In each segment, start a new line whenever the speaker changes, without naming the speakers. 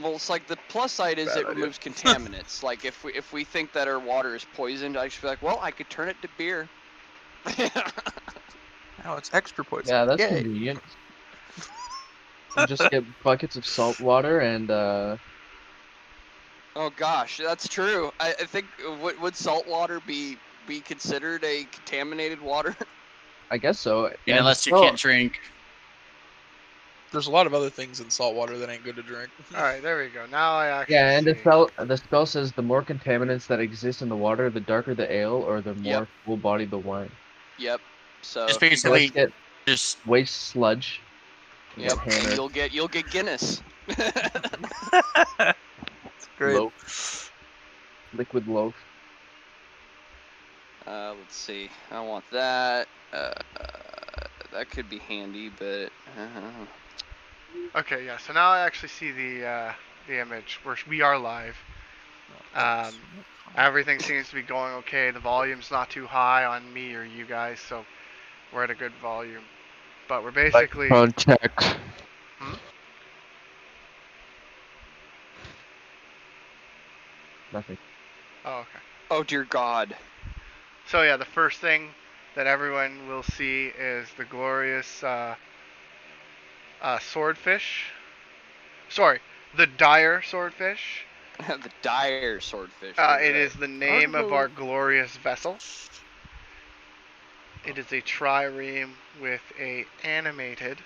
Well, it's like the plus side is it removes contaminants. Like if we think that our water is poisoned, I should be like, well, I could turn it to beer.
Oh, it's extra poison.
Yeah, that's
Yay.
convenient. And just get buckets of salt water and
Oh gosh, that's true. I think would salt water be considered a contaminated water?
I guess so.
You know,
And
unless you
still-
can't drink.
There's a lot of other things in salt water that ain't good to drink.
All right, there we go. Now I actually
Yeah, and
see.
the spell says the more contaminants that exist in the water, the darker the ale, or the more
Yep.
full-bodied the wine.
Yep. So
Just
So
basically
let's get
just
waste sludge.
yep,
Get hammered.
and you'll get Guinness.
It's great.
Loaf. Liquid loaf.
Let's see. I don't want that. That could be handy, but
Okay, yeah. So now I actually see the image where we are live. Everything seems to be going okay. The volume's not too high on me or you guys, so we're at a good volume. But we're basically.
check. Nothing.
Oh, okay.
oh dear God.
So yeah, the first thing that everyone will see is the glorious swordfish. Sorry, the dire swordfish.
The dire swordfish.
It is the name of our glorious vessel. It is a trireme with a animated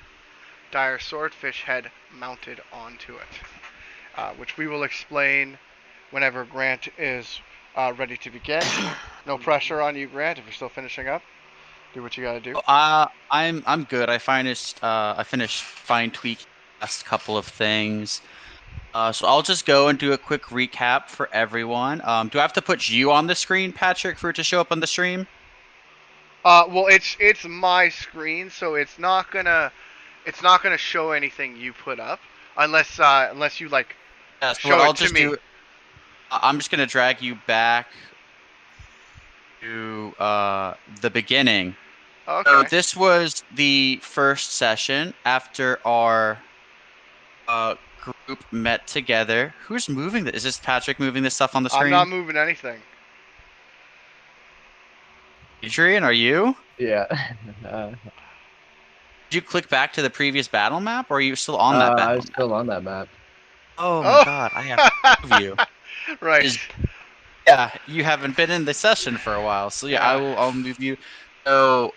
dire swordfish head mounted onto it, which we will explain whenever Grant is ready to begin. No pressure on you, Grant. If you're still finishing up, do what you gotta do.
I'm good. I finished fine tweaking the last couple of things. So I'll just go and do a quick recap for everyone. Do I have to put you on the screen, Patrick, for it to show up on the stream?
Well, it's my screen, so it's not gonna show anything you put up unless you like show
I'll
it to
just
me.
I'm just gonna drag you back to the beginning.
Okay.
So this was the first session after our group met together. Who's moving this? Is this Patrick moving this stuff on the screen?
I'm not moving anything.
Adrian, are you?
Yeah.
Did you click back to the previous battle map, or are you still on that battle
I was still on that map.
Oh my god, I have to move you.
Right.
Yeah, you haven't been in the session for a while, so yeah, I'll move you. So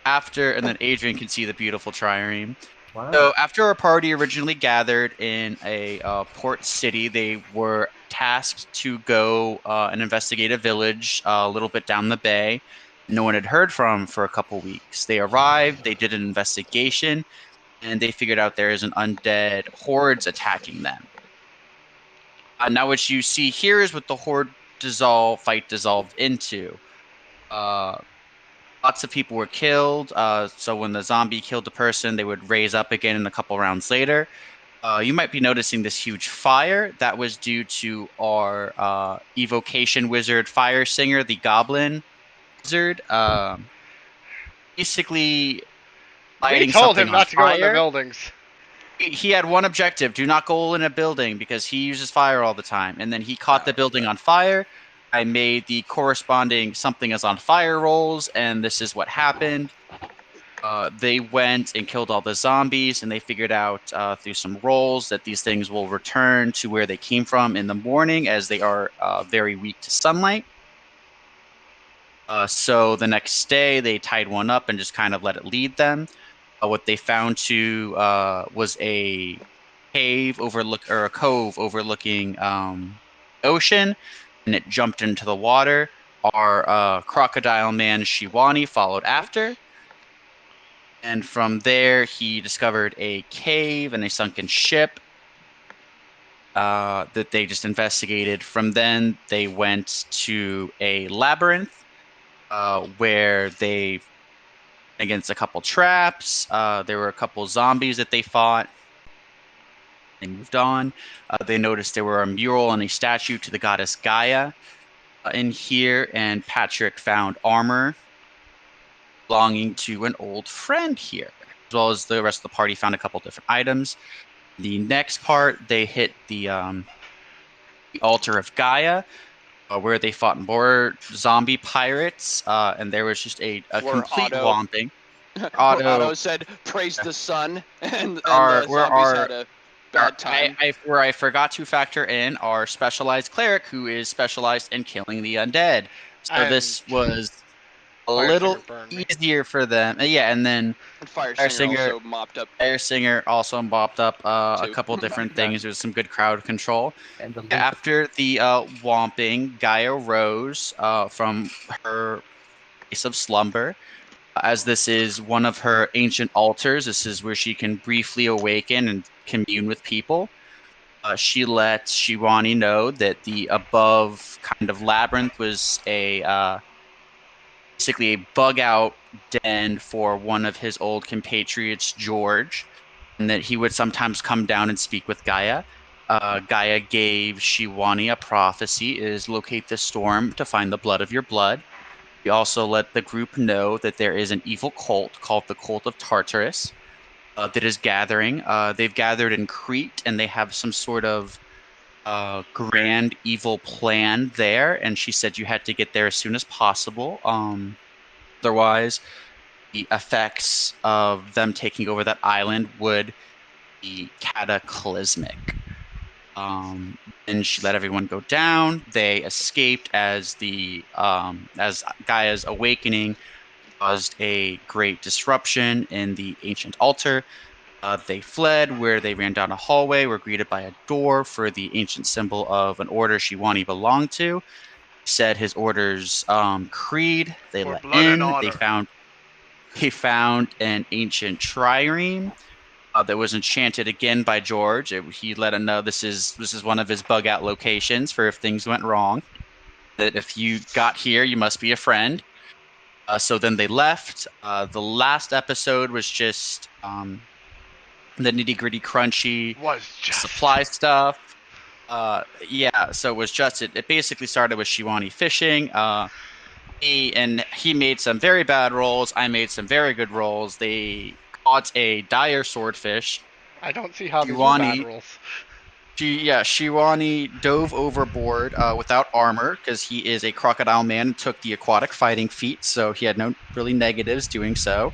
after, and then Adrian can see the beautiful trireme.
Wow.
So after our party originally gathered in a port city, they were tasked to go and investigate a village a little bit down the bay. No one had heard from for a couple weeks. They arrived, they did an investigation, and they figured out there is an undead hordes attacking them. Now what you see here is what the horde fight dissolved into. Lots of people were killed. So when the zombie killed the person, they would raise up again in a couple rounds later. You might be noticing this huge fire. That was due to our evocation wizard fire singer, the goblin wizard. Basically lighting
We told
something
him not to go in the
fire.
buildings.
He had one objective: do not go in a building, because he uses fire all the time. And then he caught the building on fire. I made the corresponding something is on fire rolls, and this is what happened. They went and killed all the zombies, and they figured out through some rolls that these things will return to where they came from in the morning, as they are very weak to sunlight. So the next day, they tied one up and just kind of let it lead them. What they found was a cave or a cove overlooking ocean, and it jumped into the water. Our crocodile man Shiwani followed after, and from there he discovered a cave and a sunken ship that they just investigated. From then they went to a labyrinth where they against a couple traps. There were a couple zombies that they fought. They moved on. They noticed there were a mural and a statue to the goddess Gaia in here, and Patrick found armor belonging to an old friend here, as well as the rest of the party found a couple different items. The next part, they hit the altar of Gaia, where they fought more zombie pirates, and there was just a
Where
complete
Otto-
womping.
Where
Otto,
Otto said, "Praise the sun," and the
where
zombies had a bad time.
where I forgot to factor in our specialized cleric, who is specialized in killing the undead. So
And
this was a
Fire
little
Singer burned me.
easier for them. Yeah, and then
And Fire
Fire
Singer
Singer-
also mopped up
Fire Singer also mopped up a
Too.
couple different
Yeah.
things. There was some good crowd control.
And the link
After the womping, Gaia rose from her place of slumber. As this is one of her ancient altars, this is where she can briefly awaken and commune with people. She lets Shiwani know that the above kind of labyrinth was basically a bug out den for one of his old compatriots, George, and that he would sometimes come down and speak with Gaia. Gaia gave Shiwani a prophecy: is locate the storm to find the blood of your blood. He also let the group know that there is an evil cult called the Cult of Tartarus that is gathering. They've gathered in Crete, and they have some sort of grand evil plan there. And she said you had to get there as soon as possible. Otherwise, the effects of them taking over that island would be cataclysmic. And she let everyone go down. They escaped as as Gaia's awakening caused a great disruption in the ancient altar. They fled, where they ran down a hallway, were greeted by a door for the ancient symbol of an order Shiwani belonged to. Said his order's creed. They
For
let
blood and
in.
honor.
He found an ancient trireme that was enchanted again by George. He let him know this is one of his bug out locations for if things went wrong. That if you got here, you must be a friend. So then they left. The last episode was just the nitty gritty, crunchy
Was just
supply stuff. Yeah, so it was just it basically started with Shiwani fishing. He made some very bad rolls. I made some very good rolls. They caught a dire swordfish.
I don't see how these were bad
Shiwani,
rolls.
Shiwani dove overboard without armor because he is a crocodile man and took the aquatic fighting feat, so he had no really negatives doing so.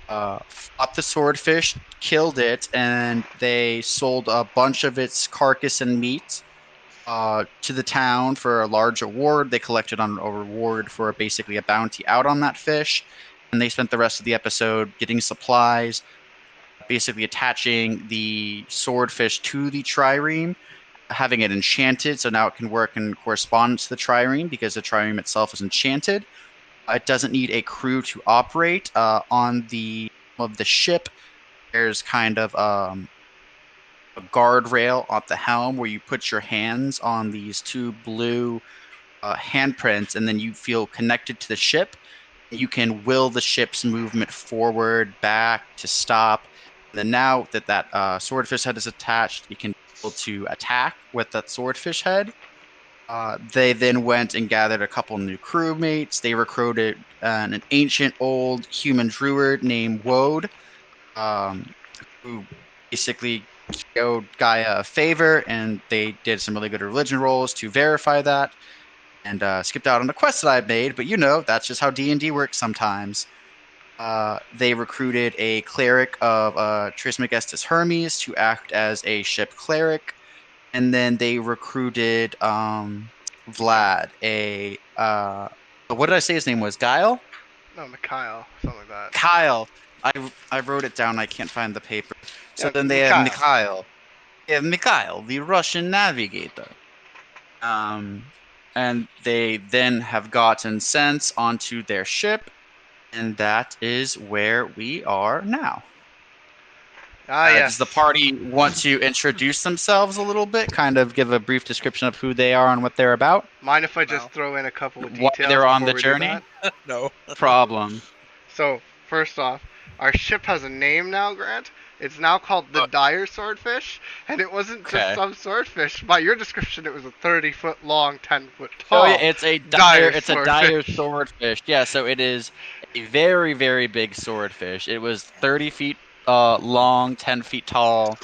Fought the swordfish, killed it, and they sold a bunch of its carcass and meat to the town for a large award. They collected on a reward for basically a bounty out on that fish, and they spent the rest of the episode getting supplies, basically attaching the swordfish to the trireme, having it enchanted, so now it can work in correspondence to the trireme because the trireme itself is enchanted. It doesn't need a crew to operate. On the ship, there's kind of a guardrail at the helm where you put your hands on these two blue handprints, and then you feel connected to the ship. You can will the ship's movement forward, back, to stop. And then now that swordfish head is attached, you can be able to attack with that swordfish head. They then went and gathered a couple new crewmates. They recruited an ancient old human druid named Wode, who basically owed Gaia a favor, and they did some really good religion rolls to verify that, and skipped out on a quest that I made. But that's just how D&D works sometimes. They recruited a cleric of Trismegistus Hermes to act as a ship cleric. And then they recruited Vlad, what did I say his name was? Guile?
No, Mikhail, something like that.
Kyle. I wrote it down. I can't find the paper. So
Yeah,
then they have
Mikhail.
Mikhail. They have Mikhail, the Russian navigator. And they then have gotten sense onto their ship, and that is where we are now.
Yes.
Does the party want to introduce themselves a little bit? Kind of give a brief description of who they are and what they're about?
Mind if I just
No.
throw in a couple of
Why
details
they're on
before
the
we do
journey?
that?
No.
Problem.
So, first off, our ship has a name now, Grant. It's now called the Dire Swordfish, and it wasn't
Okay.
just some swordfish. By your description, it was a 30-foot long, 10-foot tall.
Oh yeah, it's a
dire
dire
swordfish.
swordfish. Yeah, so it is a very, very big swordfish. It was 30 feet long, 10 feet tall.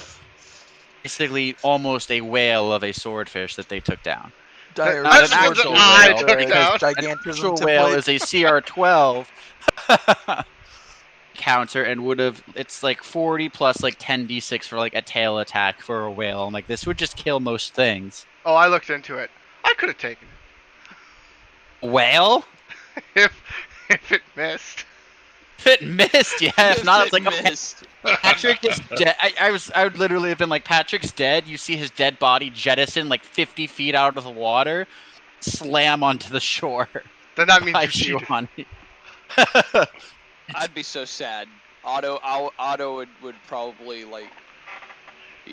basically almost a whale of a swordfish that they took down.
Dire
Not an
That's what
actual
I
whale,
took
because
down.
an
Gigantism
actual whale
template.
is a CR12 counter and would have, it's like 40 plus like 10d6 for like a tail attack for a whale. I'm like, this would just kill most things.
Oh, I looked into it. I could have taken
Whale?
it if it missed.
If it missed, yeah. If not, it's
it
like, okay,
missed.
Patrick is dead. I would literally have been like, Patrick's dead. You see his dead body jettison like 50 feet out of the water, slam onto the shore.
Then that means
By
you cheated.
Giovanni.
I'd be so sad. Otto would probably like.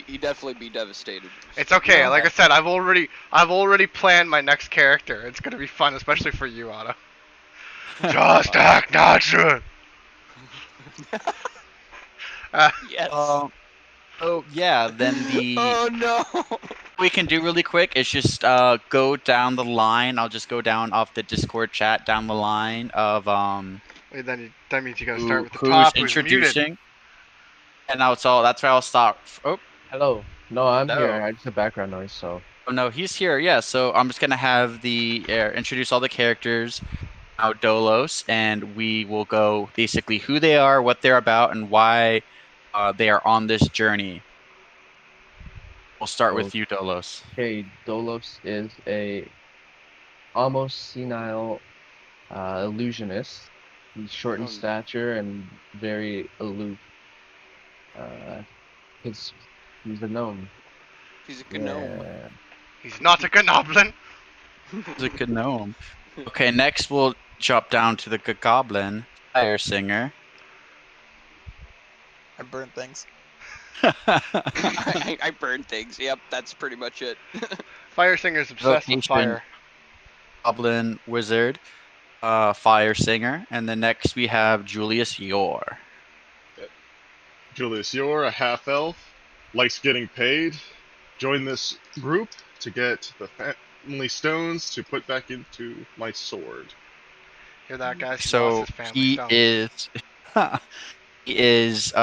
He'd definitely be devastated.
It's okay.
No.
Like I said, I've already planned my next character. It's gonna be fun, especially for you, Otto. Just act natural.
Yes.
Oh yeah, then the
Oh no.
we can do really quick is just go down the line. I'll just go down off the Discord chat down the line of
Wait, that means you gotta start with the
who's
top. Who's muted?
introducing. And now it's all that's where I'll stop. Oh,
Hello. No, I'm
No.
here. I just have background noise, so.
oh no, he's here. Yeah, so I'm just gonna have the introduce all the characters, now Dolos, and we will go basically who they are, what they're about, and why they are on this journey. We'll start with you, Dolos.
Okay, Dolos is a almost senile illusionist. He's short in
Oh.
stature and very aloof. He's a gnome.
He's a gnome.
Yeah.
He's not a goblin.
He's a good gnome. Okay, next we'll jump down to the goblin, Fire Singer.
I burn things.
I burn things. Yep, that's pretty much it.
Fire Singer's obsessed with
Location.
fire.
Goblin Wizard, Fire Singer, and then next we have Julius Yor.
Julius, you're a half elf, likes getting paid. Join this group to get the family stones to put back into my sword.
Hear that, guys? He
So
lost his family
he
stone.
is he is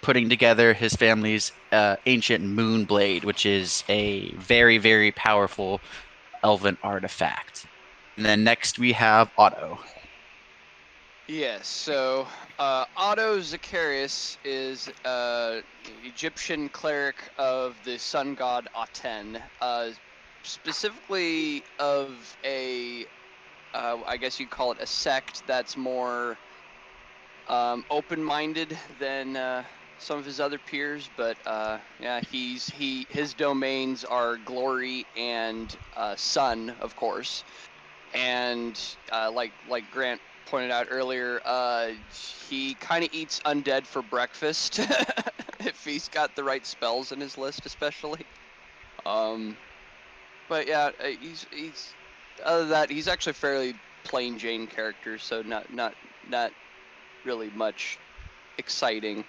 putting together his family's ancient moon blade, which is a very, very powerful elven artifact. And then next we have Otto.
Yes, so Otto Zacharias is Egyptian cleric of the sun god Aten, specifically of a, I guess you'd call it a sect that's more open-minded than some of his other peers, but yeah, his domains are glory and sun, of course, and like Grant pointed out earlier, he kind of eats undead for breakfast if he's got the right spells in his list, especially. But yeah, he's other than that, he's actually a fairly plain Jane character, so not really much exciting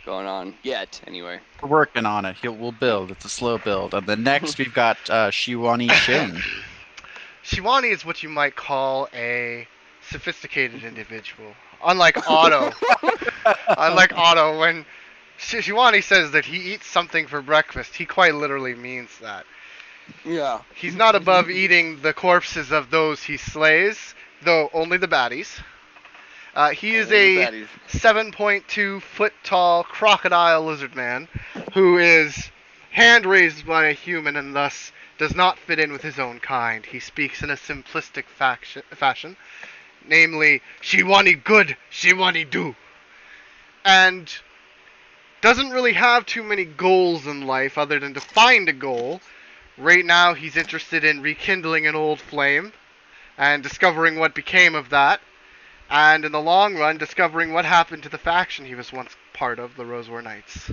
going on yet, anyway.
We're working on it. We'll build. It's a slow build. And then next we've got Shiwani Shin.
Shiwani is what you might call a sophisticated individual. Unlike Otto. Unlike Otto, when Shiwani says that he eats something for breakfast, he quite literally means that.
Yeah.
He's not above eating the corpses of those he slays, though only the baddies. He is a 7.2 foot tall crocodile lizard man who is hand raised by a human and thus does not fit in with his own kind. He speaks in a simplistic fashion, namely, Shiwani good, Shiwani do. And doesn't really have too many goals in life other than to find a goal. Right now he's interested in rekindling an old flame and discovering what became of that. And in the long run, discovering what happened to the faction he was once part of, the Rosewar Knights.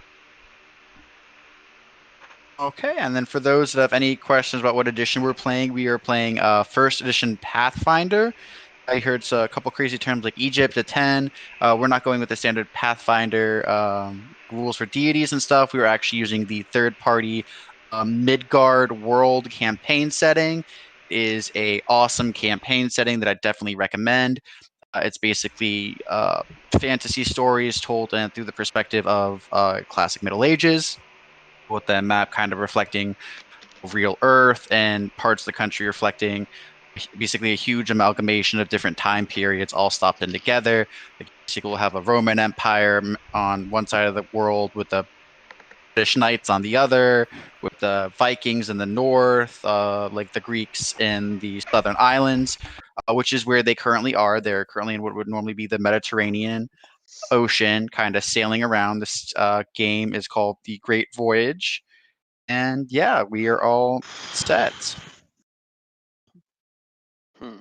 Okay, and then for those that have any questions about what edition we're playing, we are playing first edition Pathfinder. I heard a couple crazy terms like Egypt, a 10. We're not going with the standard Pathfinder rules for deities and stuff. We were actually using the third-party Midgard world campaign setting. It is a awesome campaign setting that I definitely recommend. It's basically fantasy stories told through the perspective of classic Middle Ages. with the map kind of reflecting real Earth and parts of the country reflecting basically a huge amalgamation of different time periods all stopped in together. Like, basically, we'll have a Roman Empire on one side of the world with the British Knights on the other, with the Vikings in the north, like the Greeks in the southern islands, which is where they currently are. They're currently in what would normally be the Mediterranean Ocean, kind of sailing around. This game is called The Great Voyage. And yeah, we are all set.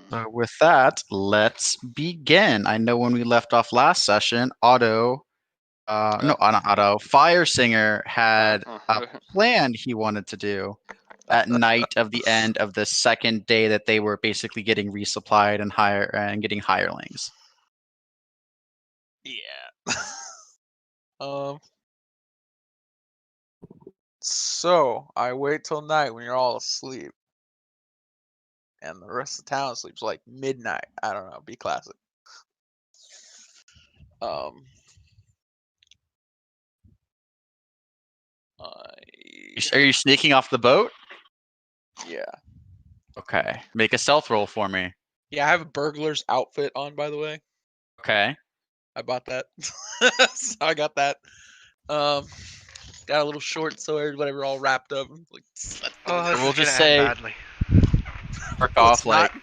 So with that, let's begin. I know when we left off last session, not Otto, Fire Singer had a plan he wanted to do at night of the end of the second day that they were basically getting resupplied and getting hirelings.
Yeah. So I wait till night when you're all asleep, and the rest of the town sleeps like midnight. I don't know. Be classic.
Are you sneaking off the boat?
Yeah.
Okay. Make a stealth roll for me.
Yeah, I have a burglar's outfit on, by the way.
Okay.
I bought that. So I got that. Got a little short sword, whatever, all wrapped up. Like,
Oh, this
We'll
is
just
gonna end
say-
badly.
Mark
well,
off
it's
like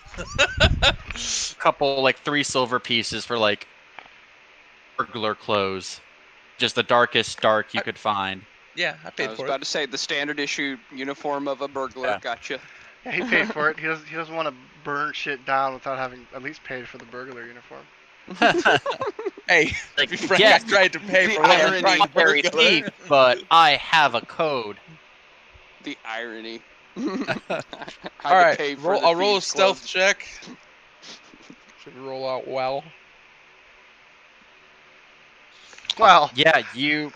not.
a couple, like 3 silver pieces for like burglar clothes. Just the darkest dark you could find.
Yeah, I
I
paid
was
for
about
it.
to say the standard issue uniform of a burglar.
Yeah.
Gotcha.
Yeah, he paid for it. He doesn't want to burn shit down without having at least paid for the burglar uniform.
Hey,
Like,
to be frank,
yes,
I tried to pay
the
for what I'm
irony.
trying to
very
burglar.
deep, but I have a code.
The irony.
All right, I'll roll a stealth check. Should roll out well.
Well,
Yeah, you.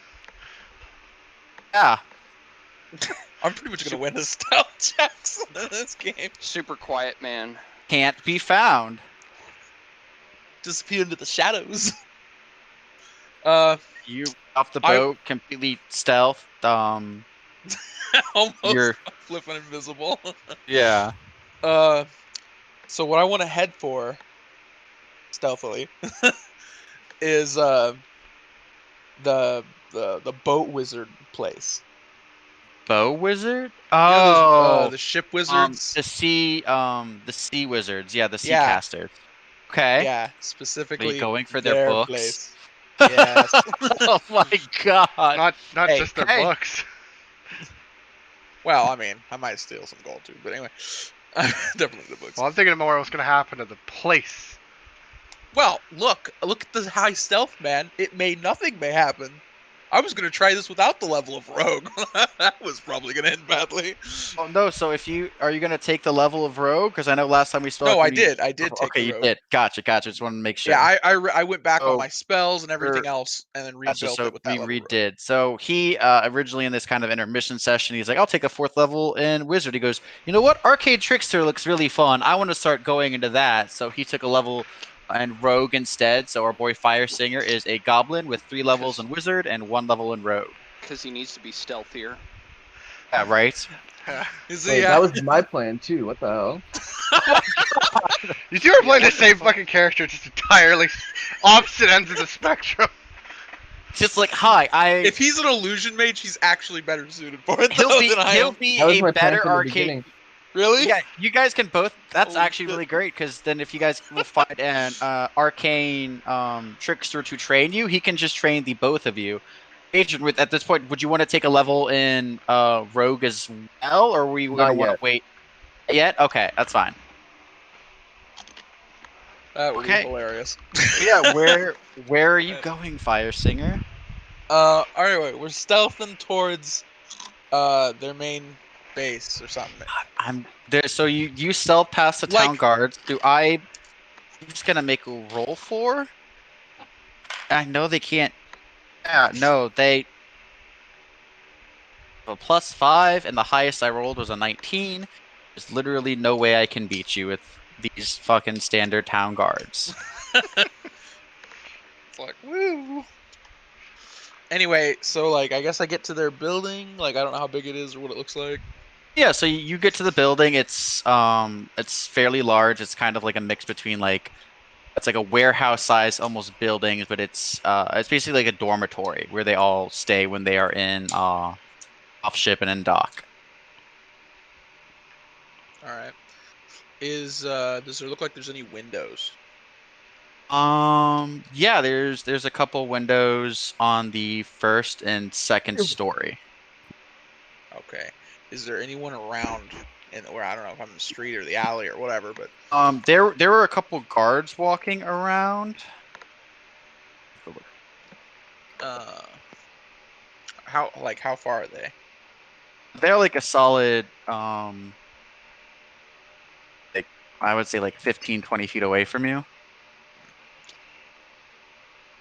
Yeah.
I'm pretty much gonna win the stealth checks in this game.
Super quiet man.
Can't be found.
Disappear into the shadows.
You off the boat, completely stealth.
Almost
You're-
flipping invisible.
Yeah.
So what I want to head for, stealthily, is the boat wizard place.
Bow wizard?
You know
Oh,
those, the ship wizards.
the sea wizards. Yeah, the sea
Yeah.
casters. Okay.
Yeah,
Are
specifically
you going for their books?
place. Yes.
Oh my god.
not
Hey,
just their
hey.
books.
Well, I mean, I might steal some gold too, but anyway, definitely the books.
Well, I'm thinking more what's gonna happen to the place.
Well, look at the high stealth, man. Nothing may happen. I was gonna try this without the level of rogue. That was probably gonna end badly.
Oh no! So are you gonna take the level of rogue? Because I know last time we spoke.
No, I
we-
did. I did take
Okay,
the
you
rogue.
did. Gotcha. Just wanted to make sure.
Yeah, I went back
So,
on my spells and everything
er,
else, and then
Gotcha,
rebuilt
so
it with that
we
level of rogue.
redid. So he originally in this kind of intermission session, he's like, "I'll take a 4th level in wizard." He goes, "You know what? Arcade Trickster looks really fun. I want to start going into that." So he took a level in rogue instead. So our boy Fire Singer is a goblin with 3 levels in wizard and 1 level in rogue.
Because he needs to be stealthier.
Yeah, right.
Wait, that was my plan too. What the hell?
You two are playing the same fucking character, just entirely opposite ends of the spectrum.
Just like, hi,
If he's an illusion mage, he's actually better suited for it
he'll
though,
be
than I am.
That was
a
my plan
better
from the
arcade.
beginning.
Really?
Yeah, you guys can both. That's
Holy
actually
shit.
really great because then if you guys will find an arcane trickster to train you, he can just train the both of you. Agent, at this point, would you want to take a level in rogue as well, or were you going to
Not
want to
yet.
wait? Yet? Okay, that's fine.
That would
Okay.
be hilarious.
Yeah, where are you going, Fire Singer?
Alright, we're stealthing towards their main base or something.
I'm there. So you stealth past the town
Like-
guards. I'm just gonna make a roll for. I know they can't. Yeah, no, they. A +5, and the highest I rolled was a 19. There's literally no way I can beat you with these fucking standard town guards.
It's like, woo. Anyway, so like I guess I get to their building. Like I don't know how big it is or what it looks like.
Yeah, so you get to the building. It's fairly large. It's kind of like a mix between like it's like a warehouse size almost buildings, but it's basically like a dormitory where they all stay when they are in off ship and in dock.
All right. Does there look like there's any windows?
Yeah, there's a couple windows on the first and second story.
Okay. Is there anyone around where I don't know if I'm in the street or the alley or whatever, but
There were a couple guards walking around.
how far are they?
They're like a solid like I would say like 15, 20 feet away from you.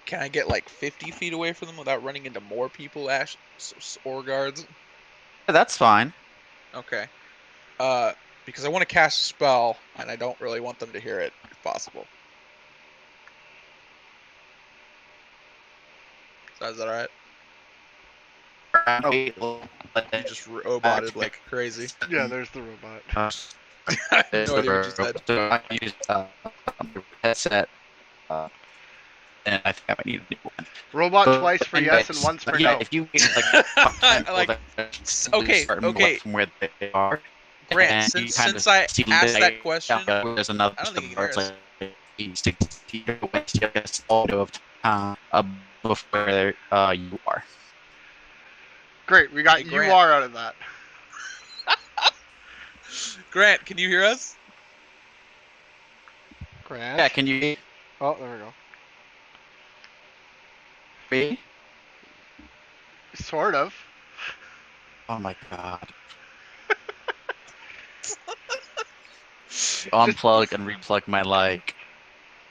Can I get like 50 feet away from them without running into more people, or guards?
Yeah, that's fine.
Okay. Because I want to cast a spell, and I don't really want them to hear it, if possible. So is that alright? You just roboted like crazy.
Yeah, there's the robot.
I have no idea what you said.
I used headset, and I think I might need a new one.
Robot
But
twice for
anyways,
yes and once for
yeah,
no.
if you wait, like,
Like,
eventually start moving
okay.
from where they are,
Grant,
and you kind
since
of
I
see
asked
the-
that question,
there's another
I don't think you can
guards,
hear us.
like 60 feet away, so you have a small window of time before you are.
Great, we got
Hey,
you
Grant.
are out of that.
Grant, can you hear us?
Grant.
Yeah, can you
Oh, there we go.
hear me?
Sort of.
Oh my god. Unplug and replug my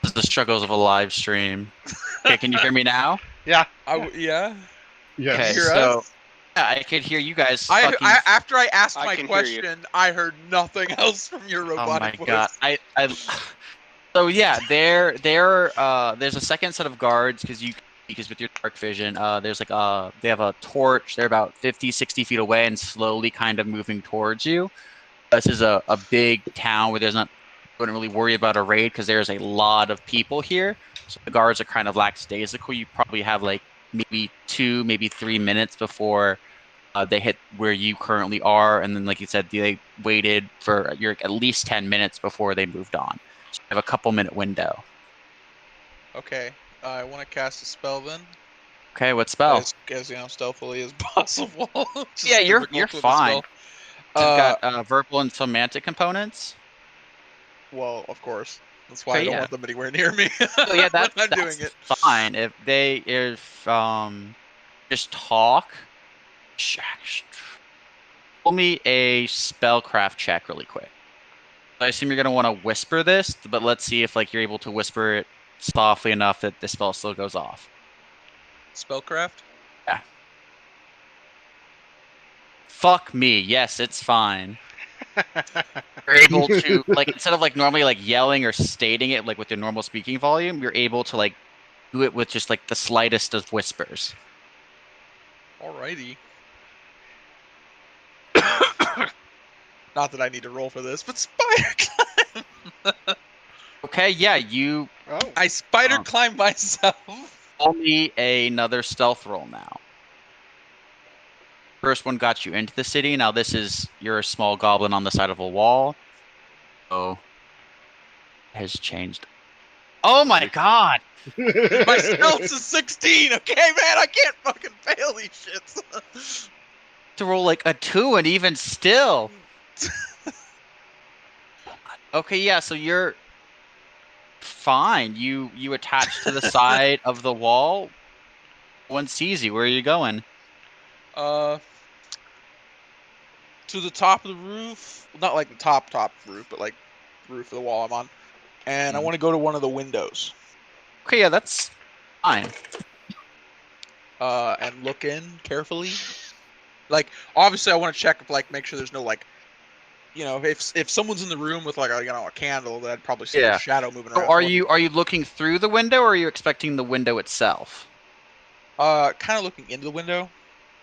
This is the struggles of a live stream. Okay, can you hear me now?
Yeah.
Yeah.
Yes.
Okay,
Hear
so
us?
yeah, I could hear you guys.
I
fucking...
after I asked
I
my
can hear you.
question, I heard nothing else from your
Oh
robotic
my
voice.
god, So yeah, there's a second set of guards because with your dark vision, there's like they have a torch. They're about 50, 60 feet away and slowly kind of moving towards you. This is a big town where wouldn't really worry about a raid because there's a lot of people here. So the guards are kind of lackadaisical. You probably have like maybe 2, maybe 3 minutes before they hit where you currently are, and then like you said, they waited for at least 10 minutes before they moved on. So you have a couple minute window.
Okay, I want to cast a spell then.
Okay, what spell?
As stealthily as possible. Which is
Yeah, you're
difficult with a
fine.
spell.
It's got verbal and semantic components.
Well, of course. That's why
Okay,
I don't
yeah.
want them anywhere near me.
So yeah,
when I'm
that's
doing it.
fine. If just talk. Roll me a spellcraft check really quick. I assume you're gonna want to whisper this, but let's see if like you're able to whisper it softly enough that the spell still goes off.
Spellcraft?
Yeah. Fuck me. Yes, it's fine. You're able to like instead of like normally like yelling or stating it like with your normal speaking volume, you're able to like do it with just like the slightest of whispers.
Alrighty. Not that I need to roll for this, but spider climb.
Okay, yeah, you
Oh.
I spider climb myself.
roll me another stealth roll now. First one got you into the city. Now you're a small goblin on the side of a wall. So has changed. Oh my god!
My stealth is 16. Okay, man, I can't fucking fail these shits.
To roll like a 2 and even still. Okay, yeah, so you're fine. You attach to the side of the wall. One sees you. Where are you going?
To the top of the roof. Not like the top roof, but like the roof of the wall I'm on. And I want to go to one of the windows.
Okay, yeah, that's fine.
And look in carefully. Like, obviously, I want to check, like, make sure there's no, like, you know, if someone's in the room with like a candle, then I'd probably see a shadow moving around.
So are you looking through the window, or are you expecting the window itself?
Kind of looking into the window.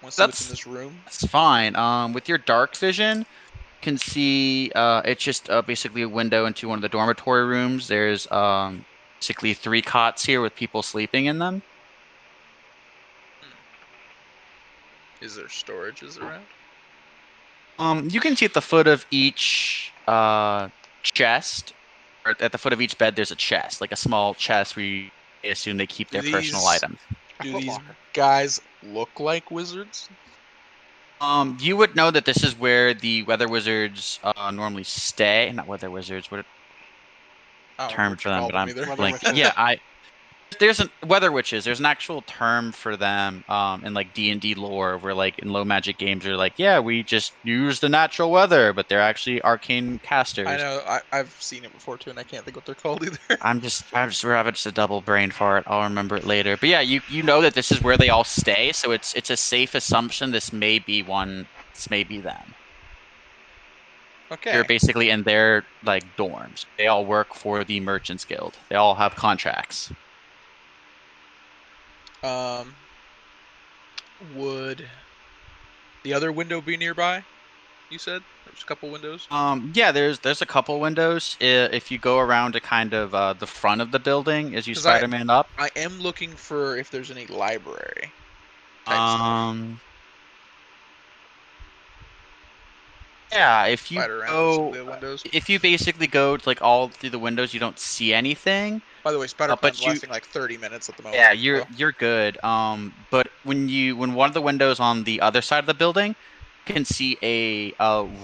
Want to see what's in
That's-
this room.
That's fine. With your dark vision, you can see it's just basically a window into one of the dormitory rooms. There's basically 3 cots here with people sleeping in them.
Is there storages around?
You can see at the foot of each chest, or at the foot of each bed, there's a chest, like a small chest where you assume they keep their personal
These-
items.
A
Do
foot
these
locker.
guys look like wizards?
You would know that this is where the weather wizards normally stay. Not weather wizards. What
I don't
term
know
for them?
what
But I'm
you call
Weather
blanking.
witches.
Yeah, there's a weather witches. There's an actual term for them in like D&D lore, where like in low magic games are like, yeah, we just use the natural weather, but they're actually arcane casters.
I know. I've seen it before too, and I can't think what they're called either.
I'm just we're having just a double brain fart. I'll remember it later. But yeah, you know that this is where they all stay, so it's a safe assumption this may be them.
Okay.
They're basically in their like dorms. They all work for the Merchants Guild. They all have contracts.
Would the other window be nearby? You said there's a couple windows.
Yeah, there's a couple windows. If you go around to kind of the front of the building as you
'Cause I-
Spider-Man up.
I am looking for if there's any library type stuff.
Yeah, if you
Spider around some of
go,
the windows.
if you basically go like all through the windows, you don't see anything.
By the way, Spider
but
Plan's
you-
lasting like 30 minutes at the moment.
Yeah, you're
so-
you're good. But when one of the windows on the other side of the building, you can see a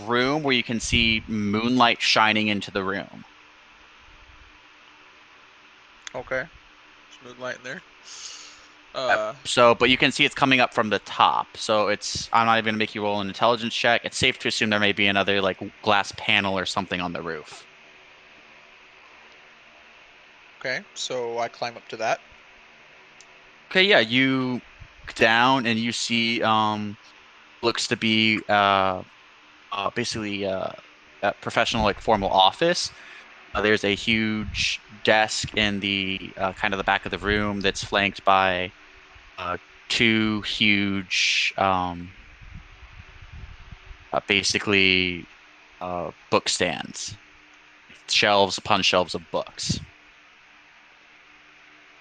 room where you can see moonlight shining into the room.
Okay. There's moonlight in there.
But you can see it's coming up from the top. So I'm not even gonna make you roll an intelligence check. It's safe to assume there may be another like glass panel or something on the roof.
Okay, so I climb up to that.
Okay, yeah, you look down and you see looks to be basically a professional like formal office. There's a huge desk in the kind of the back of the room that's flanked by 2 huge basically book stands, shelves upon shelves of books.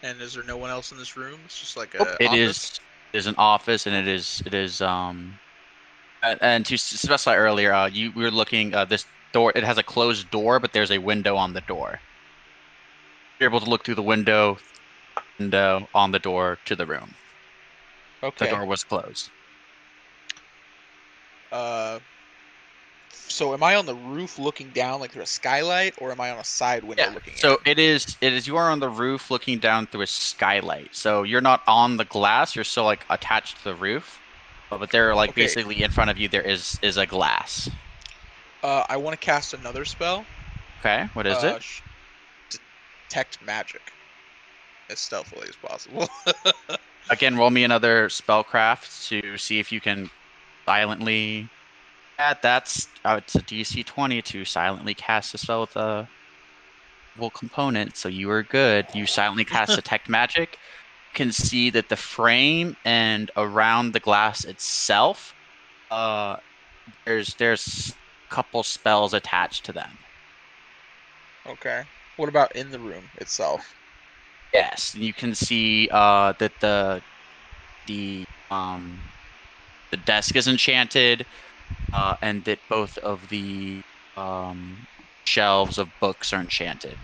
And is there no one else in this room? It's just like
It
office?
is an office, and it is and to specify earlier, we were looking this door. It has a closed door, but there's a window on the door. You're able to look through the window on the door to the room.
Okay.
The door was closed.
So am I on the roof looking down like through a skylight, or am I on a side window looking in?
So it is you are on the roof looking down through a skylight. So you're not on the glass, you're still like attached to the roof. But they're like
Okay.
basically in front of you there is a glass.
I want to cast another spell.
Okay, what is it?
Detect magic. As stealthily as possible.
Again, roll me another spellcraft to see if you can silently. It's a DC 20 to silently cast a spell with a component, so you are good. You silently cast detect magic. You can see that the frame and around the glass itself, there's a couple spells attached to them.
Okay. What about in the room itself?
Yes, you can see that the desk is enchanted, and that both of the shelves of books are enchanted.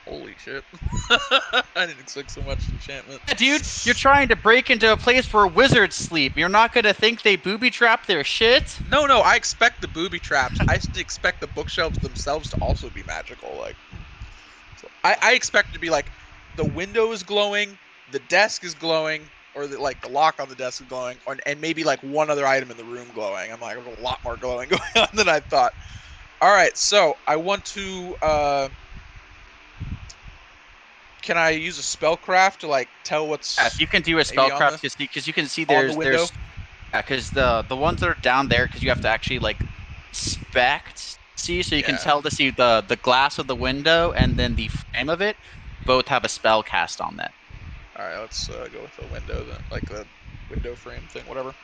Holy shit. I didn't expect so much enchantment.
Yeah, dude, you're trying to break into a place where wizards sleep. You're not gonna think they booby trap their shit?
No, I expect the booby traps. I just expect the bookshelves themselves to also be magical. Like, so I expect it to be like the window is glowing, the desk is glowing, or the lock on the desk is glowing, and maybe like one other item in the room glowing. I'm like, there's a lot more glowing going on than I thought. All right, so I want to. Can I use a spellcraft to like tell what's?
Yeah, you can do a
maybe on
spellcraft
the-
because you can see
on the window?
there's yeah, because the ones that are down there because you have to actually like see, so you can
Yeah.
tell to see the glass of the window and then the frame of it both have a spell cast on that.
All right, let's go with the window then, like the window frame thing, whatever.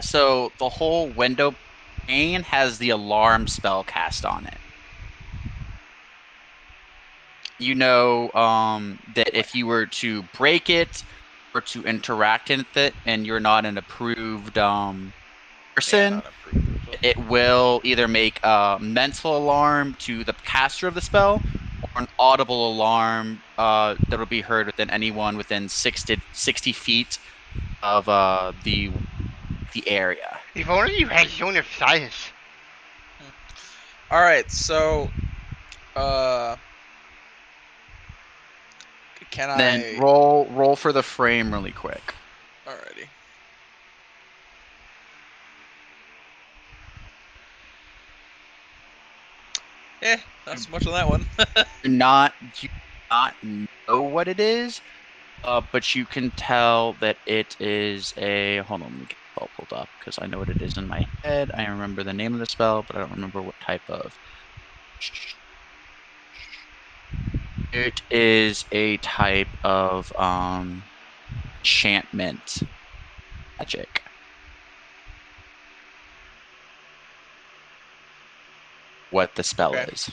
So the whole window pane has the alarm spell cast on it. You know that if you were to break it or to interact with it, and you're not an approved person,
Yeah, not approved, so.
it will either make a mental alarm to the caster of the spell, or an audible alarm that will be heard within anyone within 60 feet of the area.
If only you had Zone of Silence.
All right, so can
Then roll for the frame really quick.
Alrighty. Not so much on that one.
You not know what it is, but you can tell that it is a. Hold on, let me get the spell pulled up because I know what it is in my head. I remember the name of the spell, but I don't remember what type of. It is a type of enchantment magic. What the spell is.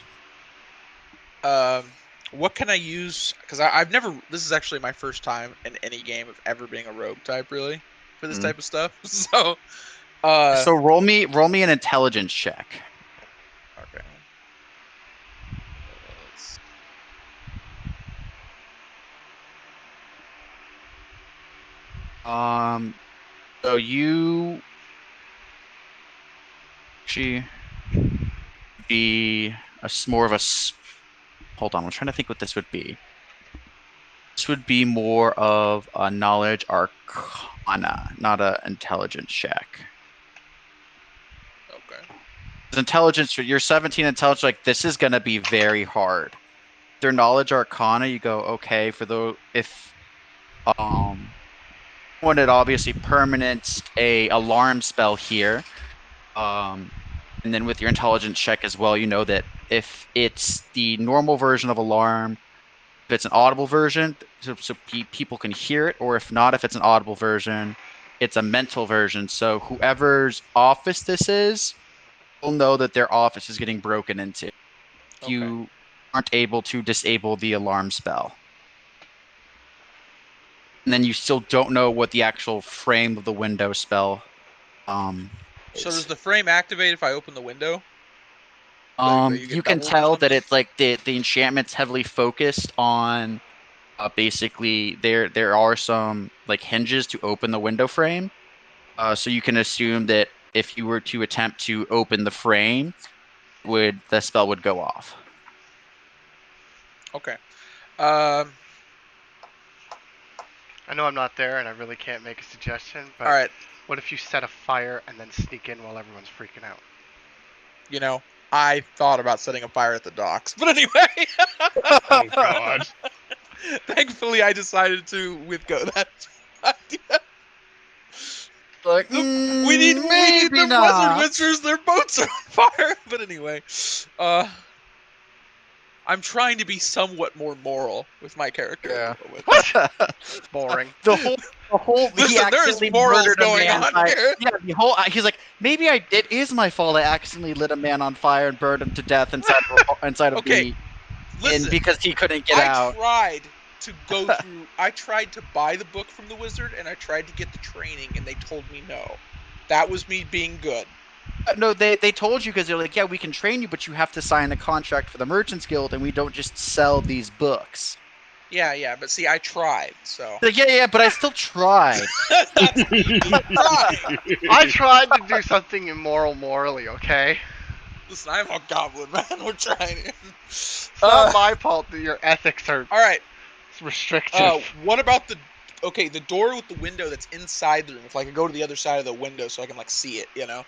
What can I use? Because I've never. This is actually my first time in any game of ever being a rogue type, really, for this type of stuff. So.
So roll me an intelligence check.
Okay.
So you actually be more of a. Hold on, I'm trying to think what this would be. This would be more of a knowledge arcana, not an intelligence check.
Okay.
Intelligence, you're 17 intelligence, like this is gonna be very hard. Their knowledge arcana, you go, okay, for the if one it obviously permanents a alarm spell here. And then with your intelligence check as well, you know that if it's the normal version of alarm, if it's an audible version, so people can hear it, or if not, if it's an audible version, it's a mental version. So whoever's office this is will know that their office is getting broken into.
Okay.
You aren't able to disable the alarm spell. And then you still don't know what the actual frame of the window spell is.
So does the frame activate if I open the window?
You can tell that it's like the enchantment's heavily focused on basically there are some like hinges to open the window frame. So you can assume that if you were to attempt to open the frame, the spell would go off.
Okay.
I know I'm not there and I really can't make a suggestion, but
all right.
What if you set a fire and then sneak in while everyone's freaking out?
You know, I thought about setting a fire at the docks, but anyway.
Oh God.
Thankfully, I decided to withgo that idea.
Like,
we need the Blizzard Wizards. Their boats are on fire. But anyway, I'm trying to be somewhat more moral with my character.
Yeah. Boring.
The whole.
Listen, there's morals going on here.
Yeah, the whole. He's like, maybe it is my fault. I accidentally lit a man on fire and burned him to death inside of
okay. Listen,
and because he couldn't get out.
I tried to buy the book from the wizard, and I tried to get the training, and they told me no. That was me being good.
No, they told you because they're like, yeah, we can train you, but you have to sign a contract for the Merchants Guild, and we don't just sell these books.
Yeah, but see, I tried, so.
Like, yeah, but I still tried.
I tried to do something immoral morally, okay?
Listen, I'm a goblin, man. We're trying.
It's not my fault that your ethics are
all right.
Restrictive.
What about the door with the window that's inside the room? If I could go to the other side of the window so I can like see it, you know?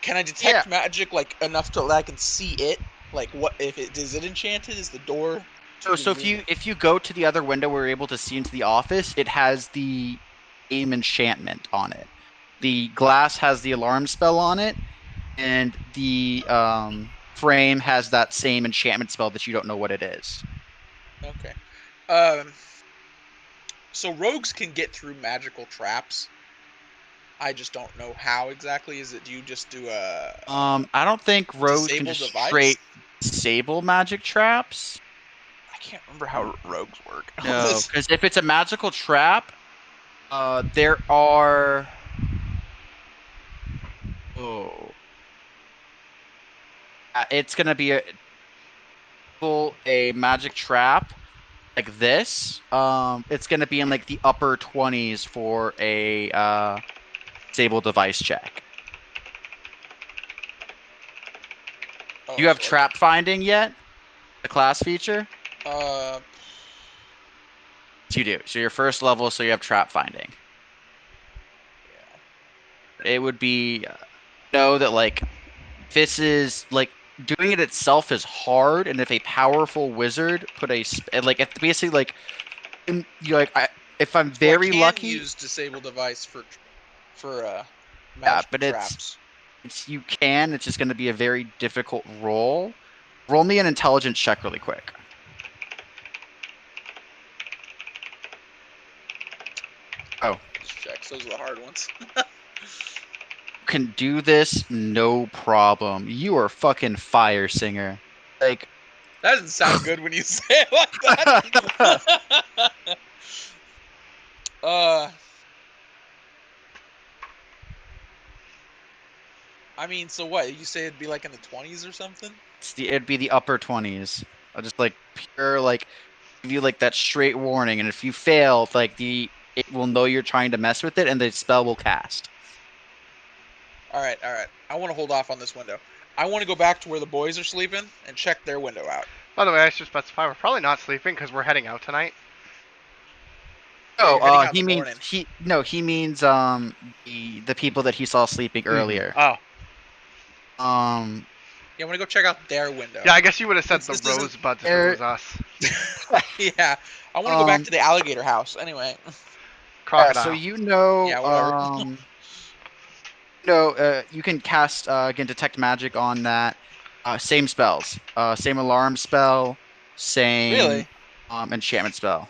Can I detect magic like enough to that I can see it? Like, what if is it enchanted? Is the door?
So if you go to the other window where you're able to see into the office, it has the aim enchantment on it. The glass has the alarm spell on it, and the frame has that same enchantment spell that you don't know what it is.
Okay. So rogues can get through magical traps. I just don't know how exactly. Is it? Do you just do a?
I don't think rogues can
disable
just
device?
straight disable magic traps.
I can't remember how rogues work.
No, because if it's a magical trap, there are. Oh. It's gonna be a magic trap like this. It's gonna be in like the upper 20s for a disable device check.
Oh,
Do you have
so like,
trap finding yet? The class feature?
uh,
You do. So your first level, so you have trap finding.
yeah.
It would be know that like this is like doing it itself is hard, and if a powerful wizard put like if basically like you like if I'm
So
very
I can
lucky,
use disable device for
yeah,
magic
but
traps.
it's you can. It's just going to be a very difficult roll. Roll me an intelligence check really quick. Oh,
Checks. Those are the hard ones.
can do this no problem. You are fucking fire singer. Like
That doesn't sound good when you say it like that. I mean, so what? You say it'd be like in the 20s or something?
it'd be the upper 20s. I'll just like pure like give you like that straight warning, and if you fail, like it will know you're trying to mess with it, and the spell will cast.
All right. I want to hold off on this window. I want to go back to where the boys are sleeping and check their window out.
By the way, I should specify we're probably not sleeping because we're heading out tonight.
Yeah, you're heading out in
He
the
means
morning.
he means the people that he saw sleeping earlier.
Oh,
Yeah, I want to go check out their window.
yeah. I guess you would have said
This
the
isn't-
rosebuds if it was us.
Yeah, I want to go back to the alligator house. Anyway.
Crocodile.
So you know,
Yeah, whatever.
you can cast again detect magic on that. Same spells, same alarm spell, same
Really?
enchantment spell.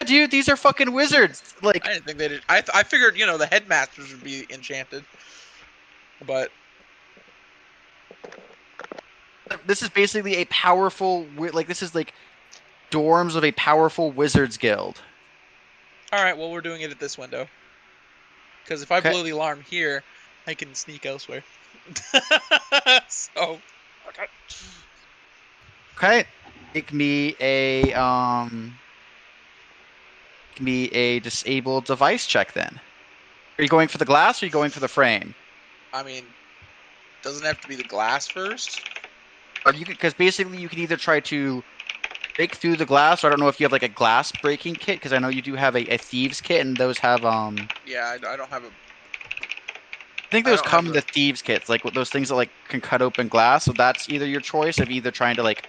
Dude, these are fucking wizards. Like
I didn't think they did. I figured, the headmasters would be enchanted. But
this is basically a powerful like this is like dorms of a powerful wizards guild.
all right, well, we're doing it at this window. Because if I
Okay.
blow the alarm here, I can sneak elsewhere. So, okay.
Okay. Make me a disabled device check then. Are you going for the glass or are you going for the frame?
I mean, doesn't it have to be the glass first?
Or you because basically you can either try to break through the glass, or I don't know if you have like a glass breaking kit, because I know you do have a thieves kit, and those have
Yeah, I don't have a.
I think
I
those
don't
come
have
in the thieves kits, like those things that like can cut open glass. So that's either your choice of either trying to like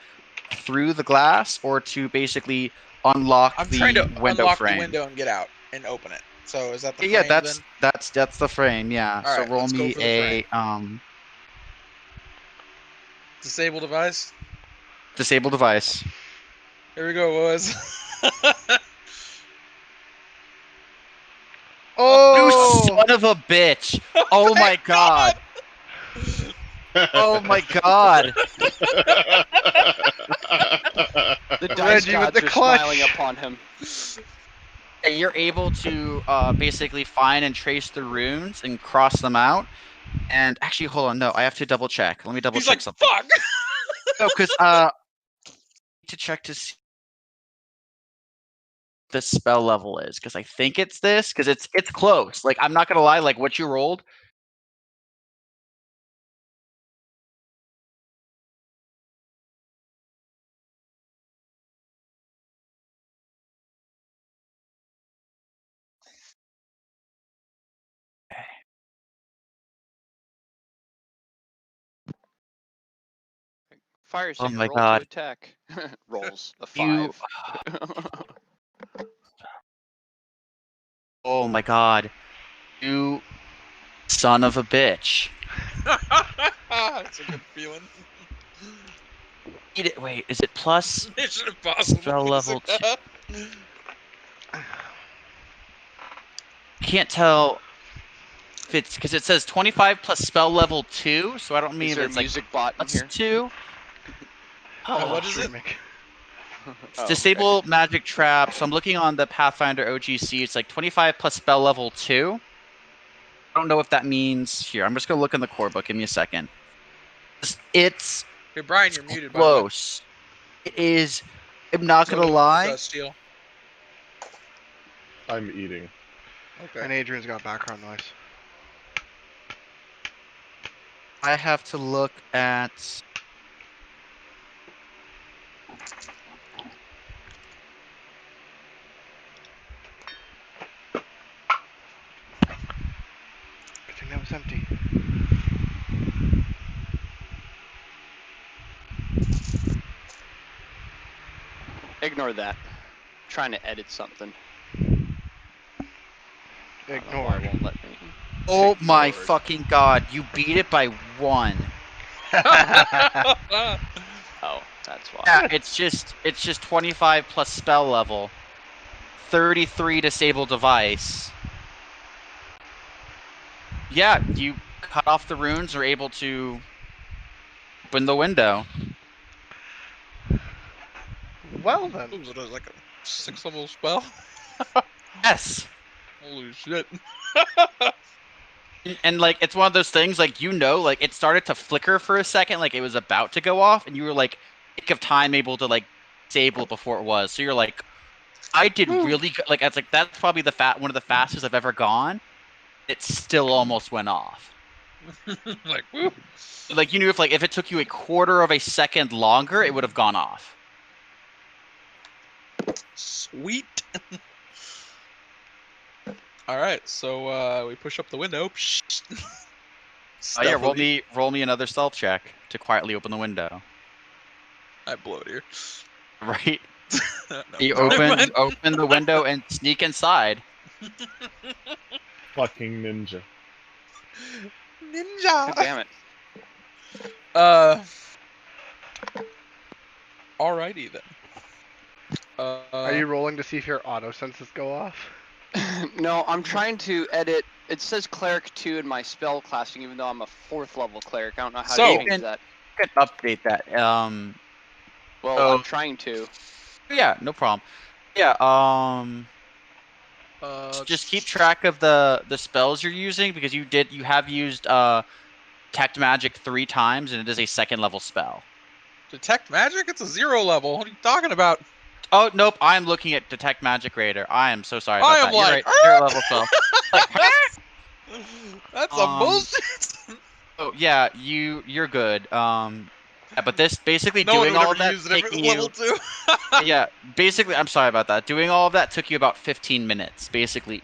through the glass or to basically unlock
I'm
the
trying to
window
unlock
frame.
the window and get out and open it. So is that the
Yeah,
frame then?
that's the frame. Yeah.
All
So
right,
roll
let's go
me
for the frame.
a
Disable device.
disable device.
Here we go, boys.
You
Oh,
son of a bitch! Oh my god! Oh my god!
The dice
Reggie with
gods
the
are
clutch.
smiling upon him.
And you're able to basically find and trace the runes and cross them out. And actually, hold on, no, I have to double check. Let me double
He's
check
like,
something.
fuck.
No, because to check to see the spell level is, because I think it's this, because it's close. Like I'm not gonna lie, like what you rolled.
Fire
Oh
Singer,
my
roll to
god,
attack. Rolls a
you!
5.
Oh my god, you son of a bitch!
That's a good feeling.
Wait, is it plus
Mission Impossible
spell level
music.
2? can't tell if it's because it says 25 plus spell level 2, so I don't mean
Is
if
there a
it's like
music bot in
plus
here?
2.
what is it?
Streaming.
It's
Oh, okay.
disable magic trap. So I'm looking on the Pathfinder OGC. It's like 25 plus spell level 2. I don't know if that means here. I'm just gonna look in the core book. Give me a second. It's
Hey, Brian, you're muted, by the way.
close. It is. I'm not
So
gonna lie.
Steel.
I'm eating.
Okay.
And Adrian's got background noise.
I have to look at.
Good thing that was empty.
Ignore that. I'm trying to edit something. I don't know why
Ignore.
it won't let me.
Oh my
Ignored.
fucking god! You beat it by 1.
Oh, that's why.
Yeah, it's just 25 plus spell level, 33 disable device. Yeah, you cut off the runes, are able to open the window.
Well then.
What was it? Like a 6th level spell?
Yes.
Holy shit.
And like it's one of those things like like it started to flicker for a second, like it was about to go off, and you were like tick of time able to like disable it before it was. So you're like, I did really good. Like that's probably one of the fastest I've ever gone. It still almost went off.
Like, woo.
Like you knew if it took you a quarter of a second longer, it would have gone off.
Sweet. All right, so we push up the window.
Oh yeah,
Stealthily.
roll me another stealth check to quietly open the window.
I blow it here.
Right.
No,
You
never mind.
open the window and sneak inside.
Fucking ninja.
Ninja.
God damn it.
Alrighty then.
Are you rolling to see if your auto senses go off?
No, I'm trying to edit. It says cleric 2 in my spell classing, even though I'm a 4th level cleric. I don't know how
So-
to change that.
You can update that.
Well,
so-
I'm trying to.
Yeah, no problem. Yeah, just keep track of the spells you're using because you have used detect magic 3 times and it is a 2nd level spell.
Detect magic? It's a 0 level. What are you talking about?
Oh nope, I'm looking at detect magic radar. I am so sorry about
I am
that. You're
like,
right, 0 level spell.
That's some bullshit.
Oh yeah, you're good. Yeah, but this basically
No one
doing
would
all
ever
of that
use it if it
taking
was level 2.
yeah, basically I'm sorry about that. Doing all of that took you about 15 minutes, basically,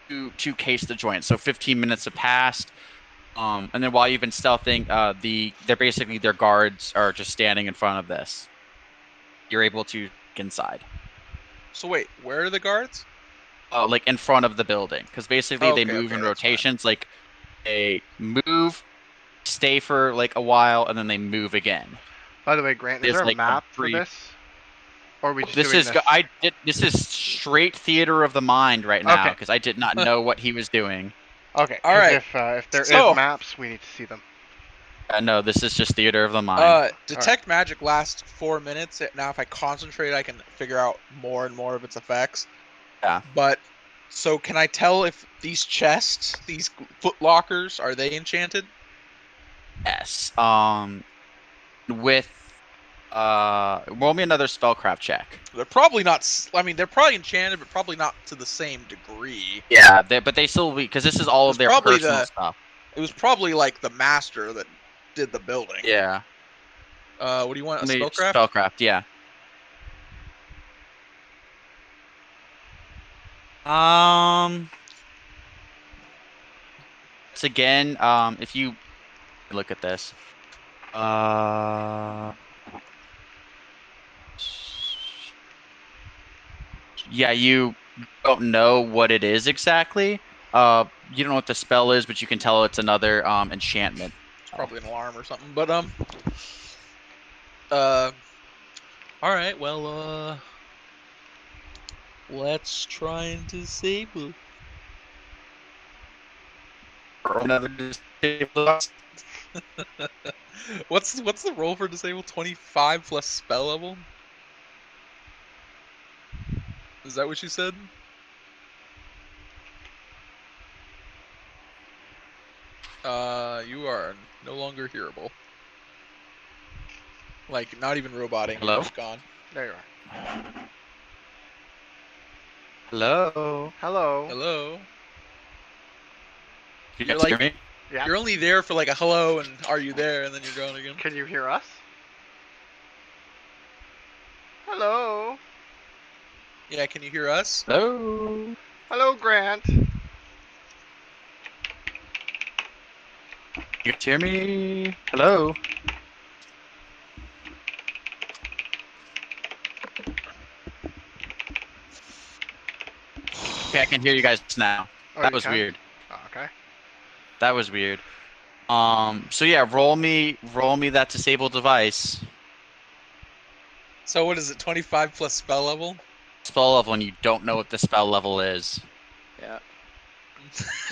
to case the joint. So 15 minutes have passed. And then while you've been stealthing, their guards are just standing in front of this. You're able to get inside.
So wait, where are the guards?
Like in front of the building, because basically they
Okay,
move
okay,
in
that's fine.
rotations. Like they move, stay for like a while, and then they move again.
By the way, Grant, is
There's,
there a
like, a
map for
brief-
this? Or are we just
This
doing
is
this?
this is straight theater of the mind right now
Okay.
because I did not know what he was doing.
Okay,
All
'cause
right.
if there
So-
is maps, we need to see them.
No, this is just theater of the mind.
Detect magic lasts 4 minutes. Now, if I concentrate, I can figure out more and more of its effects.
Yeah.
But so, can I tell if these chests, these foot lockers, are they enchanted?
Yes. With roll me another spellcraft check.
They're probably not. I mean, they're probably enchanted, but probably not to the same degree.
Yeah, but they still because this is all of
It's
their
probably
personal stuff.
It was probably like the master that did the building.
Yeah.
What do you want? A
Maybe
spellcraft?
Spellcraft, yeah. So again, if you look at this, yeah, you don't know what it is exactly. You don't know what the spell is, but you can tell it's another enchantment.
It's probably an alarm or something. But all right. Well, let's try and disable.
Or another disabled device.
What's the roll for disable? 25 plus spell level? Is that what you said? You are no longer hearable. Like, not even roboting.
Hello?
You're just gone.
There you are.
Hello.
Hello.
Hello.
You
You're
guys
like-
hear me?
Yeah.
You're only there for like a hello and are you there, and then you're gone again.
Can you hear us? Hello.
Yeah, can you hear us?
Hello.
Hello, Grant.
You guys hear me? Hello. Okay, I can hear you guys now.
Oh,
That
you
was
can?
weird.
Oh, okay.
That was weird. So yeah, roll me that disabled device.
So what is it, 25 plus spell level?
Spell level, and you don't know what the spell level is.
Yeah.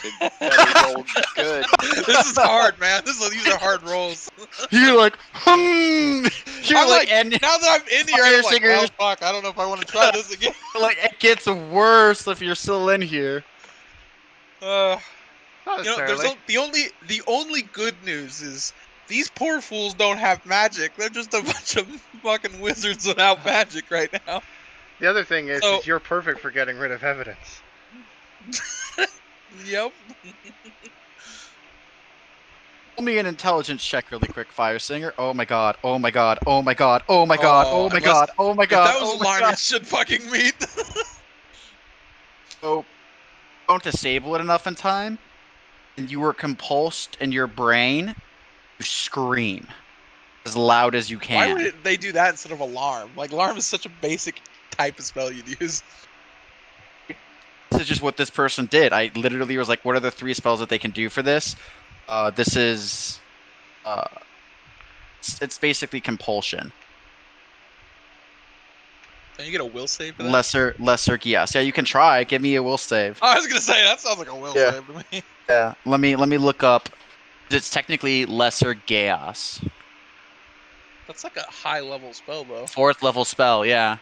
It better roll good.
This is hard, man. These are hard rolls.
You're like, You're
I'm
like, and
now that I'm in here,
Fire
I'm like,
Singer.
well, fuck, I don't know if I want to try this again.
like it gets worse if you're still in here.
Not
You know,
necessarily.
the only good news is these poor fools don't have magic. They're just a bunch of fucking wizards without magic right now.
The other thing is
So-
you're perfect for getting rid of evidence.
Yep.
Roll me an intelligence check really quick, Fire Singer. Oh my god, oh my god, oh my god, oh my god,
Oh,
oh my
unless-
god, oh my
If
god,
that was
oh
a
my
line,
god.
it should fucking meet.
So, don't disable it enough in time, and you were compulsed in your brain to scream as loud as you can.
Why would they do that instead of alarm? Like, alarm is such a basic type of spell you'd use.
This is just what this person did. I literally was like, what are the 3 spells that they can do for this? This is... it's basically compulsion.
Can you get a will save for that?
Lesser yes. Yeah, you can try. Give me a will save.
Oh, I was gonna say that sounds like a will
Yeah.
save to me.
Yeah. Let me look up. It's technically lesser chaos.
That's like a high level spell, though.
4th level spell, yeah.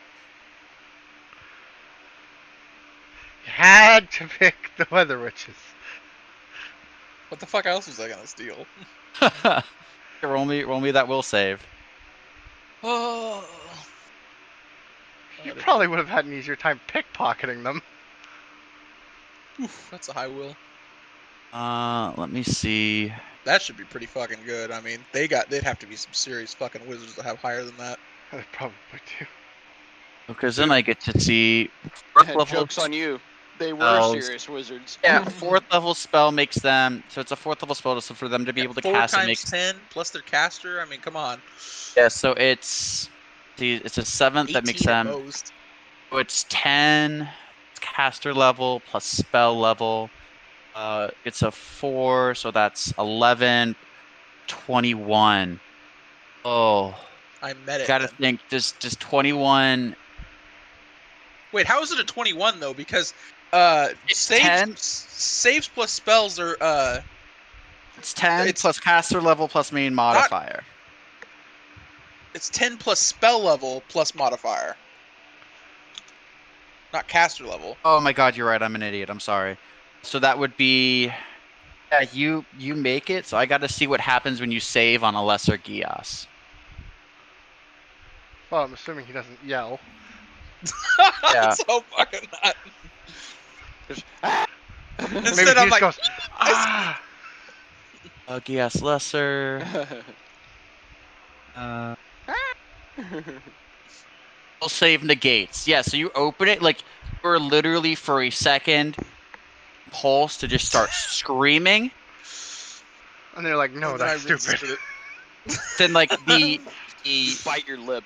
You had to pick the Weather Witches.
What the fuck else was I gonna steal?
roll me that will save.
Oh.
You probably would have had an easier time pickpocketing them.
Oof, that's a high will.
Let me see.
That should be pretty fucking good. I mean, they'd have to be some serious fucking wizards to have higher than that.
They probably do.
Because then I get to see 4th level.
Joke's on you. They were
spells.
serious wizards.
Yeah, 4th level spell makes them. So it's a 4th level spell, so for them to be able to
4
cast it
times
makes.
10 plus their caster. I mean, come on.
Yeah, so it's a 7th that makes
18 at
them.
most.
So it's 10 caster level plus spell level. It's a 4, so that's 11, 21. Oh,
I met it.
gotta
then.
think. Does 21?
Wait, how is it a 21 though? Because
It's 10.
saves plus spells are
It's 10
It's-
plus caster level plus main modifier.
it's 10 plus spell level plus modifier. Not caster level.
Oh my god, you're right. I'm an idiot. I'm sorry. So that would be. Yeah, you make it. So I got to see what happens when you save on a lesser Gias.
Well, I'm assuming he doesn't yell.
Yeah.
So fucking not.
Maybe
Instead,
he
I'm
just
like,
goes, ah!
Gias lesser. Will save negates. Yeah. So you open it like you're literally for a second pulse to just start screaming.
And they're like, no,
and then I
that's stupid.
resisted it.
Then like the
Bite your lip.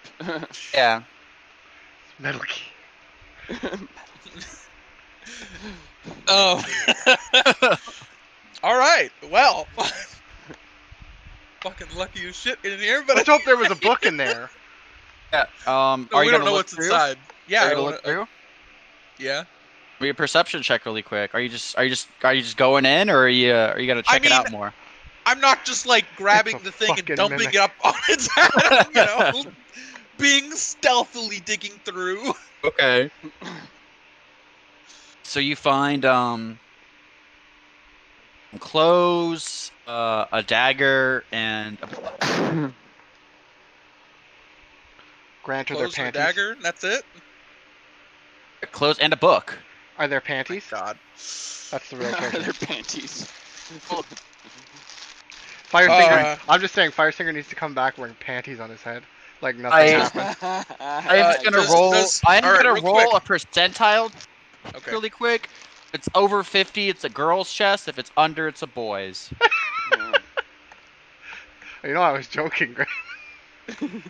yeah.
Metal key.
Oh. All right. Well. Fucking lucky as shit in here, but
Let's hope there was a book in there.
Yeah.
no,
Are
we
you
don't
gonna
know
look
what's
through?
inside. Yeah.
Are
I
you gonna
wanna-
look through?
yeah.
Be a perception check really quick. Are you just going in, or are you gonna check it out more?
I'm not just like grabbing
It's a
the thing and
fucking
dumping
mimic.
it up on its head. I'm, you know, being stealthily digging through.
Okay. So you find clothes, a dagger, and a book.
Grant, are there
Close
panties?
dagger. And that's it.
Clothes and a book.
Are there
My
panties?
God.
That's the real question.
Their panties.
Firesinger, I'm just saying, Firesinger needs to come back wearing panties on his head, like nothing happened.
I'm gonna roll. I'm
all right,
gonna
real
roll
quick.
a percentile
Okay.
really quick. If it's over 50, it's a girl's chest. If it's under, it's a boy's.
You know, I was joking, Grant.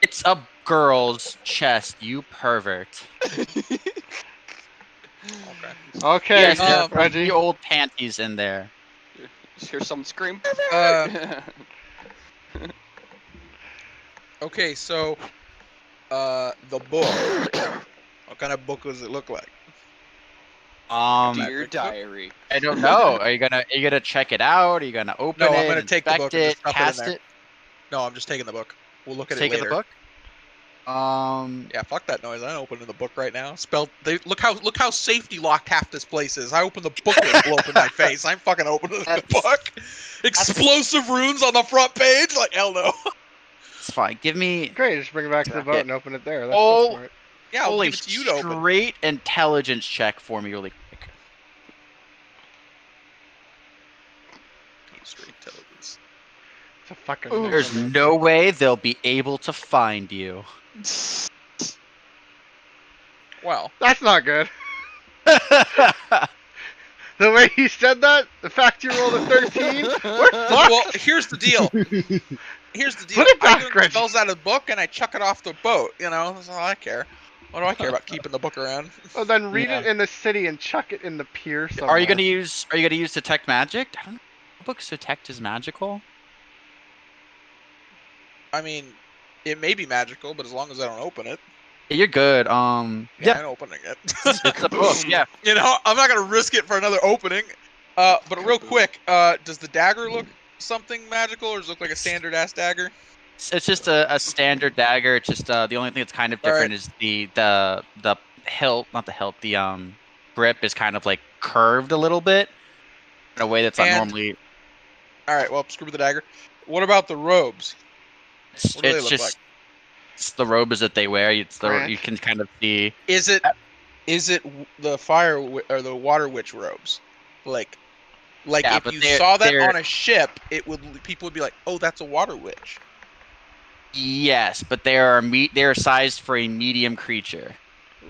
It's a girl's chest, you pervert.
Okay.
Okay,
Yes, there are
Reggie.
the old panties in there.
Just hear someone scream.
Okay, so the book. What kind of book does it look like?
Dear diary.
I don't know. Are you gonna check it out? Are you gonna open it?
No, I'm gonna take the
inspect
book and just
it,
stuff it in
cast
there.
it?
No, I'm just taking the book. We'll look at it
Taking
later.
the book?
Yeah, fuck that noise. I'm opening the book right now. Look how safety locked half this place is. I open the book, it will blow up in my face. I'm fucking opening the book. Explosive runes on the front page? Like, hell no.
It's fine. Give me
Great, just bring it back to the
Okay.
boat and open it there. That's
Oh.
so smart.
Yeah, I'll
holy
give it to you to open.
straight intelligence check for me really quick.
Straight intelligence.
It's a fucking.
Ooh.
There's
mimic.
no way they'll be able to find you.
Well,
That's not good. The way he said that, the fact you rolled a 13, we're fucked.
well, here's the deal. Here's the deal.
Put it
I
back,
learn
Reggie.
spells out of the book and I chuck it off the boat. You know, that's all I care. What do I care about keeping the book around?
Well, then read
Yeah.
it in the city and chuck it in the pier somewhere.
Are you gonna use detect magic? I don't know. Books detect is magical.
I mean, it may be magical, but as long as I don't open it,
Yeah, you're good.
I'm opening it.
It's a book. Yeah.
You know, I'm not gonna risk it for another opening. But real quick, does the dagger look something magical, or does it look like a standard ass dagger?
It's just a standard dagger. It's just the only thing that's kind of different is the hilt, not the hilt. The grip is kind of like curved a little bit in a way that's not
And-
normally.
All right, well, screw the dagger. What about the robes?
It's
What do they
it's
look
just
like?
it's the robes that they wear. It's the
Grant?
you can kind of see.
Is it the fire or the water witch robes? Like
Yeah,
if
but
you
they're-
saw that
they're-
on a ship, people would be like, "Oh, that's a water witch."
Yes, but they are sized for a medium creature.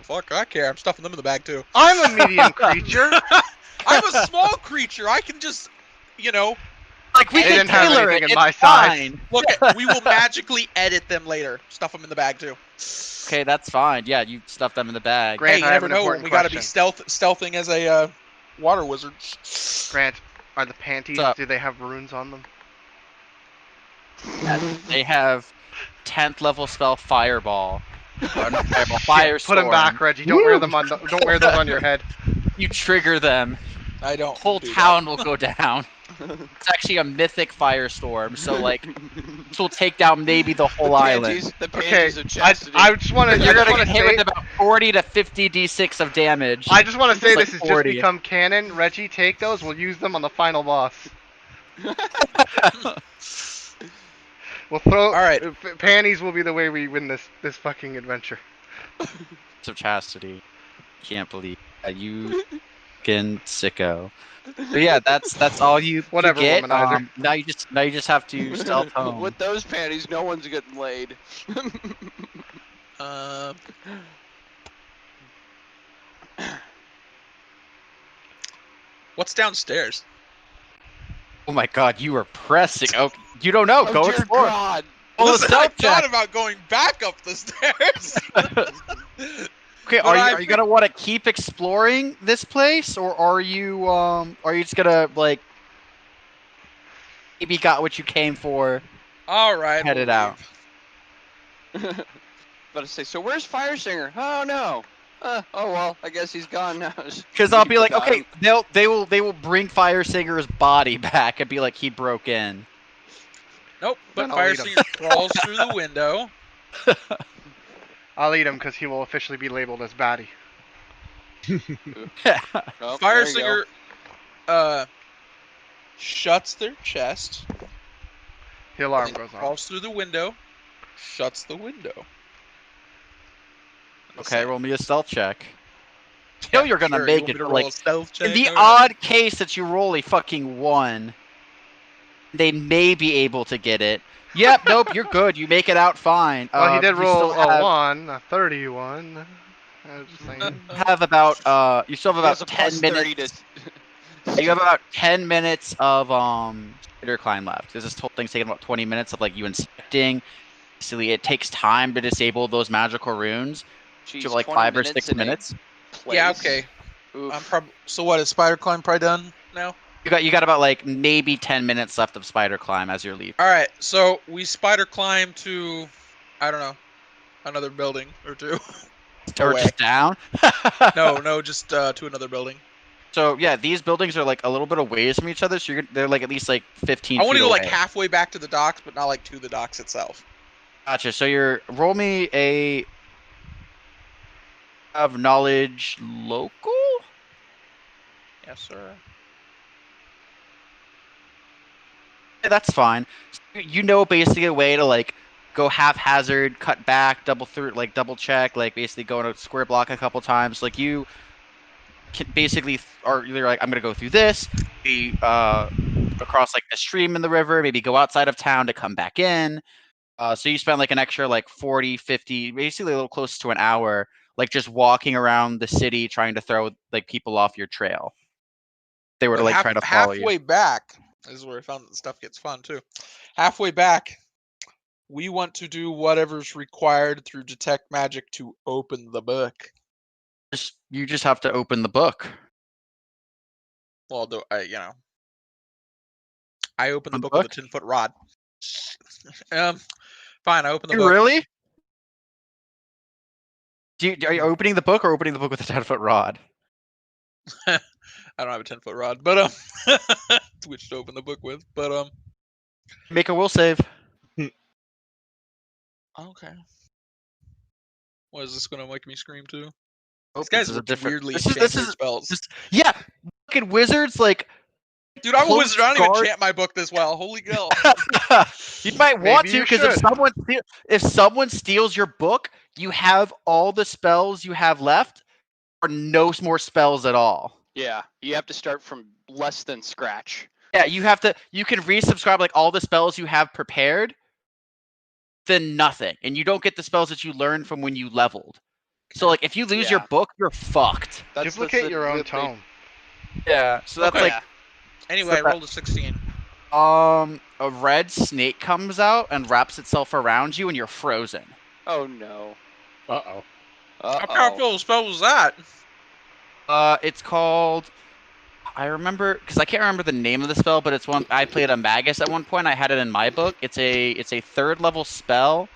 Fuck, I care. I'm stuffing them in the bag too.
I'm a medium creature.
I'm a small creature. I can just, you know,
Like we
They
can
didn't have
tailor it.
anything in
It's
my size.
fine.
look. We will magically edit them later. Stuff them in the bag too.
Okay, that's fine. Yeah, you stuff them in the bag.
Grant,
Hey, you
I have
never
an
know when
important
we got to be
question.
stealthing as a water wizard.
Grant, are the panties,
What's up?
do they have runes on them?
They have 10th level spell Fireball. Or not Fireball,
Shit, put them
Firestorm.
back, Reggie. Don't wear them on. Don't wear those on your head.
You trigger them.
I don't.
Whole
do that.
town will go down. It's actually a mythic firestorm, so like this will take down maybe the whole island.
The
Okay,
panties of chastity.
I just want to.
You're gonna get hit with about 40 to 50 d6 of damage.
I just want to say
It's like
this has
40.
just become canon. Reggie, take those. We'll use them on the final boss. We'll throw.
All right.
Panties will be the way we win this fucking adventure.
of chastity. Can't believe that you fucking sicko. But yeah, that's all you
Whatever,
get.
womanizer.
Now you just have to stealth home.
With those panties, no one's getting laid.
What's downstairs?
Oh my god, you are pressing. Oh, you don't know.
Oh,
Go
dear
explore.
God.
Roll a
Listen, I
stealth
thought
check.
about going back up the stairs.
Okay,
But
are you gonna want to keep exploring this place, or are you just gonna like maybe got what you came for?
All right,
Headed
we'll
out.
leave.
About to say, so where's Firesinger? Oh no. Oh well, I guess he's gone now.
Because I'll be like,
Without
okay,
him.
they will bring Fire Singer's body back and be like, he broke in.
Nope, but
Then I'll
Fire
eat 'em.
Singer crawls through the window.
I'll eat him because he will officially be labeled as baddie.
Oh,
Fire
there you go.
Singer shuts their chest.
The alarm
and
goes off.
crawls through the window, shuts the window.
Okay, roll me a stealth check. You know you're gonna
Sure,
make
you want
it,
me to
but
roll
like,
a stealth check?
in the
All right.
odd case that you roll a fucking 1, they may be able to get it. Yep, nope, you're good. You make it out fine.
Well, he did
you
roll
still
a
have,
1, a 31. I was just saying.
have about you still have
He has
about
a
10
plus
minutes.
30 to.
You have about 10 minutes of spider climb left. Because this whole thing's taking about 20 minutes of like you inspecting. Basically, it takes time to disable those magical runes.
Jeez,
To like
20
5 or
minutes
6
in a
minutes.
Yeah,
place?
okay.
Oof.
So what, is Spider Climb probably done now?
You got about like maybe 10 minutes left of spider climb as you're leaving.
All right, so we spider climb to, I don't know, another building or two.
Or
away.
just down.
No, just to another building.
So yeah, these buildings are like a little bit away from each other, so they're like at least like 15
I want
feet
to go
away.
like halfway back to the docks, but not like to the docks itself.
Gotcha. So you're roll me a of knowledge local.
Yes, sir.
Yeah, that's fine. So you know basically a way to like go haphazard, cut back, double through, like double check, like basically go in a square block a couple times. Like you can basically are either like I'm gonna go through this, be across like the stream in the river, maybe go outside of town to come back in. So you spend like an extra like 40, 50, basically a little close to an hour, like just walking around the city trying to throw like people off your trail. They were to
But
like try to follow you.
halfway back, this is where I found that stuff gets fun too. Halfway back, we want to do whatever's required through detect magic to open the book.
You just have to open the book.
Well, I open the
The
book
book?
with a 10-foot rod. Fine, I open the
You
book.
really? Are you opening the book or opening the book with a 10-foot rod?
I don't have a 10-foot rod, but which to open the book with, but
Make a will save.
okay. What is this gonna make me scream too?
Oh,
These guys
this is a
look
different.
weirdly
This
enchant
is
their spells.
yeah. Fucking wizards like.
Dude, I'm a
close
wizard. I don't even
guard-
enchant my book this well. Holy hell!
You might want
Maybe
to
you
because
should.
if someone steals your book, you have all the spells you have left, or no more spells at all.
Yeah, you have to start from less than scratch.
Yeah, you can resubscribe like all the spells you have prepared, then nothing, and you don't get the spells that you learned from when you leveled. So like if you lose your
Yeah.
book, you're fucked.
Duplicate your own
tone.
tome.
Yeah. So that's
Okay.
like
Yeah.
Anyway, I
So that-
rolled a 16.
a red snake comes out and wraps itself around you, and you're frozen.
Oh no.
Uh-oh.
How powerful a spell was that?
It's called. I remember because I can't remember the name of the spell, but it's one I played a magus at one point. I had it in my book. It's a 3rd level spell.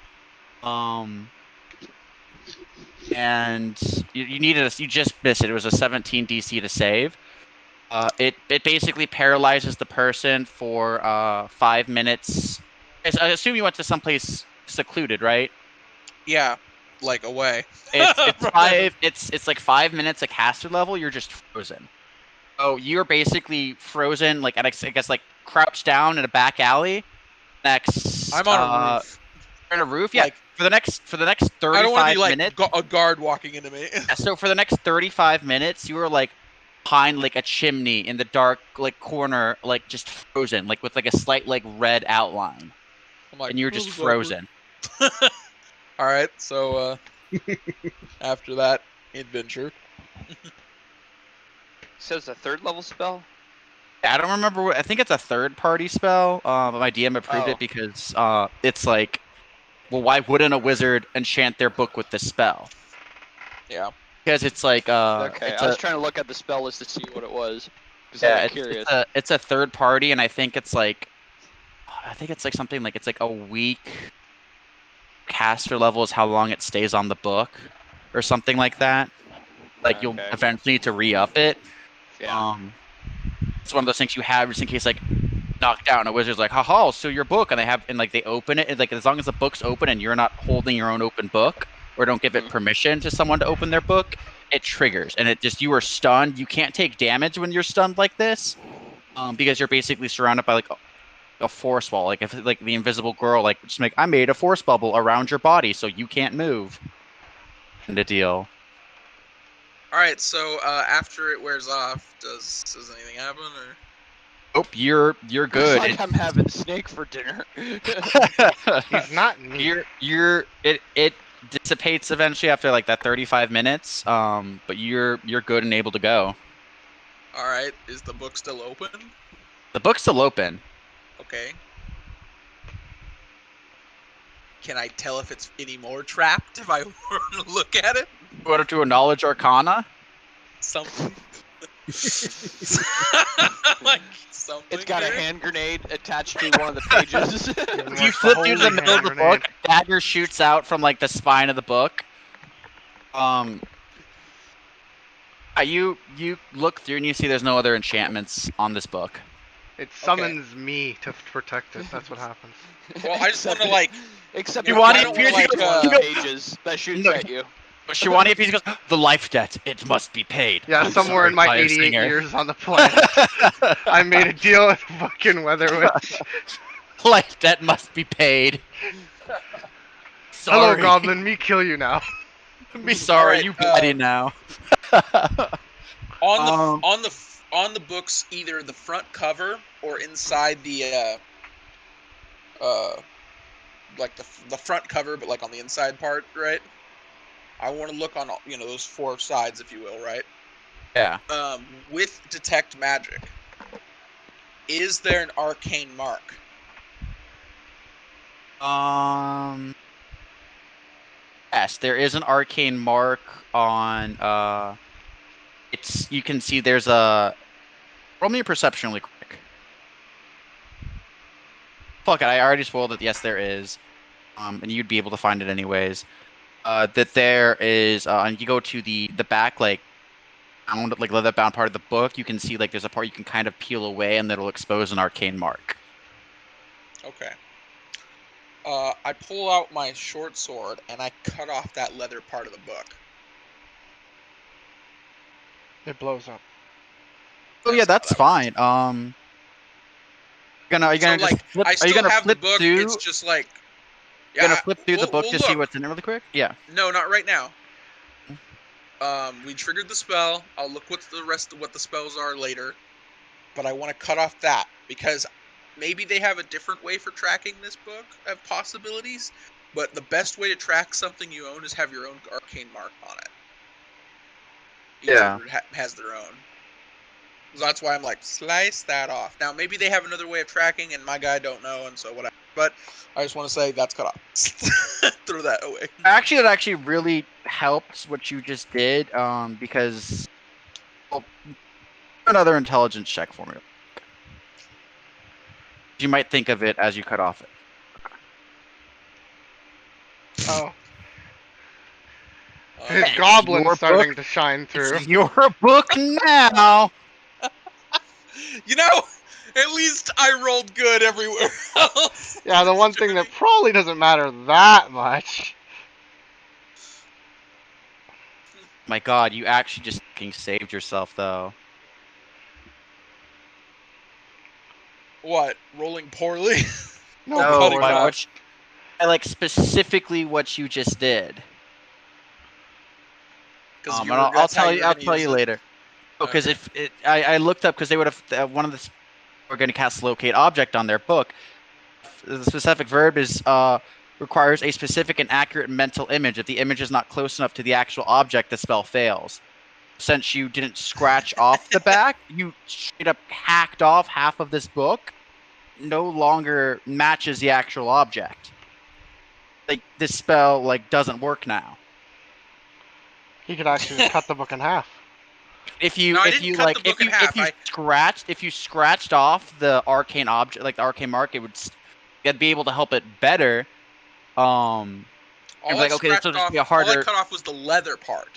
And you needed you just missed it. It was a 17 DC to save. It basically paralyzes the person for 5 minutes. I assume you went to someplace secluded, right?
Yeah, like away.
It's like 5 minutes at caster level. You're just frozen. Oh, you're basically frozen, like I guess like crouched down in a back alley. Next,
I'm on a roof.
On a roof, yeah.
Like,
for the next 35
I don't want to be like
minutes.
a guard walking into me.
Yeah, so for the next 35 minutes, you were like behind like a chimney in the dark like corner, like just frozen, like with like a slight like red outline,
I'm like,
and you were just
"This is awkward."
frozen.
All right, so after that adventure,
So it's a 3rd level spell?
I don't remember. I think it's a 3rd-party spell. But my DM approved
Oh.
it because it's like, well, why wouldn't a wizard enchant their book with this spell?
yeah.
Because it's like
Okay,
it's
I was trying to look at the spell list to see what it was.
yeah,
I'm
it's
curious.
it's a 3rd-party, and I think it's like something like it's like a week caster level is how long it stays on the book, or something like that. Like you'll
Okay.
eventually need to re-up it.
Yeah.
It's one of those things you have just in case like knocked out and a wizard's like, haha, so your book, and they open it, and like as long as the book's open and you're not holding your own open book or don't give it permission to someone to open their book, it triggers and you are stunned. You can't take damage when you're stunned like this, because you're basically surrounded by like a force wall. Like if like the invisible girl I made a force bubble around your body so you can't move. And a deal.
All right, so after it wears off, does anything happen or?
Nope, you're
It's
good.
like I'm having snake for dinner.
He's not neat.
It dissipates eventually after like that 35 minutes. But you're good and able to go.
All right, is the book still open?
The book's still open.
Okay. Can I tell if it's any more trapped if I were to look at it?
You want to do a knowledge arcana?
Something. Like something.
It's got a
there?
hand grenade attached to one of the pages.
If you flip through the middle of the book, a dagger shoots out from like the spine of the book. You look through and you see there's no other enchantments on this book.
It summons me to protect it. That's what happens.
Well, I just want to like.
Except
You
for
want
the
it-
like,
you go-
pages that shoots at you.
But Shivani, if he goes, the life debt, it must be paid.
Yeah,
I'm
somewhere
sorry,
in my
fire
88
singer.
years on the planet, I made a deal with the fucking weather witch.
Life debt must be paid.
Hello,
Sorry.
goblin. Me kill you now.
Be sorry,
Alright,
you got it now.
On the books, either the front cover or inside the like the front cover, but like on the inside part, right? I want to look on all, those four sides, if you will, right?
Yeah.
With detect magic, is there an arcane mark?
Yes, there is an arcane mark on. You can see there's a. Roll me a perception really quick. Fuck it, I already spoiled it. Yes, there is. And you'd be able to find it anyways. That there is, and you go to the back, like leather bound part of the book. You can see like there's a part you can kind of peel away, and that'll expose an arcane mark.
Okay. I pull out my short sword and I cut off that leather part of the book.
It blows up.
Oh yeah, that's fine. Are you gonna
So,
just flip?
I
Are
still
you gonna
have
flip
the book.
through?
It's just like.
You're gonna flip through the
we'll-
book
we'll
to see
look.
what's in it really quick? Yeah.
No, not right now. We triggered the spell. I'll look what the spells are later. But I want to cut off that because maybe they have a different way for tracking this book of possibilities. But the best way to track something you own is have your own arcane mark on it. Each
Yeah.
order has their own. So that's why I'm like, slice that off. Now maybe they have another way of tracking, and my guy don't know, and so whatever. But I just want to say that's cut off. Throw that away.
Actually, that actually really helps what you just did, because another intelligence check for me. You might think of it as you cut off it.
Oh.
Uh,
His
Your
goblin's starting
book?
to shine through.
It's your book now.
At least I rolled good everywhere else.
Yeah, the one thing that probably doesn't matter that much.
My God, you actually just fucking saved yourself, though.
What? Rolling poorly?
No,
No,
we're
by
not.
what I like specifically what you just did.
Because
I'll tell you. I'll tell you later. Because
Okay.
I looked up because they would have one of the we're going to cast locate object on their book. The specific verb is requires a specific and accurate mental image. If the image is not close enough to the actual object, the spell fails. Since you didn't scratch off the back, you straight up hacked off half of this book. No longer matches the actual object. Like this spell doesn't work now.
He could actually just cut the book in half.
If you
No, I didn't cut the book in half.
if you scratched off the arcane object, like the arcane mark, it'd be able to help it better.
All
like, okay, this will just be a
all I
harder-
cut off was the leather part.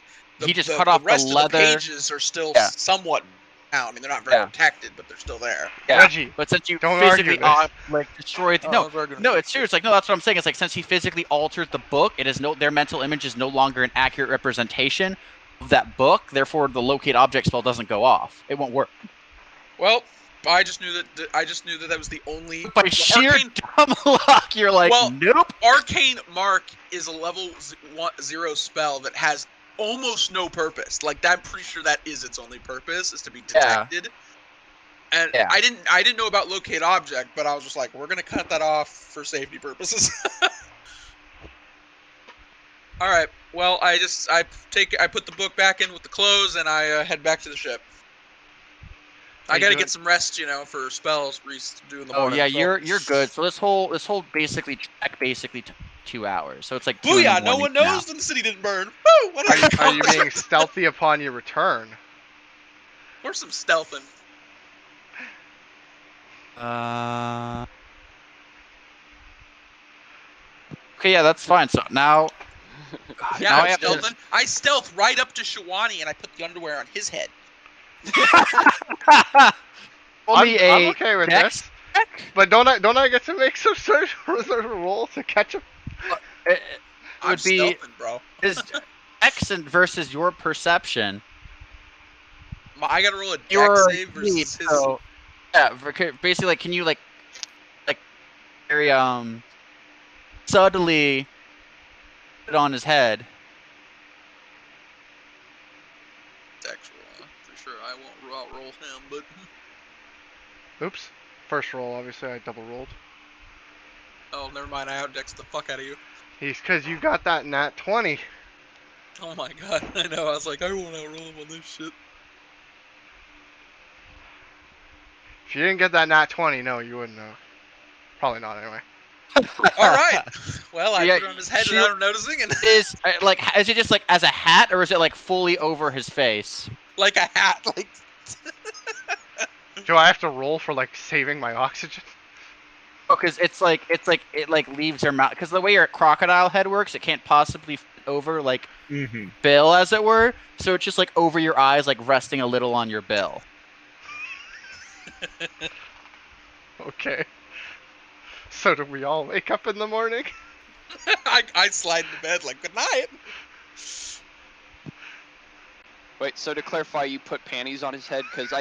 he just cut off the
rest
leather.
of the pages are still
Yeah.
somewhat down. I mean, they're not very
Yeah.
protected, but they're still there.
Yeah.
Reggie,
But since you
don't
physically
argue this.
like destroyed
Oh,
no,
I'm very good.
no, it's serious. Like no, that's what I'm saying. It's like since he physically altered the book, it is their mental image is no longer an accurate representation of that book. Therefore, the locate object spell doesn't go off. It won't work.
Well, I just knew that was the only.
By sheer
Arcane,
dumb luck, you're like,
Well,
nope.
Arcane Mark is a level 0 spell that has almost no purpose. Like, I'm pretty sure that is its only purpose, is to be detected. And
Yeah.
I didn't know about locate object, but I was just like, we're gonna cut that off for safety purposes. All right. Well, I put the book back in with the clothes, and I head back to the ship. I gotta get some rest, for spells Reese do in the morning.
Yeah,
so.
you're good. So this whole basically check took 2 hours. So it's like 2 in the
Booyah! No
morning
one
now.
knows that the city didn't burn. Woo! What
Are you being stealthy upon your return?
Or some stealthing.
Okay, yeah, that's fine. So now, God,
Yeah,
now
I'm stealthing. I stealth right up to Shawani and I put the underwear on his head.
I'm
I'm okay with
dex
this.
check?
But don't I get to make some sort of roll to catch him?
It
I'm
would be
stealthing, bro.
is dex versus your perception.
I gotta roll a
Your
dex save versus his.
So yeah, basically, like, can you like very subtly put it on his head?
Dex roll. For sure, I won't roll him, but.
Oops. First roll, obviously I double rolled.
Oh, never mind. I outdexed the fuck out of you.
He's because you got that nat 20.
Oh my god, I know. I was like, I won't outroll him on this shit.
If you didn't get that nat 20, no, you wouldn't know. Probably not anyway.
All right. Well, I
Yeah,
put it on his head
sure.
without him noticing, and
Is is it just like as a hat, or is it like fully over his face?
like a hat, like.
Do I have to roll for like saving my oxygen?
Oh, because it leaves your mouth. Because the way your crocodile head works, it can't possibly fit over like bill, as it were. So it's just like over your eyes, like resting a little on your bill.
Okay. So do we all wake up in the morning?
I slide into bed like, good night.
Wait, so to clarify, you put panties on his head? Because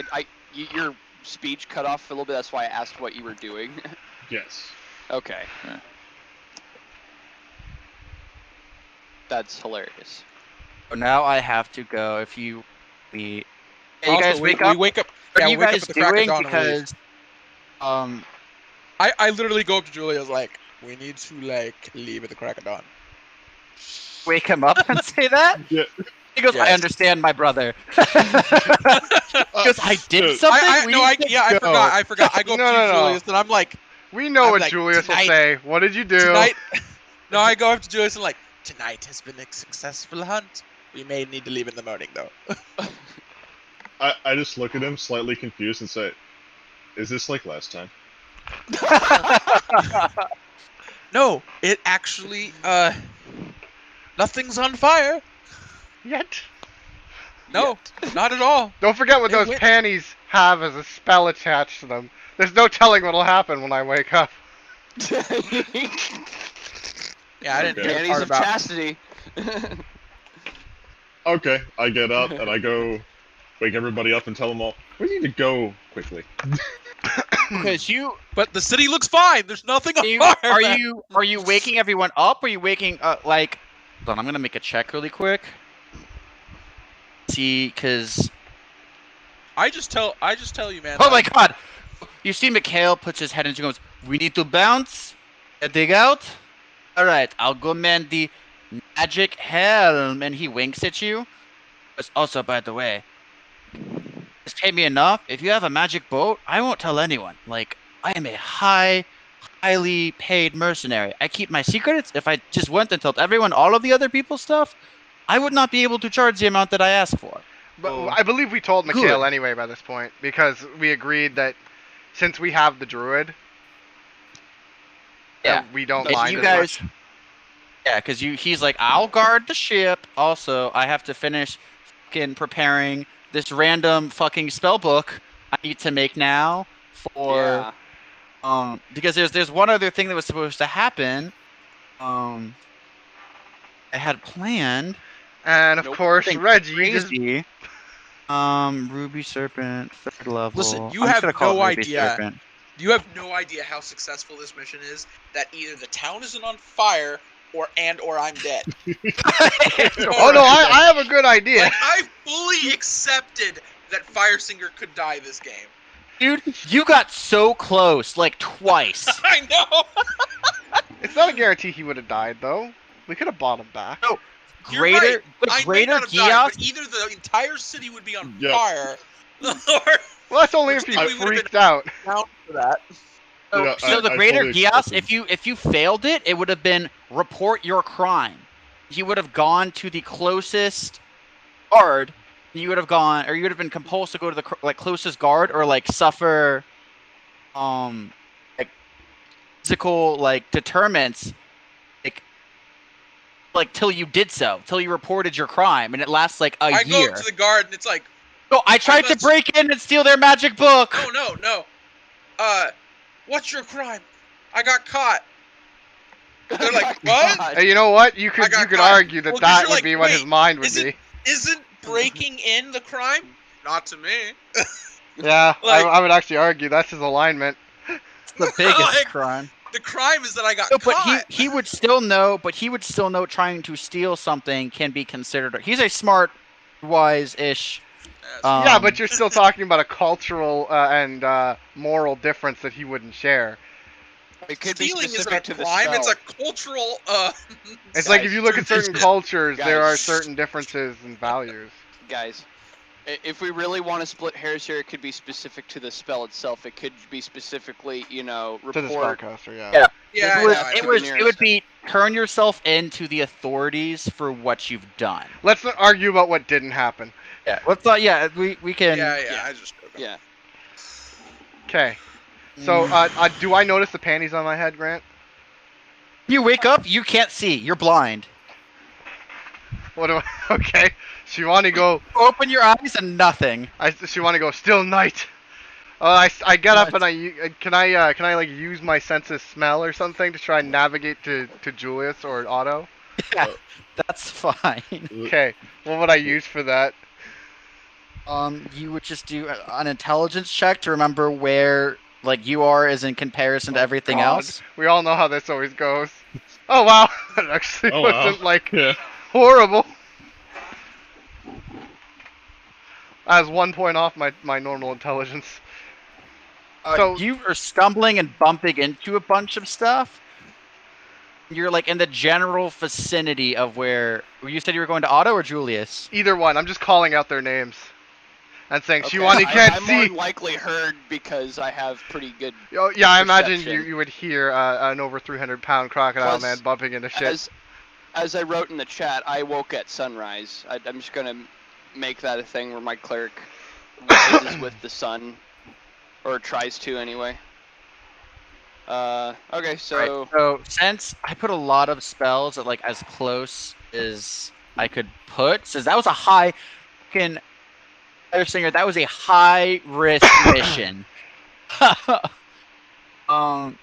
your speech cut off a little bit, that's why I asked what you were doing.
Yes.
Okay. That's hilarious.
So now I have to go. If you you
Also,
guys wake up.
We wake up.
What
Yeah,
are you
we wake
guys
up at the crack of
doing?
dawn and we leave.
Because
I literally go up to Julia's like, we need to like leave at the crack of dawn.
wake him up and say that.
Yeah.
He goes, I
Yes.
understand, my brother. He goes, I did something.
I forgot. I go
No,
up to
no, no.
Julius and I'm like,
We know
I'm
what
like,
Julius will
tonight-
say. What did you do?
tonight. No, I go up to Julius and like, tonight has been a successful hunt. We may need to leave in the morning though.
I just look at him, slightly confused, and say, "Is this like last time?"
No, it actually, nothing's on fire.
Yet.
No, not at all.
Don't forget what
It
those
went-
panties have as a spell attached to them. There's no telling what'll happen when I wake up.
Yeah, I didn't
Okay.
hear the
Panties
part
of
about.
chastity.
Okay, I get up and I go wake everybody up and tell them all, we need to go quickly.
Because
But the city looks fine. There's nothing on
you
fire.
are you waking everyone up? Or are you waking like? Hold on, I'm gonna make a check really quick. See, because
I just tell you, man.
oh my god, you see, Mikhail puts his head in and goes, "We need to bounce, dig out. All right, I'll go man the magic helm," and he winks at you. But also, by the way, just pay me enough. If you have a magic boat, I won't tell anyone. Like, I am a highly paid mercenary. I keep my secrets. If I just went and told everyone all of the other people's stuff, I would not be able to charge the amount that I ask for.
But
Oh.
I believe we told Mikhail
Good.
anyway by this point, because we agreed that since we have the druid,
Yeah.
that we don't
If
mind
you
as
guys,
much.
Yeah, because he's like, I'll guard the ship. Also, I have to finish fucking preparing this random fucking spell book I need to make now for because there's one other thing that was supposed to happen. I had planned.
And of course,
Something
Reggie just
crazy. Ruby Serpent, 3rd level.
Listen, you
I'm just
have
gonna call
no
it Ruby
idea.
Serpent.
You have no idea how successful this mission is. That either the town isn't on fire, or I'm dead.
Oh no, I have a good idea.
Like, I fully accepted that Firesinger could die this game.
Dude, you got so close, like twice.
I know.
It's not a guarantee he would have died though. We could have bought him back.
No,
You're
greater,
right.
the
I may
greater
not have died,
Gios.
but either the entire city would be on
Yep.
fire, or
Well, that's only if he
We would've been
freaked out.
down for that.
Yeah,
So the
I
greater
fully
Gios,
expected-
if you failed it, it would have been report your crime. You would have gone to the closest guard. You would have gone, or you would have been compelled to go to the closest guard, or like suffer, like physical deterrents, like till you did so, till you reported your crime, and it lasts like a
I
year.
go up to the guard and it's like,
No, I tried to
must-
break in and steal their magic book.
no. What's your crime? I got caught. They're like, what?
Hey, you know what? You
I
could
got caught.
argue that
Well, 'cause
that
you're
would
like,
be what his
wait,
mind would
is it-
be.
Isn't breaking in the crime? Not to me.
Yeah,
like-
I would actually argue that's his alignment.
It's the biggest
Like,
crime.
The crime is that I got
No, but
caught.
he would still know. But he would still know trying to steal something can be considered. He's a smart, wise-ish.
Yeah, but you're still talking about a cultural and moral difference that he wouldn't share.
It could be
Stealing isn't a
specific to the
crime, it's
spell.
a cultural
It's like if you look at certain
Guys.
cultures, there are
Guys.
certain differences in values.
Guys, if we really want to split hairs here, it could be specific to the spell itself. It could be specifically,
To the
report.
spellcaster, yeah.
Yeah.
Yeah,
it, was,
I
it,
know.
was,
near
it would
us.
be turn yourself into the authorities for what you've done.
Let's not argue about what didn't happen.
Yeah. Let's not. Yeah. We can.
Yeah, I just
Yeah.
Okay. So, do I notice the panties on my head, Grant?
You wake up. You can't see. You're blind.
What do I? Okay. Shivani go.
Open your eyes and nothing.
Shivani go. Still night. I get up and can I like use my sense of smell or something to try and navigate to Julius or Otto?
Yeah. That's fine.
Okay. What would I use for that?
You would just do an intelligence check to remember where you are is in comparison to everything
God.
else.
We all know how this always goes. Oh wow, that actually
Oh, wow.
wasn't
Yeah.
horrible. I was 1 point off my normal intelligence. So-
You are stumbling and bumping into a bunch of stuff. You're in the general vicinity of where you said you were going to Otto or Julius.
Either one. I'm just calling out their names and saying
Okay,
Shivani can't
I'm
see.
more than likely heard because I have pretty good.
Oh, yeah, I imagine
perception.
you would hear an over 300-pound crocodile
Plus,
man bumping into shit.
As I wrote in the chat, I woke at sunrise. I'm just gonna make that a thing where my cleric rises with the sun, or tries to anyway. Okay, so
Right. So since I put a lot of spells at as close as I could put, since that was a high fucking singer, that was a high risk mission.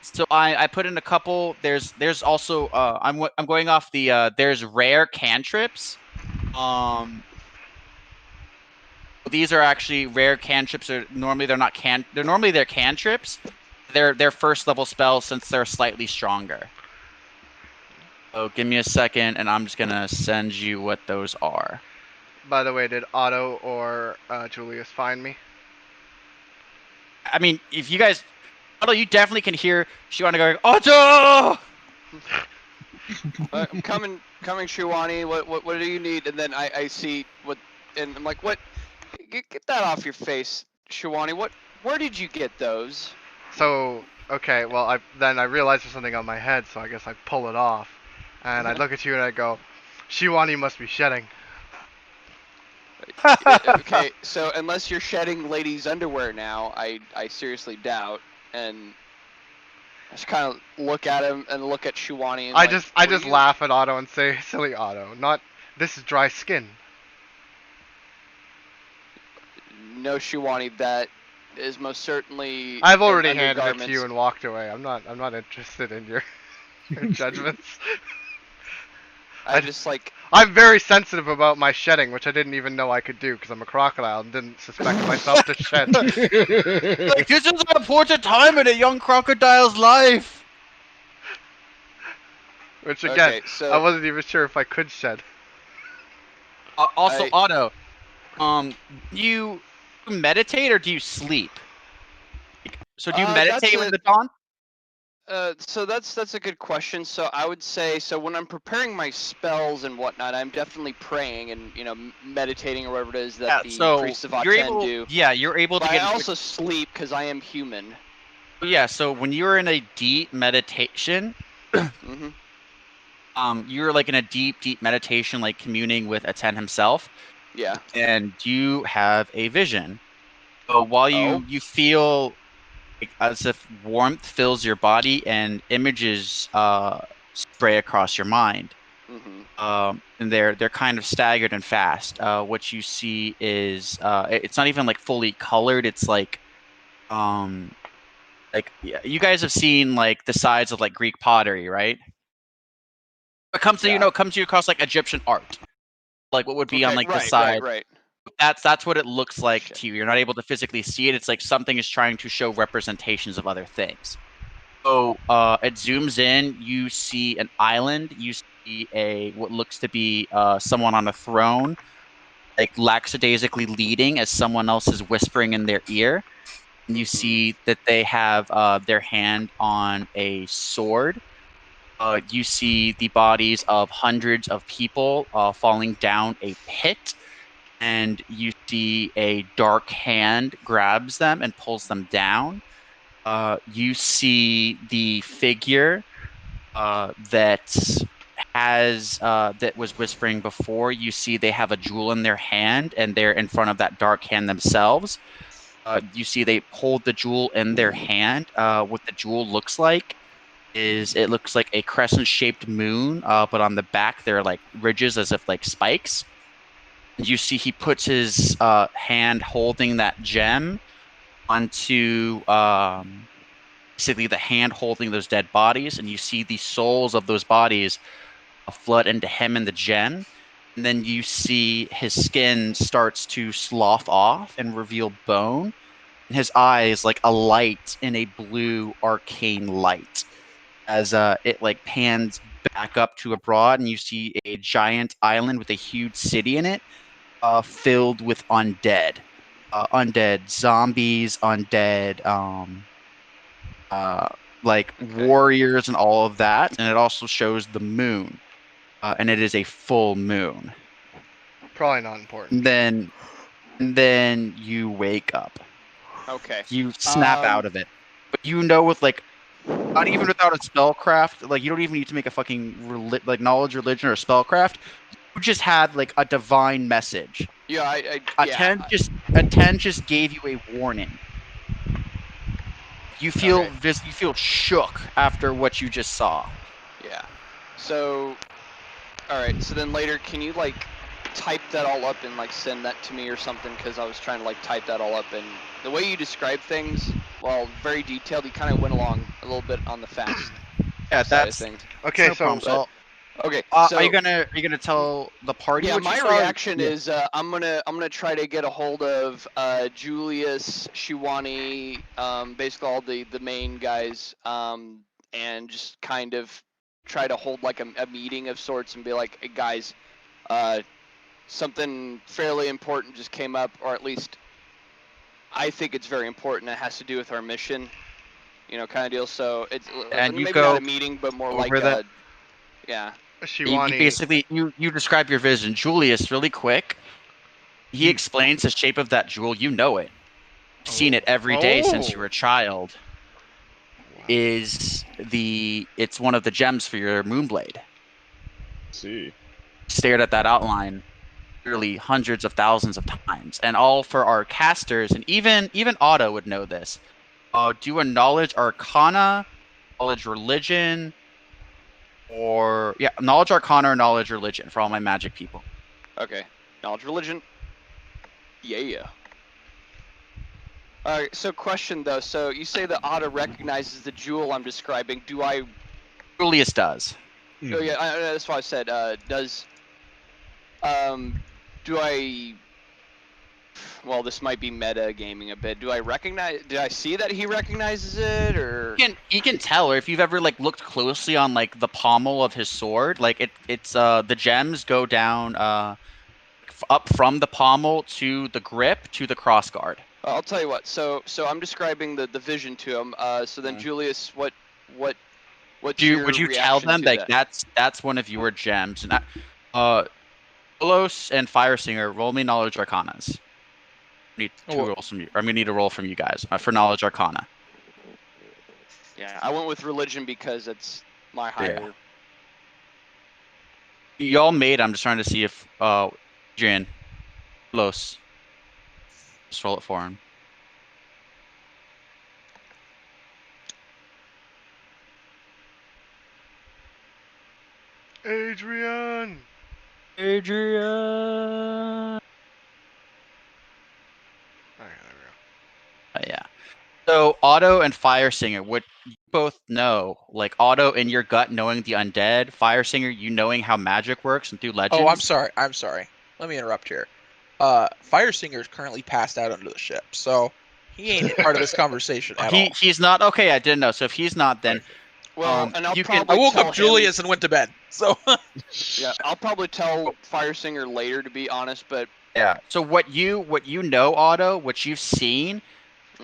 So I put in a couple. There's also I'm going off the there's rare cantrips. These are actually rare cantrips. Normally they're not they're cantrips. They're first level spells since they're slightly stronger. So give me a second, and I'm just gonna send you what those are.
By the way, did Otto or Julius find me?
I mean, if you guys, Otto, you definitely can hear Shiwana going, Otto!
I'm coming, Shiwani. What do you need? And then I see what, and I'm like, what? Get that off your face, Shiwani. Where did you get those?
So, okay, well, I realized there's something on my head, so I guess I pull it off. And I look at you and I go, Shivani must be shedding.
Okay, so unless you're shedding ladies' underwear now, I seriously doubt. And just kind of look at him and look at Shiwani. And
I
like,
just
"What are you-"
laugh at Otto and say, "Silly Otto, not this is dry skin."
No, Shiwani, that is most certainly.
I've
an
already handed it to
undergarments.
you and walked away. I'm not interested in your judgments.
I just like.
I'm very sensitive about my shedding, which I didn't even know I could do because I'm a crocodile and didn't suspect myself to shed.
Like, this is an important time in a young crocodile's life.
Which again,
Okay, so
I wasn't even sure if I could shed.
Also,
I-
Otto, do you meditate or do you sleep? So do you meditate
that's
with
a-
the dawn?
So that's a good question. So I would say, so when I'm preparing my spells and whatnot, I'm definitely praying and meditating or whatever it is that the priests of
you're
Aten
able.
do.
Yeah, you're able to
But
get.
I also sleep because I am human.
Yeah, so when you're in a deep meditation,
hmm
you're like in a deep meditation, like communing with Aten himself,
Yeah.
and you have a vision. So while you feel like as if warmth fills your body and images spray across your mind.
hmm
And they're kind of staggered and fast. What you see is it's not even like fully colored. It's like yeah, you guys have seen like the sides of like Greek pottery, right? It comes to
Yeah.
comes to you across like Egyptian art, like what would be on
Okay,
like the
right,
side.
right.
That's what it looks like
Shit.
to you. You're not able to physically see it. It's like something is trying to show representations of other things. So it zooms in. You see an island. You see what looks to be someone on a throne, like lackadaisically leading as someone else is whispering in their ear. And you see that they have their hand on a sword. You see the bodies of hundreds of people falling down a pit, and you see a dark hand grabs them and pulls them down. You see the figure that that was whispering before. You see they have a jewel in their hand, and they're in front of that dark hand themselves. You see they hold the jewel in their hand. What the jewel looks like is it looks like a crescent-shaped moon, but on the back there are like ridges as if like spikes. You see he puts his hand holding that gem onto basically the hand holding those dead bodies, and you see the souls of those bodies flood into him and the gem. And then you see his skin starts to slough off and reveal bone. And his eyes like a light in a blue arcane light. As it like pans back up to abroad, and you see a giant island with a huge city in it, filled with undead, undead zombies, undead like warriors and all of that. And it also shows the moon, and it is a full moon.
Probably not important.
And then you wake up.
Okay.
You snap out of it, but with like not even without a spellcraft, like you don't even need to make a fucking like knowledge religion or spellcraft. You just had like a divine message.
Yeah,
Aten just gave you a warning. You feel you feel shook after what you just saw.
Yeah. So, all right. So then later, can you like type that all up and like send that to me or something? Because I was trying to like type that all up, and the way you describe things, well, very detailed. You kind of went along a little bit on the fast.
Yeah,
side
that's
of things.
Okay,
no
so
problem. So,
Okay. So
are you gonna tell the party?
yeah,
what you
my
saw?
reaction is I'm gonna try to get a hold of Julius, Shiwani, basically all the main guys, and just kind of try to hold like a meeting of sorts and be like, hey, guys, something fairly important just came up, or at least I think it's very important. It has to do with our mission, kind of deal. So it's
And you
maybe
go
not a meeting, but more like
that.
yeah.
Shiwani.
You describe your vision. Julius, really quick. He explains the shape of that jewel. You know it. You've seen it every day since you were a child.
Wow.
It's one of the gems for your Moonblade.
See.
Stared at that outline literally hundreds of thousands of times, and all for our casters, and even Otto would know this. Do a knowledge arcana knowledge religion, or knowledge arcana or knowledge religion for all my magic people.
Okay. Knowledge religion. Yeah. All right. So question though. So you say that Otto recognizes the jewel I'm describing. Do I?
Julius does.
Oh yeah. That's why I said. Does? Do I? Well, this might be meta gaming a bit. Do I recognize? Did I see that he recognizes it, or?
He can tell, or if you've ever like looked closely on like the pommel of his sword, like it's the gems go down up from the pommel to the grip to the crossguard.
I'll tell you what. So I'm describing the vision to him. So then Julius, what's
would
your
you
reaction
tell them
to
that that's one of your gems? And Olos and Firesinger, roll me knowledge arcanas. I need two rolls from you. I'm gonna need a roll from you guys for knowledge arcana.
Yeah, I went with religion because it's my higher.
Y'all made. I'm just trying to see if Adrian, Los. Just roll it for him.
Adrian.
Adrian.
Alright, there we go.
Yeah. So Otto and Firesinger, what you both know, like Otto in your gut knowing the undead, Firesinger you knowing how magic works and through legends.
Oh, I'm sorry. Let me interrupt here. Firesinger is currently passed out under the ship, so he ain't part of this conversation at all.
He's not okay. I didn't know. So if he's not, then
well, and I'll
you
probably
I woke
tell
up Julius and went to bed. So
yeah, I'll probably tell Firesinger later, to be honest. But
yeah. So what you know, Otto, what you've seen,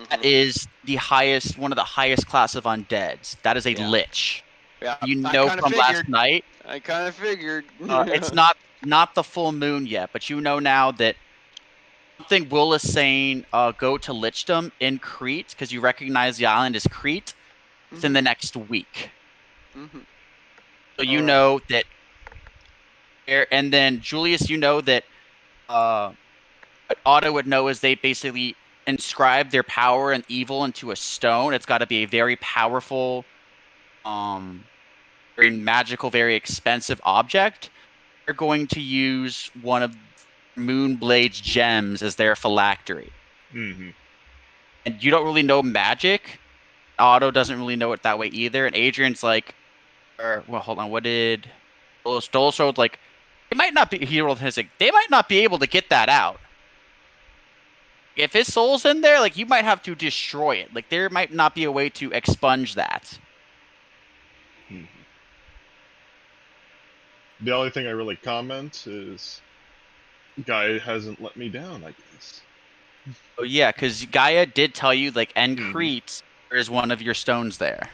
that is the highest, one of the highest class of undeads. That is a lich.
Yeah,
You know from last night.
I kind of figured.
It's not the full moon yet, but you know now that something Will is saying go to Lichdom in Crete, because you recognize the island is Crete, within the next week. So you know that. And then Julius, you know that what Otto would know is they basically inscribe their power and evil into a stone. It's got to be a very powerful, very magical, very expensive object. They're going to use one of Moonblade's gems as their phylactery.
Mm-hmm.
And you don't really know magic. Otto doesn't really know it that way either. And Adrian's like, well, hold on. What did Dole showed? Like, it might not be. He rolled his. Like, they might not be able to get that out. If his soul's in there, like you might have to destroy it. Like there might not be a way to expunge that.
Mm-hmm. The only thing I really comment is Gaia hasn't let me down, I guess.
Oh yeah, because Gaia did tell you, like, Crete, there is one of your stones there.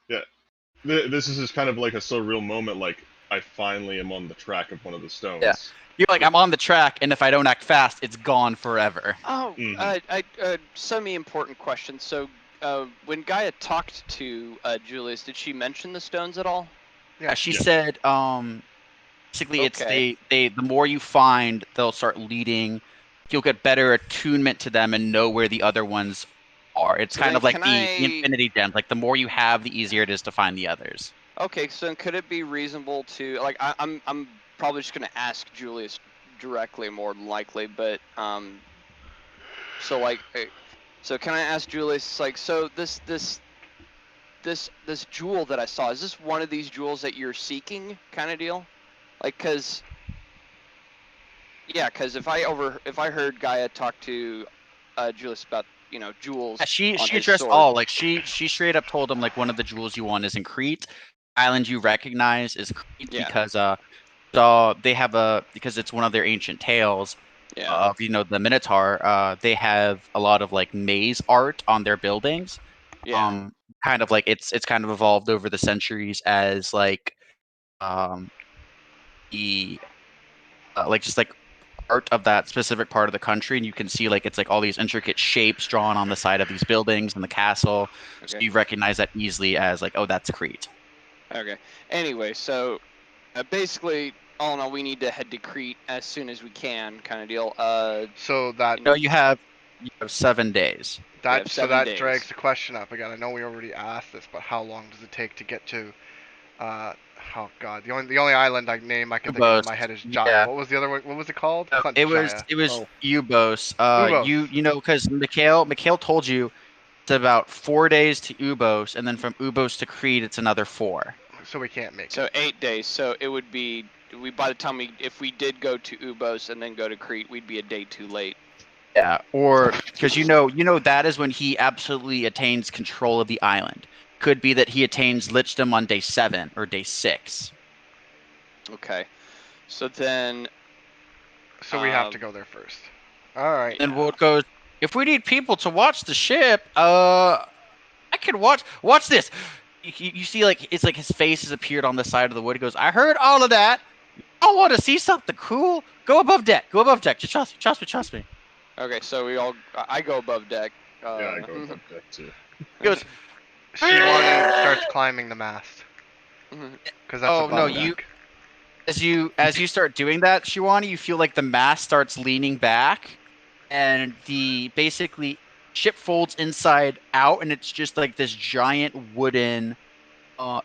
Yeah. This is just kind of like a surreal moment, like, I finally am on the track of one of the stones.
Yeah. You're like, I'm on the track, and if I don't act fast, it's gone forever.
Oh, semi-important question. So, when Gaia talked to Julius, did she mention the stones at all?
Yeah, she said, basically, it's the more you find, they'll start leading. You'll get better attunement to them and know where the other ones are. It's kind of like the Infinity Gems. Like, the more you have, the easier it is to find the others. Okay, so could it be reasonable to, like, I'm probably just gonna ask Julius directly, more than likely, but so like, so can I ask Julius, like, so this jewel that I saw, is this one of these jewels that you're seeking, kind of deal? Like, cause if I heard Gaia talk to Julius about, you know, jewels, she addressed all, like, she straight up told him, like, one of the jewels you want is in Crete. Island you recognize is Crete because so they have because it's one of their ancient tales of, you know, the Minotaur. They have a lot of, like, maze art on their buildings. Kind of like it's kind of evolved over the centuries as like the like just like art of that specific part of the country, and you can see, like, it's like all these intricate shapes drawn on the side of these buildings and the castle. So you recognize that easily as, like, oh, that's Crete.
Okay. Anyway, so basically, all in all, we need to head to Crete as soon as we can, kind of deal.
So that
you know, you have You have 7 days.
have
So
7
that
days.
drags the question up again. I know we already asked this, but how long does it take to get to? Oh God, the only island name I can think of in my head is Jaya.
Yeah.
What was the other one? What was it called?
No,
Not
it was
Jaya.
Oh.
Ubos.
Ubos.
You know, because Mikhail told you it's about 4 days to Ubos, and then from Ubos to Crete it's another 4.
So we can't make
So
it.
8 days. So it would be by the time if we did go to Ubos and then go to Crete, we'd be a day too late.
Yeah, or because you know that is when he absolutely attains control of the island. Could be that he attains lichdom on day 7 or day 6.
Okay. So then.
So we have to go there first. All right.
And Wood goes, if we need people to watch the ship, I can watch this. You see, like, it's like his face has appeared on the side of the wood. He goes, I heard all of that. I want to see something cool. Go above deck. Just trust me.
Okay, so I go above deck.
Yeah, I go above deck too.
He goes,
Shivani starts climbing the mast because that's
oh
above
no,
deck.
as you start doing that, Shiwani, you feel like the mast starts leaning back, and the basically ship folds inside out, and it's just like this giant wooden.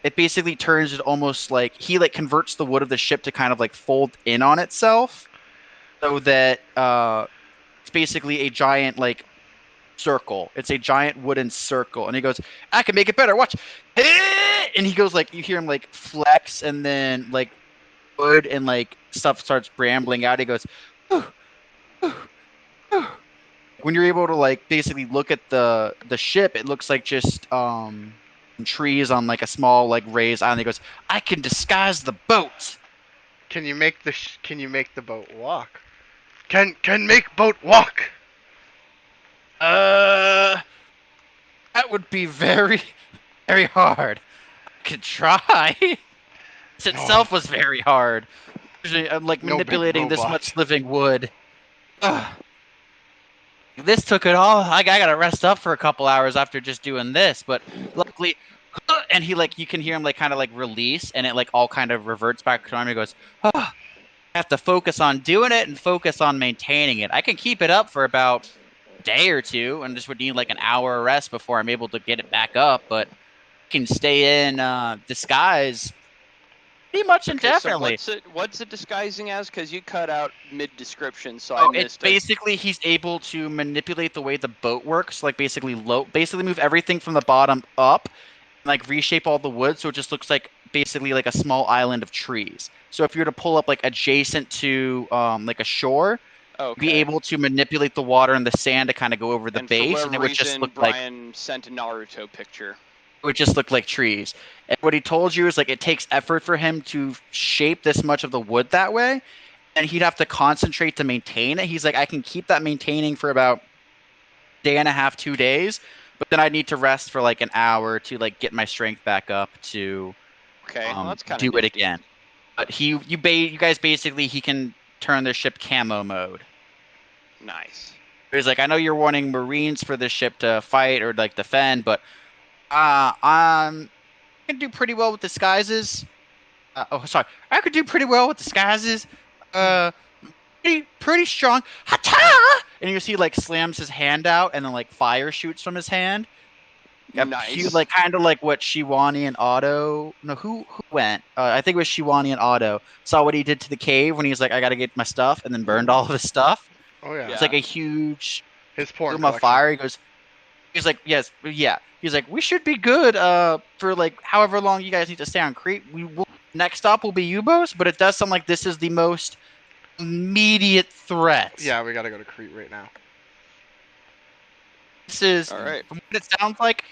It basically turns it almost like he like converts the wood of the ship to kind of like fold in on itself, so that it's basically a giant like circle. It's a giant wooden circle, and he goes, "I can make it better. Watch." And he goes like you hear him like flex, and then like wood and like stuff starts brambling out. He goes, when you're able to like basically look at the ship, it looks like just trees on like a small like raised island. He goes, I can disguise the boat.
Can you make the boat walk? Can make boat walk?
That would be very, very hard. I could try. This itself was very hard. Usually, I'm like
No big
manipulating this
robot.
much living wood. This took it all. I gotta rest up for a couple hours after just doing this, but luckily, and he like you can hear him like kind of like release, and it like all kind of reverts back to him. He goes, I have to focus on doing it and focus on maintaining it. I can keep it up for about a day or two, and just would need like an hour rest before I'm able to get it back up. But I can stay in disguise pretty much indefinitely.
So what's it disguising as? Because you cut out mid-description, so I missed
it's basically he's able to manipulate the way the boat works, like basically move everything from the bottom up, and like reshape all the wood, so it just looks like basically like a small island of trees. So if you were to pull up like adjacent to like a shore, be able to manipulate the water and the sand to kind of go over the base, and it would just look like
Brian sent a Naruto picture.
it would just look like trees. And what he told you is like it takes effort for him to shape this much of the wood that way, and he'd have to concentrate to maintain it. He's like, I can keep that maintaining for about a day and a half, 2 days, but then I need to rest for like an hour to like get my strength back up to
That's kind of
do it again. But you guys basically he can turn their ship camo mode.
Nice.
He's like, I know you're wanting Marines for this ship to fight or like defend, but I can do pretty well with disguises. I could do pretty well with disguises. Pretty strong. Ha-ta! And you see like slams his hand out, and then like fire shoots from his hand.
Nice.
Like kind of like what Shiwani and Otto. No, who went? I think it was Shiwani and Otto. Saw what he did to the cave when he was like, I gotta get my stuff, and then burned all of his stuff.
Oh yeah.
It's like a huge
His porn
room of fire. He's like, yes, yeah. He's like, we should be good for like however long you guys need to stay on Crete. Next stop will be Ubos, but it does sound like this is the most immediate threat.
Yeah, we gotta go to Crete right now.
This is,
all right.
From what it sounds like,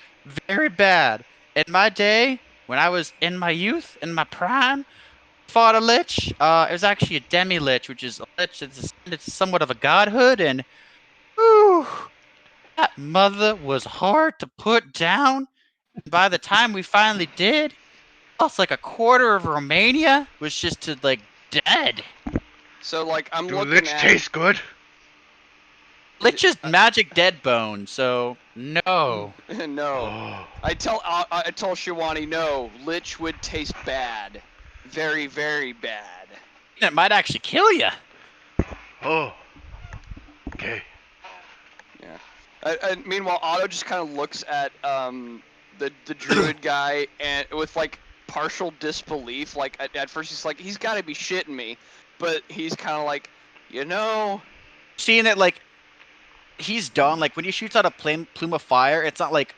very bad. In my day, when I was in my youth, in my prime, fought a lich. It was actually a demi-lich, which is a lich that's somewhat of a godhood, and whew, that mother was hard to put down. By the time we finally did, lost like a quarter of Romania was just to like dead.
So like I'm
Do
looking
lich
at.
taste good?
Lich is magic dead bone, so no.
No.
Oh.
I tell Shiwani no. Lich would taste bad. Very, very bad.
It might actually kill you.
Oh. Okay.
Yeah. Meanwhile, Otto just kind of looks at the druid guy and with like partial disbelief. Like at first he's like, he's got to be shitting me, but he's kind of like,
seeing it like he's done. Like when he shoots out a plume of fire, it's not like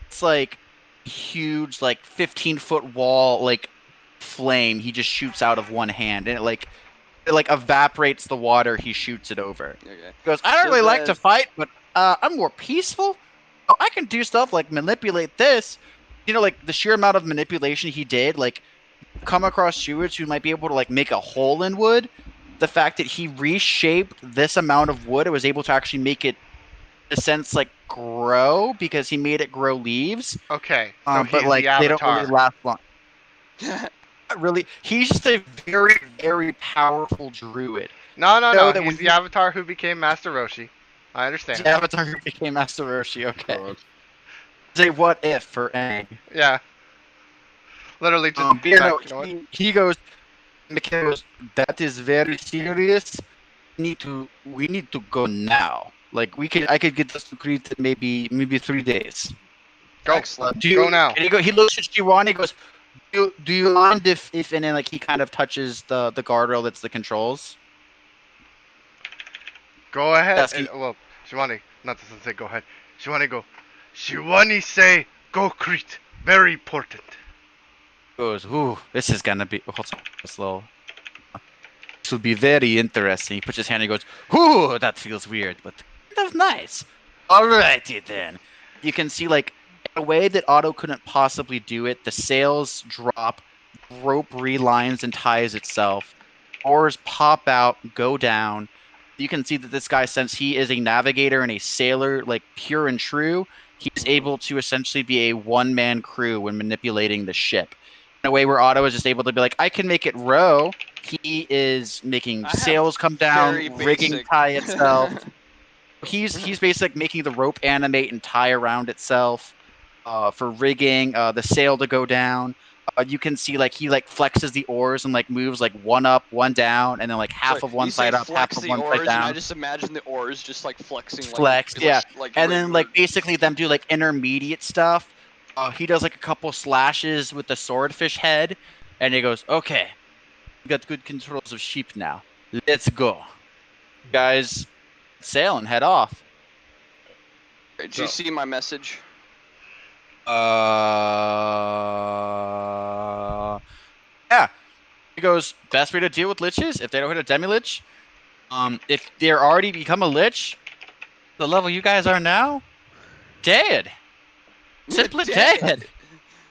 it's like huge, like 15-foot wall, like flame. He just shoots out of one hand, and it like evaporates the water he shoots it over.
Okay.
He goes, I don't
So
really like to
then-
fight, but I'm more peaceful. Oh, I can do stuff like manipulate this. You know, like the sheer amount of manipulation he did, like come across stewards who might be able to like make a hole in wood. The fact that he reshaped this amount of wood, it was able to actually make it, in a sense, like grow because he made it grow leaves.
Okay, so he's
But like
the
they don't
Avatar.
really last long. Not really. He's just a very, very powerful druid.
No,
that
he's
when
the
he-
Avatar who became Master Roshi. I understand.
The Avatar who became Master Roshi. Okay.
God.
Say what if for Aang.
Yeah. Literally just
But yeah,
like,
no,
you know what?
he goes. Mikhail goes, that is very serious. We need to go now. Like I could get this to Crete in maybe 3 days.
Go.
Excellent.
Do you,
Go now.
And he looks at Shiwan. He goes, do you mind if and then like he kind of touches the guardrail that's the controls.
Go ahead.
Yes,
Well, Shiwani, not to say go ahead. Shiwani go. Shiwani say go Crete. Very important.
Goes, ooh, this is gonna be hold on, slow. This will be very interesting. He puts his hand and he goes, ooh, that feels weird, but that's nice. Alrighty then. You can see like in a way that Otto couldn't possibly do it, the sails drop, rope relines and ties itself, oars pop out, go down. You can see that this guy, since he is a navigator and a sailor, like pure and true, he's able to essentially be a one-man crew when manipulating the ship. In a way where Otto is just able to be like, I can make it row. He is making
I have
sails come down,
very
rigging
basic-
tie itself. He's basically like making the rope animate and tie around itself for rigging the sail to go down. You can see like he like flexes the oars and like moves like one up, one down, and then like half
Sorry,
of one
you say
side up, half
flex
of
the
one
oars,
side down.
And I just imagine the oars just like flexing.
Flex,
like,
yeah.
Like
And then like
regular-
basically them do like intermediate stuff. He does like a couple slashes with the swordfish head, and he goes, "Okay, we got good controls of sheep now. Let's go, guys. Sail and head off."
Did you see my message?
Yeah. He goes, best way to deal with liches if they don't hit a demi-lich. If they're already become a lich, the level you guys are now, dead. Simply dead.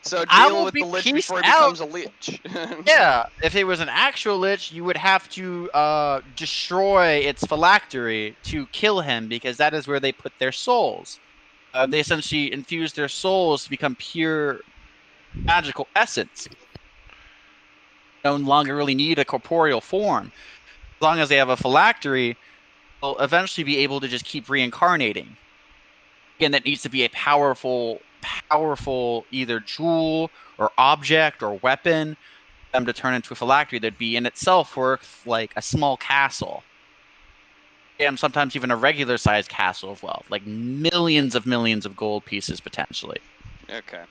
So
I
deal
will
with
be
the lich
peaced
before it
out.
becomes a lich.
Yeah, if it was an actual lich, you would have to destroy its phylactery to kill him because that is where they put their souls. They essentially infuse their souls to become pure magical essence. No longer really need a corporeal form. As long as they have a phylactery, they'll eventually be able to just keep reincarnating. Again, that needs to be a powerful either jewel or object or weapon for them to turn into a phylactery that'd be in itself worth like a small castle. And sometimes even a regular sized castle of wealth, like millions of gold pieces potentially.
Okay.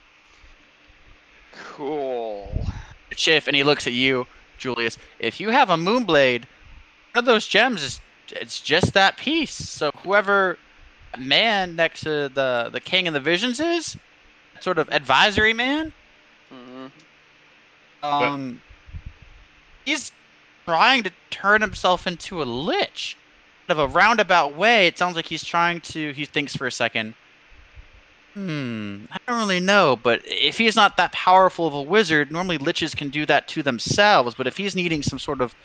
Cool.
Chiff, and he looks at you, Julius. If you have a moonblade, one of those gems it's just that piece. So whoever man next to the king and the visions is, sort of advisory man,
Mm-hmm.
he's trying to turn himself into a lich. Kind of a roundabout way. It sounds like he's trying to. He thinks for a second. I don't really know, but if he's not that powerful of a wizard, normally liches can do that to themselves. But if he's needing some sort of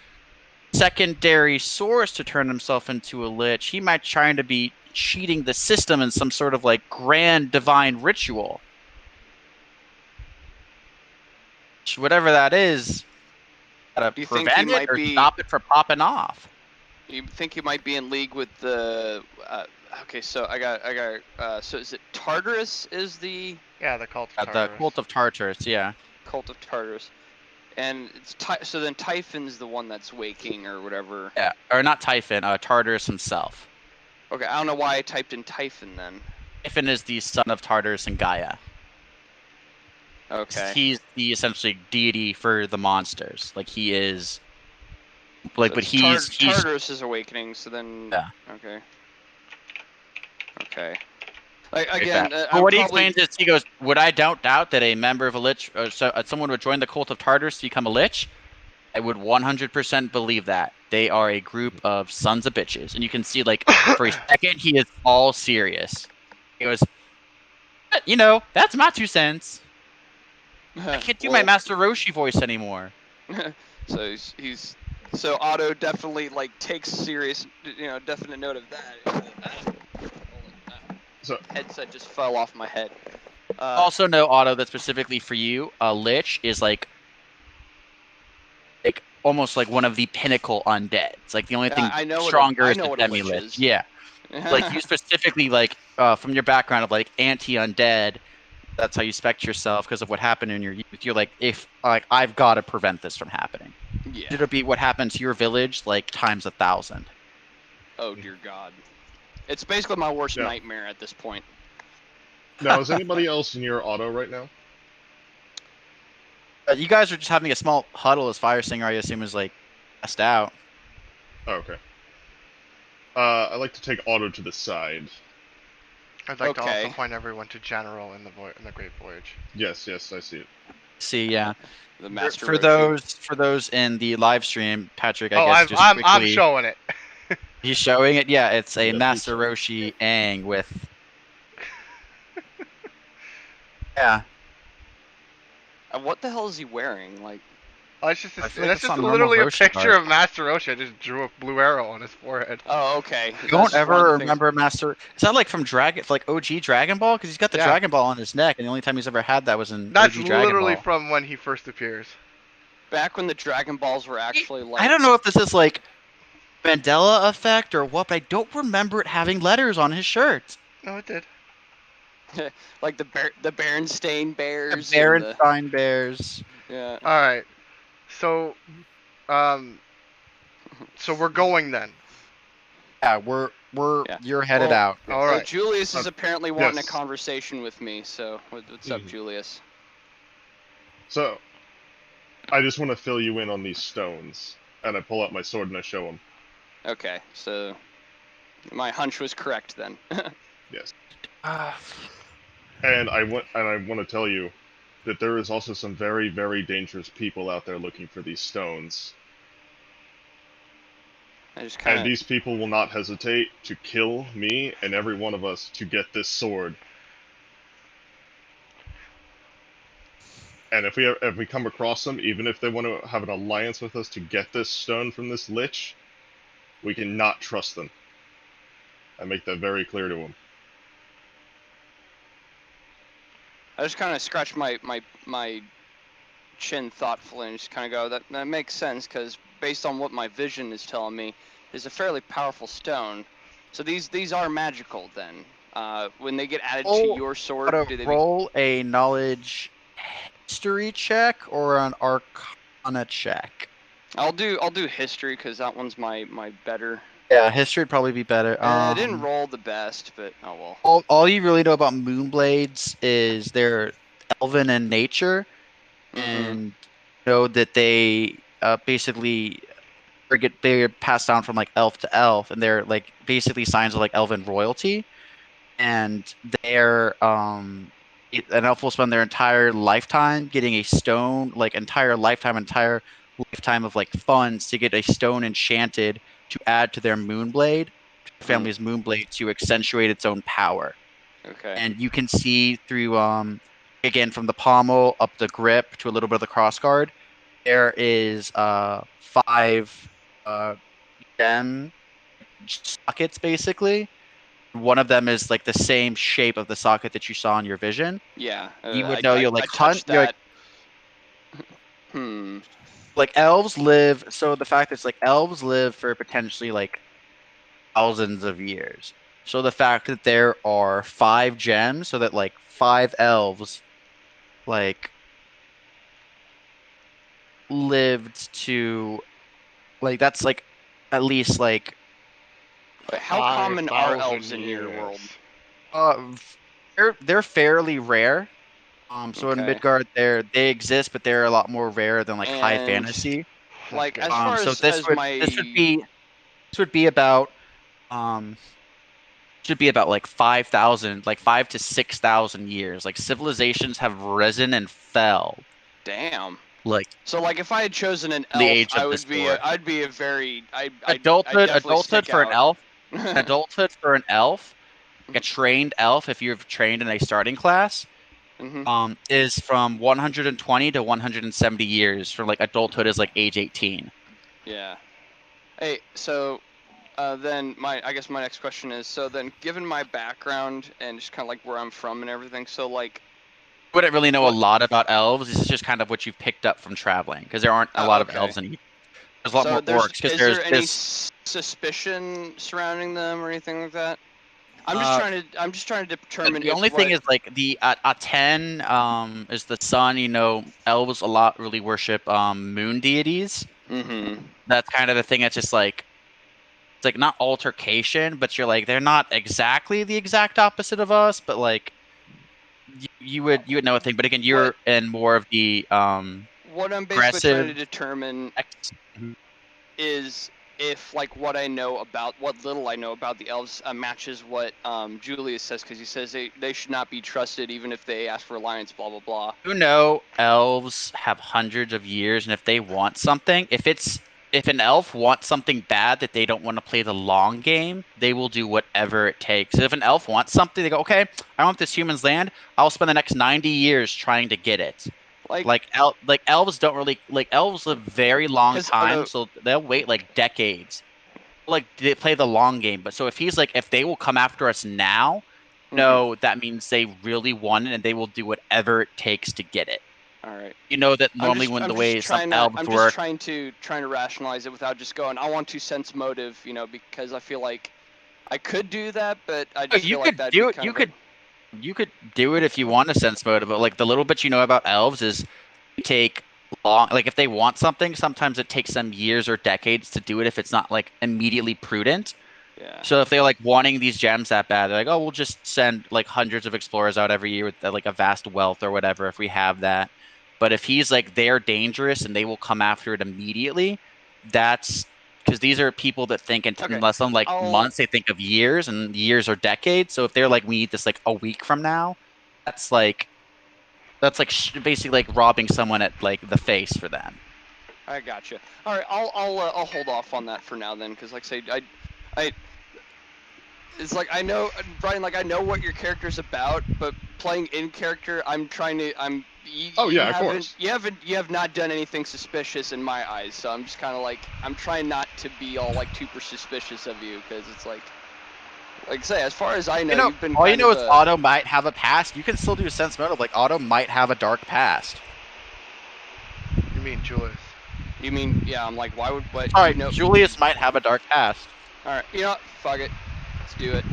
secondary source to turn himself into a lich, he might try to be cheating the system in some sort of like grand divine ritual. Whatever that is, gotta
Do you think
prevent
he
it
might
or
be-
stop it from popping off.
You think you might be in league with the? Okay, so I got. So is it Tartarus? Is the
Yeah, the cult of
The
Tartarus.
cult of Tartarus, yeah.
cult of Tartarus? And it's so then Typhon's the one that's waking or whatever.
Yeah, or not Typhon, Tartarus himself.
Okay, I don't know why I typed in Typhon then.
Typhon is the son of Tartarus and Gaia.
Okay.
He's the essentially deity for the monsters. Like he is. Like,
So
but
it's
he's
Tartarus' awakening. So then.
Yeah.
Okay. Okay. Like
very
again,
fast. But
I'm
what he
probably.
explains is he goes, "Would I doubt that a member of a lich, or someone would join the cult of Tartarus to become a lich? I would 100% believe that. They are a group of sons of bitches." And you can see, like, for a second, he is all serious. He goes, "You know, that's my 2 cents. I can't do my
Well,
Master Roshi voice anymore."
So he's so Otto definitely like takes serious, definite note of that.
So
Headset just fell off my head.
Also, know, Otto, that specifically for you, a lich is like almost like one of the pinnacle undead. It's like the only thing
I know
stronger is
know
the
what a lich
demi-lich.
is.
Yeah. Like you specifically, like from your background of like anti-undead, that's how you spec yourself because of what happened in your youth. You're like, if like I've got to prevent this from happening.
Yeah.
It'll be what happened to your village like times 1,000.
Oh dear God. It's basically my worst
Yeah.
nightmare at this point.
now, is anybody else near Otto right now?
You guys are just having a small huddle as Fire Singer, I assume, is like passed out.
Oh, okay. I'd like to take Otto to the side.
I'd like to
Okay.
also point everyone to General in the Great Voyage.
Yes, I see it.
See, yeah.
The Master
For
Roshi.
those in the live stream, Patrick, I
Oh,
guess just
I'm
quickly,
showing it.
he's showing it. Yeah, it's a
Yeah, please
Master
show.
Roshi Aang with. Yeah,
What the hell is he wearing? Like,
Oh, it's just
I feel like
that's
that's
just
not normal
literally a
Roshi
picture
art.
of Master Roshi. I just drew a blue arrow on his forehead.
oh, okay.
You won't ever remember Master. Is that like from Dragon, like OG Dragon Ball? Because he's got the
Yeah.
Dragon Ball on his neck, and the only time he's ever had that was in
That's
OG Dragon
literally
Ball.
from when he first appears.
Back when the Dragon Balls were actually like.
I don't know if this is like Mandela effect or what, but I don't remember it having letters on his shirt.
No, it did.
like the Berenstain Bears.
The Berenstain Bears.
Yeah.
All right. So, so we're going then.
Yeah, you're headed
Well,
out.
All right.
Julius is apparently wanting
yes.
a conversation with me. So what's up, Julius?
So, I just want to fill you in on these stones. And I pull out my sword and I show him.
Okay, so my hunch was correct then.
Yes.
Ah.
And I want to tell you that there is also some very, very dangerous people out there looking for these stones.
I just kind
And these people will not hesitate to kill me and every one of us to get this sword. And if we come across them, even if they want to have an alliance with us to get this stone from this lich, we cannot trust them. I make that very clear to them.
I just kind of scratch my chin thoughtfully and just kind of go, that makes sense, because based on what my vision is telling me, is a fairly powerful stone. So these are magical then. When they get added to your sword, do they
roll a knowledge history check or an arcana check?
I'll do history because that one's my better.
Yeah, history would probably be better.
I didn't roll the best, but oh well.
All you really know about Moonblades is they're elven in nature, and know that they basically they're passed down from like elf to elf, and they're like basically signs of like elven royalty, and they're an elf will spend their entire lifetime getting a stone, like entire lifetime of like funds to get a stone enchanted to add to their Moonblade, to their family's Moonblade, to accentuate its own power.
Okay.
And you can see through again from the pommel up the grip to a little bit of the crossguard, there is 5 gem sockets basically. One of them is like the same shape of the socket that you saw in your vision.
Yeah.
You would know. You're like hunt.
You're
like, like elves live. So the fact is, like elves live for potentially like thousands of years. So the fact that there are 5 gems, so that like 5 elves, like lived to, like that's like at least like
But how common are
5,000
elves in your
years.
world?
They're fairly rare. So in
Okay.
Midgard, they exist, but they're a lot more rare than like high
And,
fantasy.
That's
like,
good.
as far
So
as
this would be about should be about like 5,000, like 5 to 6,000 years. Like civilizations have risen and fell.
damn.
Like
So, like, if I had chosen an
the
elf,
age of this war.
I'd be a very, I'd
Adulthood
definitely stick
for an
out.
elf. Adulthood for an elf, like a trained elf, if you're trained in a starting class,
Mhm.
is from 120 to 170 years. For like adulthood is like age 18.
Yeah. Hey, so then I guess my next question is, so then given my background and just kind of like where I'm from and everything, so like,
Wouldn't really know a
What-
lot about elves. This is just kind of what you've picked up from traveling, because there aren't a lot of
okay.
elves in Egypt. There's a lot
So
more orcs, because
is there any
there's
suspicion surrounding them or anything like that? I'm
Uh,
just trying to determine
the
if
only thing
what.
is like the Aten is the sun. You know, elves a lot really worship moon deities.
Mm-hmm.
That's kind of the thing. That's just like it's like not altercation, but you're like they're not exactly the exact opposite of us, but like you would know a thing. But again, you're in more of the
What I'm basically trying to
aggressive.
determine
Mhm.
is if like what little I know about the elves matches what Julius says, because he says they should not be trusted even if they ask for alliance, blah blah blah.
You know, elves have hundreds of years, and if they want something, if an elf wants something bad that they don't want to play the long game, they will do whatever it takes. If an elf wants something, they go, okay, I want this human's land. I'll spend the next 90 years trying to get it. Like elves don't really like elves live very long
'Cause,
time, so they'll wait like decades. Like they play the long game, but so if he's like, if they will come after us now, no, that means they really want it and they will do whatever it takes to get it.
All right.
You know that normally when the way some elves
I'm
work,
just trying to rationalize it without just going, I want to sense motive, because I feel like I could do that, but I just
you
feel like
could
that'd
do
be
it.
kind
You
of
could you could do it if you want a sense motive, but like the little bit you know about elves is you take long. Like if they want something, sometimes it takes them years or decades to do it if it's not like immediately prudent.
yeah.
So if they're like wanting these gems that bad, they're like, oh, we'll just send like hundreds of explorers out every year with like a vast wealth or whatever if we have that. But if he's like they're dangerous and they will come after it immediately, that's because these are people that think in
Okay.
less than like
I'll-
months, they think of years and years or decades. So if they're like, we need this like a week from now, that's like basically like robbing someone at like the face for them.
I gotcha. All right, I'll hold off on that for now then, because like I say, I it's like I know, Brian, like I know what your character's about, but playing in character, I'm trying to
Oh, yeah, of
haven't-
course.
you have not done anything suspicious in my eyes, so I'm just kind of like I'm trying not to be all like super suspicious of you, because it's like I say, as far as I know, you've been
all you
kind
know
of
is Otto might have a past. You can still do a sense motive. Like Otto might have a dark past.
You mean Julius?
You mean, yeah? I'm like, why would what?
All right, Julius might have a dark past.
All right, you know what? Fuck it. Let's do it.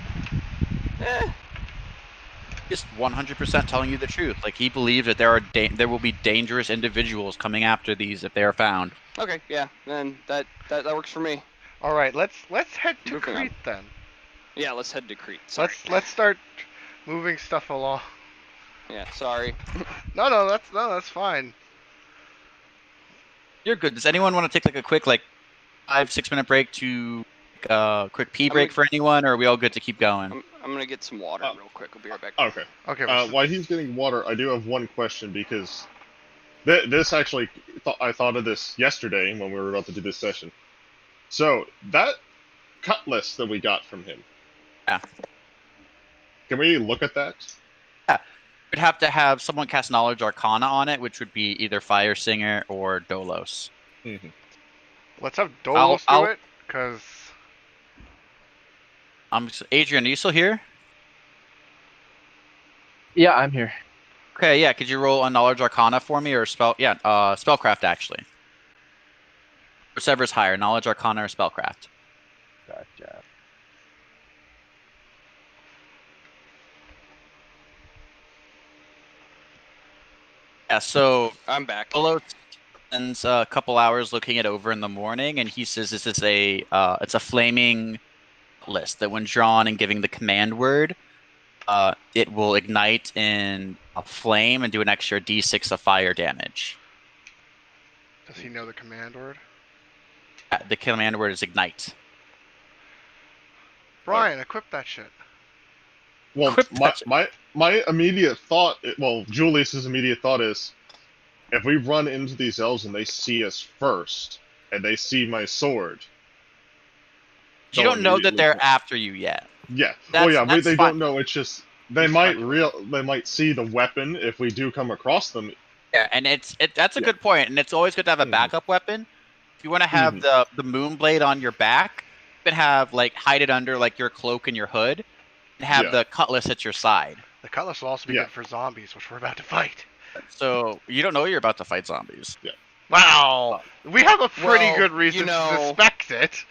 Just 100% telling you the truth. Like he believes that there will be dangerous individuals coming after these if they are found.
Okay, yeah, then that works for me.
All right, let's head to
Moving on.
Crete then.
Yeah, let's head to Crete. Sorry.
Let's start moving stuff along.
Yeah, sorry.
No, that's fine.
You're good. Does anyone want to take like a quick 5-6 minute break to quick pee
I'm
break
gonna-
for anyone, or are we all good to keep going?
I'm gonna get some water real quick. I'll be right back.
Okay.
Okay.
While he's getting water, I do have one question because this actually, I thought of this yesterday when we were about to do this session. So that cut list that we got from him.
Yeah.
Can we look at that?
We'd have to have someone cast Knowledge Arcana on it, which would be either Fire Singer or Dolos.
Mm-hmm.
Let's have Dolos do it, because
Adrian, are you still here?
Yeah, I'm here.
Okay, yeah. Could you roll a Knowledge Arcana for me, or Spellcraft actually? Whichever's higher, Knowledge Arcana or Spellcraft.
Gotcha.
Yeah, so
I'm back.
Dolos spends a couple hours looking it over in the morning, and he says this is it's a flaming cutlass that, when drawn and giving the command word, it will ignite in a flame and do an extra d6 of fire damage.
Does he know the command word?
The command word is ignite.
Brian, equip that shit.
Well,
Quick touch.
my immediate thought, well, Julius's immediate thought is, if we run into these elves and they see us first, and they see my sword,
You
they'll
don't know that
immediately
they're
come.
after you yet.
Yeah.
That's
They
fine.
don't know. It's just they
It's
might
fine.
they might see the weapon if we do come across them.
Yeah, and that's a
Yeah.
good point, and it's always good to have a
Mhm.
backup weapon. If you want to have the moon blade on your back, you can have like hide it under like your cloak and your hood, and have
Yeah.
the cutlass at your side.
The cutlass will also be
Yeah.
good for zombies, which we're about to fight.
So you don't know you're about to fight zombies.
Wow, we have a pretty
Well,
good reason
you know-
to suspect it.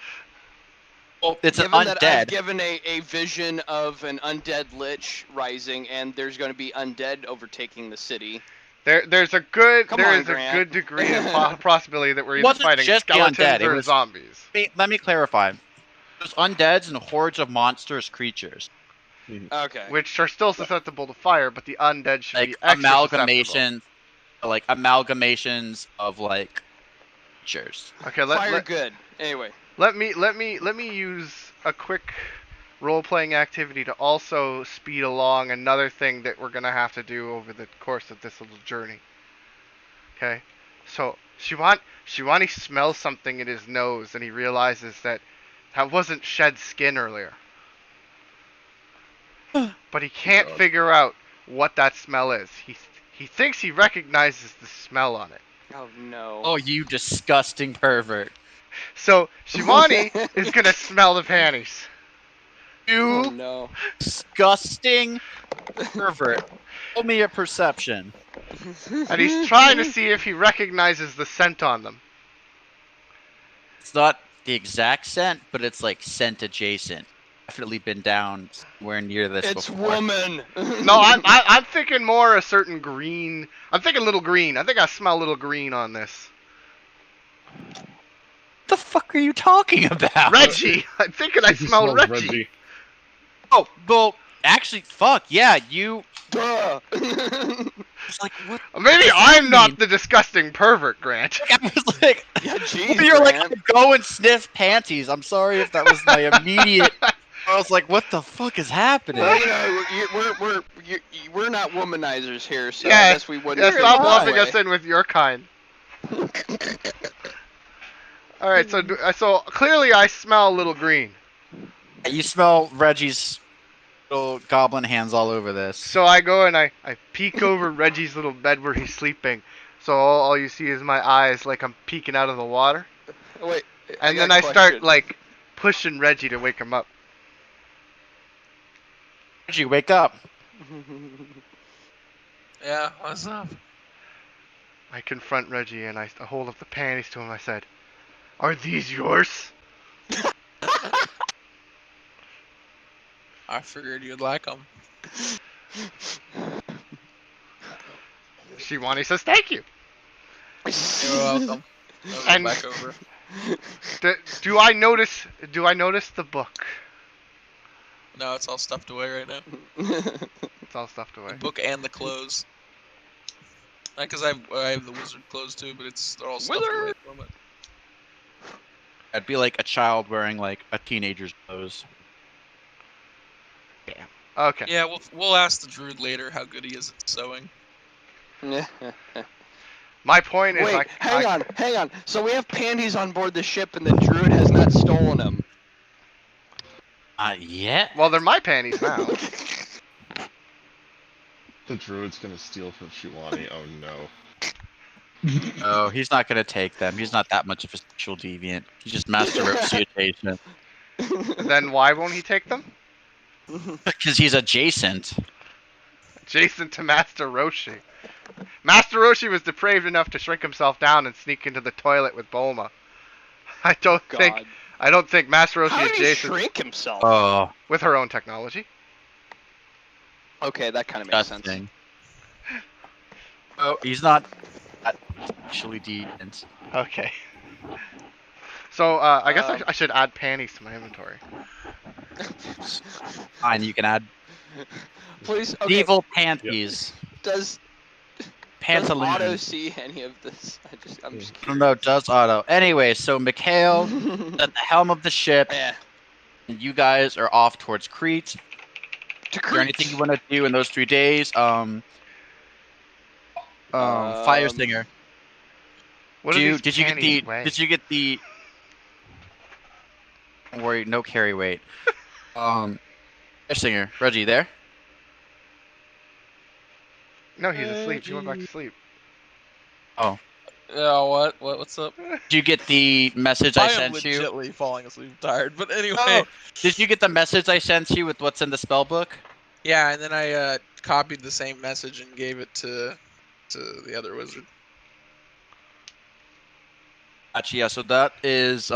Well, it's an
Given that I've
undead.
given a vision of an undead lich rising, and there's going to be undead overtaking the city.
There's a good
Come on,
a
Grant.
good degree of possibility that we're
It
either
wasn't
fighting
just the
skeletons
undead, it
or
was-
zombies.
Let me clarify. There's undeads and hordes of monstrous creatures,
Okay.
Which are still susceptible to fire, but the undead should
like
be extra
amalgamations of like creatures.
susceptible. Okay,
Fire good. Anyway.
let me use a quick role-playing activity to also speed along another thing that we're gonna have to do over the course of this little journey. Okay, so Shivani smells something in his nose, and he realizes that wasn't shed skin earlier. But he can't
God.
figure out what that smell is. He thinks he recognizes the smell on it.
Oh no.
Oh, you disgusting pervert!
So Shivani is gonna smell the panties.
Oh
You
no.
disgusting pervert! Roll me a perception.
And he's trying to see if he recognizes the scent on them.
It's not the exact scent, but it's like scent adjacent. Definitely been down somewhere near this
It's
before.
woman.
No, I'm thinking more a certain green. I'm thinking little green. I think I smell little green on this.
What the fuck are you talking about?
Reggie! I'm thinking I
He
smell
smells
Reggie.
Oh, well, actually, fuck, yeah, you...
Duh.
It's like, what?
Maybe
does that
I'm not
mean?
the disgusting pervert, Grant.
I was like,
Yeah, jeez,
you're like,
Grant.
go and sniff panties. I'm sorry if that was my immediate... I was like, what the fuck is happening?
Well, you know, we're not womanizers here, so I
Yeah,
guess we wouldn't.
yeah,
feel
stop
that
lumping
way.
us in with your kind. All right, so clearly I smell little green.
You smell Reggie's little goblin hands all over this.
So I go and I peek over Reggie's little bed where he's sleeping. So all you see is my eyes, like I'm peeking out of the water.
Wait.
And
got
then
a
I start
question.
like pushing Reggie to wake him up.
Reggie, wake up.
Yeah, what's up?
I confront Reggie and I hold up the panties to him. I said, "Are these yours?"
I figured you'd like them.
Shivani says, "Thank you."
You're welcome. I'll go
And-
back over.
Do I notice the book?
No, it's all stuffed away right now.
It's all stuffed away.
The book and the clothes. Because I have the wizard clothes too, but they're all stuffed away at the moment.
I'd be like a child wearing like a teenager's clothes.
Okay.
Yeah, we'll ask the druid later how good he is at sewing.
My point is,
Wait, hang on. So we have panties on board the ship, and the druid has not stolen them.
Yet?
Well, they're my panties now.
The druid's gonna steal from Shivani. Oh no.
Oh, he's not gonna take them. He's not that much of a sexual deviant. He's just Master Roshi adjacent.
Then why won't he take them?
Because he's adjacent.
Adjacent to Master Roshi. Master Roshi was depraved enough to shrink himself down and sneak into the toilet with Bulma. I don't think Master Roshi
How did he
adjacent
shrink himself?
Oh,
with her own technology.
Okay, that kind of makes sense.
disgusting. Oh, he's not actually deviant.
Okay. So I guess
Um,
I should add panties to my inventory.
Fine, you can add
Please, okay.
medieval panties.
Does
Pantaloons.
Otto see any of this? I'm just
I
curious.
don't know, does Otto. Anyway, so Mikhail at the helm of the ship,
Yeah.
and you guys are off towards Crete.
To
Is there anything
Crete.
you want to do in those 3 days? Fire Singer.
What do these
Did you get
panties
the?
weigh?
Did you get the? Don't worry, no carry weight. Fire Singer, Reggie, there?
No, he's asleep. He went back to sleep.
Oh,
Yeah, what's up?
did you get the message I
I am
sent you?
legitly falling asleep tired, but anyway.
Oh, did you get the message I sent you with what's in the spell book?
Yeah, and then I copied the same message and gave it to the other wizard.
Actually, yeah. So that is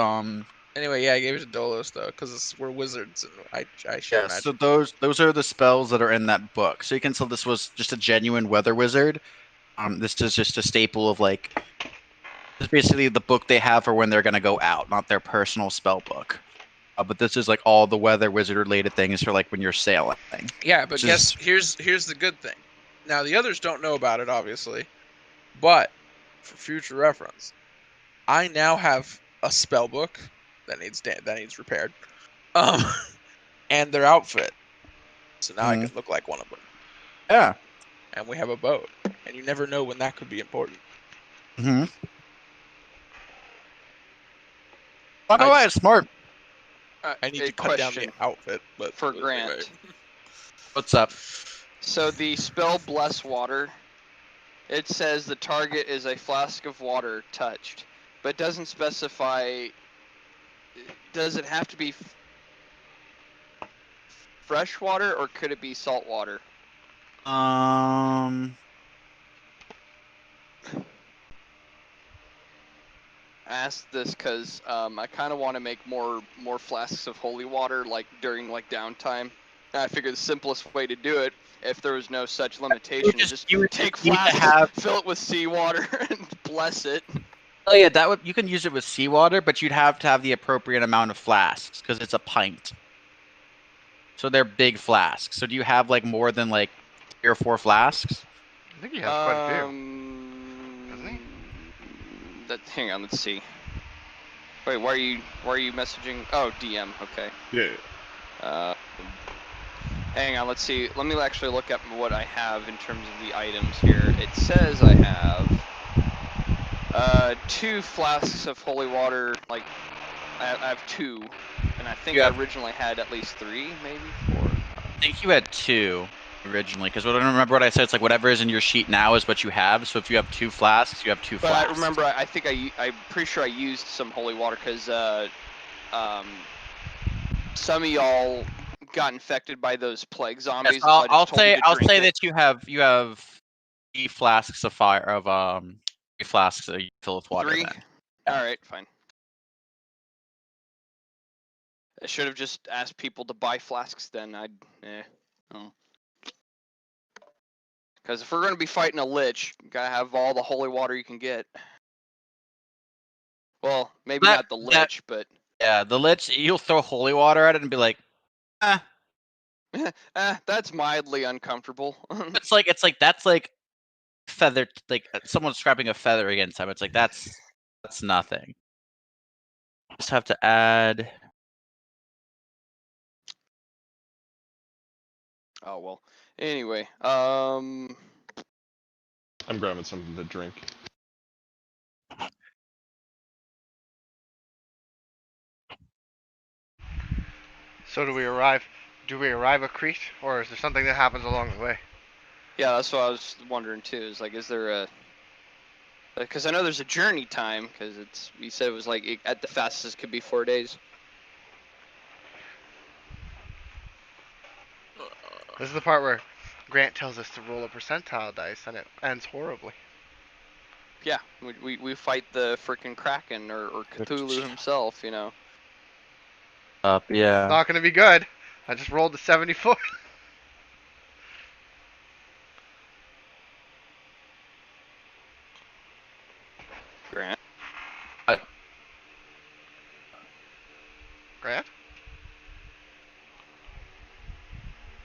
Anyway, yeah, I gave it to Dolos though, because we're wizards and I share
yeah.
magic.
So those are the spells that are in that book. So you can tell this was just a genuine weather wizard. This is just a staple of like. It's basically the book they have for when they're gonna go out, not their personal spell book. But this is like all the weather wizard related things for like when you're sailing.
Yeah, but
Which
here's the good thing. Now the others don't know about it, obviously, but for future reference, I now have a spell book that needs repaired, and their outfit. So now I can look like one of them.
Yeah.
And we have a boat, and you never know when that could be important.
Mm-hmm. Oh, no, it's smart.
I need to cut down the outfit, but
for
anyway.
Grant.
What's up?
So the spell Bless Water, it says the target is a flask of water touched, but doesn't specify. Does it have to be fresh water or could it be salt water? I asked this because I kind of want to make more flasks of holy water like during like downtime. And I figured the simplest way to do it, if there was no such limitation, is just take flasks, fill it with seawater, and bless it.
Oh yeah, you can use it with seawater, but you'd have to have the appropriate amount of flasks because it's a pint. So they're big flasks. So do you have like more than like 3 or 4 flasks?
I think he has quite a few. Doesn't he?
Hang on, let's see. Wait, why are you messaging? Oh, DM. Okay.
Yeah.
Hang on, let's see. Let me actually look up what I have in terms of the items here. It says I have 2 flasks of holy water. Like, I have 2, and I think I originally had at least 3, maybe 4.
I think you had 2 originally, because I don't remember what I said. It's like whatever is in your sheet now is what you have. So if you have 2 flasks, you have 2 flasks.
But I remember, I think I'm pretty sure I used some holy water because some of y'all got infected by those plague zombies.
Yes, I'll say
that
you have 3 flasks of fire of 3 flasks that you fill with water.
3.
Then.
Yeah. All right, fine. I should have just asked people to buy flasks then. Because if we're going to be fighting a lich, you gotta have all the holy water you can get. Well, maybe not the lich, but...
Yeah, the lich, you'll throw holy water at it and be like,
that's mildly uncomfortable.
it's like that's like feather, like someone scrapping a feather against them. It's like that's nothing. Just have to add.
Oh well. Anyway,
I'm grabbing something to drink.
So do we arrive at Crete, or is there something that happens along the way?
Yeah, that's what I was wondering too. Is like, is there a? Because I know there's a journey time. Because you said it was like at the fastest could be 4 days.
This is the part where Grant tells us to roll a percentile dice, and it ends horribly.
Yeah, we fight the freaking Kraken or Cthulhu himself, you know.
Yeah.
It's not gonna be good. I just rolled a 74.
Grant.
Grant?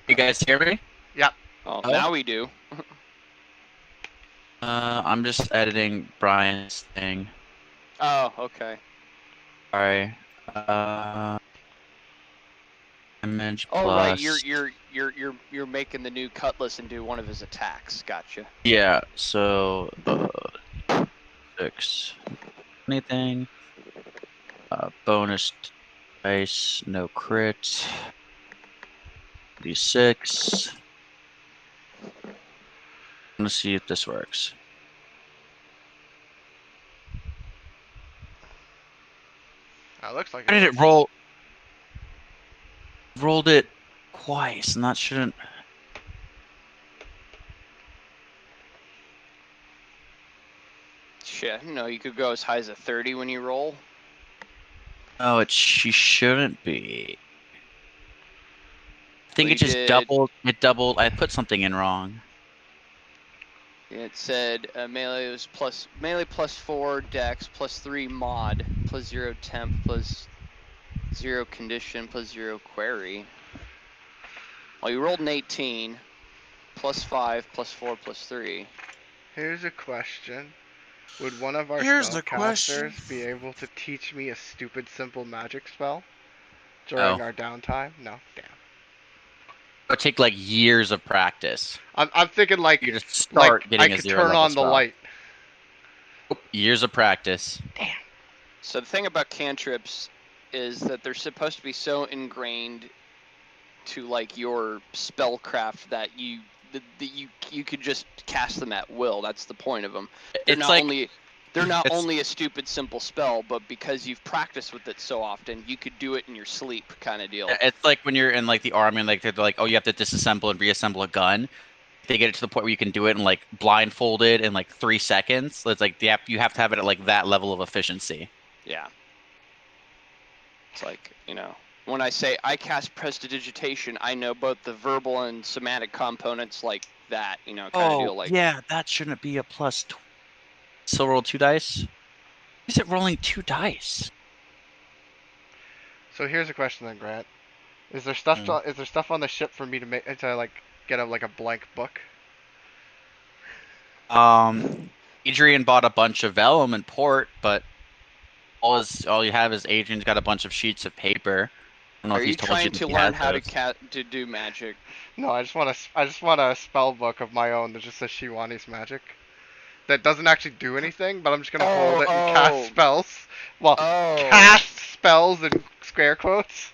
You guys hear me?
Oh,
Oh.
now we do.
I'm just editing Brian's thing.
Oh, okay.
Sorry. Image
Oh,
plus.
right. You're making the new Cutlass into one of his attacks. Gotcha.
Yeah. So 6. Anything. Bonus dice. No crit. D6. I'm gonna see if this works.
That looks like
How did
works.
it roll? Rolled it twice, and that shouldn't.
Shit. No, you could go as high as a 30 when you roll.
Oh, she shouldn't be. I think
Well,
it just
you did-
doubled. It doubled. I put something in wrong.
It said melee was melee +4 dex +3 mod +0 temp +0 condition +0 query. Well, you rolled an 18 +5 +4 +3.
Here's a question. Would one of our
Here's the
spellcasters be able to teach me a stupid simple magic spell during
No.
our downtime? No? Damn.
It would take like years of practice.
I'm thinking like,
You just start
I
getting a
could
0
turn
level
on the
spell.
light.
Years of practice.
So the thing about cantrips is that they're supposed to be so ingrained to like your spellcraft that you could just cast them at will. That's the point of them. They're
It's
not
like
only they're not
it's-
only a stupid simple spell, but because you've practiced with it so often, you could do it in your sleep, kind of deal.
it's like when you're in like the army and like they're like, oh, you have to disassemble and reassemble a gun. They get it to the point where you can do it in like blindfolded in like 3 seconds. It's like you have to have it at like that level of efficiency.
Yeah. It's like, when I say I cast prestidigitation, I know both the verbal and somatic components like that, kind of deal. Like,
yeah, that shouldn't be a plus. Still roll 2 dice. Why is it rolling 2 dice?
So here's a question then, Grant. Is there stuff
Mm.
is there stuff on the ship for me to make to like get a blank book?
Adrian bought a bunch of vellum and port, but all you have is Adrian's got a bunch of sheets of paper. I don't know
are
if
you
he's told
trying
that
to
he
learn
has
how
those.
to do magic?
No, I just want a spell book of my own that just says Shiwani's magic. That doesn't actually do anything, but I'm just gonna hold it and cast spells. Well, cast spells in square quotes.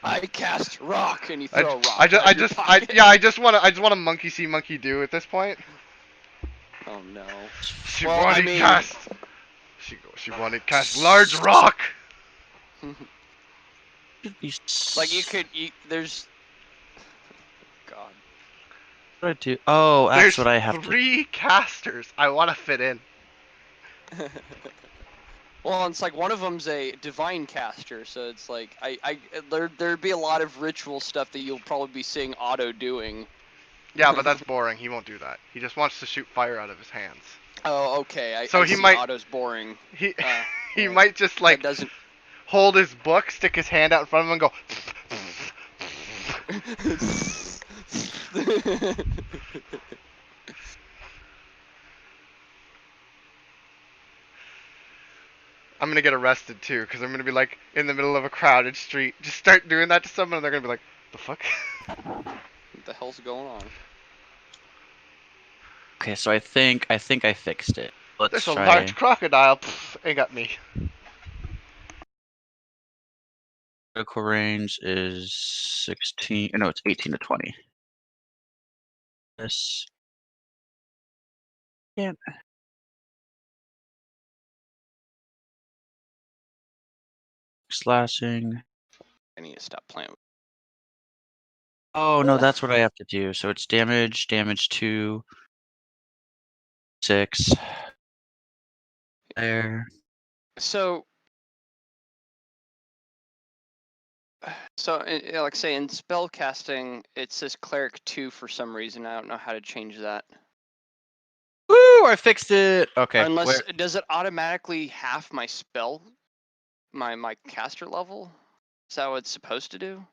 I cast rock, and you throw a rock.
I just want to monkey see, monkey do at this point.
Oh no.
Shiwani cast large rock.
Like there's. God.
What do I do? Oh, that's
There's
what I have to.
3 casters. I want to fit in.
Well, it's like one of them's a divine caster, so it's like there'd be a lot of ritual stuff that you'll probably be seeing Otto doing.
Yeah, but that's boring. He won't do that. He just wants to shoot fire out of his hands.
Oh, okay.
So
I
he
see
might-
Otto's boring.
He
He
might just like
doesn't.
hold his book, stick his hand out in front of him, and go. I'm gonna get arrested too, because I'm gonna be like in the middle of a crowded street. Just start doing that to someone, and they're gonna be like, "The fuck."
What the hell's going on?
Okay, so I think I fixed it. Let's
There's a
try.
large crocodile. Pfft, ain't got me.
Critical range is 16. No, it's 18 to 20. This. Yeah. Slashing.
I need to stop playing.
Oh no, that's what I have to do. So it's damage 2, 6. There.
So, like say in spell casting, it says cleric 2 for some reason. I don't know how to change that.
Woo! I fixed it. Okay.
Unless does it automatically half my spell, my caster level? Is that what it's supposed to do?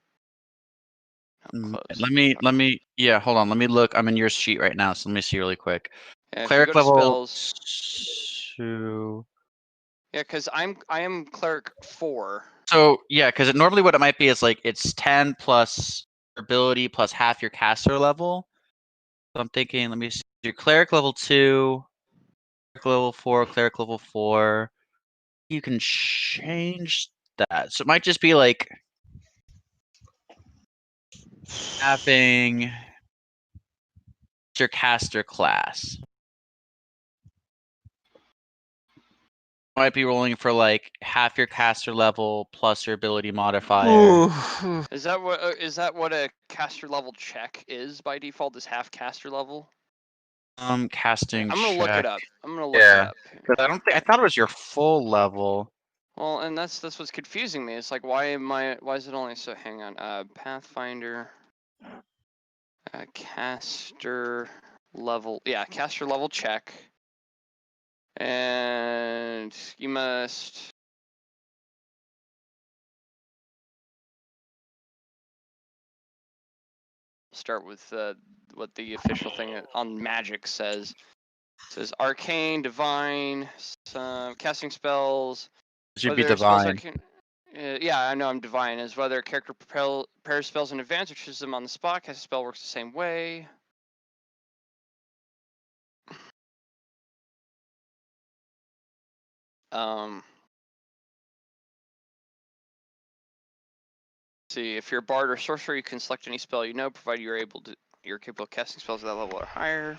No, close.
Let me. Yeah, hold on. Let me look. I'm in your sheet right now, so let me see really quick.
Yeah, if you
Cleric
go to
level
spells.
2.
Yeah, because I am cleric 4.
So yeah, because normally what it might be is like it's 10 plus ability plus half your caster level. So I'm thinking, let me see. Your cleric level 2, cleric level 4, cleric level 4. You can change that. So it might just be like having your caster class. Might be rolling for like half your caster level plus your ability modifier.
Is that what a caster level check is by default? Is half caster level?
Casting
I'm gonna look
check.
it up. I'm gonna look it
Yeah.
up.
'Cause I thought it was your full level.
Well, and that's what's confusing me. It's like why is it only so? Hang on. Pathfinder. Caster level. Yeah, caster level check. And you must. Start with what the official thing on magic says. It says arcane, divine, casting spells.
It should be
Whether spells
divine.
arcane. Yeah, I know I'm divine. Is whether a character prepares spells in advance or chooses them on the spot. Cast a spell works the same way. See, if you're a bard or sorcerer, you can select any spell you know, provided you're capable of casting spells at that level or higher.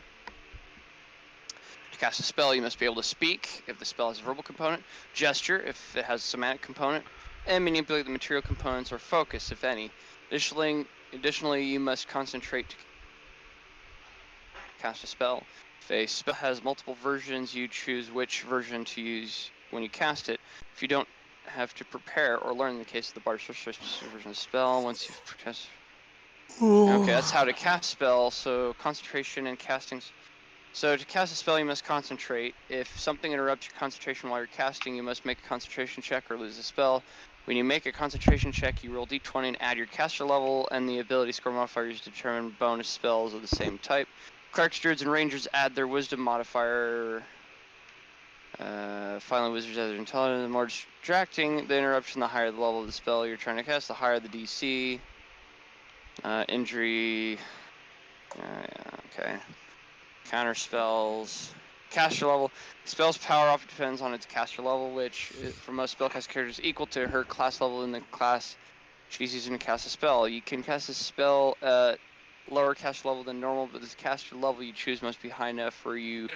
To cast a spell, you must be able to speak if the spell has a verbal component, gesture if it has a somatic component, and manipulate the material components or focus if any. Additionally, you must concentrate to cast a spell. If a spell has multiple versions, you choose which version to use when you cast it. If you don't have to prepare or learn in the case of the bard sorcerer specific version of the spell, once you've cast. Okay, that's how to cast spell. So concentration and casting. So to cast a spell, you must concentrate. If something interrupts your concentration while you're casting, you must make a concentration check or lose a spell. When you make a concentration check, you roll d20 and add your caster level and the ability score modifiers to determine bonus spells of the same type. Clerics, druids, and rangers add their wisdom modifier. Finally, wizards add their intelligence. The more distracting the interruption, the higher the level of the spell you're trying to cast, the higher the DC. Injury. Yeah, okay. Counter spells. Caster level. Spell's power often depends on its caster level, which for most spellcast characters is equal to her class level in the class she's using to cast a spell. You can cast a spell at lower caster level than normal, but the caster level you choose must be high enough for you.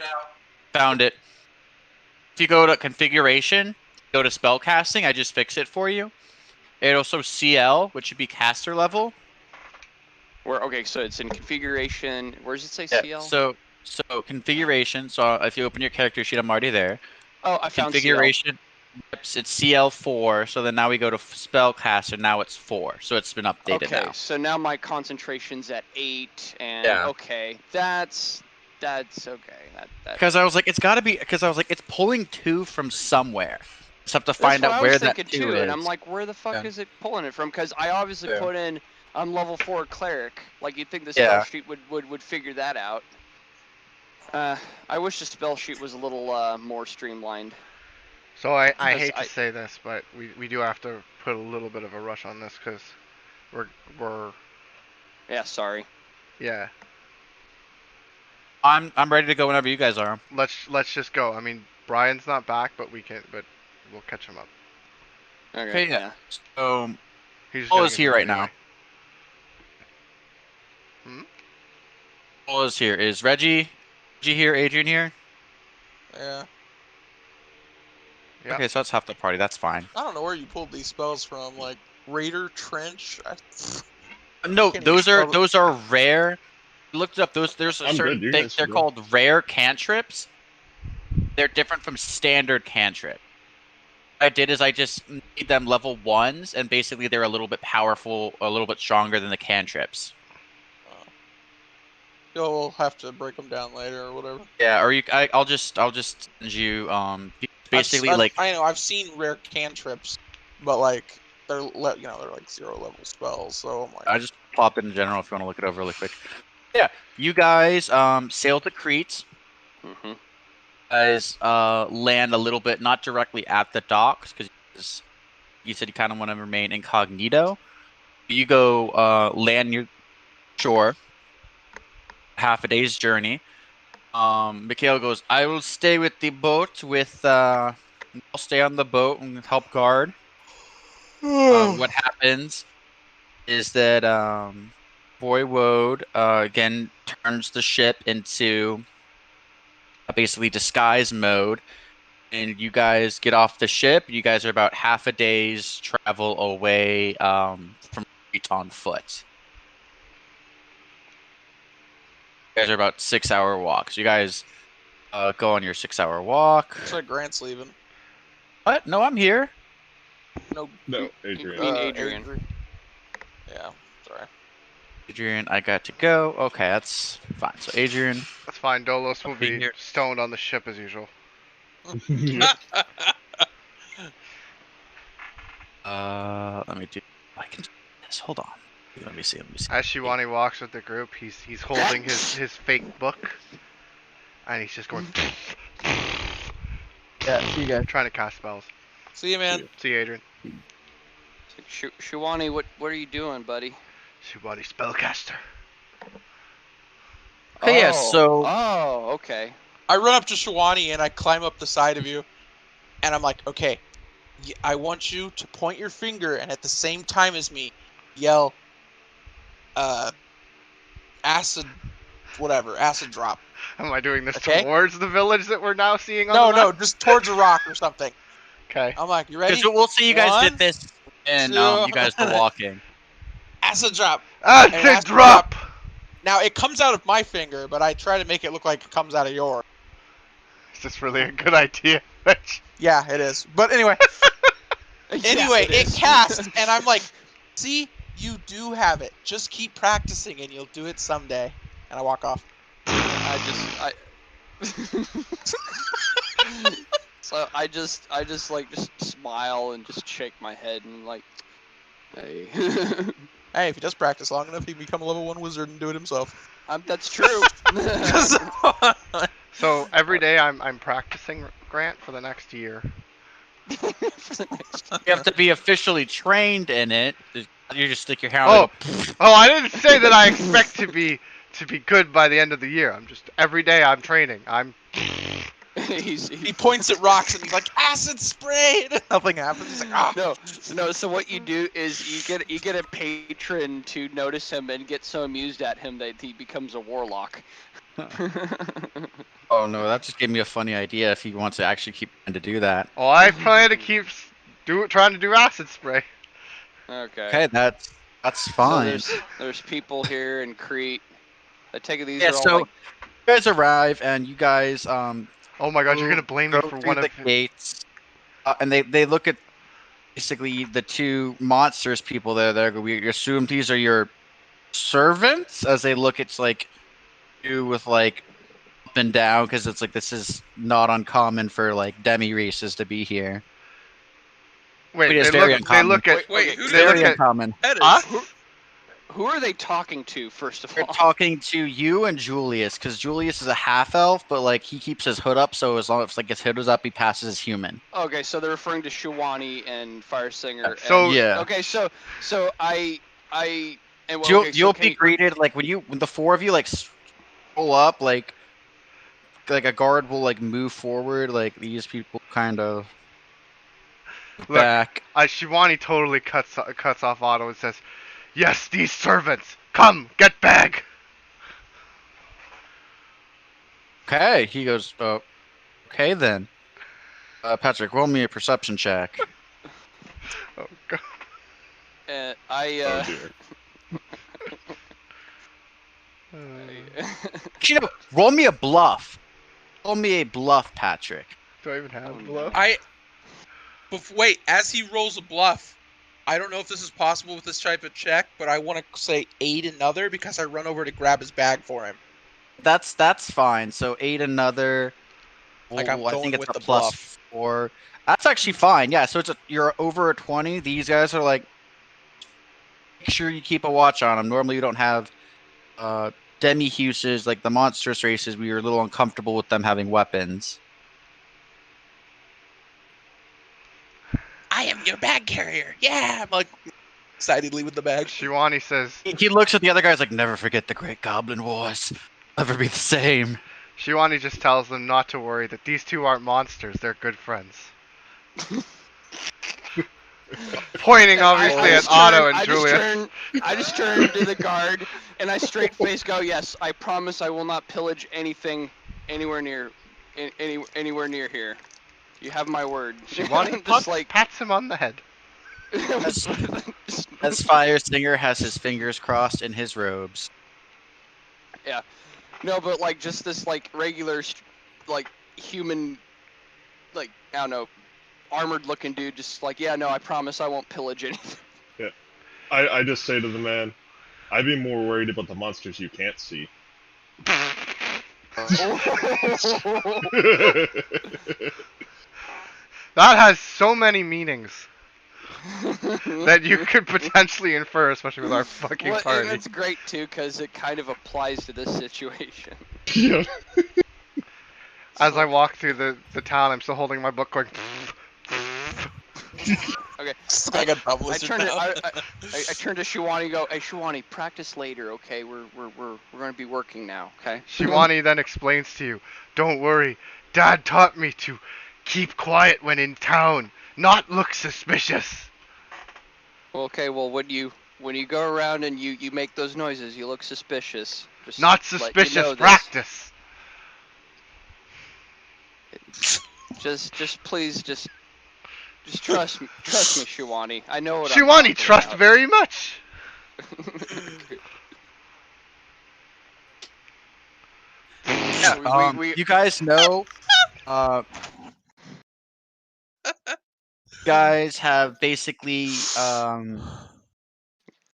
Found it. If you go to configuration, go to spell casting, I just fix it for you. It'll show CL, which should be caster level.
Okay, so it's in configuration. Where does it say CL?
So configuration. So if you open your character sheet, I'm already there.
Oh, I found
configuration. It's CL4. So then now we go to spellcaster. Now it's 4. So it's been updated
okay,
now.
so now my concentration's at 8, and
Yeah.
okay, that's okay.
Because I was like, it's got to be. Because I was like, it's pulling 2 from somewhere. Just have to
That's
find
what
out
I
where
was
that
thinking
2
too,
is.
and I'm like, where the fuck is it pulling it from? Because I obviously put in I'm level 4 cleric. Like you'd think the spell sheet would figure that out. I wish the spell sheet was a little more streamlined.
So I hate to say this, but we do have to put a little bit of a rush on this because we're.
Yeah, sorry.
Yeah.
I'm ready to go whenever you guys are.
Let's just go. I mean, Brian's not back, but we'll catch him up.
Okay, yeah.
So,
He's
Paul is here right now. Paul is here. Is Reggie here? Adrian here?
Yeah.
Yep.
Okay, so that's half the party. That's fine.
I don't know where you pulled these spells from, like Raider Trench.
No, those are rare. I looked it up. There's a
I'm
certain
good.
thing. They're called rare cantrips. They're different from standard cantrip. What I did is I just made them level 1s, and basically they're a little bit powerful, a little bit stronger than the cantrips.
You'll have to break them down later or whatever.
Yeah, or I'll just send you basically
I know I've seen rare cantrips, but like they're they're like 0 level spells. So I'm like,
I just pop it in general if you want to look it over really quick. Yeah, you guys sail to Crete.
Mm-hmm.
Guys land a little bit, not directly at the docks, because you said you kind of want to remain incognito. You go land near shore, half a day's journey. Mikhail goes, I will stay with the boat I'll stay on the boat and help guard. What happens is that Voyage again turns the ship into basically disguise mode, and you guys get off the ship. You guys are about half a day's travel away from Crete on foot. You guys are about 6-hour walks. You guys go on your 6-hour walk.
looks like Grant's leaving.
What? No, I'm here.
No,
No, Adrian.
mean Adrian.
Yeah, sorry.
Adrian, I got to go. Okay, that's fine. So Adrian,
That's fine. Dolos will
Be
be
here.
stoned on the ship as usual.
Yep.
let me do. I can do this. Hold on. Let me see.
As Shiwani walks with the group, he's holding his fake book, and he's just going
Yeah, see you guys.
trying to cast spells.
See you, man.
See you, Adrian.
Shiwani, what are you doing, buddy?
Shiwani spellcaster.
Okay, yeah, so
Oh, okay.
I run up to Shawani and I climb up the side of you, and I'm like, okay, I want you to point your finger and at the same time as me, yell, acid drop.
Am I doing this
Okay.
towards the village that we're now seeing on the
No,
map?
just towards a rock or something.
Okay.
I'm like, you ready?
because we'll see you guys
1,
did this, and
2,
you guys were walking.
acid drop.
Acid
acid
drop!
Now it comes out of my finger, but I try to make it look like it comes out of yours.
Is this really a good idea?
Yeah, it is. But anyway, anyway,
Yeah,
it
is.
casts, and I'm like, see, you do have it. Just keep practicing, and you'll do it someday. And I walk off.
So I just smile and just shake my head and like, hey.
Hey, if he does practice long enough, he can become a level 1 wizard and do it himself.
That's true.
So every day I'm practicing Grant for the next year.
You have to be officially trained in it. You just stick your hand out.
Oh, I didn't say that I expect to be good by the end of the year. I'm just every day I'm training.
He points at rocks and he's like, acid spray! And nothing happens. He's like, ah.
No. So what you do is you get a patron to notice him and get so amused at him that he becomes a warlock.
Oh no, that just gave me a funny idea. If he wants to actually keep trying to do that.
Oh, I plan to keep trying to do acid spray.
Okay.
Okay, that's fine.
So there's people here in Crete. I take it these
Yeah,
are all
so
like.
you guys arrive and you guys
Oh my God, you're gonna blame me
go
for
through
one of
the gates, and they look at basically the two monsters people there. We assume these are your servants, as they look at like you with like up and down, because it's like this is not uncommon for like demi-races to be here.
Wait,
It is
they
very
look
uncommon.
at
Wait, who's
they look
Very
at
uncommon.
us.
Who are they talking to, first of
They're
all?
talking to you and Julius, because Julius is a half elf, but like he keeps his hood up, so as long as like his hood is up, he passes as human.
Okay, so they're referring to Shiwani and Firesinger.
So-
and,
Yeah.
Okay, so I and well,
You'll
okay, so can
be
you-
greeted like when the four of you like scroll up, like a guard will like move forward, like these people kind of
Look,
back.
Shiwani totally cuts off Otto and says, "Yes, these servants, come get bag."
Okay, he goes, okay then. Patrick, roll me a perception check.
Oh God.
Oh dear.
You know, roll me a bluff. Roll me a bluff, Patrick.
Do I even have a bluff?
Wait, as he rolls a bluff, I don't know if this is possible with this type of check, but I want to say aid another because I run over to grab his bag for him.
That's fine. So aid another.
Like I'm
I
going
think it's
with
a
the
plus
bluff.
Or that's actually fine. Yeah, so you're over a 20. These guys are like, make sure you keep a watch on them. Normally, you don't have demi-huses like the monstrous races. We were a little uncomfortable with them having weapons.
I am your bag carrier. Yeah, I'm like excitedly with the bag.
Shiwani says.
He looks at the other guys like, never forget the Great Goblin Wars. Never be the same.
Shiwani just tells them not to worry, that these two aren't monsters, they're good friends. Pointing obviously at Otto and Julia.
I just turn to the guard and I straight face go, yes, I promise I will not pillage anything anywhere near here. You have my word.
Shiwani
just like
pats him on the head.
As Fire Singer has his fingers crossed in his robes.
Yeah. No, but like just this like regular like human, like, I don't know, armored looking dude, just like, yeah, no, I promise I won't pillage anything.
Yeah. I just say to the man, I'd be more worried about the monsters you can't see.
That has so many meanings that you could potentially infer, especially with our fucking party.
It's great too, because it kind of applies to this situation.
Yeah.
As I walk through the town, I'm still holding my book going.
Okay.
Like a
I turn to Shiwani and go, hey Shiwani, practice later, okay? We're gonna be working now, okay?
Shiwani then explains to you, don't worry, Dad taught me to keep quiet when in town, not look suspicious.
Well, okay, well when you go around and you make those noises, you look suspicious.
Not suspicious, practice.
Just please just trust me, Shiwani. I know what
Shiwani, trust very much.
Yeah, you guys know, guys have basically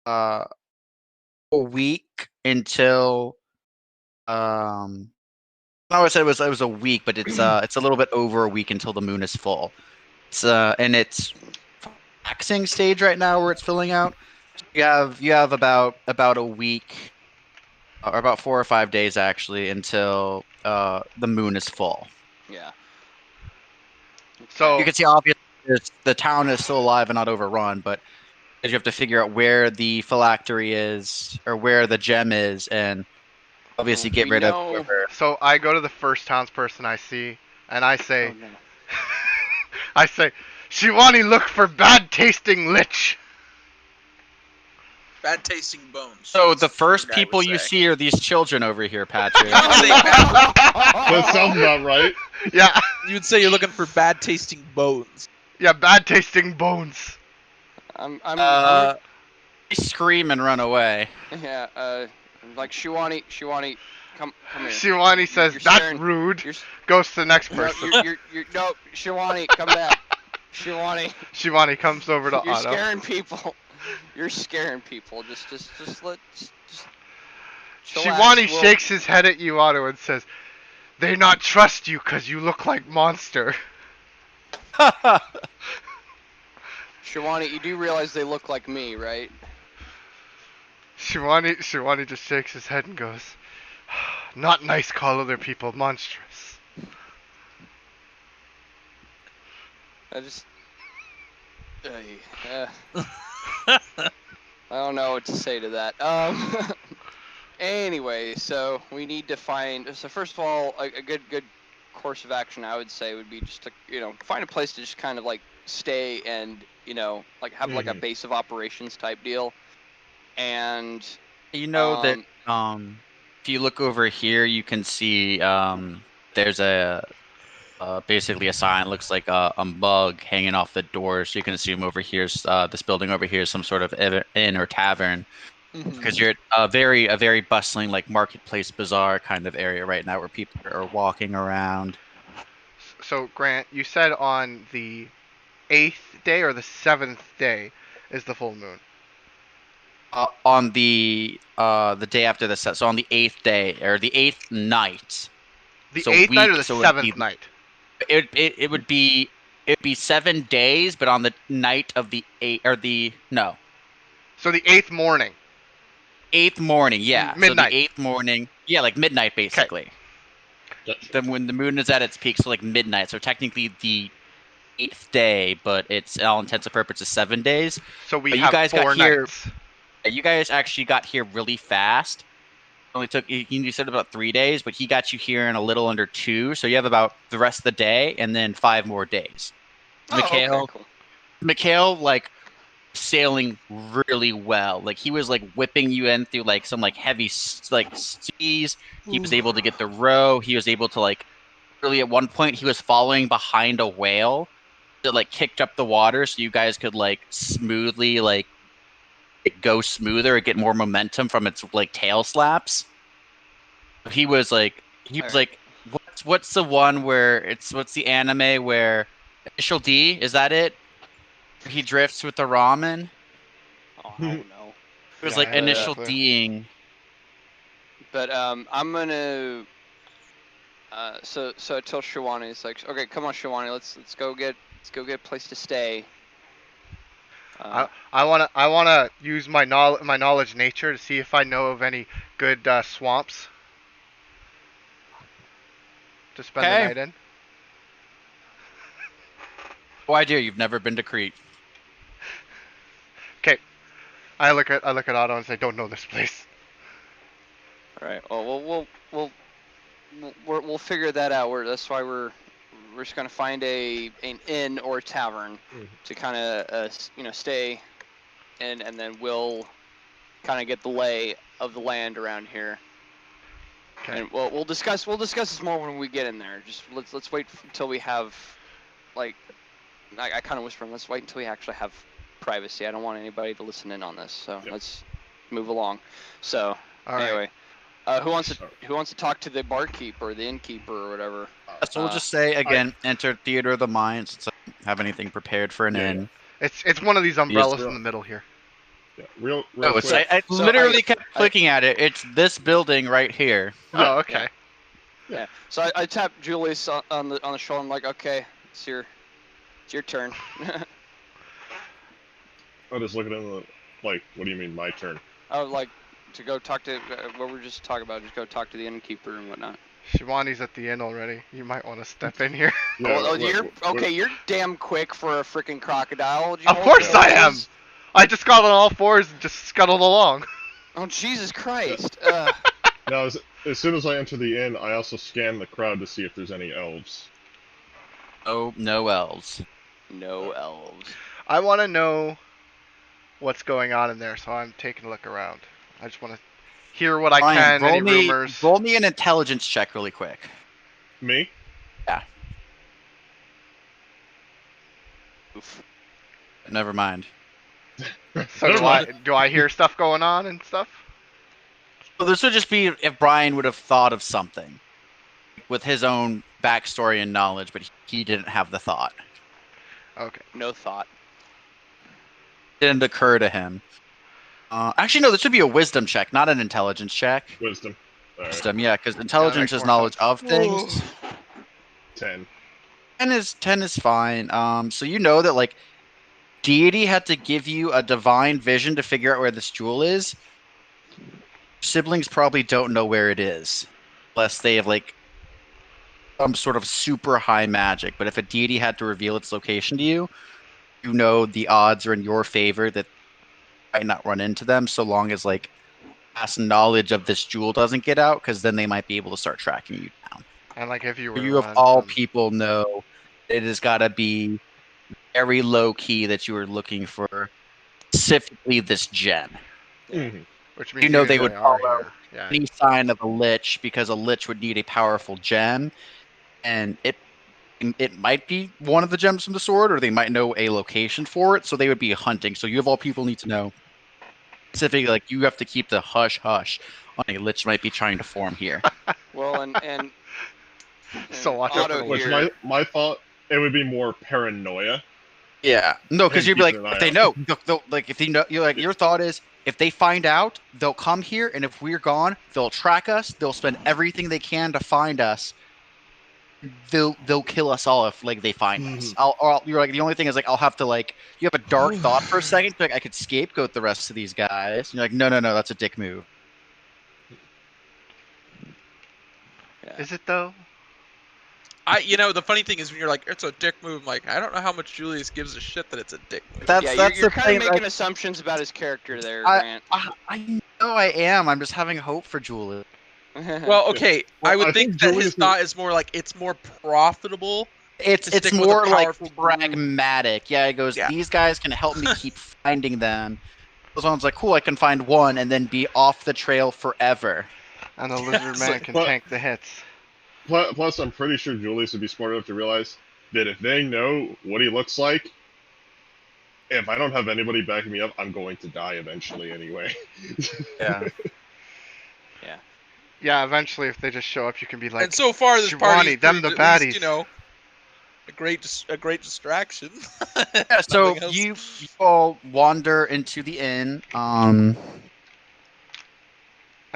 a week until I would say it was a week, but it's a little bit over a week until the moon is full. It's and it's waxing stage right now where it's filling out. You have about a week, or about 4 or 5 days actually, until the moon is full.
Yeah.
So
you can see obviously the town is still alive and not overrun, but you have to figure out where the phylactery is or where the gem is, and obviously get rid of whoever.
So I go to the first townsperson I see, and I say,
Oh, no.
I say, Shiwani, look for bad tasting lich.
Bad tasting bones.
So the first people you see are these children over here, Patrick.
That sounds about right.
Yeah.
You would say you're looking for bad tasting bones.
Yeah, bad tasting bones.
I'm
Scream and run away.
yeah, like Shiwani, come here.
Shiwani says, that's rude. Goes to the next person.
No, Shiwani, come back.
Shiwani comes over to
You're
Otto.
scaring people. You're scaring people. Just
Shiwani shakes his head at you, Otto, and says, they not trust you because you look like monster.
Shiwani, you do realize they look like me, right?
Shiwani just shakes his head and goes, not nice call other people monstrous.
I don't know what to say to that. Anyway, so we need to find. So first of all, a good course of action, I would say, would be just to find a place to just kind of like stay and like have like a base of operations type deal. And
that if you look over here, you can see there's basically a sign. It looks like a mug hanging off the door, so you can assume over here's this building over here is some sort of inn or tavern, because you're at a very bustling like marketplace bazaar kind of area right now where people are walking around.
So Grant, you said on the 8th day or the 7th day is the full moon.
On the day after the set, so on the 8th day or the 8th night.
The 8th night or the 7th night?
It would be 7 days, but on the night of the So the
8th morning.
8th morning, yeah.
Midnight.
So the 8th morning, yeah, like midnight basically.
Gotcha.
Then when the moon is at its peak, so like midnight. So technically the 8th day, but it's all intents and purposes 7 days.
So we
But you
have
guys
4
got here.
nights.
You guys actually got here really fast. Only took you said about 3 days, but he got you here in a little under 2. So you have about the rest of the day and then 5 more days.
Okay, cool.
Mikhail, like sailing really well. Like he was like whipping you in through like some like heavy like seas. He was able to get the row. He was able to like really at one point he was following behind a whale that like kicked up the water so you guys could like smoothly like go smoother or get more momentum from its like tail slaps. He was like what's the one where what's the anime where Initial D, is that it? He drifts with the ramen.
Oh, I don't know.
It was
Yeah,
like
I had
initial
that.
D'ing.
But I'm gonna. So I tell Shawani, it's like, okay, come on, Shawani, let's go get a place to stay.
I wanna use my knowledge nature to see if I know of any good swamps to spend the
Okay.
night in.
Oh, I do. You've never been to Crete.
Okay. I look at Otto and say, "Don't know this place."
All right. Well, we'll figure that out. That's why we're just gonna find an inn or a tavern to kind of stay in, and then we'll kind of get the lay of the land around here.
Okay.
And we'll discuss this more when we get in there. Just let's wait until we have like I kind of whisper, let's wait until we actually have privacy. I don't want anybody to listen in on this. So let's move along. So
All right.
anyway. Who wants to talk to the barkeep or the innkeeper or whatever?
So we'll just say again, enter Theater of the Mind. So have anything prepared for an inn.
It's one of these umbrellas in the middle here.
Yeah, real
Oh,
quick.
I literally kept clicking at it. It's this building right here.
Oh, okay.
Yeah. So I tapped Julius on the shoulder. I'm like, okay, it's your turn.
I just look at him like, what do you mean my turn?
I would like to go talk to what we were just talking about. Just go talk to the innkeeper and whatnot.
Shivani's at the inn already. You might want to step in here.
Yeah, you're damn quick for a freaking crocodile.
Of course I am. I just got on all fours and just scuttled along.
Oh Jesus Christ!
Now, as soon as I enter the inn, I also scan the crowd to see if there's any elves.
Oh, no elves.
No elves.
I want to know what's going on in there, so I'm taking a look around. I just want to hear what I can. Any rumors?
Roll me an intelligence check really quick.
Me?
Yeah.
Oof.
Never mind.
So do I hear stuff going on and stuff?
Well, this would just be if Brian would have thought of something with his own backstory and knowledge, but he didn't have the thought.
Okay.
No thought.
Didn't occur to him. Actually, no, this would be a wisdom check, not an intelligence check.
Wisdom. All right.
Wisdom, yeah, because intelligence is knowledge of things.
10.
10 is fine. So you know that like deity had to give you a divine vision to figure out where this jewel is. Siblings probably don't know where it is, unless they have like some sort of super high magic. But if a deity had to reveal its location to you, you know the odds are in your favor that you might not run into them, so long as like past knowledge of this jewel doesn't get out, because then they might be able to start tracking you down.
And like if you were
You of all people know it has got to be very low key that you are looking for specifically this gem.
Mm-hmm.
Which means
You know they would
are
follow
here. Yeah.
any sign of a lich, because a lich would need a powerful gem, and it might be one of the gems from the sword, or they might know a location for it, so they would be hunting. So you of all people need to know specifically, like you have to keep the hush hush on a lich might be trying to form here.
Well, and
So watch out for the
Which
weird.
my thought, it would be more paranoia.
Yeah, no, because
And
you'd be like,
keep an eye
if they
out.
know, they'll like if they know, you're like your thought is if they find out, they'll come here, and if we're gone, they'll track us. They'll spend everything they can to find us. they'll kill us all if like they find us. You're like the only thing is like I'll have to like you have a dark thought for a second, like I could scapegoat the rest of these guys. And you're like, no, that's a dick move.
Yeah.
Is it though?
The funny thing is when you're like, it's a dick move. I'm like, I don't know how much Julius gives a shit that it's a dick move.
Yeah,
That's
you're
the
kind
thing.
of making
Like,
assumptions about his character there,
I-
Grant.
I know I am. I'm just having hope for Julius.
Well, okay,
Well,
I would
I
think
think
that
Julius
his thought is more like it's more profitable.
It's
stick with a
more like
powerful group.
pragmatic. Yeah, it goes.
Yeah.
These guys can help me keep finding them. Someone's like, cool, I can find one and then be off the trail forever.
And the lizard
It's
man
like,
can
but-
tank the hits.
Plus, I'm pretty sure Julius would be smart enough to realize that if they know what he looks like, if I don't have anybody backing me up, I'm going to die eventually anyway.
Yeah.
Yeah, eventually if they just show up, you can be like,
and so far this
Shivani,
party
them the
at least,
baddies.
a great distraction.
Yeah, so
Nothing else.
you all wander into the inn.
and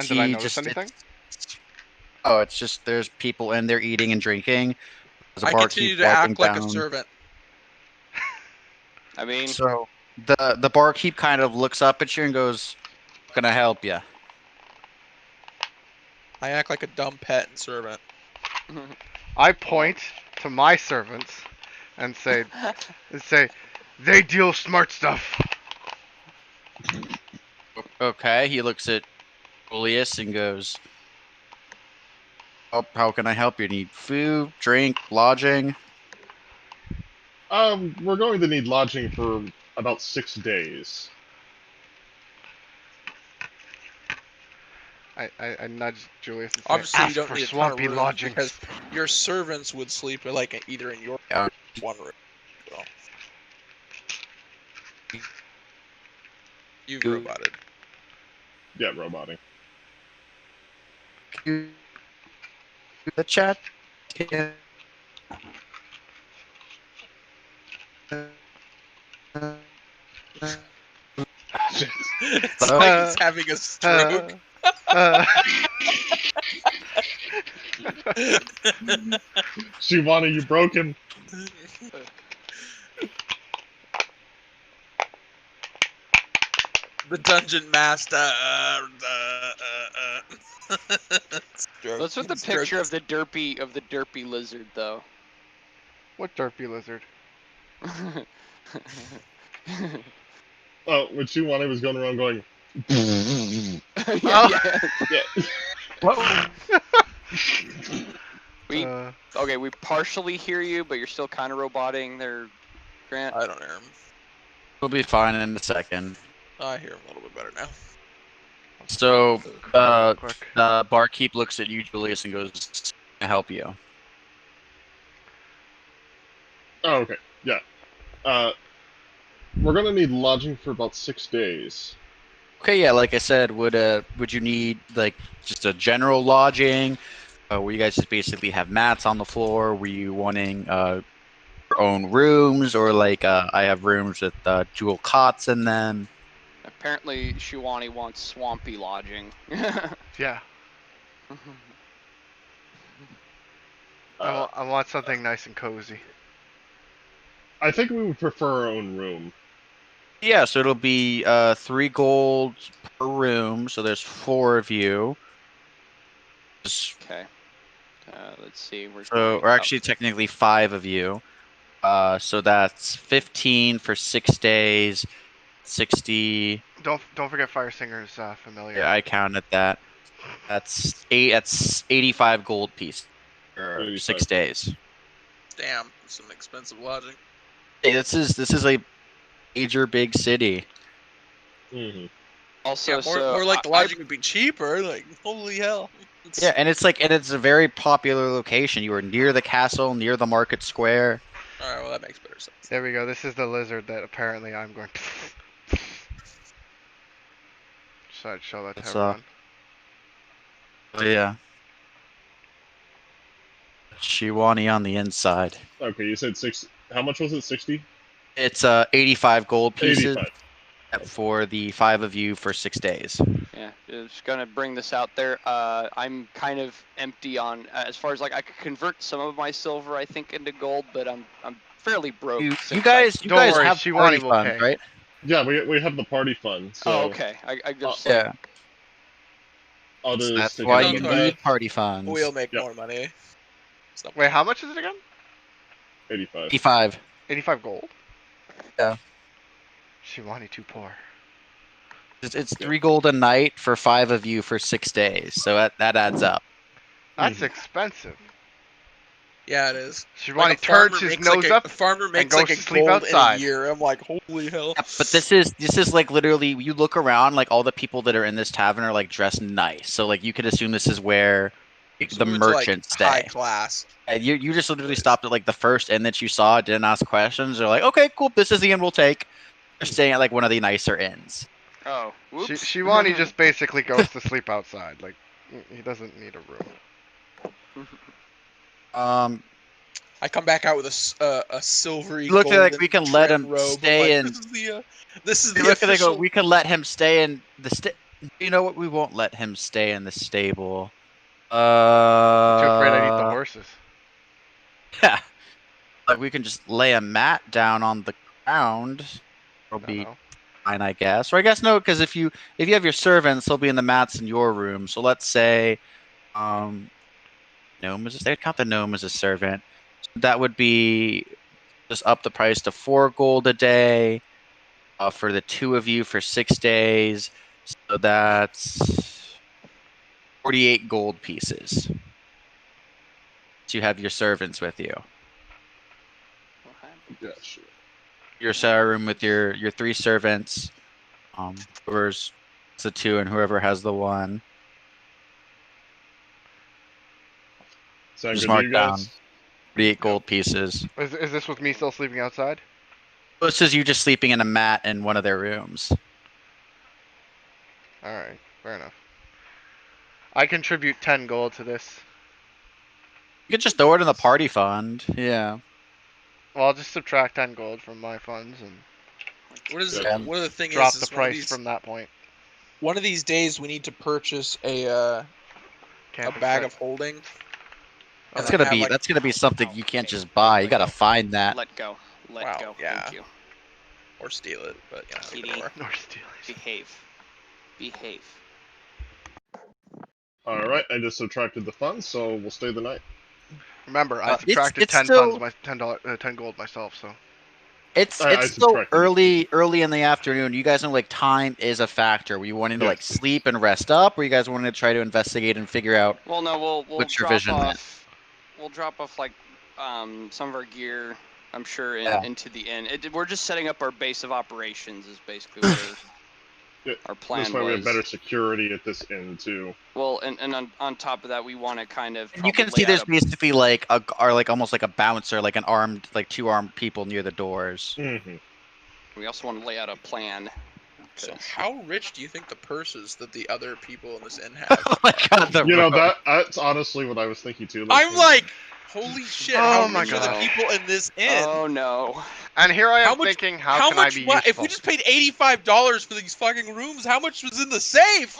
did I
she
notice
just
anything?
it's just there's people in there eating and drinking. There's a
I
barkeep
continue to
wiping
act like a
down.
servant.
I mean,
So the barkeep kind of looks up at you and goes, "How can I help you?"
I act like a dumb pet and servant.
I point to my servants and say, they deal smart stuff.
Okay, he looks at Julius and goes, "Oh, how can I help you? Need food, drink, lodging?"
We're going to need lodging for about 6 days.
I nudged Julius and said,
Obviously, you
ask
don't
for
need a ton
swampy
of room
lodgings.
because your servants would sleep like either in your
Yeah.
one room. So. You roboted.
Yeah, roboting.
The chat.
It's like he's having a stroke.
Shivani, you broken.
The dungeon master. Stroke.
what's with the
Stroke.
picture of the derpy lizard though?
What derpy lizard?
Oh, when Shivani was going around going,
yeah.
yeah.
We
Uh,
okay. We partially hear you, but you're still kind of roboting there, Grant.
I don't hear him.
We'll be fine in a second.
I hear him a little bit better now.
So,
quick.
the barkeep looks at you, Julius, and goes, "Can I help you?"
Oh, okay. Yeah. We're gonna need lodging for about 6 days.
Okay, yeah, like I said, would you need like just a general lodging? Where you guys just basically have mats on the floor? Were you wanting your own rooms, or like I have rooms with dual cots in them?
Apparently, Shiwani wants swampy lodging.
Yeah, I want something nice and cozy.
I think we would prefer our own room.
Yeah, so it'll be 3 gold per room. So there's 4 of you.
Okay. Let's see.
So, or actually, technically 5 of you. So that's 15 for 6 days. 60.
Don't forget Fire Singer's familiar.
Yeah, I counted that. That's 85 gold piece for 6
85.
days.
Damn, some expensive lodging.
Hey, this is a major big city.
Mm-hmm.
Also,
Yeah,
so
more like the lodging would be cheaper. Like, holy hell. It's-
Yeah, and it's a very popular location. You are near the castle, near the market square.
All right, well that makes better sense.
There we go. This is the lizard that apparently I'm going to. So I'd show that to
It's,
everyone.
So yeah. Shiwani on the inside.
Okay, you said 6. How much was it? 60?
It's 85 gold pieces.
85.
for the 5 of you for 6 days.
Yeah, just gonna bring this out there. I'm kind of empty on as far as like I could convert some of my silver, I think, into gold, but I'm fairly broke.
You
since
guys
Don't worry,
have
Shiwani
party
will
funds,
pay.
right?
Yeah, we have the party fund. So
Oh, okay. I just
Yeah.
I'll just
That's
take
why
it out
you
of
Don't
that.
worry.
need party funds.
We'll make
Yep.
more money. So-
Wait, how much is it again?
85.
85.
85 gold?
Yeah.
Shiwani too poor.
It's 3 gold a night for 5 of you for 6 days, so that adds up.
That's
Mhm.
expensive.
Yeah, it is.
Shiwani
Like, a
turns
farmer
his
makes
nose
like
up.
a farmer makes
goes
like a
to sleep
gold
outside.
in a year. I'm like, holy hell.
Yeah, but this is like literally you look around, like all the people that are in this tavern are like dressed nice, so like you could assume this is where like,
So
the
we went to, like,
merchants
high
stay.
class.
And you just literally
Nice.
stopped at like the first inn that you saw, didn't ask questions. They're like, okay, cool, this is the inn we'll take. They're staying at like one of the nicer inns.
Oh, whoops.
Shiwani just basically goes to sleep outside. Like, he doesn't need a room.
I come back out with a silvery.
Look like
golden
we can let
trim
him
robe. I'm
stay
like,
in.
This is
They
the
look and they go,
official.
we can let him stay in the You know what? We won't let him stay in the stable.
Too afraid I'd eat the horses.
Yeah. Like we can just lay a mat down on the ground. It'll be
No.
fine, I guess. Or I guess no, because if you have your servants, they'll be in the mats in your room. So let's say, gnome is they count the gnome as a servant. So that would be just up the price to 4 gold a day. For the 2 of you for 6 days. So that's 48 gold pieces. So you have your servants with you.
Yeah, sure.
Your cellar room with your 3 servants. Whoever's the 2 and whoever has the 1.
Sound
Just
good to
mark
you
down.
guys?
48 gold pieces.
Is this with me still sleeping outside?
This is you just sleeping in a mat in one of their rooms.
Alright, fair enough. I contribute 10 gold to this.
You could just throw it in the party fund. Yeah.
Well, I'll just subtract 10 gold from my funds and
What is
Yeah.
One of the thing
drop
is
the
one of
price
these,
from that point.
one of these days we need to purchase a
Camping
bag
set.
of holding.
That's
And
gonna
have,
be
like-
that's gonna be something you can't
Okay,
just buy. You
let
gotta
go.
find that.
Let go. Let
Wow,
go.
yeah.
Thank you.
Or steal it, but you know,
Kitty.
either or.
Or steal it.
Behave.
Alright, I just subtracted the funds, so we'll stay the night.
Remember, I
It's
subtracted 10
still-
funds, $10 gold myself, so.
It's
I
still
subtracted.
early in the afternoon. You guys know like time is a factor. Were you wanting to like
Yes.
sleep and rest up, or you guys wanting to try to investigate and figure out?
Well, no, we'll
What's your
drop
vision then?
off. We'll drop off like some of our gear. I'm sure
Yeah.
into the inn. We're just setting up our base of operations. Is basically where
Yeah,
our plan
This way we have
was.
better security at this inn too.
Well, and on top of that, we want to kind of.
And you can
probably
see
lay
there's
out a-
basically like almost like a bouncer, like an armed, like 2 armed people near the doors.
Mm-hmm.
We also want to lay out a plan.
So
'cause-
how rich do you think the purses that the other people in this inn have?
Oh my god, the
You know
road.
that's honestly what I was thinking too.
I'm like, holy shit!
Oh
How
my
rich are the
God.
people in this inn?
Oh no.
And here I
How
am
much-
thinking, how can I be
If
useful?
we just paid $85 for these fucking rooms, how much was in the safe?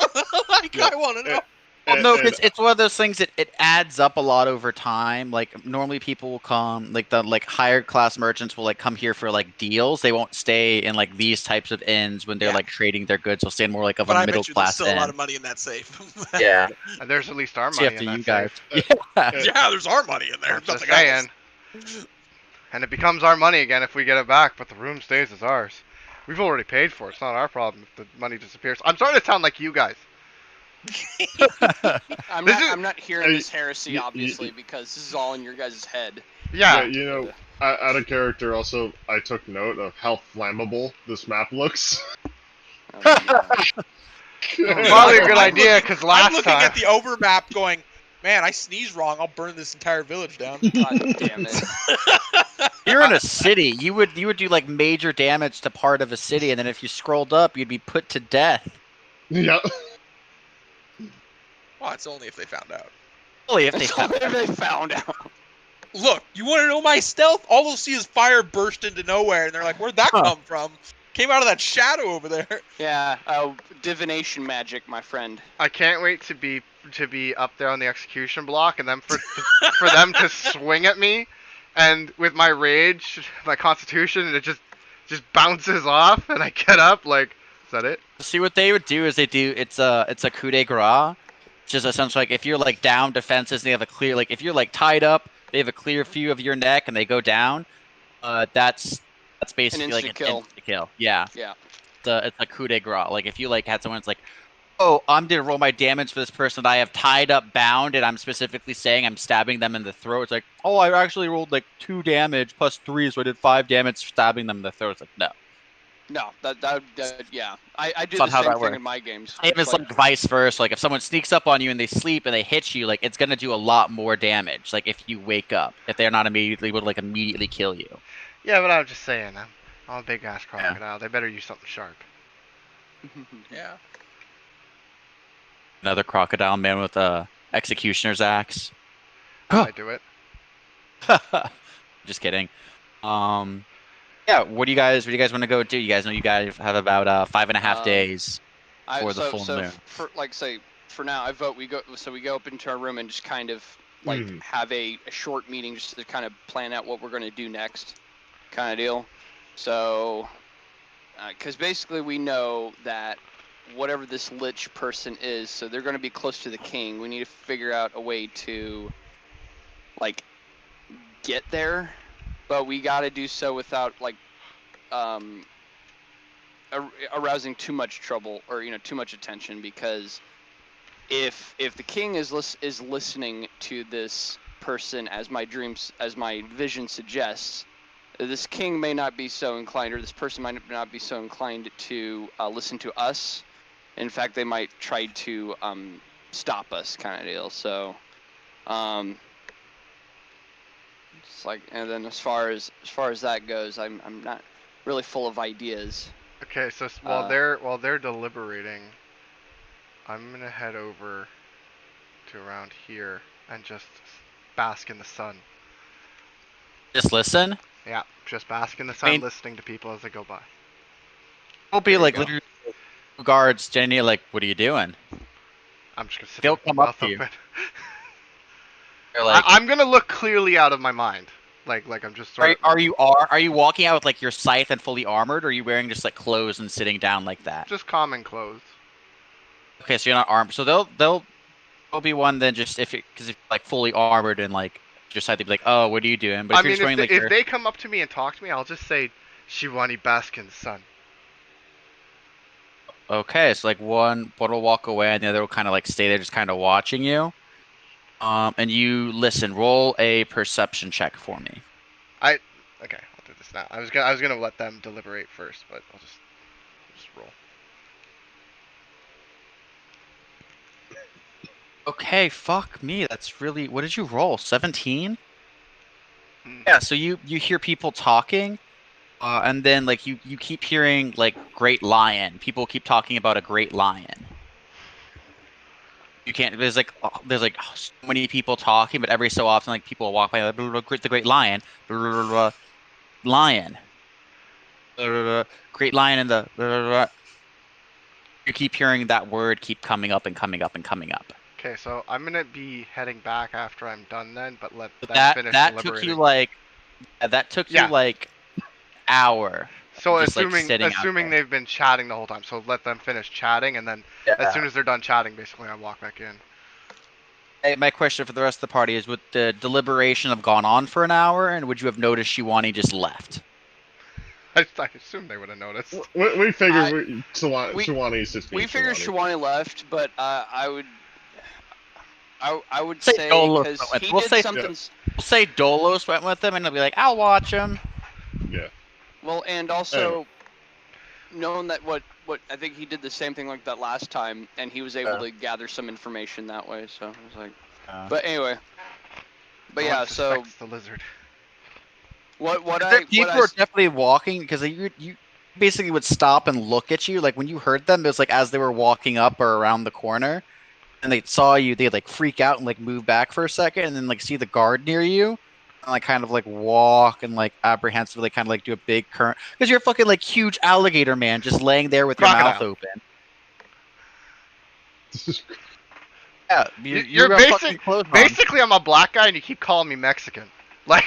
Like,
Yeah.
I want to know.
Well, no,
And-
because it's one of those things that it adds up a lot over time. Like normally people will come, like the like higher class merchants will like come here for like deals. They won't stay in like these types of inns when they're
Yeah.
like trading their goods. They'll stay in more like of
But
a
I
middle
bet you there's
class
still a
inn.
lot of money in that safe.
Yeah,
And there's at least our
see
money
after
in that
you guys.
safe.
Yeah.
Yeah, there's our money in there.
I'm just
Nothing else.
saying. And it becomes our money again if we get it back, but the room stays as ours. We've already paid for it. It's not our problem if the money disappears. I'm starting to sound like you guys.
I'm
This
not.
is-
I'm not hearing
Hey,
this heresy,
y- y-
obviously, because this is all in your guys' head.
Yeah.
you know, out of character. Also, I took note of how flammable this map looks.
Oh, yeah.
Probably a good
I'm
idea,
looking-
because last
I'm looking
time...
at the overmap going, man, I sneezed wrong. I'll burn this entire village down.
God damn it.
You're in a city. You would do like major damage to part of a city, and then if you scrolled up, you'd be put to death.
Yep.
Well, it's only if they found out.
Only if they
If
found
they found out.
Look, you want to know my stealth? All they'll see is fire burst into nowhere, and they're like, where'd that
Huh.
come from? Came out of that shadow over there.
Yeah, divination magic, my friend.
I can't wait to be up there on the execution block, and then for them to swing at me, and with my rage, my constitution, it just bounces off, and I get up. Like, is that it?
See, what they would do is it's a coup de grace, which is essentially like if you're like down defenses, they have a clear like if you're like tied up, they have a clear view of your neck and they go down. That's basically like an instant kill. Yeah.
Yeah.
It's a coup de grace. Like if you like had someone that's like, oh, I'm gonna roll my damage for this person that I have tied up, bound, and I'm specifically saying I'm stabbing them in the throat. It's like, oh, I actually rolled like 2 damage plus 3, so I did 5 damage stabbing them in the throat. It's like, no.
No, that yeah. I do
That's
the
not how
same
that
thing
works.
in my games.
It's like vice versa. Like if someone sneaks up on you and they sleep and they hit you, like it's gonna do a lot more damage. Like if you wake up, if they're not immediately able to like immediately kill you.
Yeah, but I'm just saying, I'm a big ass crocodile. Yeah. They better use something sharp.
Yeah.
Another crocodile man with a executioner's axe.
I might do it.
Just kidding. Yeah, what do you guys want to go do? You guys know you guys have about 5.5 days for the full moon.
For now, I vote we go up into our room and just kind of like have a short meeting just to kind of plan out what we're going to do next, kind of deal. So, because basically we know that whatever this lich person is, so they're going to be close to the king. We need to figure out a way to like get there. But we got to do so without like arousing too much trouble or too much attention, because if the king is listening to this person as my vision suggests, this king may not be so inclined, or this person might not be so inclined to listen to us. In fact, they might try to stop us, kind of deal. So it's like, and then as far as that goes, I'm not really full of ideas.
Okay, so while they're deliberating, I'm gonna head over to around here and just bask in the sun.
Just listen?
Yeah, just bask in the sun, listening to people as they go by.
We'll be like literally guards, Jenny, like, what are you doing?
I'm just gonna sit
They'll
there
come up to you.
Like, I'm gonna look clearly out of my mind, like I'm just.
Are you walking out with like your scythe and fully armored, or are you wearing just like clothes and sitting down like that?
Just common clothes.
Okay, so you're not armed. So there'll be one then just because if like fully armored and like your scythe, they'd be like, oh, what are you doing? But
if they come up to me and talk to me, I'll just say, Shiwani, bask in the sun.
Okay, so like one will walk away and the other will kind of like stay there, just kind of watching you. And you listen. Roll a perception check for me.
Okay, I'll do this now. I was gonna let them deliberate first, but I'll just roll.
Okay, fuck me. That's really. What did you roll? 17? Yeah. So you hear people talking, and then like you keep hearing like great lion. People keep talking about a great lion. You can't. There's like so many people talking, but every so often, like people walk by, like, the great lion, lion, great lion, and the. You keep hearing that word keep coming up and coming up and coming up.
Okay, so I'm gonna be heading back after I'm done then, but let them finish
that
deliberating.
took you like hour.
So
just,
assuming they've been chatting the whole time, so let them finish chatting, and then as soon as they're done chatting, basically I walk back in.
Hey, my question for the rest of the party is: would the deliberation have gone on for an hour, and would you have noticed Shiwani just left?
I assume they would have noticed.
We figured Shiwani's just being
We figured Shiwani left, but I would
say
say
Dolos
because he did something.
We'll say Dolos went with him, and he'll be like, "I'll watch him."
Yeah.
Well, and also knowing that what I think he did the same thing like that last time, and he was able to gather some information that way. So I was like, but anyway, but
no
yeah.
one
So
the lizard.
People were definitely walking because you basically would stop and look at you. Like when you heard them, it was like as they were walking up or around the corner, and they saw you, they'd like freak out and like move back for a second, and then like see the guard near you. like kind of like walk and like apprehensively kind of like do a big current because you're fucking like huge alligator man just laying there with your mouth
Crocodile.
open. Yeah,
You're
got fucking clothes on.
basically I'm a black guy and you keep calling me Mexican. Like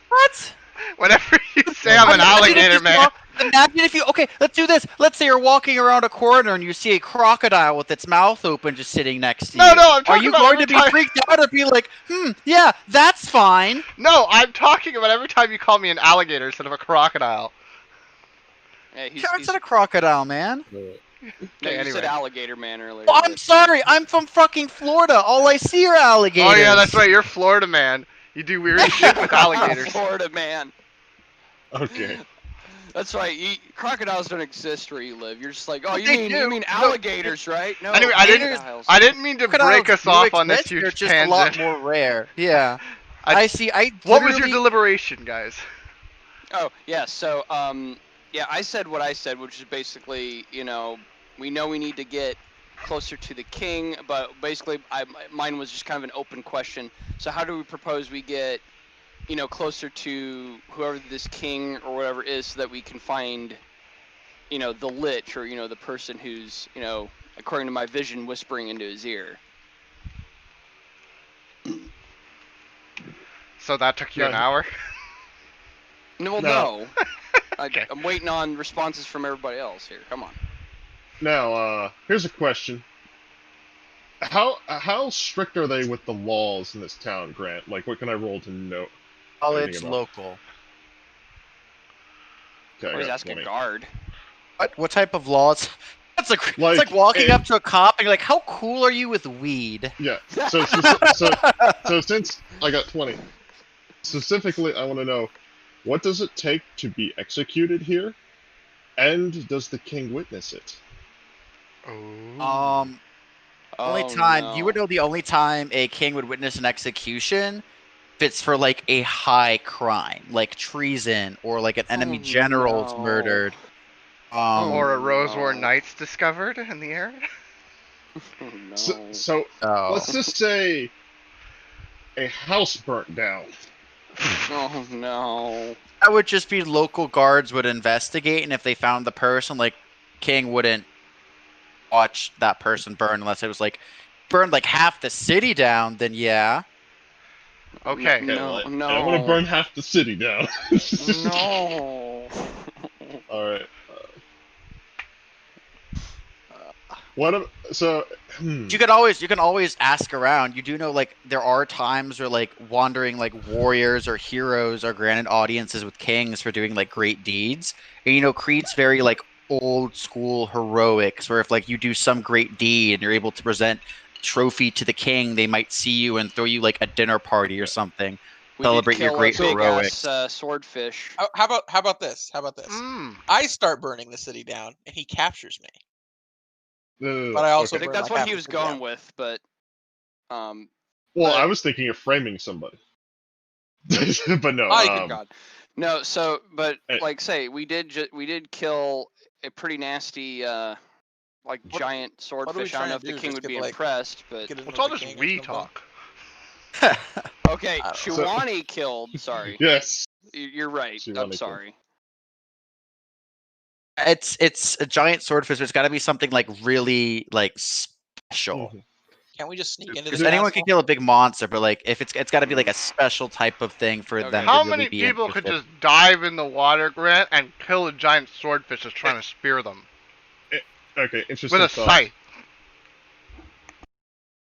What?
whenever you say I'm an alligator man.
Imagine if you okay, let's do this. Let's say you're walking around a corner and you see a crocodile with its mouth open just sitting next to you.
No, I'm
Are
talking
you
about
going
every
to be
time...
freaked out or be like, yeah, that's fine?
No, I'm talking about every time you call me an alligator instead of a crocodile.
Yeah,
It's not a crocodile, man.
No,
Okay,
you
anyway.
said alligator man earlier.
Oh, I'm sorry. I'm from fucking Florida. All I see are alligators.
Oh yeah, that's right. You're Florida man. You do weird shit with alligators.
Florida man.
Okay.
That's right. Crocodiles don't exist where you live. You're just like, oh,
They
you mean alligators, right? No.
Anyway,
crocodiles.
I didn't mean to break us off on this huge
They're just
tangent.
a lot more rare. Yeah. I see.
What was your deliberation, guys?
Oh yeah. So yeah, I said what I said, which is basically, we know we need to get closer to the king, but basically, mine was just kind of an open question. So how do we propose we get, closer to whoever this king or whatever is, so that we can find, the lich or the person who's, according to my vision, whispering into his ear.
So that took you an hour?
No.
Okay.
I'm waiting on responses from everybody else here. Come on.
Now, here's a question. How strict are they with the laws in this town, Grant? Like, what can I roll to know?
College local.
Okay,
He's asking a guard.
What type of laws? It's like walking up to a cop and you're like, how cool are you with weed?
Yeah. So since I got 20, specifically, I want to know, what does it take to be executed here, and does the king witness it?
You would know the only time a king would witness an execution if it's for like a high crime, like treason or like an enemy general's murdered.
Or a Rose War Knights discovered in the area?
No.
So let's just say a house burnt down.
Oh no.
That would just be local guards would investigate, and if they found the person, like, king wouldn't watch that person burn unless it was like burned like half the city down, then yeah.
Okay.
No.
I don't want to burn half the city down.
No.
Alright.
You can always ask around. You do know, like, there are times where like wandering like warriors or heroes are granted audiences with kings for doing like great deeds. And Creed's very like old school heroics, where if like you do some great deed and you're able to present trophy to the king, they might see you and throw you like a dinner party or something. Celebrate your great heroics.
Swordfish.
How about this? I start burning the city down, and he captures me. But I also
I think that's what he was going with, but
well, I was thinking of framing somebody. But no.
God. No, but like say we did kill a pretty nasty giant swordfish. I don't know if the king would be impressed, but
what's all this we talk?
Okay, Shiwani killed. Sorry.
Yes.
You're right.
Shiwani
I'm sorry.
It's a giant swordfish. It's got to be something like really like special.
Mm-hmm.
Can't we just sneak into this?
Because anyone can kill a big monster, but like if it's got to be like a special type of thing for them.
How
to
many
really be
people
interested.
could just dive in the water, Grant, and kill a giant swordfish that's trying to spear them?
Okay, interesting.
With a scythe.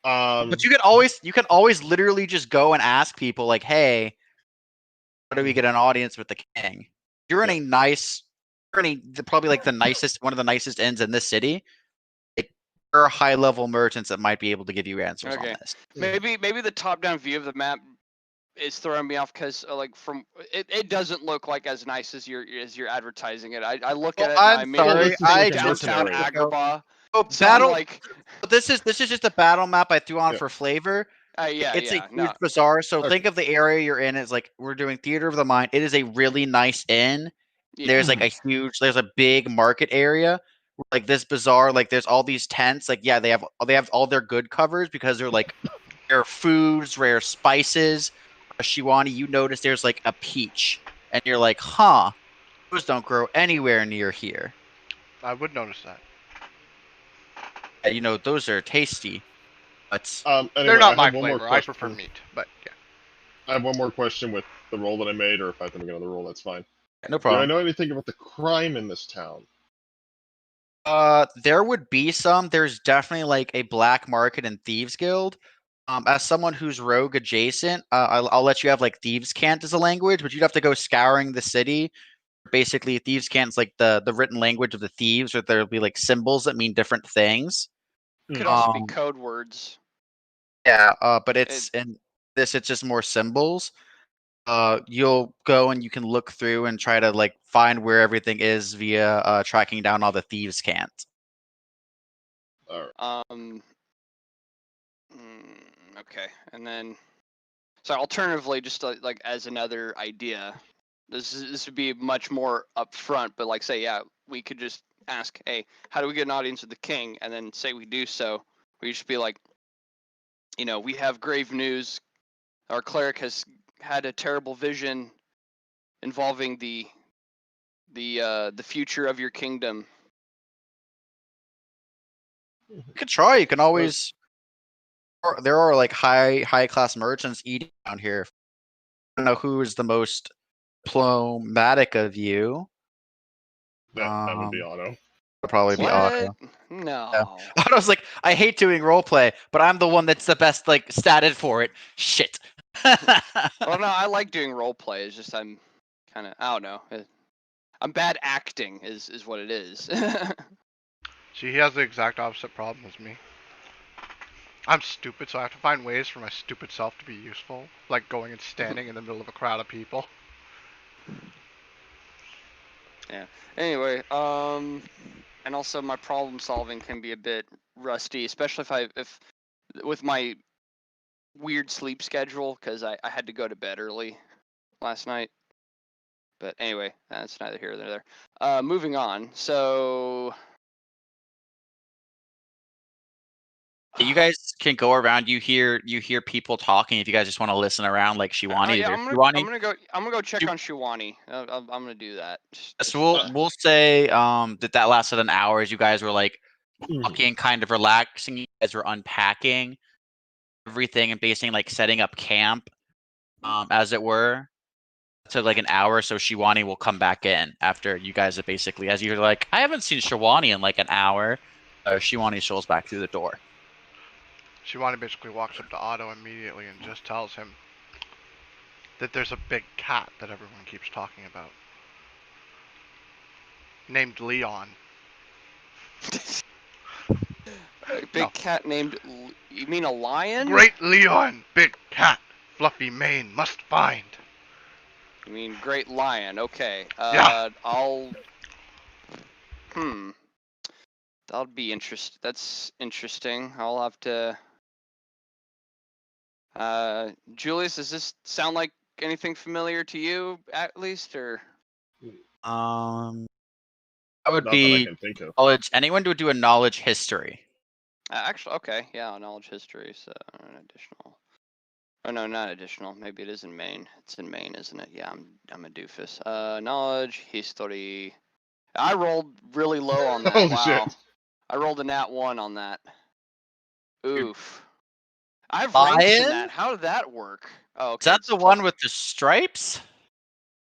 But you can always literally just go and ask people like, hey, how do we get an audience with the king? You're in probably like one of the nicest inns in this city. Like, there are high level merchants that might be able to give you answers on this.
Maybe the top down view of the map is throwing me off because like from it doesn't look like as nice as you're advertising it. I look at it.
I'm sorry.
Downtown Agrabah.
This is just a battle map I threw on for flavor. It's a huge bazaar. So think of the area you're in as like we're doing theater of the mind. It is a really nice inn. Yeah. There's a big market area. Like this bazaar, like there's all these tents. Like they have all their good covers because they're like rare foods, rare spices. Shiwani, you notice there's like a peach, and you're like, huh, those don't grow anywhere near here.
I would notice that.
Those are tasty, but
Anyway,
They're not
I
my
have one more
flavor. I
question.
prefer meat, but yeah.
I have one more question with the roll that I made, or if I have to make another roll, that's fine.
no
Do I
problem.
know anything about the crime in this town?
There would be some. There's definitely like a black market and thieves guild. As someone who's rogue adjacent, I'll let you have like thieves cant as a language, but you'd have to go scouring the city. Basically, thieves cant's like the written language of the thieves, or there'll be like symbols that mean different things.
Could also be
Um,
code words.
Yeah, but it's in this. It's just more symbols. You'll go and you can look through and try to like find where everything is via tracking down all the thieves can't.
Alright.
Okay, and then so alternatively, just like as another idea, this would be much more upfront. But like, say, yeah, we could just ask, hey, how do we get an audience with the king? And then say we do so, we just be like, we have grave news. Our cleric has had a terrible vision involving the future of your kingdom.
You could try. You can always. There are like high class merchants eating down here. I don't know who is the most diplomatic of you.
That would be Otto.
Would probably be
What?
Otto.
No.
Yeah. Otto's like, I hate doing roleplay, but I'm the one that's the best like statted for it. Shit.
Well, no, I like doing role play. It's just I'm kind of, I don't know. I'm bad acting is what it is.
See, he has the exact opposite problem as me. I'm stupid, so I have to find ways for my stupid self to be useful, like going and standing in the middle of a crowd of people.
Yeah. Anyway, and also my problem solving can be a bit rusty, especially if with my weird sleep schedule, because I had to go to bed early last night. But anyway, that's neither here nor there. Moving on. So
You guys can go around. You hear people talking. If you guys just want to listen around, like Shiwani,
yeah,
Shiwani.
I'm gonna go check on Shiwani. I'm gonna do that.
So we'll say that lasted an hour as you guys were like talking, kind of relaxing. You guys were unpacking everything and basically like setting up camp, as it were. To like an hour, so Shiwani will come back in after you guys have basically, as you're like, I haven't seen Shiwani in like an hour. Shiwani strolls back through the door.
Shiwani basically walks up to Otto immediately and just tells him that there's a big cat that everyone keeps talking about. Named Leon.
A big cat named, you mean a lion?
Great Leon! Big cat! Fluffy mane must find!
You mean great lion, okay.
Yeah.
That'll be that's interesting. I'll have to... Julius, does this sound like anything familiar to you, at least, or?
I would
Not that I
be
can think of.
knowledge. Anyone would do a knowledge history.
Actually, okay, yeah, knowledge history, so an additional. Oh no, not additional. Maybe it is in Maine. It's in Maine, isn't it? Yeah, I'm a doofus. Knowledge history. I rolled really low on that.
Oh,
Wow.
shit.
I rolled a nat 1 on that. Oof. I have ranks in that. How did that work? Oh, okay.
Is that the one with the stripes?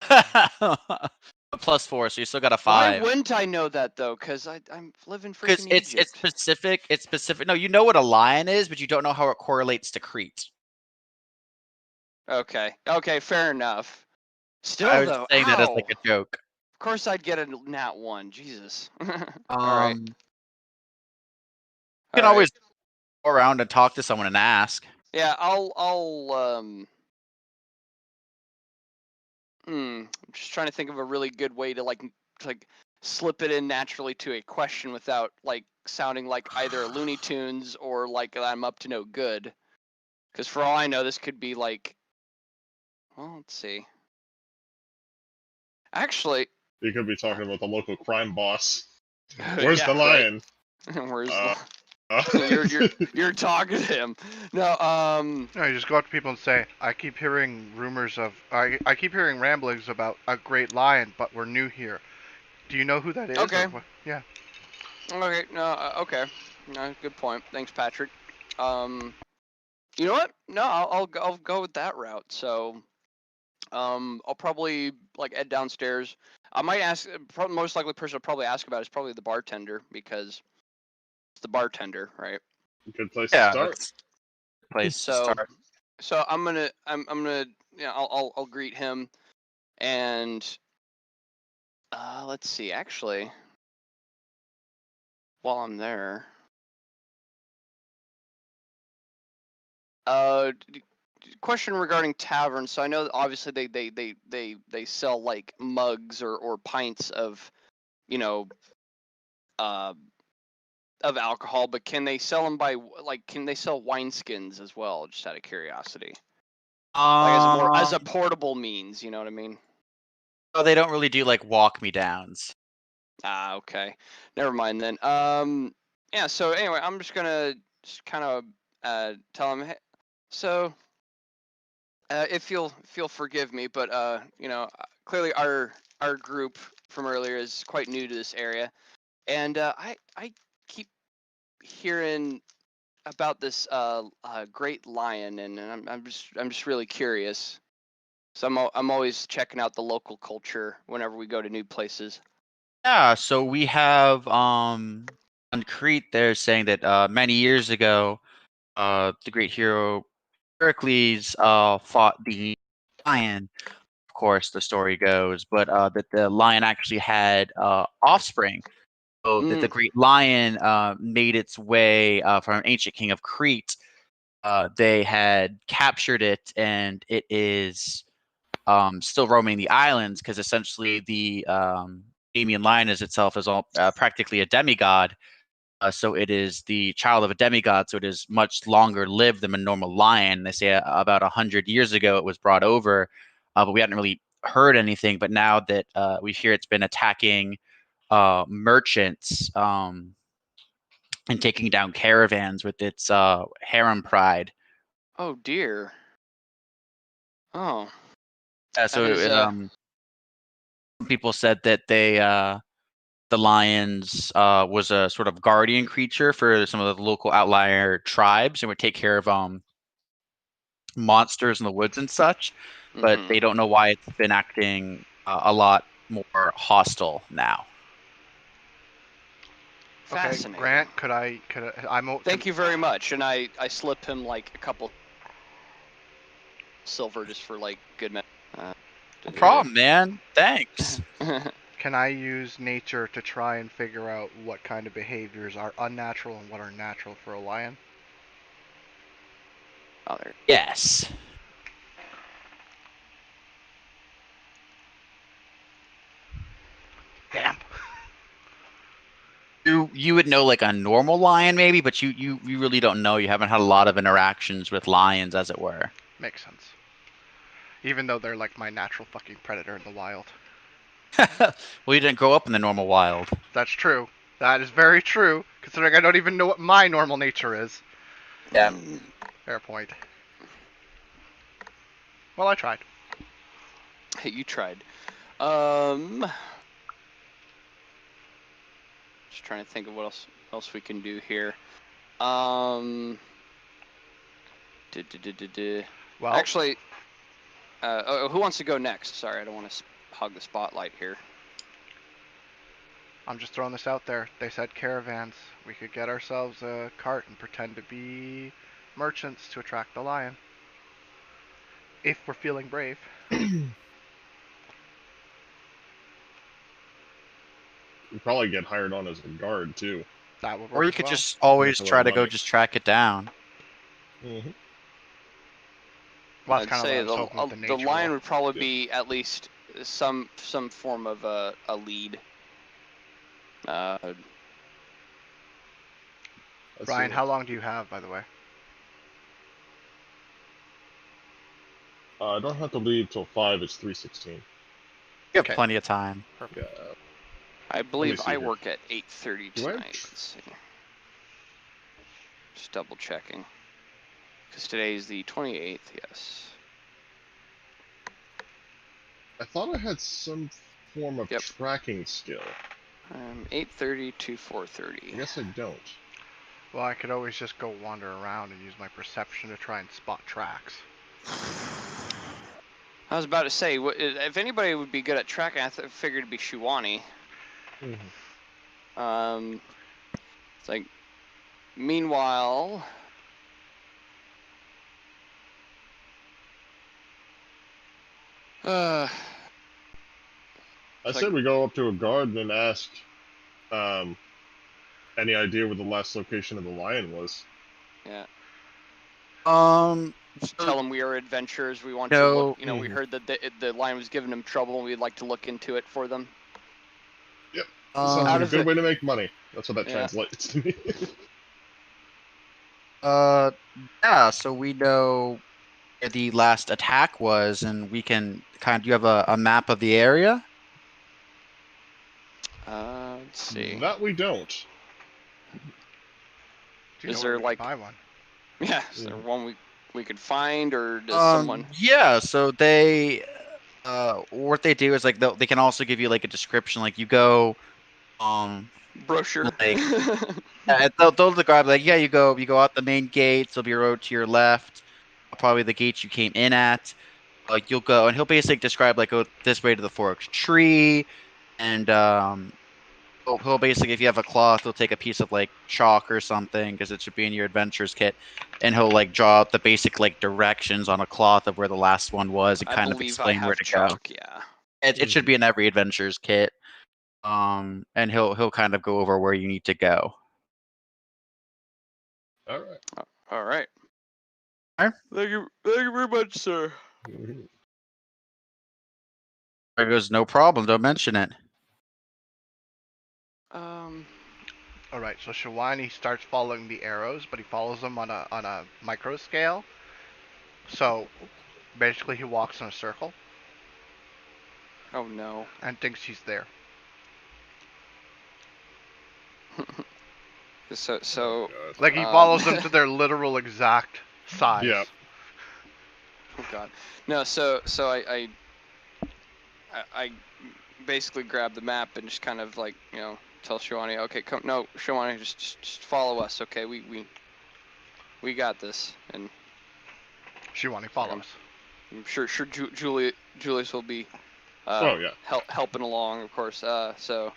+4, so you still got a 5.
Why wouldn't I know that though? Because I'm living freaking
Because
Egypt.
it's specific. It's specific. No, you know what a lion is, but you don't know how it correlates to Crete.
Okay. Okay. Fair enough. Still
I was
though,
saying that as like
ow.
a joke.
Of course, I'd get a nat 1. Jesus. All right.
You can always go around and talk to someone and ask.
Yeah, I'm just trying to think of a really good way to like slip it in naturally to a question without like sounding like either a Looney Tunes or like I'm up to no good. Because for all I know, this could be like, well, let's see. Actually,
You could be talking about the local crime boss. Where's the
right.
lion?
Where's You're talking to him. No,
No, you just go up to people and say, I keep hearing I keep hearing ramblings about a great lion, but we're new here. Do you know who that is?
Okay.
Yeah.
Okay, no, okay. No, good point. Thanks, Patrick. You know what? No, I'll go with that route. So, I'll probably like head downstairs. I might ask. Probably most likely person I'll probably ask about is probably the bartender because it's the bartender, right?
Good place to
Yeah,
start.
that's a place to
So,
start.
so I'm gonna yeah, I'll greet him and let's see. Actually, while I'm there, question regarding taverns. So I know that obviously they sell like mugs or pints of, you know, uh, of alcohol, but can they sell them by like can they sell wineskins as well? Just out of curiosity, like as a portable means. You know what I mean?
Oh, they don't really do like walk me downs.
Ah, okay. Never mind then. Yeah. So anyway, I'm just gonna just kind of tell him. Hey, so if you'll forgive me, but clearly our group from earlier is quite new to this area, and I keep hearing about this great lion, and I'm just really curious. So I'm always checking out the local culture whenever we go to new places.
Yeah, so we have on Crete they're saying that many years ago the great hero Heracles fought the lion, of course the story goes, but that the lion actually had offspring. So that the
Mm.
great lion made its way from an ancient king of Crete. They had captured it, and it is still roaming the islands because essentially the Nemean lioness itself is all practically a demigod. So it is the child of a demigod, so it is much longer lived than a normal lion. They say about 100 years ago it was brought over, but we hadn't really heard anything. But now that we hear it's been attacking merchants and taking down caravans with its harem pride.
Oh dear. Oh, that
So
is
people said that the lions was a sort of guardian creature for some of the local outlier tribes and would take care of monsters in the woods and such, but
mhm.
they don't know why it's been acting a lot more hostile now.
Okay,
Fascinating.
Grant,
Thank you very much. And I slip him like a couple silver just for like good measure.
No problem, man. Thanks.
Can I use nature to try and figure out what kind of behaviors are unnatural and what are natural for a lion?
Oh, there.
Yes.
Damn.
You would know like a normal lion maybe, but you really don't know. You haven't had a lot of interactions with lions, as it were.
Makes sense. Even though they're like my natural fucking predator in the wild.
Well, you didn't grow up in the normal wild.
That's true. That is very true, considering I don't even know what my normal nature is.
Yeah.
Fair point. Well, I tried.
Hey, you tried. Just trying to think of what else we can do here. Well, actually, who wants to go next? Sorry, I don't want to hog the spotlight here.
I'm just throwing this out there. They said caravans. We could get ourselves a cart and pretend to be merchants to attract the lion. If we're feeling brave.
You probably get hired on as a guard too.
That would work.
Or you
as
could
well.
just always
Make a lot
try
of
to go
money.
just track it down.
Mm-hmm.
Well,
I'd
that's kind of what I
say
was hoping with the
the
nature
lion
roll.
would probably be at least some form of a lead.
That's
Ryan,
it.
how long do you have, by the way?
I don't have to leave till 5. It's 3:16.
You have
Okay.
plenty of time.
Perfect.
I believe
see
I
here.
work at 8:30
Do I
tonight.
have
Let's see. Just double checking. Because today's the 28th, yes.
I thought I had some form of
Yep.
tracking skill.
8:30 to
I
4:30.
guess I don't.
Well, I could always just go wander around and use my perception to try and spot tracks.
I was about to say, if anybody would be good at tracking, I figured it'd be Shuani.
Mm-hmm.
It's like, meanwhile,
I said we go up to a guard and ask, any idea where the last location of the lion was?
yeah.
Um,
Tell them we are adventurers. We want
No.
to look. You know, we
Mhm.
heard that the lion was giving them trouble, and we'd like to look into it for them.
Sounds
How
like a
does
good
it-
way to make money. That's what that
Yeah.
translates to me.
yeah, so we know where the last attack was, and we can do you have a map of the area?
Let's see.
That we don't.
Do you
Is
know
there,
where we
like-
can buy one?
Yeah, is there one we could find, or does someone?
Yeah, so they what they do is like they can also give you like a description, like you go
Brochure.
like they'll describe like, yeah, you go out the main gates, there'll be a road to your left, probably the gates you came in at. Like you'll go and he'll basically describe like, go this way to the forked tree, and he'll basically, if you have a cloth, he'll take a piece of like chalk or something because it should be in your adventures kit, and he'll like draw out the basic like directions on a cloth of where the last one was and
I
kind of
believe I
explain where
have
to go.
chalk. Yeah.
It should be in every adventures kit. And he'll kind of go over where you need to go.
All right.
All right.
Alright.
Thank you very much, sir.
Mhm.
There goes, no problem. Don't mention it.
Alright, so Shawani starts following the arrows, but he follows them on a micro scale. So basically he walks in a circle
Oh no.
and thinks he's there.
So
Oh, God.
Like he follows them to their literal exact size.
Yeah.
Oh God. No. So I basically grab the map and just kind of like, you know, tell Shawani, okay, come, no, Shawani, just follow us, okay? We got this, and
Shawani follows.
I'm sure Julius will be
Oh, yeah.
helping along, of course. So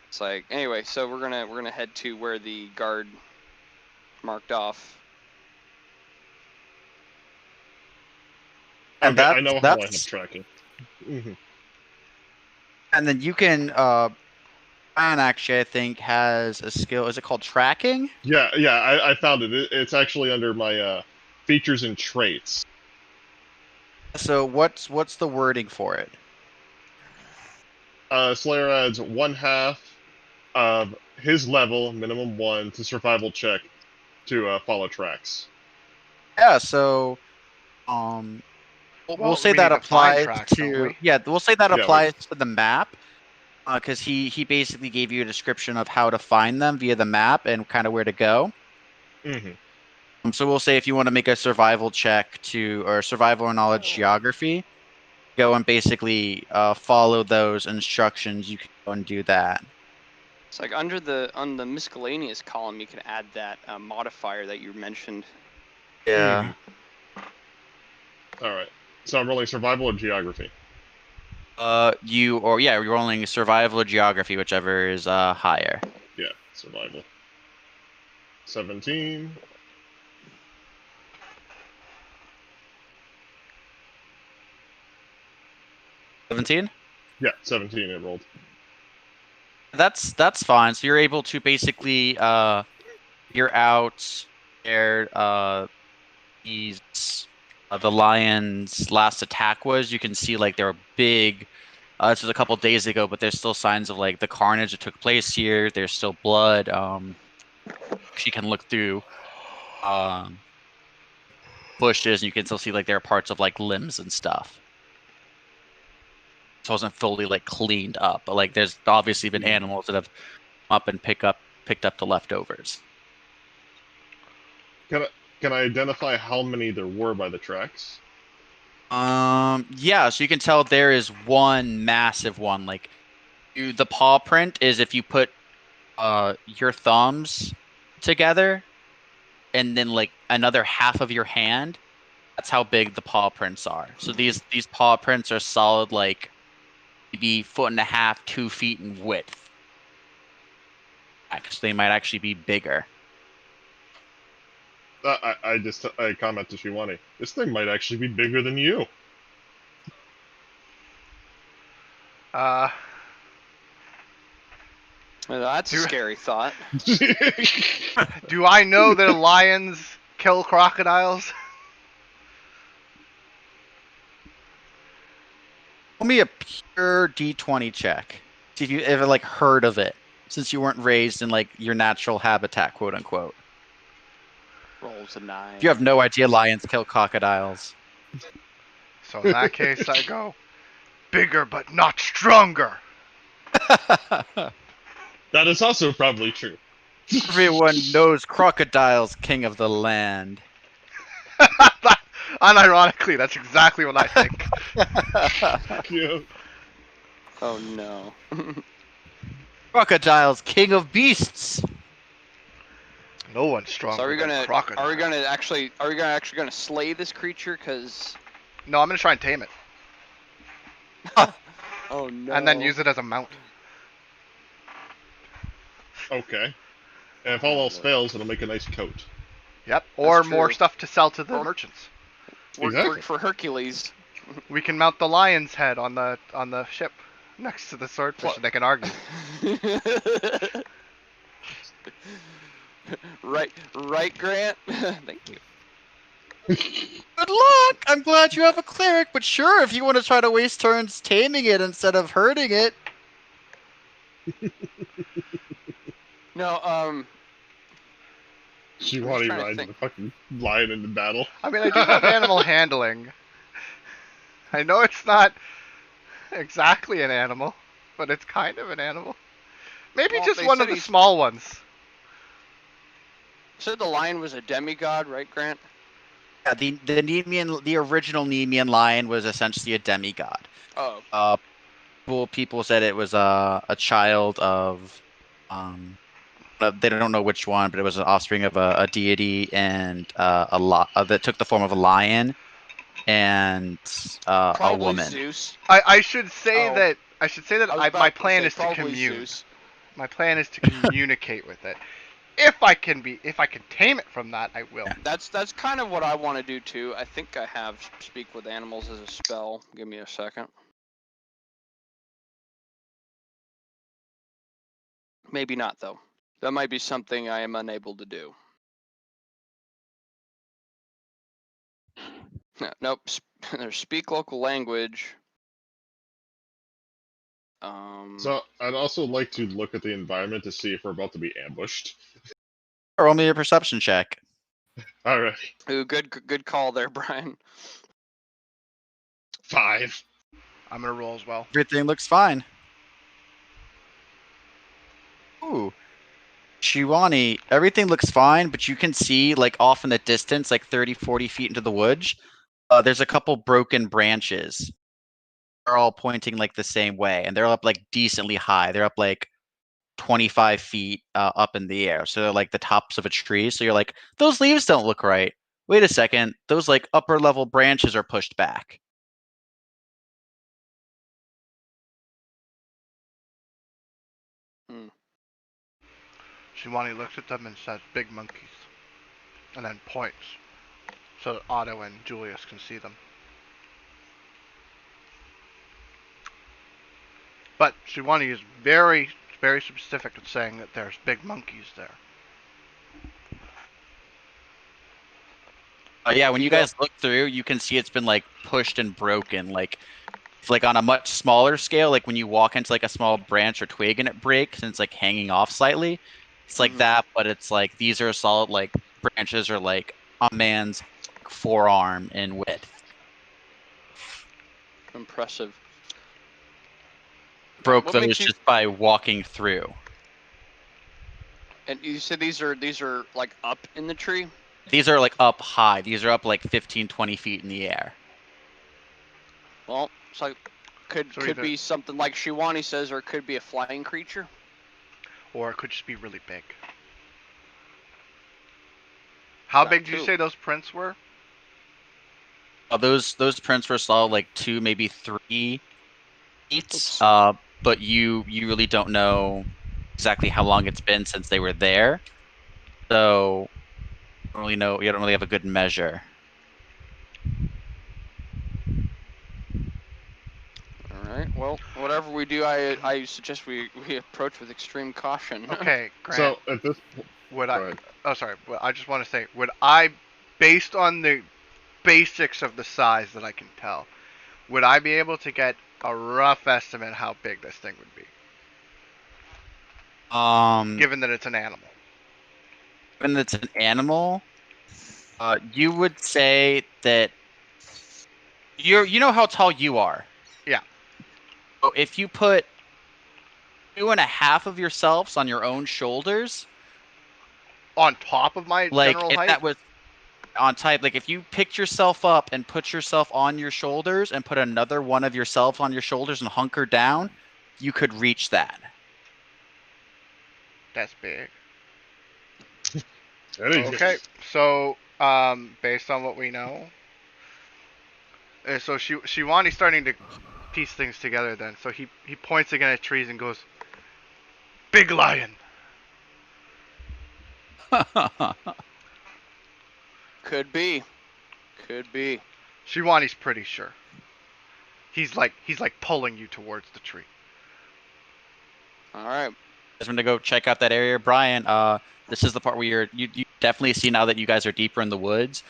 it's like, anyway, so we're gonna head to where the guard marked off.
And
Okay, I know how I have
that's
tracking. Mhm.
and then you can Brian actually, I think, has a skill. Is it called tracking?
Yeah, I found it. It's actually under my features and traits.
So what's the wording for it?
Slayer adds 1/2 of his level, minimum 1, to survival check to follow tracks.
Yeah, so we'll
Well,
say
we
that
need to find
applies
tracks, don't
to
we?
we'll say that
Yeah,
applies to the map, because he basically gave you a description of how to find them via the map and kind of where to go.
Mm-hmm.
So we'll say if you want to make a survival check or survival or knowledge geography, go and basically follow those instructions. You can go and do that.
It's like on the miscellaneous column, you can add that modifier that you mentioned.
Yeah.
All right. So I'm rolling survival or geography.
You're rolling survival or geography, whichever is higher.
Yeah, survival. 17.
$17?
Yeah, 17 it rolled.
That's fine. So you're able to basically you're out there the lion's last attack was. You can see like they were big. This was a couple days ago, but there's still signs of like the carnage that took place here. There's still blood. She can look through bushes, and you can still see like there are parts of like limbs and stuff. So it wasn't fully like cleaned up, but like there's obviously been animals that have come up and picked up the leftovers.
Can I identify how many there were by the tracks?
Yeah, so you can tell there is one massive one. Like, the paw print is if you put your thumbs together and then like another half of your hand, that's how big the paw prints are. So these paw prints are solid, like maybe 1.5 feet, 2 feet in width. Actually, they might actually be bigger.
I comment to Shiwani. This thing might actually be bigger than you.
Uh,
Well, that's a scary thought.
do I know that lions kill crocodiles?
Roll me a pure D20 check. See if you ever like heard of it, since you weren't raised in like your natural habitat, quote unquote.
Rolls a 9.
You have no idea lions kill crocodiles.
So in that case, I go bigger but not stronger.
That is also probably true.
Everyone knows crocodiles, king of the land.
Unironically, that's exactly what I think.
Yeah.
Oh no.
Crocodiles, king of beasts.
No one's stronger
So are we
than
gonna
crocodile.
are we gonna actually gonna slay this creature? Cause
No, I'm gonna try and tame it,
oh no.
and then use it as a mount.
Okay. And if all else fails, it'll make a nice coat.
Yep. Or
That's
more
true.
stuff to sell to the
Or-
merchants.
Exactly.
Work for Hercules.
We can mount the lion's head on the ship next to the swordfish, and they can argue.
right, Grant. Thank you.
Good luck! I'm glad you have a cleric, but sure, if you want to try to waste turns taming it instead of hurting it.
No,
Shiwani
trying to
rides
think.
the fucking lion into battle.
I mean, I do have animal handling. I know it's not exactly an animal, but it's kind of an animal. Maybe
Well,
just
they
one
said
of the
he's-
small ones.
said the lion was a demigod, right, Grant?
Yeah, the original Nemean lion was essentially a demigod.
Oh,
People said it was a child of, they don't know which one, but it was an offspring of a deity and that took the form of a lion and a
probably
woman.
Zeus.
I should say
Oh.
that
I was about
my
to
plan
say
is to
probably
commune.
Zeus.
My plan is to communicate with it. If I can tame it from that, I will.
That's kind of what I want to do too. I think I have speak with animals as a spell. Give me a second. Maybe not though. That might be something I am unable to do. Nope. There's speak local language.
So I'd also like to look at the environment to see if we're about to be ambushed.
Roll me a perception check.
Alright.
Ooh, good call there, Brian.
5.
I'm gonna roll as well.
Everything looks fine. Ooh. Shiwani, everything looks fine, but you can see, like, off in the distance, like 30, 40 feet into the woods, there's a couple broken branches. They're all pointing, like, the same way, and they're up, like, decently high. They're up, like, 25 feet up in the air. So they're, like, the tops of a tree. So you're like, those leaves don't look right. Wait a second. Those, like, upper-level branches are pushed back.
Shiwani looks at them and says, "Big monkeys," and then points so that Otto and Julius can see them. But Shiwani is very, very specific in saying that there's big monkeys there.
Yeah, when you guys look through, you can see it's been, like, pushed and broken. Like on a much smaller scale, like when you walk into, like, a small branch or twig and it breaks and it's, like, hanging off slightly. It's like that, but it's like these are solid, like, branches are like a man's forearm in width.
Impressive.
Broke
What
those
makes you-
just by walking through.
And you said these are like up in the tree?
These are like up high. These are up like 15, 20 feet in the air.
Well, so could
So either-
be something like Shiwani says, or it could be a flying creature.
Or it could just be really big. How
That
big did you
too.
say those prints were?
Those prints were solid like 2, maybe 3 feet.
Oops.
But you really don't know exactly how long it's been since they were there. So you don't really know. You don't really have a good measure.
All right. Well, whatever we do, I suggest we approach with extreme caution.
Okay, Grant.
So at this,
Would
go
I?
ahead.
Oh, sorry. Well, I just want to say, would I, based on the basics of the size that I can tell, would I be able to get a rough estimate how big this thing would be, given that it's an animal?
Given that it's an animal, you would say that you know how tall you are.
Yeah.
So if you put 2.5 of yourselves on your own shoulders,
On top of my
like
general
if
height?
that was on type, like if you picked yourself up and put yourself on your shoulders and put another one of yourself on your shoulders and hunker down, you could reach that.
That's big.
There you go.
Okay, so based on what we know, so Shiwani's starting to piece things together. Then, so he points again at trees and goes, "Big lion."
Could be. Could be.
Shiwani's pretty sure. He's like pulling you towards the tree.
All right.
Just want to go check out that area, Brian. This is the part where you definitely see now that you guys are deeper in the woods,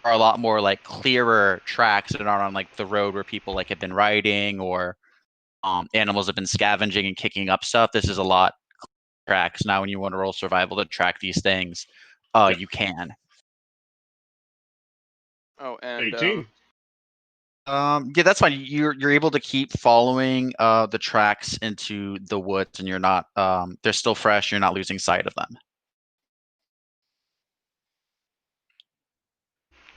are a lot more like clearer tracks that aren't on like the road where people like have been riding or animals have been scavenging and kicking up stuff. This is a lot tracks now. When you want to roll survival to track these things, you can.
Oh, and
18.
Yeah, that's fine. You're able to keep following the tracks into the woods, and you're not. They're still fresh. You're not losing sight of them.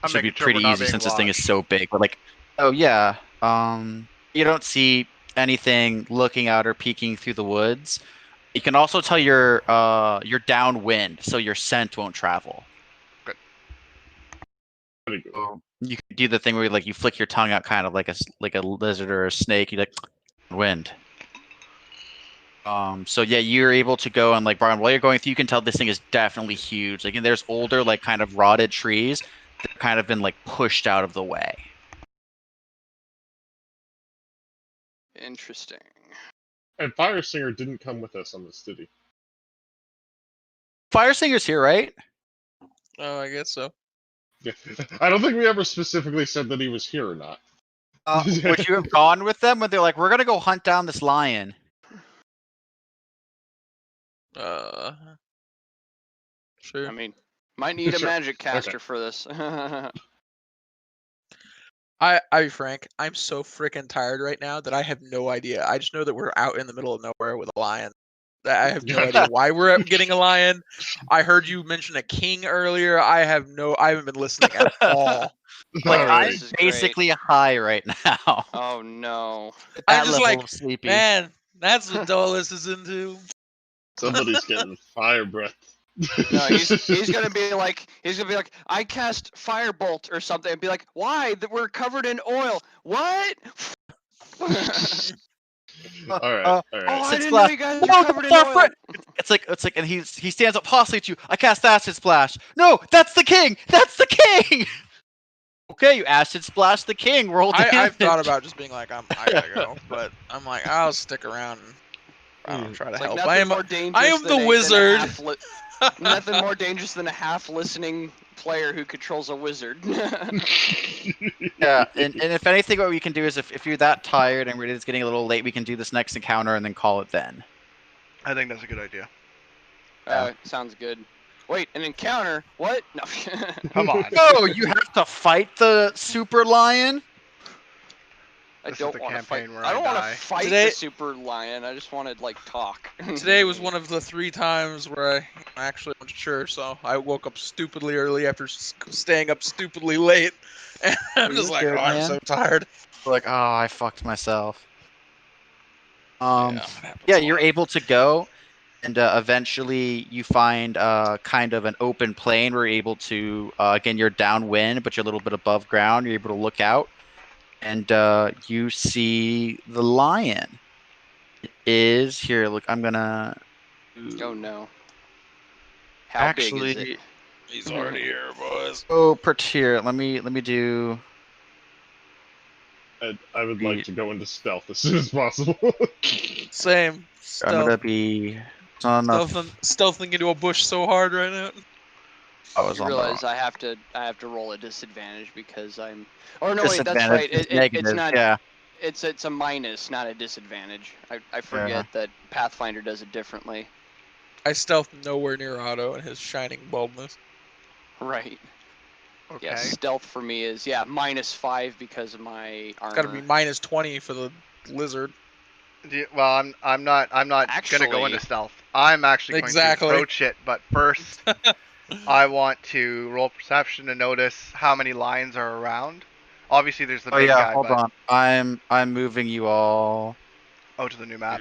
I'm
Should be
making sure we're
pretty
not
easy
being
since this thing is
watched.
so big. But like, oh yeah, you don't see anything looking out or peeking through the woods. You can also tell you're downwind, so your scent won't travel.
Pretty good.
So you can do the thing where you flick your tongue out, kind of like a lizard or a snake. You like wind. So yeah, you're able to go and like Brian, while you're going through, you can tell this thing is definitely huge. Like, and there's older, like kind of rotted trees that have kind of been like pushed out of the way.
interesting.
And Fire Singer didn't come with us on this, did he?
Fire Singer's here, right?
Oh, I guess so.
Yeah. I don't think we ever specifically said that he was here or not.
Would you have gone with them when they're like, we're gonna go hunt down this lion?
Sure.
I mean, might need a
Sure.
magic
Okay.
caster for this.
I'll be frank, I'm so freaking tired right now that I have no idea. I just know that we're out in the middle of nowhere with a lion. I have no idea why we're getting a lion. I heard you mention a king earlier. I haven't been listening at all.
Like,
All
I'm
right.
This is great.
basically high right now.
Oh no.
At
I'm
that
just
level
like,
of sleepy.
man, that's what Dolus is into.
Somebody's getting fire breath.
No, he's gonna be like I cast firebolt or something and be like, why? We're covered in oil. What?
All right.
Oh,
all right.
I
Six
didn't
glass.
know you guys
No,
were covered in
that's our
oil.
friend. It's like, and he stands up hostily at you. I cast acid splash. No, that's the king. That's the king. Okay, you acid splash the king. Roll damage.
I've thought about just being like, I gotta go, but I'm like, I'll stick around and I don't know, try to
It's like
help.
nothing more dangerous
I am
than
the
a
wizard.
nothing more dangerous than a half-listening player who controls a wizard.
Yeah, and if anything, what we can do is if you're that tired and it's getting a little late, we can do this next encounter and then call it then.
I think that's a good idea.
Sounds good. Wait, an encounter? What? No.
Come on.
No, you have to fight the super lion.
I
This is
don't
the
want to fight.
campaign where
I don't want to
die.
fight
Today-
the super lion. I just want to like talk.
Today was one of the 3 times where I actually went to church, so I woke up stupidly early after staying up stupidly late. And I'm
Are
just
you
like,
good,
oh, I'm
man?
so tired.
Like, oh, I fucked myself.
Yeah, it happens
Yeah,
a
you're
lot.
able to go, and eventually you find kind of an open plain where you're able to, again, you're downwind, but you're a little bit above ground. You're able to look out, and you see the lion. It is here. Look, I'm gonna.
Oh no. How big is it?
He's already here, boys.
Oh, here. Let me do.
I would
Be-
like to go into stealth as soon as possible.
Same.
I'm gonna be. It's not enough.
Stealthing into a bush so hard right now.
I was
You
on the wrong.
realize I have to roll a disadvantage because I'm. Oh no, wait, that's
Disadvantage
right.
is
It's
negative,
not.
Yeah.
It's a minus, not a disadvantage. I forget that Pathfinder does it differently.
I stealth nowhere near Otto and his shining baldness.
Right.
Okay.
Yeah, stealth for me is -5 because of my armor.
It's got to be -20 for the lizard.
Well, I'm not gonna go
Actually-
into stealth. I'm actually going
Exactly.
to approach it, but first I want to roll perception to notice how many lions are around. Obviously, there's the
Oh
big
yeah,
guy,
hold
but
on. I'm moving you all.
to the new map.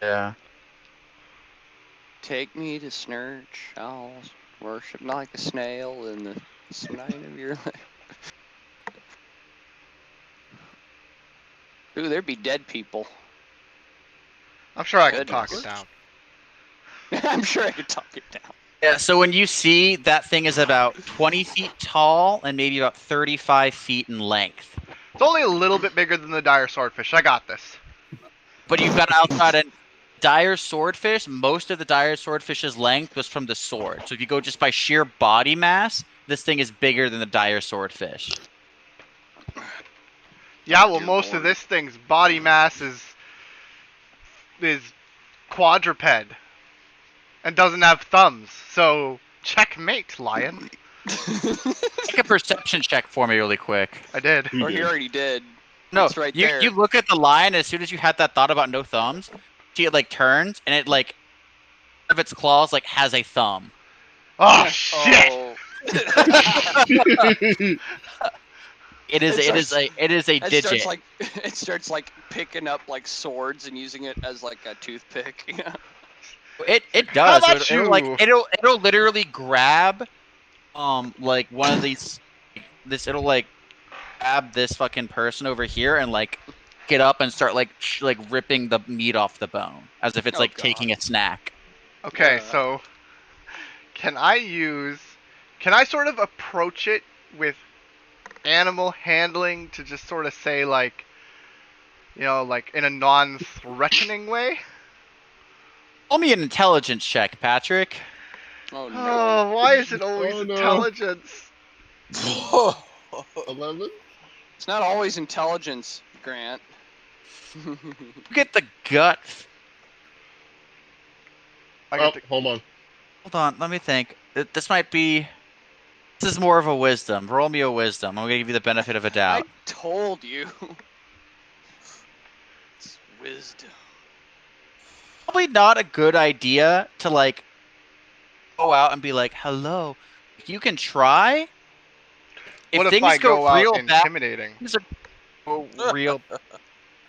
Yeah.
Take me to Snurch. I'll worship like a snail in the night of your life. Ooh, there'd be dead people.
I'm sure I can
Goodness.
talk it down.
I'm sure I could talk it down.
Yeah. So when you see that thing is about 20 feet tall and maybe about 35 feet in length,
It's only a little bit bigger than the dire swordfish. I got this.
but you've got outside a dire swordfish. Most of the dire swordfish's length was from the sword. So if you go just by sheer body mass, this thing is bigger than the dire swordfish.
Yeah, well,
Dear
most of
Lord.
this thing's body mass is quadruped and doesn't have thumbs. So checkmate, lion.
Make a perception check for me really quick.
I did.
He
Or he
did.
already did.
No,
It's right
you
there.
you look at the lion as soon as you had that thought about no thumbs, see it like turns and it like one of its claws like has a thumb.
Oh shit!
Oh.
It is
It
it is
starts-
a it is a
It
digit.
starts like picking up like swords and using it as like a toothpick.
It does.
How about
So it'll, like
you?
it'll literally grab like one of these it'll like grab this fucking person over here and like get up and start like ripping the meat off the bone as if it's
Oh,
like
God.
taking a snack.
Okay, so can I sort of approach it with animal handling to just sort of say like, like in a non-threatening way?
Roll me an intelligence check, Patrick.
Oh no.
Oh, why is it always
Oh, no.
intelligence?
11?
It's not always intelligence, Grant.
Look at the gut.
I
Oh,
get to,
hold on.
Hold on, let me think. This might be. This is more of a wisdom. Roll me a wisdom. I'm gonna give you the benefit of a
I
doubt.
told you. It's wisdom.
Probably not a good idea to like go out and be like, "Hello." You can try. If
what if
things
I
go
go out
real bad,
intimidating?
things are go real.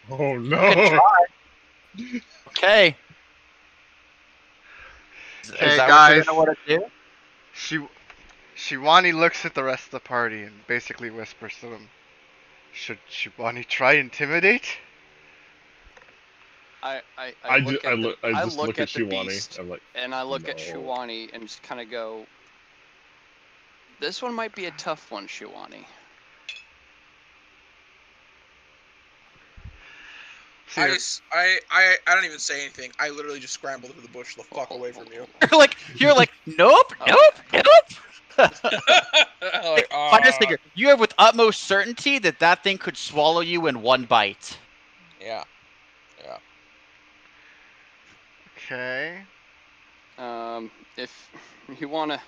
Oh
You can
no!
try. Okay. Is
Okay,
that
guys.
what you're gonna want to do?
Shiwani looks at the rest of the party and basically whispers to them, "Should Shiwani try intimidate?"
I
just look at
the
Shiwani.
beast,
I'm like,
and I look at
no.
Shiwani and just kind of go, this one might be a tough one, Shiwani.
See,
I don't even say anything. I literally just scramble through the bush the fuck away from you.
You're like, nope, nope, nope.
Like,
Finest figure. You have with utmost certainty that thing could swallow you in one bite.
Yeah.
okay.
If you wanna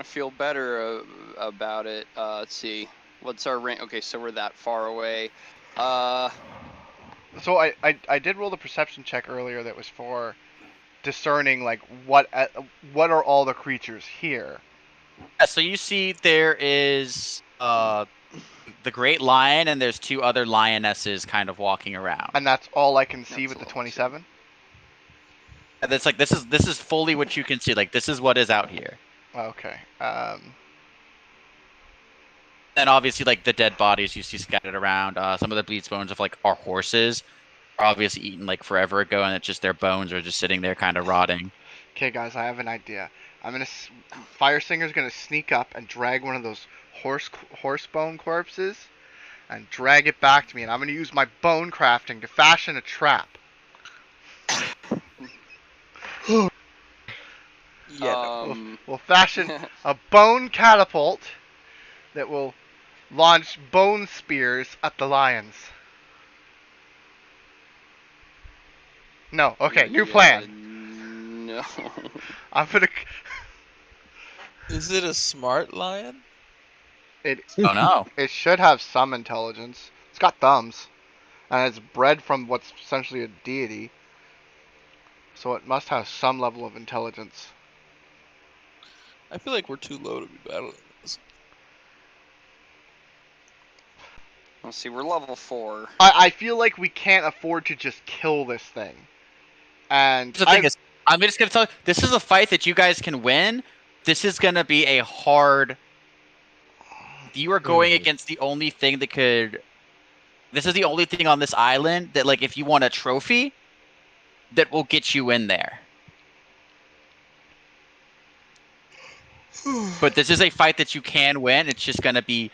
feel better about it, let's see. What's our range? Okay, so we're that far away.
So I did roll the perception check earlier that was for discerning like what are all the creatures here.
Yeah, so you see there is the great lion, and there's 2 other lionesses kind of walking around.
And that's all I can see
That's
with the
level
27.
And it's like this is fully what you can see. Like this is what is out here.
Okay.
And obviously, like the dead bodies you see scattered around. Some of the bleeds bones of like our horses are obviously eaten like forever ago, and it's just their bones are just sitting there kind of rotting.
Okay, guys, I have an idea. Fire Singer's gonna sneak up and drag one of those horse bone corpses and drag it back to me, and I'm gonna use my bone crafting to fashion a trap.
Yeah.
We'll fashion a bone catapult that will launch bone spears at the lions. No, okay, new plan.
No.
I'm gonna.
Is it a smart lion?
Oh no!
It should have some intelligence. It's got thumbs, and it's bred from what's essentially a deity. So it must have some level of intelligence.
I feel like we're too low to be battling this.
Let's see, we're level 4.
I feel like we can't afford to just kill this thing. And
The thing is, I'm just gonna tell you, this is a fight that you guys can win. This is gonna be a hard. You are going against the only thing that could. This is the only thing on this island that, like, if you want a trophy, that will get you in there. But this is a fight that you can win. It's just gonna be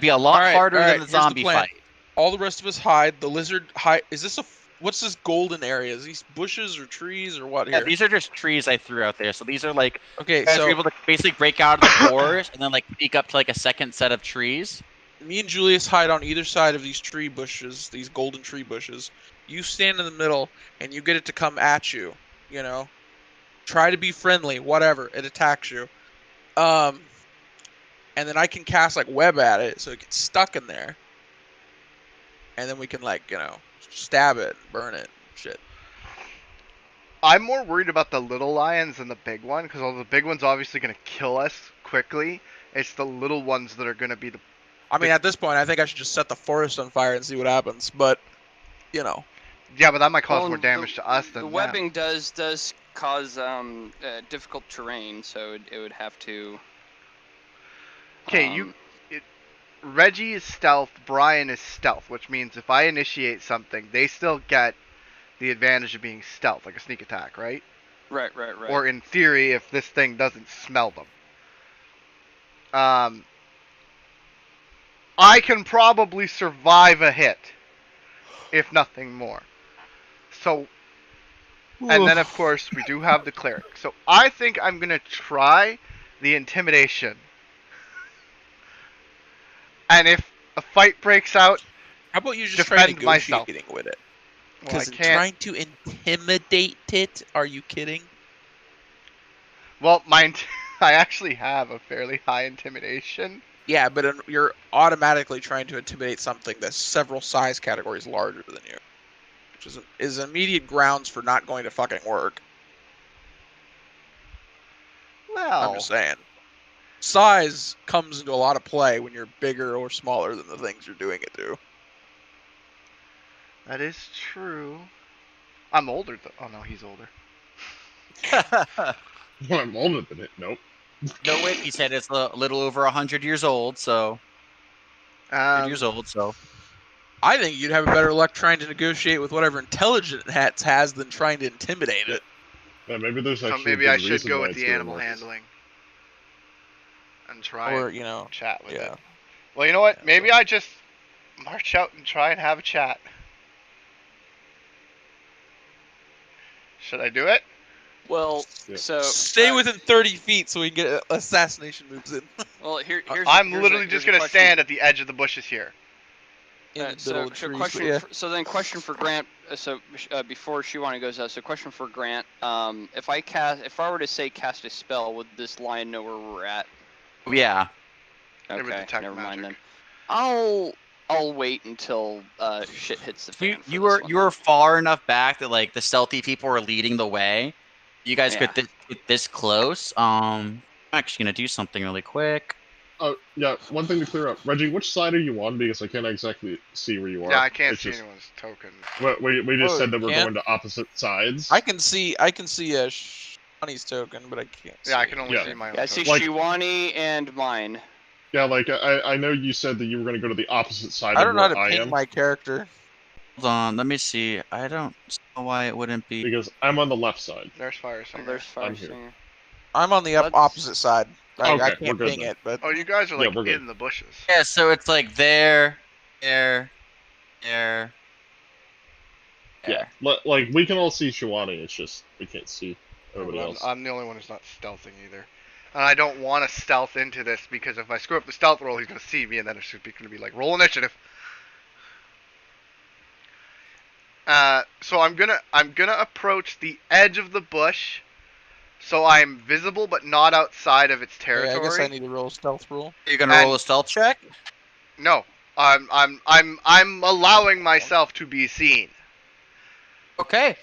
a lot harder than the zombie fight.
All the rest of us hide. The lizard hide. Is this what's this golden area? Is these bushes or trees or what here?
Yeah, these are just trees I threw out there. So these are like,
Okay,
you guys
so
are able to basically break out of the forest and then like peek up to like a second set of trees.
me and Julius hide on either side of these tree bushes, these golden tree bushes. You stand in the middle, and you get it to come at you. You know, try to be friendly. Whatever, it attacks you. And then I can cast like web at it, so it gets stuck in there. And then we can like stab it, burn it, shit.
I'm more worried about the little lions than the big one, because all the big one's obviously gonna kill us quickly. It's the little ones that are gonna be the.
I mean, at this point, I think I should just set the forest on fire and see what happens. But,
Yeah, but that might cause
Well,
more damage to us than
the
them.
webbing does cause difficult terrain, so it would have to.
Okay, Reggie is stealth, Brian is stealth, which means if I initiate something, they still get the advantage of being stealth, like a sneak attack, right?
Right.
Or in theory, if this thing doesn't smell them. I can probably survive a hit, if nothing more. So, and then of course we do have the cleric. So I think I'm gonna try the intimidation. And if a fight breaks out,
how about you just try
defend myself.
negotiating with it?
Well, I
Because
can't.
trying to intimidate it? Are you kidding?
Well, I actually have a fairly high intimidation.
Yeah, but you're automatically trying to intimidate something that's several size categories larger than you, which is immediate grounds for not going to fucking work.
Well,
I'm just saying. Size comes into a lot of play when you're bigger or smaller than the things you're doing it to.
that is true. I'm older though. Oh no, he's older.
Well, I'm older than it. Nope.
No, wait, he said it's a little over 100 years old, so. 100 years old, so.
I think you'd have a better luck trying to negotiate with whatever intelligent it has than trying to intimidate it.
Yeah, maybe there's
So
actually.
maybe
a
I
good
should
reason
go
why
with
it's
the
doing
animal
this.
handling and try
Or,
and chat with
yeah.
it. Well, you know what?
Yeah,
Maybe
so-
I just march out and try and have a chat. Should I do it?
Well,
Yeah.
so
Stay within 30 feet so we can get assassination moves in.
Well, here's.
I'm
here's
literally
here's
just
a
gonna
question.
stand at the edge of the bushes here.
In the middle
So,
of the
so
trees,
question.
but yeah.
So then, question for Grant. Before Shiwana goes out, so question for Grant. If I were to say cast a spell, would this lion know where we're at?
Yeah.
It would
Okay,
detect
never mind
magic.
I'll wait until shit hits the fan.
You were far enough back that like the stealthy people were leading the way. You guys
Yeah.
get this close. I'm actually gonna do something really quick.
Oh, yeah, one thing to clear up. Reggie, which side are you on? Because I can't exactly see where you are.
Yeah, I can't
It's
see
just,
anyone's token.
we just
Oh,
said that
you
we're
can't?
going to opposite sides.
I can see Shawnee's token, but I can't.
Yeah, I
see
can only
Yeah.
see my own
Yeah, I see
token.
Shiwani and mine.
Yeah, like, I know you said that you were going to go to the opposite side
I
of
don't know how
where
to
I
ping
am.
my character.
Hold on, let me see. I don't know why it wouldn't be.
Because I'm on the left side.
There's Fire
Oh,
Singer.
there's Fire
I'm here.
Singer.
I'm on the
Let's-
opposite side. I
Okay, we're
can't
good
ping
then.
it, but
Oh, you guys are
Yeah,
like
we're good.
in the bushes.
Yeah, so it's like there.
Yeah, like, we can all see Shiwani, it's just, we can't see everybody
Well,
else.
I'm the only one who's not stealthing either. And I don't want to stealth into this because if I screw up the stealth roll, he's going to see me and then it's just going to be like, roll initiative. So I'm gonna approach the edge of the bush, so I'm visible but not outside of its
yeah,
territory.
I guess I need to roll a stealth roll.
You're gonna roll a stealth check.
No, I'm allowing myself to be seen,
Okay.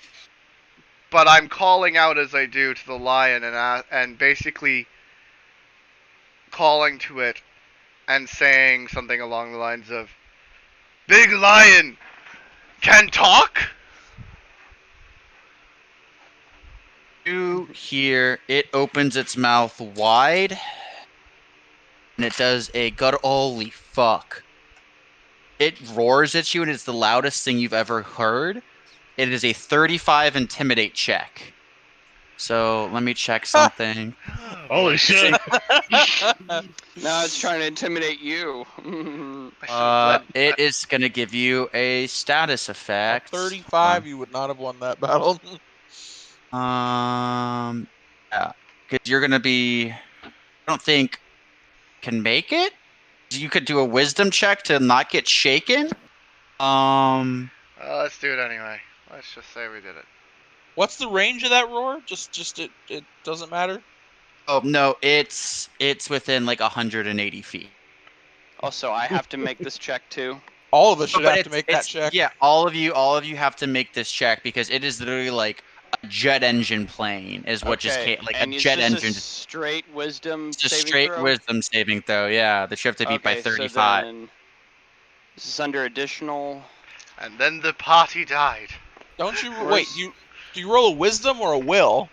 but I'm calling out as I do to the lion and basically calling to it and saying something along the lines of, "Big lion, can talk."
You hear it opens its mouth wide, and it does a good holy fuck. It roars at you, and it's the loudest thing you've ever heard. It is a 35 intimidate check. So let me check something.
Holy shit!
No, it's trying to intimidate you.
It is gonna give you a status
At
effect.
35, you would not have won that battle.
Yeah, because you're gonna be. I don't think can make it. You could do a wisdom check to not get shaken.
Let's do it anyway. Let's just say we did it.
What's the range of that roar? Just it doesn't matter.
Oh no, it's within like 180 feet.
Also, I have to make this check too.
All of us should
But
have to make that check.
Yeah, all of you have to make this check because it is literally like a jet engine plane is what just
Okay,
came like
and
a
is
jet
this
engine.
A straight wisdom
Just
saving
straight
throw?
wisdom saving throw. Yeah, that you have to beat by
Okay,
35.
So then this is under additional.
And then the party died.
Don't you
Where's-
wait? Do you roll a wisdom or a will?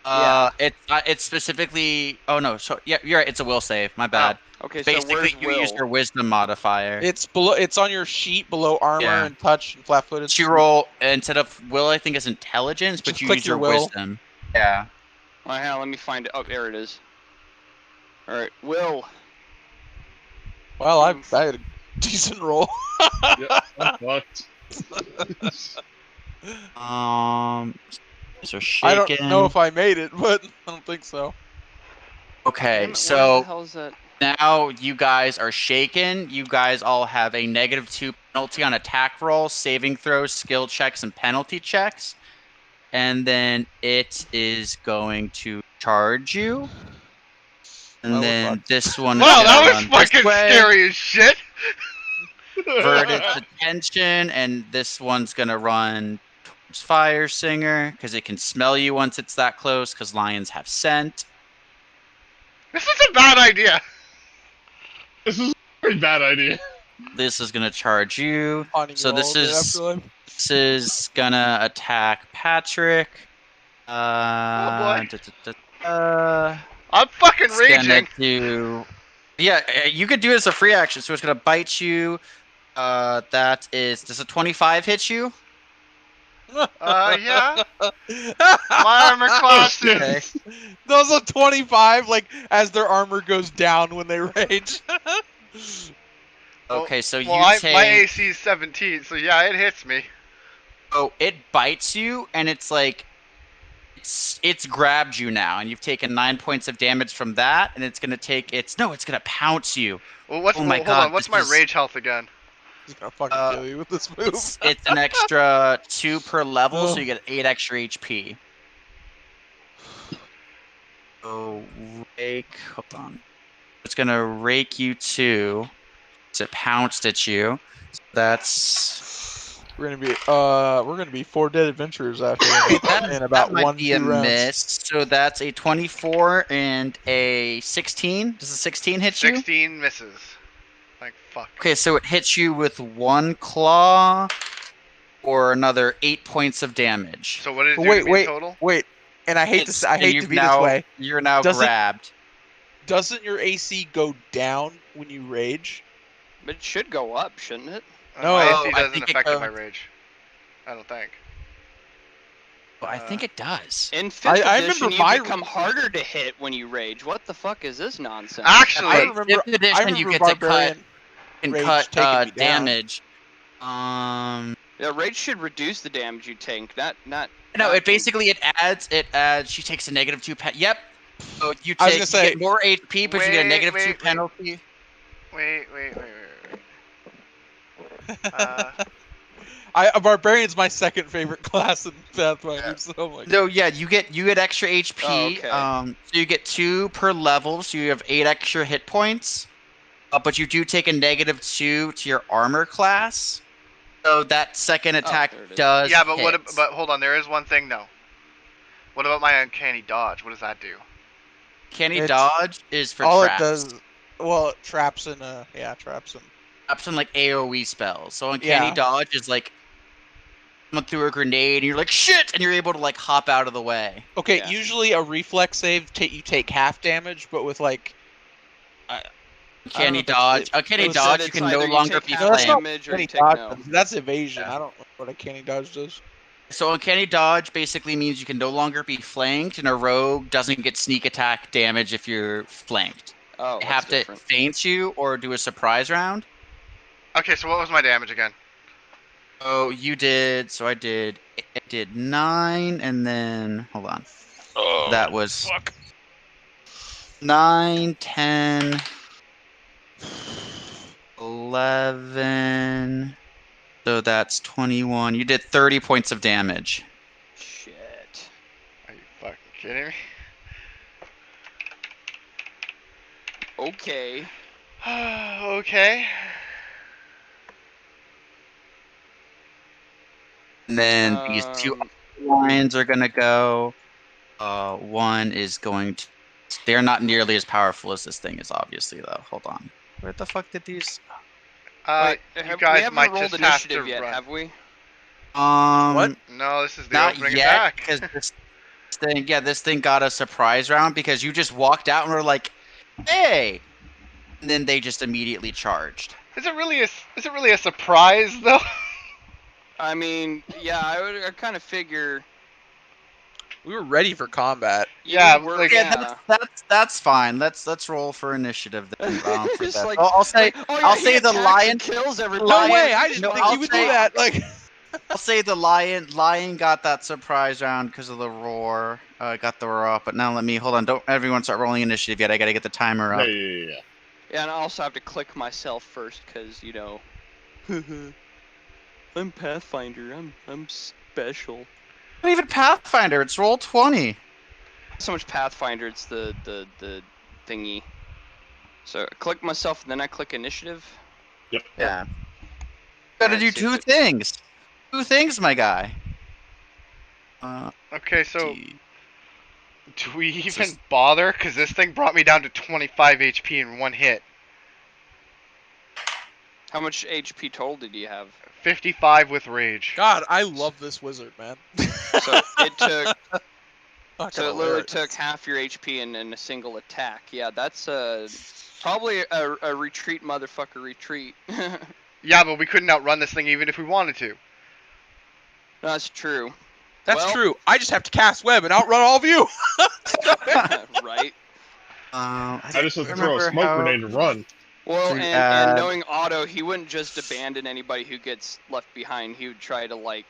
It's specifically. Oh no, so yeah, you're right. It's a will save. My bad.
Okay, so
Basically,
where's
you
Will?
use your wisdom modifier.
It's below. It's on your sheet below armor
Yeah.
and touch and flat-footed.
So you roll instead of will, I think is intelligence, but
Just
you
click
use
your
your
will.
wisdom. Yeah.
Oh, hang on, let me find it. Oh, there it is. All right, Will.
Well, I had a decent roll.
Yeah, I'm fucked.
So
I
shaken.
don't know if I made it, but I don't think so.
Okay,
Damn it, where the
so
hell is that?
now you guys are shaken. You guys all have a -2 penalty on attack rolls, saving throws, skill checks, and penalty checks. And then it is going to charge you. And
Well, we're
then
fucked.
this one
Wow,
is
that
gonna
was
run this
fucking
way,
scary as shit.
avert its attention, and this one's gonna run towards Fire Singer because it can smell you once it's that close. Because lions have scent.
This is a bad idea.
This is a very bad idea.
This is gonna charge you.
Haunting
So
you
this
all day
is
afterlife.
this is gonna attack Patrick.
boy.
Uh,
I'm fucking
it's gonna
raging.
do. Yeah, you could do it as a free action. So it's gonna bite you. That is. Does a 25 hit you?
Yeah. My armor class
shit.
is.
Those are 25, like as their armor goes down when they rage.
Okay, so you
Well,
take.
my AC is 17, so yeah, it hits me.
Oh, it bites you, and it's like. It's grabbed you now, and you've taken 9 points of damage from that, and it's gonna take. It's gonna pounce you.
Well, what's
Oh my
hold
God,
on? What's
this
my
is-
rage health again?
He's gonna fucking kill you with this move.
It's an extra 2 per level, so
Oh.
you get 8 extra HP. So rake. Hold on. It's gonna rake you to It pounced at you. That's
We're gonna be 4 dead adventurers after in about
that might be a
1-2 rounds.
miss. So that's a 24 and a 16. Does a 16 hit you?
16 misses. Like, fuck.
Okay, so it hits you with 1 claw or another 8 points of damage.
So what did it do
Wait,
to me
wait,
total?
wait. And I hate
It's-
to I
and
hate
you've
to be
now,
this way.
You're now
Does it-
grabbed.
Doesn't your AC go down when you rage?
But it should go up, shouldn't it?
No,
My
I
AC doesn't
think it
affect it by
goes-
rage. I don't think.
I think it does.
In 5th
I
edition,
remember
you
my-
become harder to hit when you rage. What the fuck is this nonsense?
Actually,
I remember,
Fifth edition,
I remember
you get to
Barbarian Rage taking me down.
damage.
Yeah, rage should reduce the damage you take, not.
No,
not
it basically it adds. She takes a negative 2 Yep. So you
I was
take
gonna say-
you get more HP, but you get a
Wait,
negative 2
wait, wait.
penalty.
Wait.
A Barbarian's my second favorite class in Pathfinder, so I'm like,
No, yeah, you get extra HP.
Oh, okay.
So you get 2 per level, so you have 8 extra hit points. But you do take a negative 2 to your armor class. So that second attack
there it is.
does.
Yeah, but
hit.
but hold on, there is one thing though. What about my uncanny dodge? What does that do?
Canny
It's-
dodge is for
all
traps.
it does, well, traps and traps and.
Traps and like AoE spells. So uncanny
Yeah.
dodge is like someone threw a grenade and you're like shit, and you're able to like hop out of the way.
Okay,
Yeah.
usually a reflex save you take half damage, but with like.
Uncanny
know if it's-
dodge.
it-
Uncanny
it was-
dodge, you
It's
can
either
no
you
longer
take
be
half
No, that's not
flanked.
damage or
Uncanny
you take
dodge.
no.
That's evasion.
Yeah.
I don't know what a canny dodge does.
So uncanny dodge basically means you can no longer be flanked, and a rogue doesn't get sneak attack damage if you're flanked.
Oh,
They
that's
have to
different.
feint you or do a surprise round.
Okay, so what was my damage again?
Oh, you did. So I did 9, and then hold on. That was
Fuck.
9, 10, 11. So that's 21. You did 30 points of damage.
Shit.
Are you fucking kidding me?
Okay.
Okay.
And then these 2
Um,
lines are gonna go. One is going to. They're not nearly as powerful as this thing is, obviously, though. Hold on. Where the fuck did these?
Wait,
You
we
guys
haven't
might
rolled
just have
initiative
to
yet,
run.
have we?
What?
No, this is the
Not
opening
yet,
attack.
because this thing got a surprise round because you just walked out and were like, "Hey," and then they just immediately charged.
Is it really a surprise though?
I mean, yeah, I kind of figure.
We were ready for combat.
Yeah,
we're-
like-
Yeah, that's fine. Let's roll for initiative then. For
Just
that.
like-
I'll say
like, oh, yeah,
I'll
he
say the
attacks
lion.
and kills everybody.
No
Lion-
way! I didn't
no,
think
I'll
you would
say-
do that. Like,
I'll say the lion got that surprise round because of the roar. Got the roar up, but now let me hold on. Don't everyone start rolling initiative yet. I gotta get the timer up.
Yeah.
Yeah, and I also have to click myself first because you know, I'm Pathfinder. I'm special.
Not even Pathfinder. It's roll 20.
Not so much Pathfinder. It's the thingy. So I click myself and then I click initiative.
Yeah. Gotta
Alright,
do
so
2
it's
things. 2 things, my guy.
Okay, so
D-
do we even
just-
bother? Because this thing brought me down to 25 HP in one hit.
How much HP total did you have?
55 with rage.
God, I love this wizard, man.
So it took.
Not
So
gonna
it literally
wear
took half your HP in a single attack. Yeah, that's probably a retreat, motherfucker, retreat. No,
Yeah, but we couldn't outrun this thing even if we wanted to.
that's true.
That's
Well-
true. I just have to cast web and outrun all of you.
Right.
I just have to throw a
remember
smoke
how-
grenade and run.
Well,
So
and,
you
and
add-
knowing Otto, he wouldn't just abandon anybody who gets left behind. He would try to if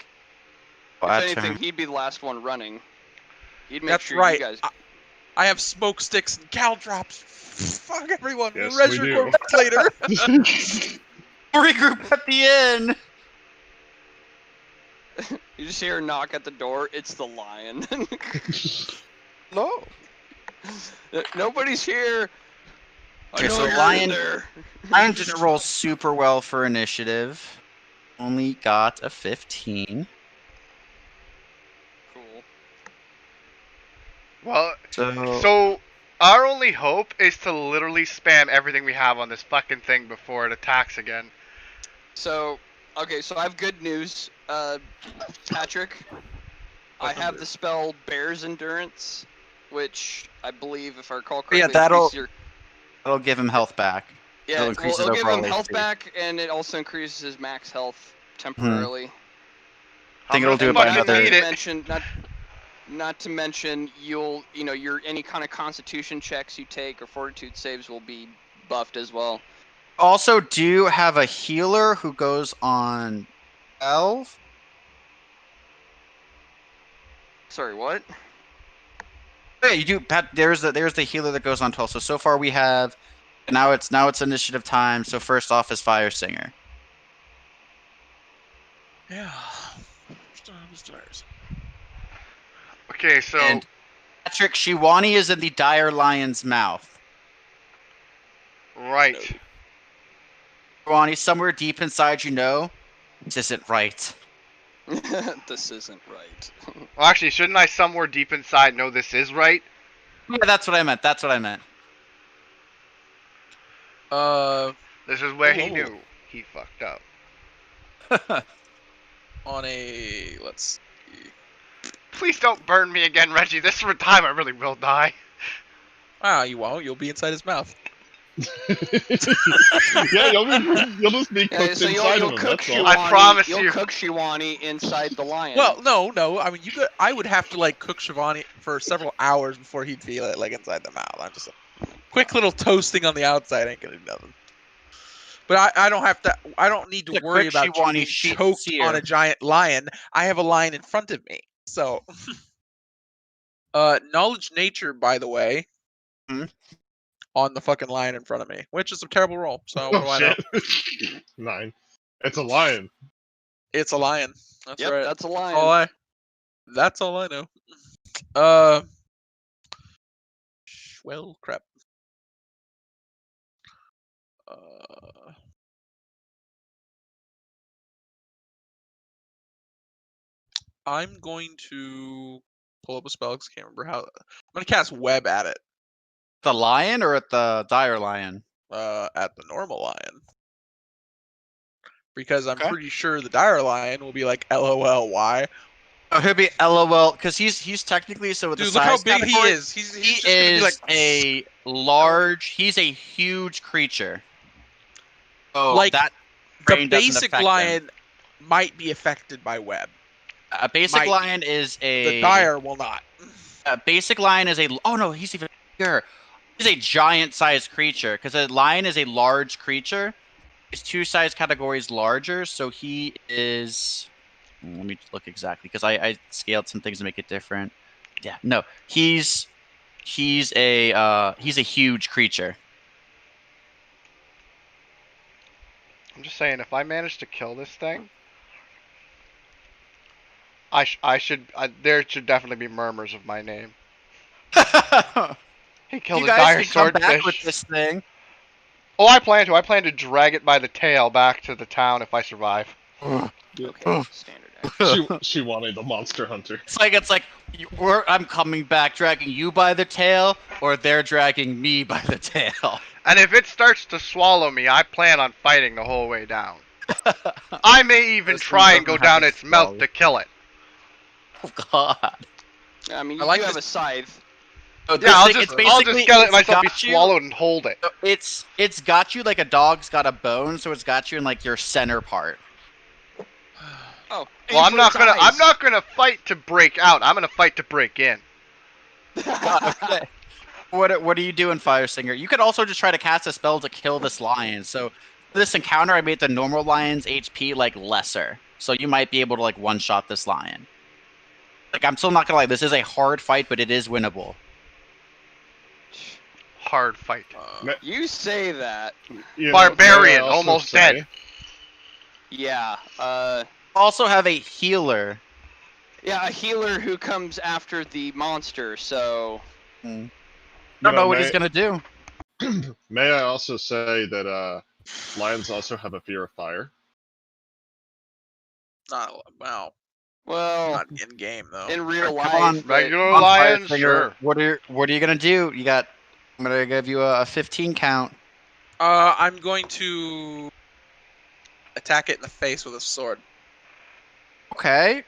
anything, he'd be the last one running. He'd make
That's
sure
right.
you guys.
I have smoke sticks and caltrops. Fuck everyone.
Yes,
we'll res
we
your
do.
corvettes later.
Regroup at the end.
You just hear a knock at the door. It's the lion.
No.
Nobody's here.
Okay,
know
so
you're in
Lion
there.
didn't roll super well for initiative. Only got a 15.
Cool.
Well,
So
so our only hope is to literally spam everything we have on this fucking thing before it attacks again.
So, okay, so I have good news, Patrick. I have the spell Bear's Endurance, which I believe, if I recall correctly,
yeah, that'll
increases your...
give him health back.
Yeah,
It'll
well,
increase his
it'll give him
overall
health
HP.
back, and it also increases his max health temporarily.
I think
I'm
it'll do
gonna
it by
fucking
another.
need it.
Not to mention, your any kind of Constitution checks you take or Fortitude saves will be buffed as well.
Also, do have a healer who goes on 12.
Sorry, what?
Yeah, you do. Pat, there's the healer that goes on 12. So far we have. Now it's initiative time. So first off is Fire Singer.
Yeah.
Okay, so
And Patrick, Shiwani is in the dire lion's mouth.
right.
Shiwani, somewhere deep inside, this isn't right.
This isn't right.
Well, actually, shouldn't I somewhere deep inside know this is right?
Yeah, that's what I meant.
This is where he
Oh.
knew he fucked up.
On a let's see.
Please don't burn me again, Reggie. This time I really will die.
Ah, you won't. You'll be inside his mouth.
Yeah, you'll just be cooked
So
inside
you'll
of him.
cook
That's all.
Shiwani.
I promise
you'll
you.
cook Shiwani inside the lion.
Well, no. I mean, I would have to like cook Shivani for several hours before he'd feel it like inside the mouth. I'm just like, quick little toasting on the outside ain't gonna do nothing. But I don't have to. I don't need to
Yeah,
worry
quick
about you
Shiwani
being
sheep
choked
seer.
on a giant lion. I have a lion in front of me. So, knowledge nature, by the way, on the fucking lion in front of me, which is a terrible roll. So what do I know?
Shit. 9. It's a lion.
It's a lion. That's
Yep,
right.
that's a lion.
That's all I know. Well, crap. I'm going to pull up a spell because I can't remember how. I'm going to cast web at it.
The lion or at the dire lion?
At the normal lion. Because I'm
Okay.
pretty sure the dire lion will be like, LOL, why?
Oh, he'll be LOL because he's technically with
Dude,
the
look how
size
big
category,
he is. He's
he
just gonna be like
a large. He's a huge creature. Oh,
like
that
the
brain doesn't
basic
affect him.
lion might be affected by web.
A basic
might-
lion is a.
The dire will not.
A basic lion is a. Oh no, he's even bigger. He's a giant-sized creature because a lion is a large creature. He's 2 size categories larger, so he is. Let me look exactly because I scaled some things to make it different. Yeah, no, he's a huge creature.
I'm just saying, if I manage to kill this thing, there should definitely be murmurs of my name. He killed
You
a
guys
dire
can come back
swordfish.
with this thing.
Oh, I plan to. I plan to drag it by the tail back to the town if I survive.
Okay, standard action.
She wanted the monster hunter.
It's like I'm coming back, dragging you by the tail, or they're dragging me by the tail.
And if it starts to swallow me, I plan on fighting the whole way down. I may even
This
try
thing
and go
doesn't have
down
a
its mouth
skull.
to kill it.
Oh God.
I mean,
I
you
like
do have
this-
a scythe.
Oh,
Yeah, I'll
this
just
thing-
I'll just let
it's
myself be
got you-
swallowed and hold it.
It's got you like a dog's got a bone, so it's got you in like your center part.
Oh,
Well, I'm
aim
not
for its eyes.
gonna fight to break out. I'm gonna fight to break in.
Okay. What are you doing, Fire Singer? You could also just try to cast a spell to kill this lion. So for this encounter, I made the normal lion's HP like lesser, so you might be able to like one-shot this lion. Like I'm still not gonna lie, this is a hard fight, but it is winnable.
Hard fight.
You say that.
You know,
Barbarian,
I also
almost
say-
dead.
Yeah.
Also have a healer.
Yeah, a healer who comes after the monster. So.
Don't know what he's gonna do.
May I also say that lions also have a fear of fire?
Well,
Well,
not in game though.
in real
Come
life,
on,
but
Regular
Come on,
lions,
Firestinger,
sure.
What are you gonna do? I'm gonna give you a 15 count.
I'm going to attack it in the face with a sword.
Okay.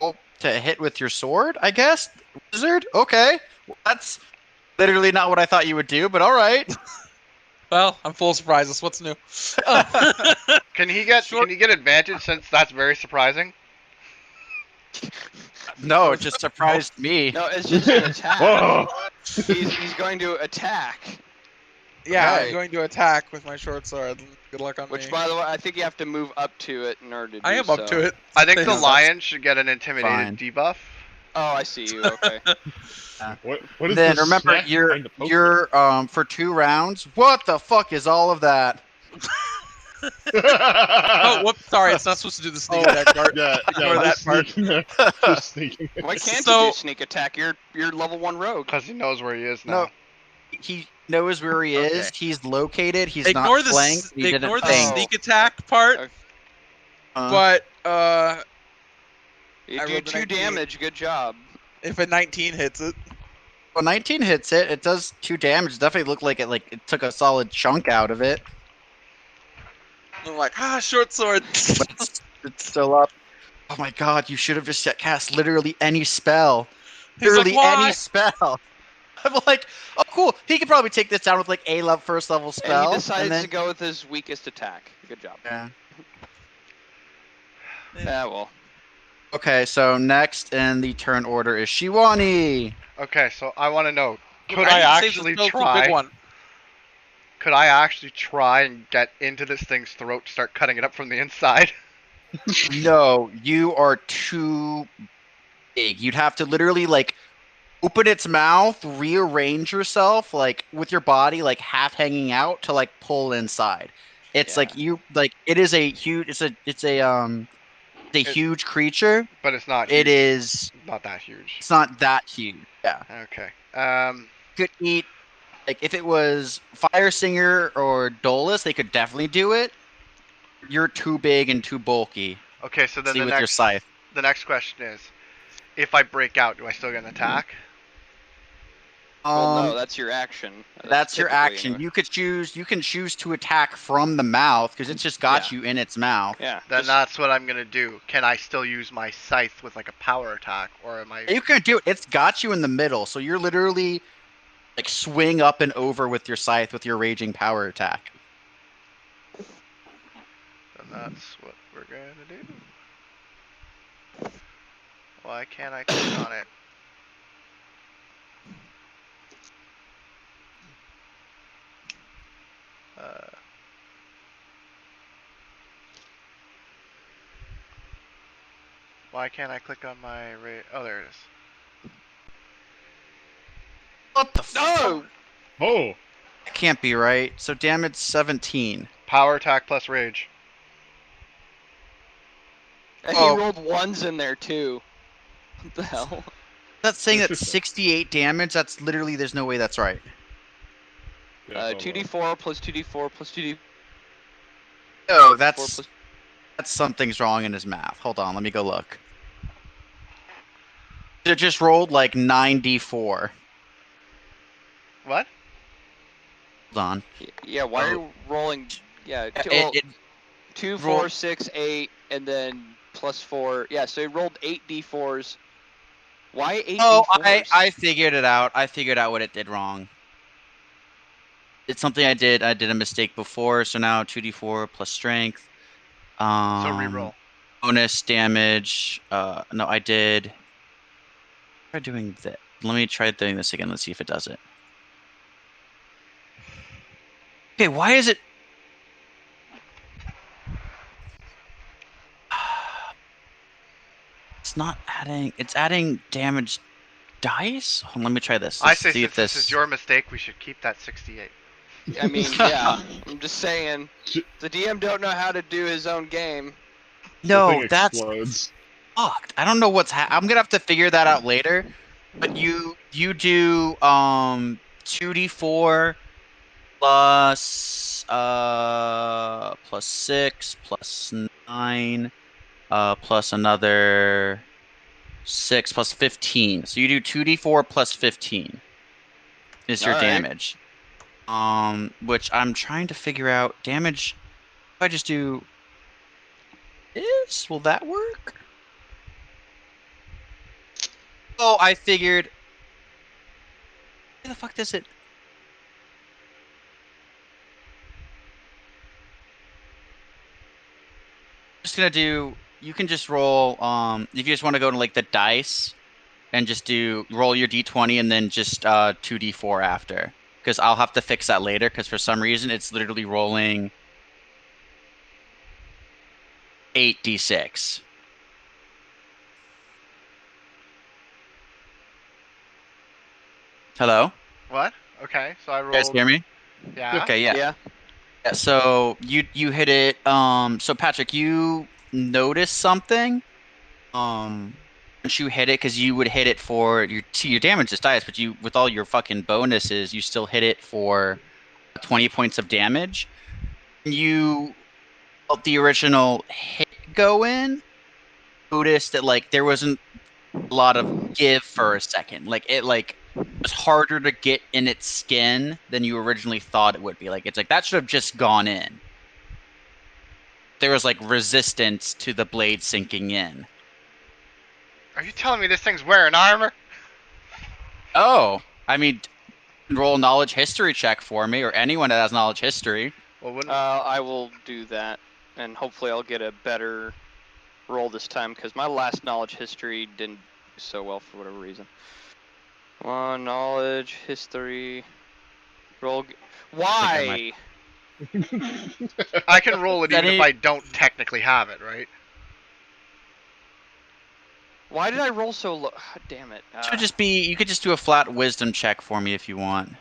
Well, to hit with your sword, I guess. Wizard. Okay. Well, that's literally not what I thought you would do, but all right.
Well, I'm full of surprises. What's new?
Can he get
Short-
advantage since that's very surprising?
No, it just surprised me.
no, it's just an attack.
Whoa!
He's going to attack.
Yeah,
Okay.
I'm going to attack with my short sword. Good luck on
Which,
me.
by the way, I think you have to move up to it in order to do
I am
so.
up to it.
I think the
That's-
lion should get an intimidated
Fine.
debuff.
Oh, I see you. Okay.
What is
Then
this
remember,
snack behind the poster?
you're for 2 rounds. What the fuck is all of that?
Oh, whoops! Sorry, it's not supposed to do the sneak attack part.
Yeah,
Ignore that
just
part.
sneaking there. Just sneaking there.
Why can't
So-
you do sneak attack? You're level 1 rogue.
Because he knows where he is now.
No, he knows where he is. He's located. He's
Ignore
not
the
flanked. He
ignore
didn't
the
ping.
sneak attack part,
Okay.
but
You
I
do
rolled a
2
19.
damage. Good job.
if a 19 hits it,
Well, 19 hits it. It does 2 damage. Definitely looked like it took a solid chunk out of it.
I'm like, short sword.
But it's still up. Oh my god! You should have just cast literally any spell.
He's like,
Literally
why?
any spell. I'm like, oh cool. He could probably take this down with like a first level
And
spell.
he decides
then,
to go with his weakest attack. Good job.
Yeah.
Yeah, well.
Okay, so next in the turn order is Shiwani.
Okay, so I want to know, could
I
I
didn't save
actually
the spell to the
try?
big one.
Could I actually try and get into this thing's throat, start cutting it up from the inside?
No, you are too big. You'd have to literally like open its mouth, rearrange yourself like with your body like half hanging out to like pull inside. It's like it is a huge it's a huge creature.
But it's not.
It
huge.
is
Not that huge.
it's not that huge. Yeah.
Okay.
Could eat like if it was Fire Singer or Dolus, they could definitely do it. You're too big and too bulky.
Okay. So then
See
the
with your
next
scythe.
question is, if I break out, do I still get an attack?
Well, no, that's your action.
That's your
typically
action.
anyway.
You can choose to attack from the mouth because it's just got you in its mouth.
Yeah.
Then
just-
that's what I'm gonna do. Can I still use my scythe with like a power attack, or am I?
You can do it. It's got you in the middle, so you're literally like swing up and over with your scythe with your raging power attack.
Then that's what we're gonna do. Why can't I click on it? Why can't I click on my Oh, there it is.
What the fuck?
No!
Oh,
That can't be right. So damage 17.
Power attack plus rage.
And
Oh.
he rolled 1s in there, too. What the hell?
That's saying that's 68 damage. That's literally there's no way that's right.
yeah, hold on.
2d4 plus 2d4 plus 2d4
Oh, that's
plus...
something's wrong in his math. Hold on, let me go look. It just rolled like 9d4.
What?
Hold on.
Yeah, why are you rolling... Yeah,
It
2,
roll-
4, 6, 8, and then plus 4. Yeah, so he rolled 8 d4s. Why 8
Oh,
d4s?
I figured it out. I figured out what it did wrong. It's something I did. I did a mistake before, so now 2d4 plus strength.
So reroll.
Bonus damage. No, I did. Try doing that. Let me try doing this again. Let's see if it does it. Okay, why is it? It's not adding. It's adding damage dice. Hold on, let me try this.
I
Let's
say
see
since
if
this is your mistake, we should keep that 68.
I mean, yeah. I'm just saying. The DM don't know how to do his own game.
The
No,
thing
that's
explodes.
fucked. I don't know what's I'm gonna have to figure that out later. But you do 2d4 plus 6 plus 9 plus another 6 plus 15. So you do 2d4 plus 15 is your
All right.
damage. Which I'm trying to figure out damage. If I just do this, will that work? Oh, I figured. Where the fuck does it? Just gonna do. You can just roll. If you just want to go to like the dice, and just roll your d20 and then just 2d4 after, because I'll have to fix that later. Because for some reason it's literally rolling 8d6. Hello?
What? Okay, so I
You guys
rolled.
hear me?
Yeah.
Okay, yeah.
Yeah.
Yeah, so you hit it. So Patrick, you noticed something. Once you hit it, because you would hit it for your damage is dice, but you with all your fucking bonuses, you still hit it for 20 points of damage. You felt the original hit go in. Noticed that like there wasn't a lot of give for a second. Like it was harder to get in its skin than you originally thought it would be. Like it's like that should have just gone in. There was like resistance to the blade sinking in.
Are you telling me this thing's wearing armor?
Oh, I mean, roll knowledge history check for me, or anyone that has knowledge history.
Well, wouldn't.
I will do that, and hopefully I'll get a better roll this time because my last knowledge history didn't do so well for whatever reason. One knowledge history. Roll. Why?
I can roll it even
Any-
if I don't technically have it, right?
Why did I roll so low? Damn it.
Should just be. You could just do a flat wisdom check for me if you want. You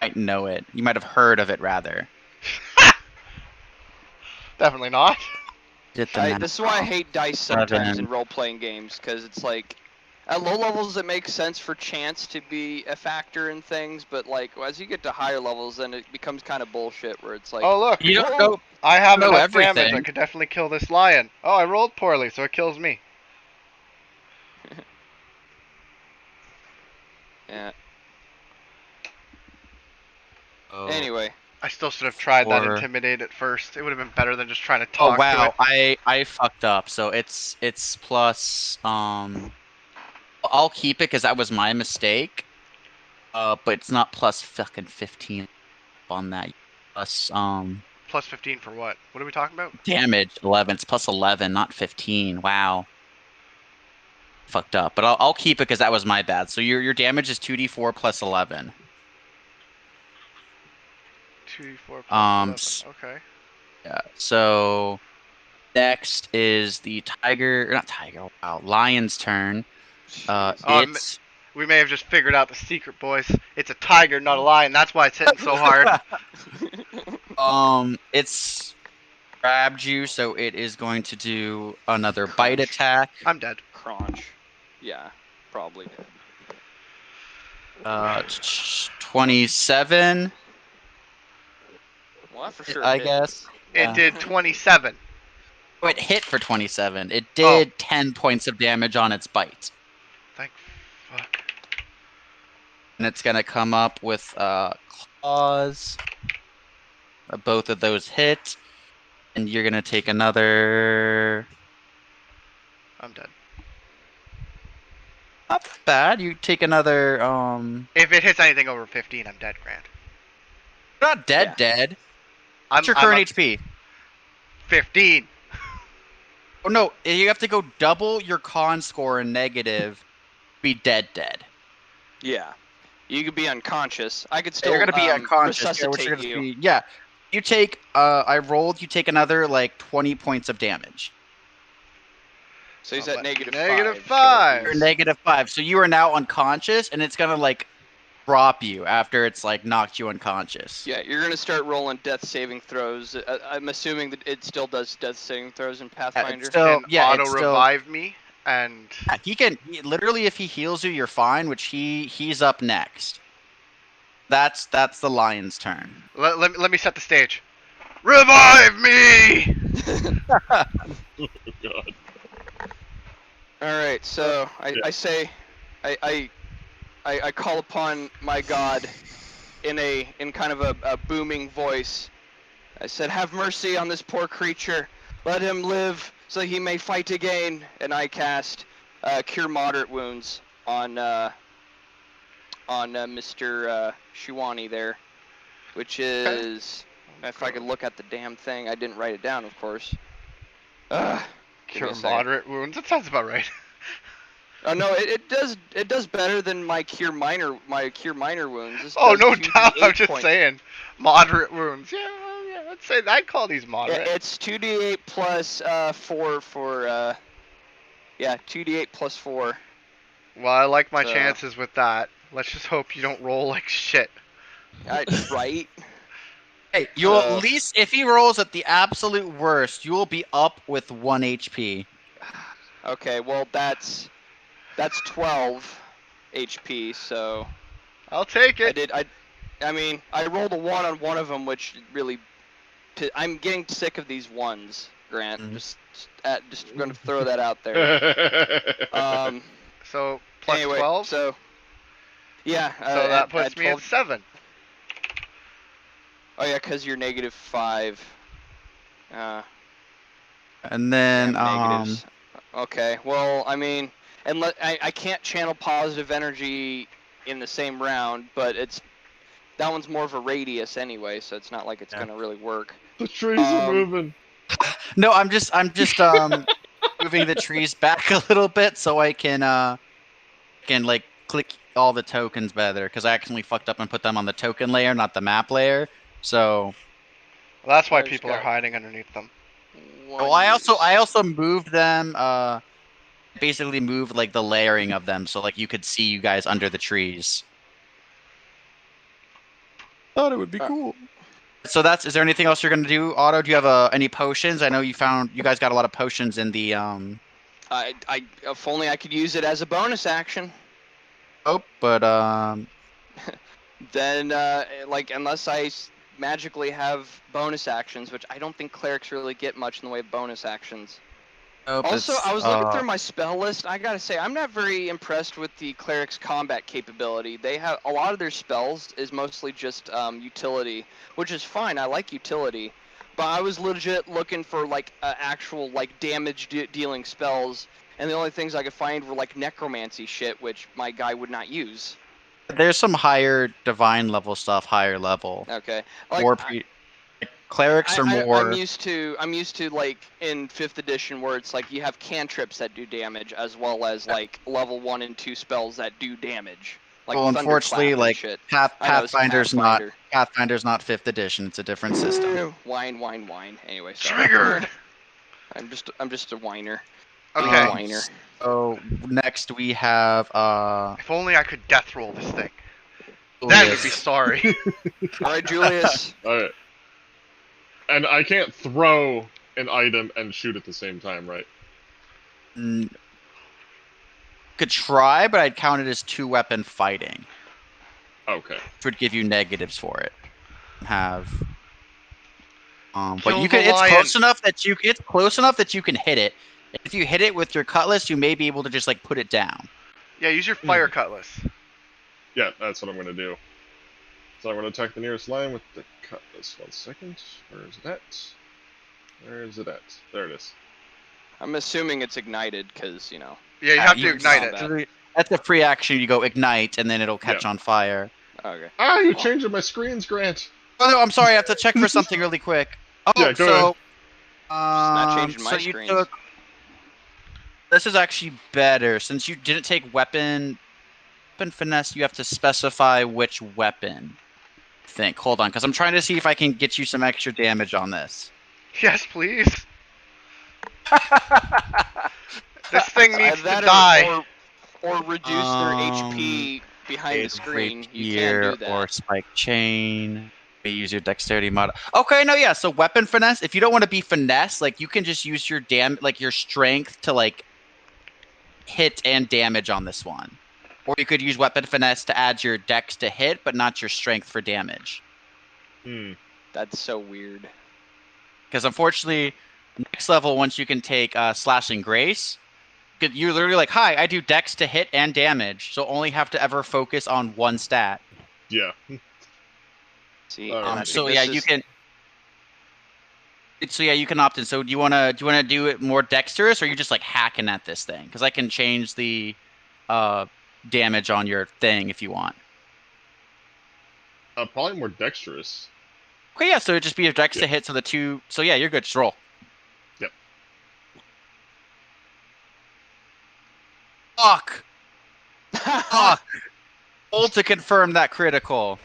might know it. You might have heard of it rather.
Definitely not.
Did the math
This is why I
wrong.
hate dice sometimes
11.
in role-playing games, because it's like, at low levels it makes sense for chance to be a factor in things, but like as you get to higher levels, then it becomes kind of bullshit where it's like,
Oh look,
You don't
whoa,
know.
I have
know
enough damage.
everything.
I could definitely kill this lion. Oh, I rolled poorly, so it kills me.
yeah.
Oh.
Anyway,
I still should have tried that
Or-
intimidate at first. It would have been better than just trying to
Oh
talk to
wow,
it.
I fucked up. So it's plus. I'll keep it because that was my mistake. But it's not plus fucking 15 on that. Plus
Plus 15 for what? What are we talking about?
damage 11. It's plus 11, not 15. Wow. Fucked up. But I'll keep it because that was my bad. So your damage is 2d4 plus 11.
2d4 plus
Um,
11.
s-
Okay.
Yeah. So next is the lion's turn.
jeez.
Oh,
It's
We may have just figured out the secret, boys. It's a tiger, not a lion. That's why it's hitting so hard.
it's grabbed you, so it is going to do another bite
Crunch.
attack.
I'm dead.
Crunch. Yeah, probably.
27,
Well, that for sure
I
hit.
guess.
It
Yeah.
did 27.
Oh, it hit for 27. It did 10 points of damage on its bite.
Thank fuck.
And it's going to come up with claws. Both of those hit. And you're going to take another...
I'm dead.
Not bad. You take another...
If it hits anything over 15, I'm dead, Grant.
Not dead,
Yeah.
dead.
I'm,
What's your
I'm
current
up
HP?
15.
Oh, no. You have to go double your con score in negative. Be dead.
Yeah. You could be unconscious. I could still
You're gonna be unconscious. Yeah, which
resuscitate
you're gonna
you.
be. Yeah, you take. I rolled. You take another like 20 points of damage.
So he's
I'm
at
at
negative
negative
5.
five.
You're -5, so you are now unconscious, and it's gonna like drop you after it's like knocked you unconscious.
Yeah, you're gonna start rolling death saving throws. I'm assuming that it still does death saving throws in Pathfinder.
still-
Can
yeah,
auto
it's still-
revive me, and
He can literally, if he heals you, you're fine. Which he's up next. That's the lion's turn.
Let me set the stage. Revive me!
Oh, God.
All right, so
yeah.
I say, I call upon my god in kind of a booming voice. I said, "Have mercy on this poor creature. Let him live so he may fight again." And I cast Cure Moderate Wounds on Mr. Shiwani there, which is, if I could look at the damn thing, I didn't write it down, of course. Give me
Cure
a second.
moderate wounds. That sounds about right.
Oh no, it does better than my cure minor wounds. This
Oh
does
no
2d8
doubt. I'm just
points.
saying, moderate wounds. Yeah, I'd say I'd call these
Yeah,
moderate.
it's 2d8 plus 4 for 2d8 plus 4.
Well, I like my
So-
chances with that. Let's just hope you don't roll like shit.
Right?
Hey, you'll
So-
at least, if he rolls at the absolute worst, you will be up with 1 HP.
Okay, well that's 12 HP. So
I'll take it.
I mean, I rolled a 1 on one of them, which really, I'm getting sick of these ones, Grant. Just going to throw that out there.
So plus
Anyway,
12.
So yeah.
So that puts
at
me at
12.
7.
Oh yeah, because you're -5.
And then,
negatives. Okay. Well, I mean, and I can't channel positive energy in the same round, but that one's more of a radius anyway, so it's not like it's gonna really work.
The trees are moving.
no, I'm just moving the trees back a little bit so I can like click all the tokens better, because I accidentally fucked up and put them on the token layer, not the map layer. So
Well, that's why
I just
people are
got
hiding underneath them.
oh, I also moved them. Basically moved like the layering of them, so like you could see you guys under the trees. Thought it would be cool. So is there anything else you're gonna do, Otto? Do you have any potions? I know you guys got a lot of potions in the
if only I could use it as a bonus action.
Oh, but
Then like unless I magically have bonus actions, which I don't think clerics really get much in the way of bonus actions. Also, I was looking through my spell list. I gotta say, I'm not very impressed with the cleric's combat capability. They have a lot of their spells is mostly just utility, which is fine. I like utility, but I was legit looking for like actual like damage dealing spells, and the only things I could find were like necromancy shit, which my guy would not use.
there's some higher divine level stuff, higher level.
Okay, like
More clerics are more.
I'm used to like in 5th edition where it's like you have cantrips that do damage as well as like level 1 and 2 spells that do damage. Like
well, unfortunately, like
shit.
Pathfinder's not 5th edition. It's a different system.
Whine. Anyway, sorry.
Triggered.
I'm just a whiner.
Okay.
Whiner.
So next we have
If only I could death roll this thing. Then we'd be sorry.
All right, Julius.
All right. And I can't throw an item and shoot at the same time, right?
Could try, but I'd count it as 2-weapon fighting.
Okay.
Which would give you negatives for it. But
Kill
you
the
can. It's
lion.
close enough that you can hit it. If you hit it with your cutlass, you may be able to just like put it down.
Yeah, use your fire cutlass.
Yeah, that's what I'm going to do. So I'm going to attack the nearest lion with the cutlass. 1 second. Where is it at? Where is it at? There it is.
I'm assuming it's ignited because, you know.
Yeah, you have to
you
ignite
saw
it.
that.
That's a free action. You go ignite, and then it'll catch on fire.
Okay.
Ah, you're changing my screens, Grant.
Oh no, I'm sorry. I have to check for something really quick. Oh,
Yeah, go ahead.
Not changing my
so you
screens.
took. This is actually better since you didn't take weapon finesse. You have to specify which weapon. Hold on, because I'm trying to see if I can get you some extra damage on this.
Yes, please. This thing needs to
That
die.
or reduce their HP behind the screen. You can do that.
Or spike chain. Maybe use your dexterity mod. Okay, no, yeah. So weapon finesse. If you don't want to be finesse, like you can just use your your strength to like hit and damage on this one. Or you could use weapon finesse to add your dex to hit, but not your strength for damage.
That's so weird.
Because unfortunately, next level, once you can take slashing grace, you're literally like, hi, I do dex to hit and damage, so only have to ever focus on one stat.
Yeah.
See,
Alright.
and I
So
think
yeah,
this
you
is-
can. So yeah, you can opt in. So do you wanna do it more dexterous, or are you just like hacking at this thing? Because I can change the damage on your thing if you want.
Probably more dexterous.
Okay, yeah. So it'd just be a dex
Yeah.
to hit. So the two. So yeah, you're good. Just roll.
Yep.
Fuck. Fuck. Roll to confirm that critical.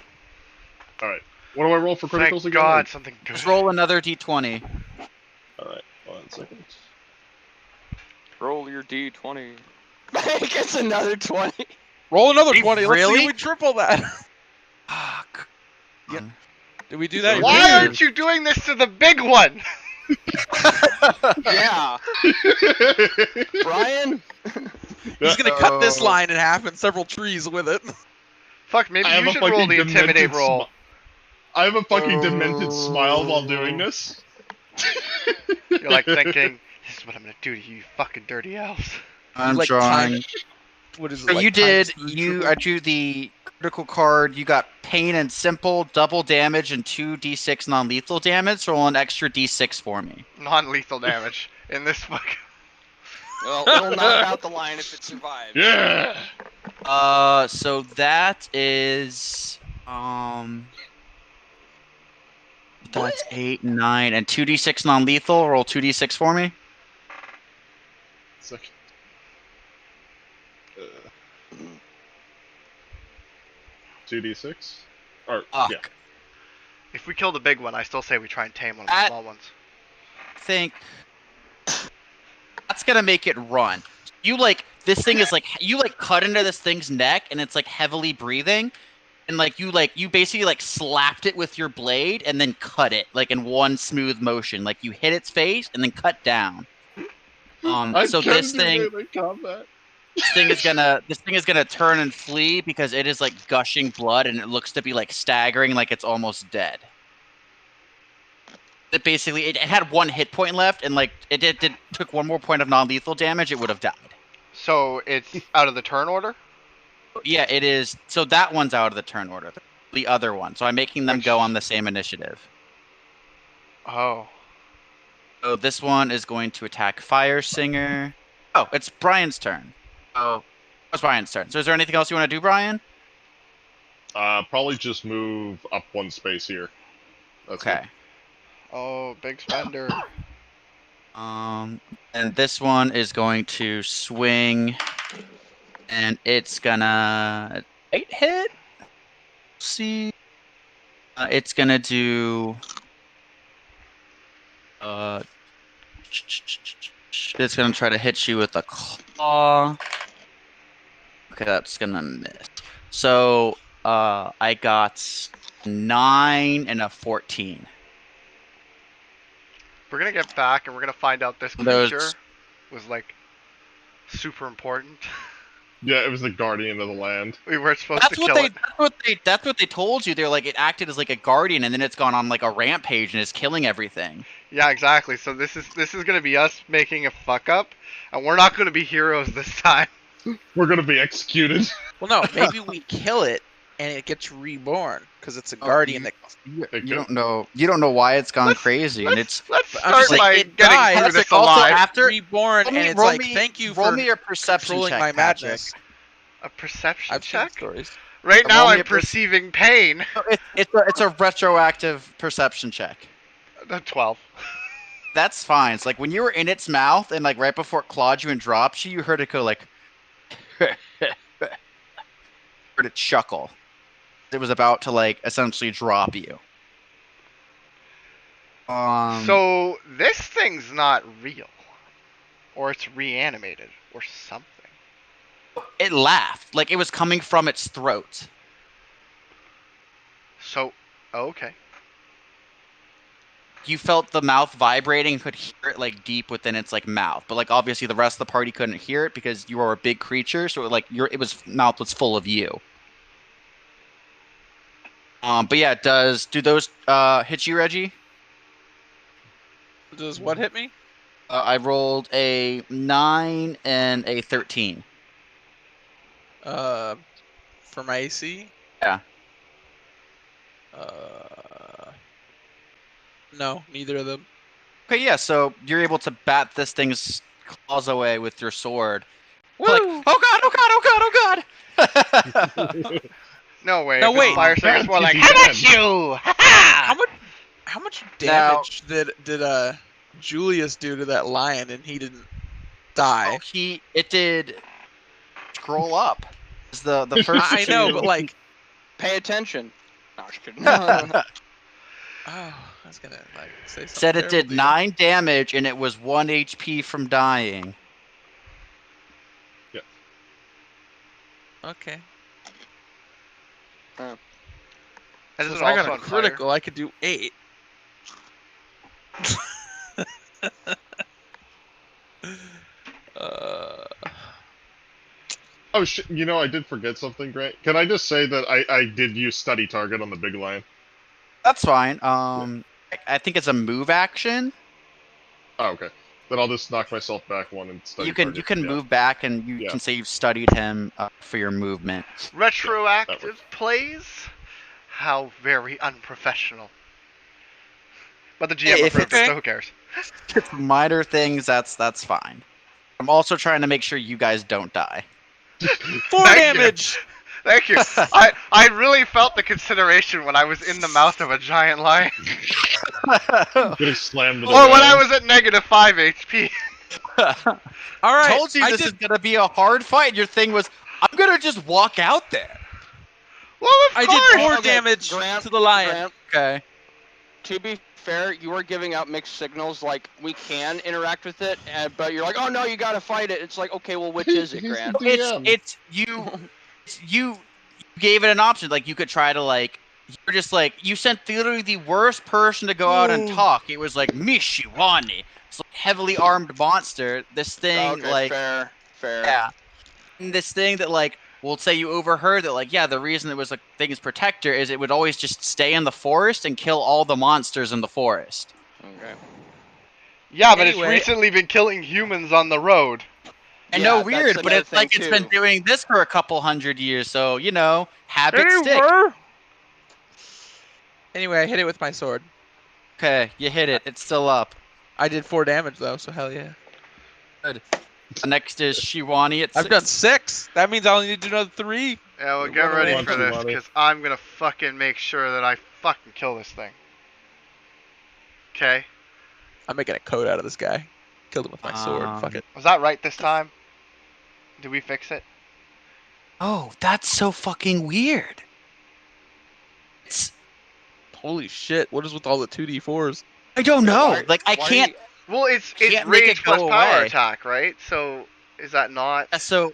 Alright. What do I roll for criticals
Thank
again?
God, something good.
Just roll another d20.
Alright, 1 second.
roll your d20. It gets another 20.
Roll another
Hey,
20. Let's see
really?
if we triple that.
Fuck.
Yeah. Did we do that?
Why aren't you doing this to the big one?
Yeah, Brian.
He's gonna cut this line in half and several trees with it.
Fuck, maybe
I have
you
a
should roll
fucking
the intimidate
demented
roll.
I have a fucking demented smile while doing this.
You're like thinking, this is what I'm gonna do to you, you fucking dirty elves.
I'm
Like
drawing.
time- What is it?
So
like
you did.
times
You
triple?
I drew the critical card. You got pain and simple, double damage, and 2d6 non-lethal damage. So roll an extra d6 for me.
Non-lethal damage in this fuck.
Well, it'll knock out the line if it survives.
Yeah!
So that is that's 8, 9, and 2d6 non-lethal. Roll 2d6 for me.
Second. 2d6? Or,
Fuck.
yeah.
If we kill the big one, I still say we try and tame one of the
At-
small ones.
I think that's gonna make it run. You like this thing is like you like cut into this thing's neck and it's like heavily breathing, and like you basically like slapped it with your blade and then cut it like in one smooth motion. Like you hit its face and then cut down.
I
So
couldn't
this
do
thing
melee combat.
this thing is gonna turn and flee because it is like gushing blood and it looks to be like staggering like it's almost dead. It basically it had one hit point left and like it took one more point of non-lethal damage, it would have died.
So it's out of the turn order?
Yeah, it is. So that one's out of the turn order. The other one. So I'm making them go on the same initiative.
Oh.
So this one is going to attack Fire Singer. Oh, it's Brian's turn. Oh, it's Brian's turn. So is there anything else you want to do, Brian?
Probably just move up one space here. That's
Okay.
Oh, big spender.
And this one is going to swing, and it's gonna hit. See, it's gonna do. It's gonna try to hit you with a claw. Okay, that's gonna miss. So, I got 9 and a 14.
We're gonna get back and we're gonna find out this
Those-
creature was like super important.
Yeah, it was the guardian of the land.
We weren't supposed
That's
to
what
kill
they.
it.
That's what they told you. They're like it acted as like a guardian, and then it's gone on like a rampage and is killing everything.
Yeah, exactly. So this is gonna be us making a fuck up, and we're not gonna be heroes this time.
We're gonna be executed.
Well, no, maybe we kill it and it gets reborn because it's a guardian that.
You don't know. You don't know why it's gone crazy, and it's.
Let's
I'm
start
just like,
by
it
getting
died.
through
That's
this
like also
alive.
after-
Reborn,
Roll me-
and it's
roll
like,
me-
thank you
roll
for
me your perception
controlling
check,
my
Patrick.
madness.
A perception
I've seen
check.
stories.
Right now,
Roll me
I'm
a per-
perceiving pain.
It's a retroactive perception check.
The 12.
That's fine. It's like when you were in its mouth and like right before it clawed you and dropped you, you heard it go like. Heard it chuckle. It was about to like essentially drop you.
So this thing's not real, or it's reanimated, or something.
It laughed like it was coming from its throat.
So, okay.
you felt the mouth vibrating and could hear it like deep within its like mouth, but like obviously the rest of the party couldn't hear it because you are a big creature, so like mouth was full of you. But yeah, do those hit you, Reggie?
Does what hit me?
I rolled a 9 and a 13.
For my AC?
Yeah.
No, neither of them.
Okay, yeah, so you're able to bat this thing's claws away with your sword.
Woo!
Like, oh god, oh god, oh god, oh god!
No way.
No,
if it's
wait.
Fire Strike, it's more like,
You
how
can.
about you? Ha
How much damage did Julius do to that lion and he didn't die?
Oh, it did scroll up. It's the first
I know,
two-
but like,
Pay attention. No, I'm just kidding.
oh, I was gonna like say something.
said it did
terrible to you.
9 damage and it was 1 HP from dying.
Okay.
Isn't
Since
it
I got
also
a
on
critical, I could do 8.
Oh shit! You know, I did forget something, Grant. Can I just say that I did use study target on the big lion?
That's fine. I think it's a move action.
Oh, okay. Then I'll just knock myself back one and study
You can
target. Yeah.
move back and you
Yeah.
can say you've studied him for your movement.
Retroactive plays? How very unprofessional. But the GM
If
approved
it's-
it, so who cares?
Minor things, that's fine. I'm also trying to make sure you guys don't die.
4
Thank you.
damage!
Thank you. I really felt the consideration when I was in the mouth of a giant lion.
Getting slammed to the
Or when I
ground.
was at -5 HP.
Alright,
Told you
I
this
did
is gonna be a hard fight. Your thing was, I'm gonna just walk out there.
Well, of
I
course.
did 4
Okay,
damage
Grant,
to the lion.
Grant,
Okay.
to be fair, you are giving out mixed signals. Like, we can interact with it, but you're like, oh no, you gotta fight it. It's like, okay, well, which is it,
He's
Grant?
the DM.
It's you gave it an option. Like you could try to like you're just like you sent literally the worst person to go out and
Ooh.
talk. It was like Mishiwani. It's like heavily armed monster. This thing
Okay,
like
fair.
yeah. And this thing that like we'll say you overheard that like yeah, the reason it was like thing's protector is it would always just stay in the forest and kill all the monsters in the forest.
Okay.
Yeah, but
Anyway.
it's recently been killing humans on the road.
I
Yeah,
know
that's
weird, but
another
it's like
thing,
it's been
too.
doing this for a couple 100 years, so you know, habits stick.
Anyway, I hit it with my sword.
Okay, you hit it. It's still up.
I did 4 damage though, so hell yeah.
Next is Shiwani at 6.
I've done 6. That means I only need to do another 3.
Yeah, well,
What
get
do I
ready
want
for
to
this,
want it?
because I'm gonna fucking make sure that I fucking kill this thing. Okay?
I'm making a coat out of this guy. Killed him with my sword. Fuck it.
Was that right this time? Did we fix it?
Oh, that's so fucking weird. It's
Holy shit! What is with all the 2d4s?
I don't know.
Why-
Like I
why
can't.
Well, it's
Can't make
rage
it go
plus power
away.
attack, right? So is that not?
So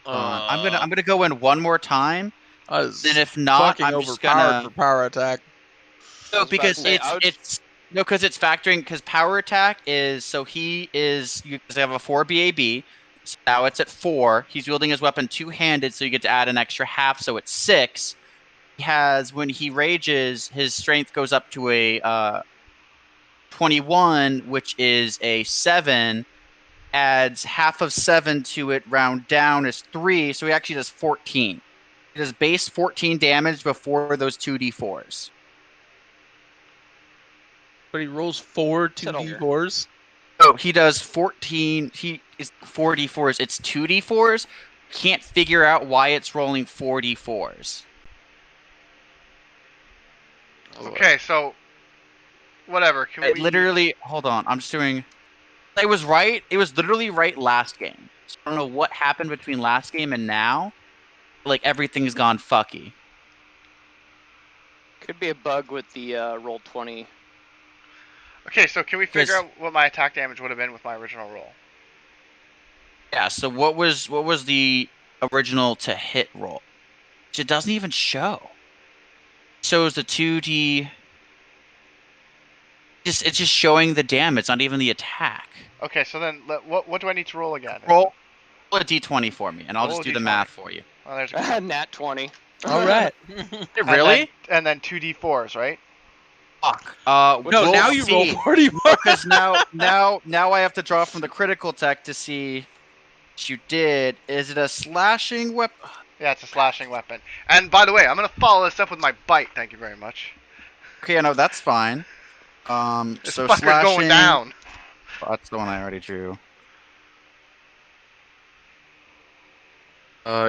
I'm gonna go in one more time. Then if not,
fucking
I'm just
overpowered
gonna
for power attack.
I
no
was about
because
to say, I would-
it's no because it's factoring because power attack is so he is you have a 4 BAB. So now it's at 4. He's wielding his weapon two-handed, so you get to add an extra half, so it's 6. He has when he rages, his strength goes up to a 21, which is a 7. Adds half of 7 to it, round down is 3, so he actually does 14. He does base 14 damage before those 2d4s.
But he rolls 4
Settle.
2d4s.
So he does 14. He is 4d4s. It's 2d4s. Can't figure out why it's rolling 4d4s.
Okay, so whatever. Can
It
we
literally, hold on. I'm just doing. It was right. It was literally right last game. So I don't know what happened between last game and now. Like everything's gone fucky.
Could be a bug with the roll 20.
Okay, so can we figure
Chris.
out what my attack damage would have been with my original roll?
Yeah. So what was the original to hit roll? Which it doesn't even show. It shows the 2d. It's just showing the damage. It's not even the attack.
Okay, so then what do I need to roll again?
Roll a d20 for me, and I'll
Roll
just
a
do the
D20.
math for you.
Oh, there's a
Nat 20.
All right.
Really?
And then 2d4s, right?
Fuck.
No,
we'll
now you roll
see.
40
Because now I have to draw from the critical tech to see what you did. Is it a slashing weapon?
Yeah, it's a slashing weapon. And by the way, I'm gonna follow this up with my bite. Thank you very much.
Okay, no, that's fine.
This
So
fucker's
slashing.
going down.
Oh, that's the one I already drew.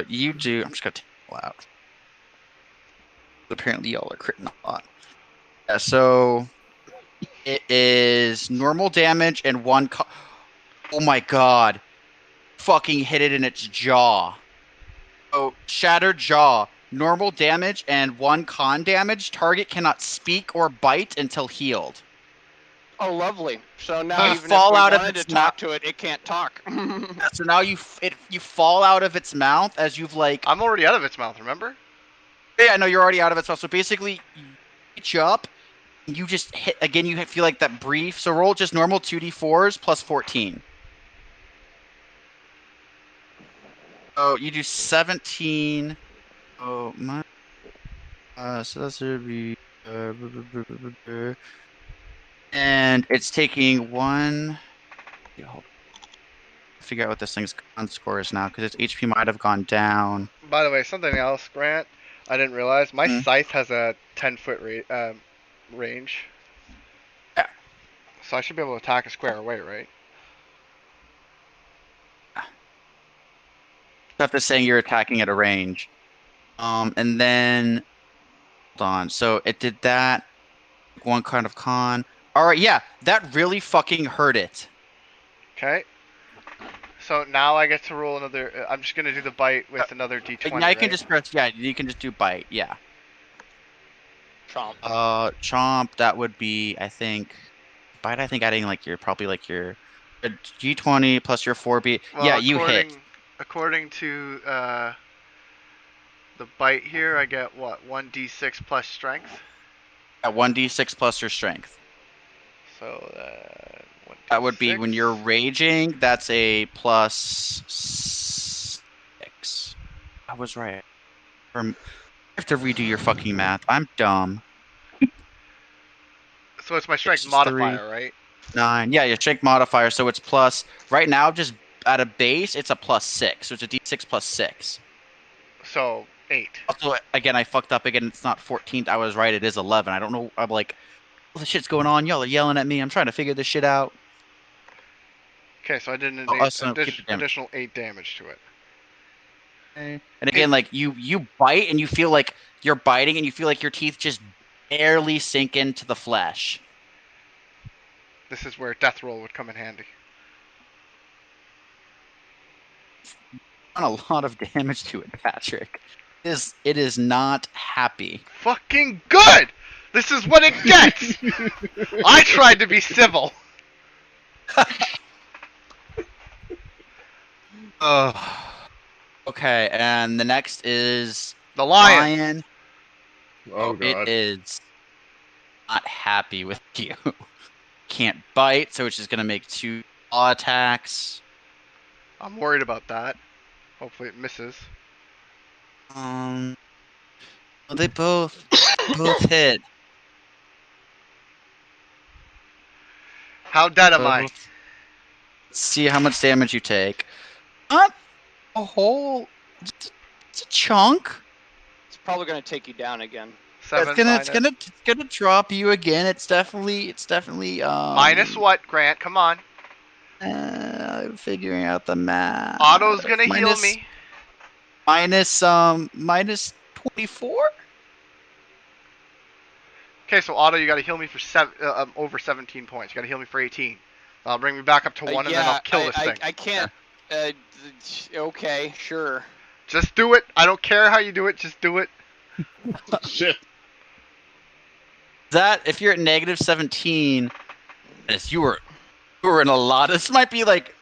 You do. I'm just gonna take it all out. Apparently, y'all are critting a lot. Yeah, so it is normal damage and one. Oh my god! Fucking hit it in its jaw. So shattered jaw, normal damage and 1 con damage. Target cannot speak or bite until healed.
Oh, lovely. So now
You
even
fall
if we
out of
wanted to
its
talk to it, it can't talk.
So now you fall out of its mouth as you've like.
I'm already out of its mouth, remember?
Yeah, no, you're already out of its mouth. So basically, you reach up, and you just hit again. You feel like that brief. So roll just normal 2d4s plus 14. Oh, you do 17. Oh my. So that's gonna be. And it's taking 1. Figure out what this thing's con score is now because its HP might have gone down.
By the way, something else, Grant, I didn't realize. My scythe has a 10-foot range.
Yeah.
So I should be able to attack a square away, right?
Stuff is saying you're attacking at a range. And then hold on. So it did that. 1 kind of con. All right, yeah, that really fucking hurt it.
Okay. So now I get to roll another. I'm just gonna do the bite with another d20.
Now you can
right?
just press. Yeah, you can just do bite. Yeah.
Chomp.
Chomp. That would be, I think, bite. I think adding like your probably like your d20 plus your 4B.
Well,
Yeah, you hit.
According to the bite here, I get what 1d6 plus strength.
At 1d6 plus your strength.
So
that would be when you're raging. That's a plus 6. I was right. You have to redo your fucking math. I'm dumb.
So it's my strength modifier, right?
9. Yeah, your strength modifier. So it's plus. Right now, just at a base, it's a plus 6. So it's a d6 plus 6.
So 8.
Also, again, I fucked up again. It's not 14. I was right. It is 11. I don't know. I'm like, what the shit's going on? Y'all are yelling at me. I'm trying to figure this shit out.
Okay, so I did an additional 8 damage to it.
Okay. And again, like you bite and you feel like you're biting and you feel like your teeth just barely sink into the flesh.
This is where death roll would come in handy.
Done a lot of damage to it, Patrick. It is not happy.
Fucking good! This is what it gets! I tried to be civil.
Okay, and the next is
the lion.
Oh god.
It is not happy with you. Can't bite, so it's just gonna make 2 claw attacks.
I'm worried about that. Hopefully it misses.
Well, they both hit.
How dead am I?
Let's see how much damage you take. Not a whole. It's a chunk.
It's probably going to take you down again.
It's gonna drop you again. It's definitely.
Minus what, Grant? Come on.
I'm figuring out the math.
Otto's gonna heal me.
Minus 24.
Okay, so Otto, you gotta heal me for over 17 points. You gotta heal me for 18. I'll bring me back up to 1, and then I'll kill this thing.
I can't. Okay, sure.
Just do it. I don't care how you do it. Just do it.
Shit.
That if you're at negative 17, as you were in a lot. This might be like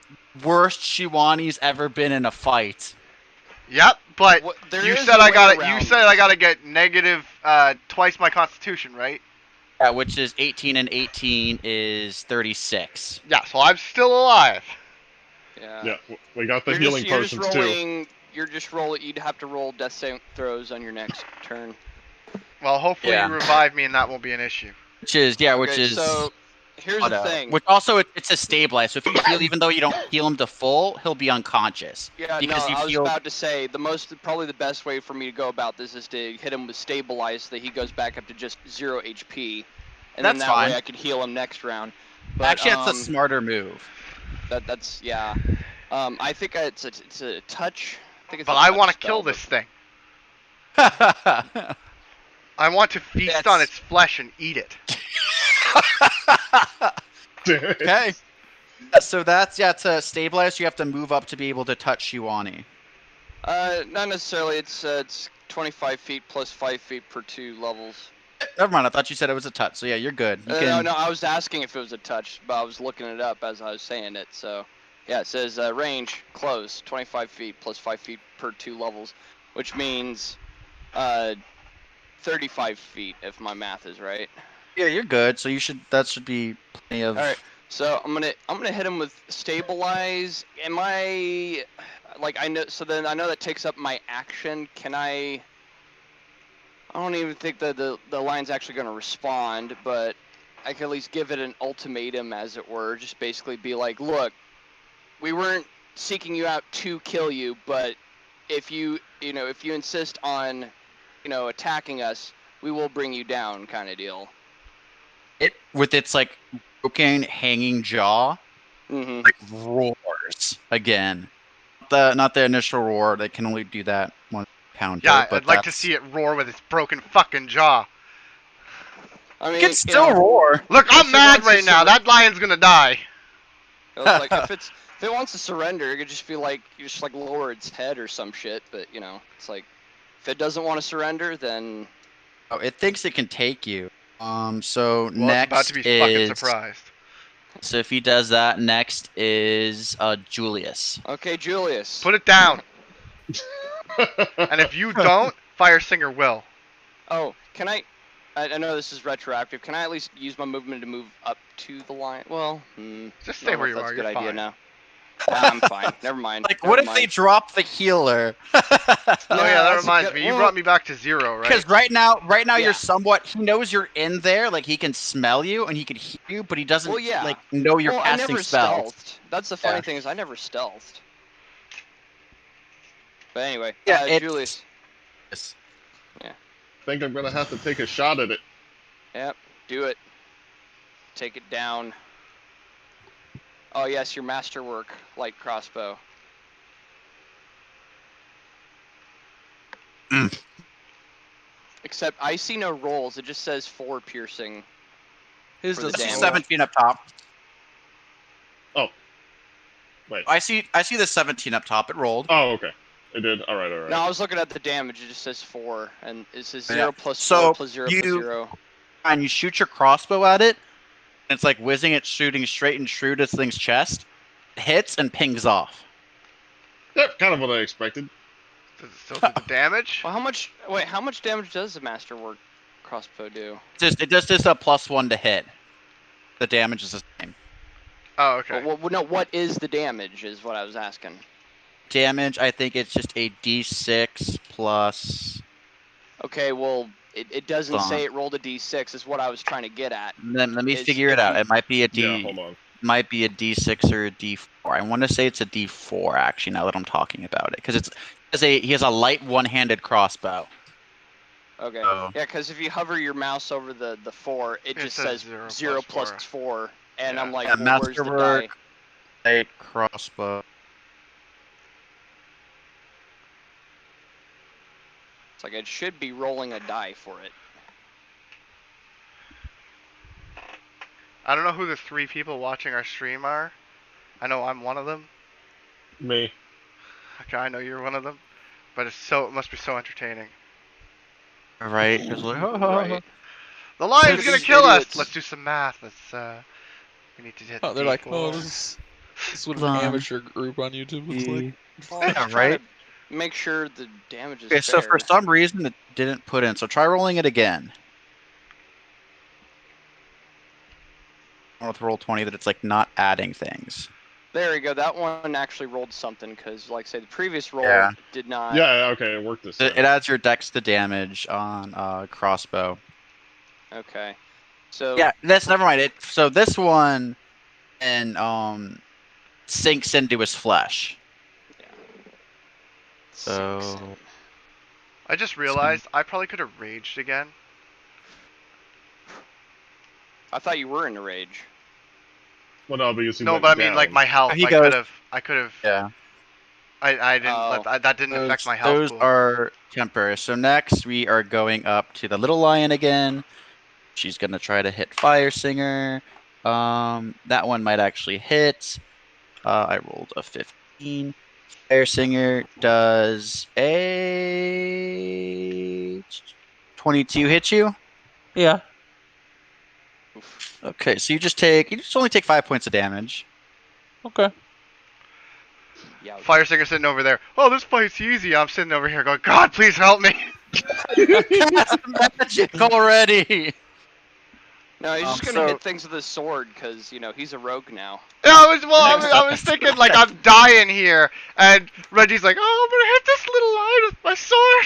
worst Shiwani's ever been in a fight.
Yep, but you said I gotta. You said I gotta get negative twice my constitution, right?
Yeah, which is 18 and 18 is 36.
Yeah, so I'm still alive.
Yeah, we got the
You're
healing
just
potions too.
rolling. You're just rolling. You'd have to roll death saving throws on your next turn.
Well, hopefully
Yeah.
you revive me and that won't be an issue.
Which is
So here's the thing.
Which also it's a stabilize. So if you heal, even though you don't heal him to full, he'll be unconscious.
Yeah,
because
no,
you
I was
healed.
about to say probably the best way for me to go about this is to hit him with stabilize so that he goes back up to just 0 HP, and then
That's
that
fine.
way I could heal him next round. But,
Actually, that's a smarter move.
That's yeah. I think it's a touch. I think it's
But
a
I
touch
want to
spell,
kill
but-
this thing. I want to feast on its flesh and eat it.
Okay. So that's to stabilize. You have to move up to be able to touch Shiwani.
Not necessarily. It's 25 feet plus 5 feet per 2 levels.
Never mind. I thought you said it was a touch. So yeah, you're good. You can...
No, I was asking if it was a touch, but I was looking it up as I was saying it. So, yeah, it says range close 25 feet plus 5 feet per 2 levels, which means 35 feet if my math is right.
Yeah, you're good. So that should be plenty of.
All right. So I'm gonna hit him with stabilize. Am I I know? So then I know that takes up my action. Can I? I don't even think that the line's actually gonna respond, but I can at least give it an ultimatum, as it were. Just basically be like, look, we weren't seeking you out to kill you, but if you insist on, attacking us, we will bring you down, kind of deal.
It with its broken hanging jaw, roars again. Not the initial roar. They can only do that one counter.
Yeah,
but
I'd like to see it roar with its broken fucking jaw.
I mean,
it can still roar.
Look, I'm mad right now. That lion's gonna die.
It's if it wants to surrender, it could just be like you just lower its head or some shit. But it's like if it doesn't want to surrender, then
it thinks it can take you. So
well,
next
it's about to be
is
fucking surprised.
So if he does that, next is Julius.
Okay, Julius.
Put it down. And if you don't, Fire Singer will.
Oh, can I know this is retroactive. Can I at least use my movement to move up to the line? Well,
just stay where you are.
That's a
You're
good idea
fine.
now. I'm fine. Never mind.
What if they drop the healer?
Oh yeah, that
that's
reminds me. You brought me back to 0, right?
Because right now
Yeah.
you're somewhat. He knows you're in there. He can smell you and he can hear you, but he doesn't know you're casting
I never
spells.
Stealthed. That's the funny thing is I never stealthed. But anyway, Julius.
I think I'm gonna have to take a shot at it.
Yep, do it. Take it down. Oh yes, your masterwork light crossbow. Except I see no rolls. It just says 4 piercing.
His
For the
doesn't
damage.
roll.
17 up top.
Oh. Wait.
I see the 17 up top. It rolled.
Oh, okay. It did. All right.
No, I was looking at the damage. It just says 4, and it says
Yeah.
0 plus
So
4 plus 0 plus 0.
And you shoot your crossbow at it, and it's whizzing it, shooting straight and true to this thing's chest. It hits and pings off.
Yep, kind of what I expected.
Does it still do the damage?
Well, how much damage does the masterwork crossbow do?
It does just a +1 to hit. The damage is the same.
Oh, okay.
Well, no, what is the damage is what I was asking.
Damage, I think it's just a D6 plus.
Okay, well, it doesn't say it rolled a D6 is what I was trying to get at.
Let me figure it out. It might be a D.
Yeah, hold on.
Might be a D6 or a D4. I want to say it's a D4 actually. Now that I'm talking about it, because he has a light one-handed crossbow.
Okay.
Oh.
Yeah, because if you hover your mouse over the 4, it just says 0 plus 4, and
Yeah.
I'm like,
Yeah,
well, where's the die?
masterwork, light crossbow.
It's like it should be rolling a die for it.
I don't know who the 3 people watching our stream are. I know I'm one of them.
Me.
Okay, I know you're one of them. But it must be so entertaining.
Right.
Right.
The lion's
These
gonna kill us!
idiots.
Let's do some math. we need to hit
Oh, they're like,
D4.
oh, this is what an
Hold on.
amateur group on YouTube looks like.
Well, I'm
Yeah,
trying
right.
to make sure the damage is
Okay, so
fair.
for some reason it didn't put in. So try rolling it again. with roll 20 that it's like not adding things.
There we go. That one actually rolled something because, like I say, the previous roll
Yeah.
did not.
Yeah, okay, it worked this time.
It adds your dex to damage on crossbow.
Okay. So
Yeah, that's never mind. So this one and sinks into his flesh.
Yeah.
So
I just realized I probably could have raged again.
I thought you were in a rage.
Well, no, because he
No,
went
but I mean,
down.
like my health.
He
I
goes-
could have.
yeah.
I didn't.
Oh.
That didn't affect my health.
Those
pool.
are temporary. So next we are going up to the little lion again. She's gonna try to hit Fire Singer. That one might actually hit. I rolled a 15. Fire Singer does a 22 hit you.
Yeah.
Okay, so you just only take 5 points of damage.
Okay.
Yeah.
Fire Singer sitting over there. Oh, this fight's easy. I'm sitting over here going, God, please help me.
Cast magic already.
No, he's just gonna
so-
hit things with his sword because he's a rogue now.
I was thinking like I'm dying here, and Reggie's like, oh, I'm gonna hit this little line with my sword.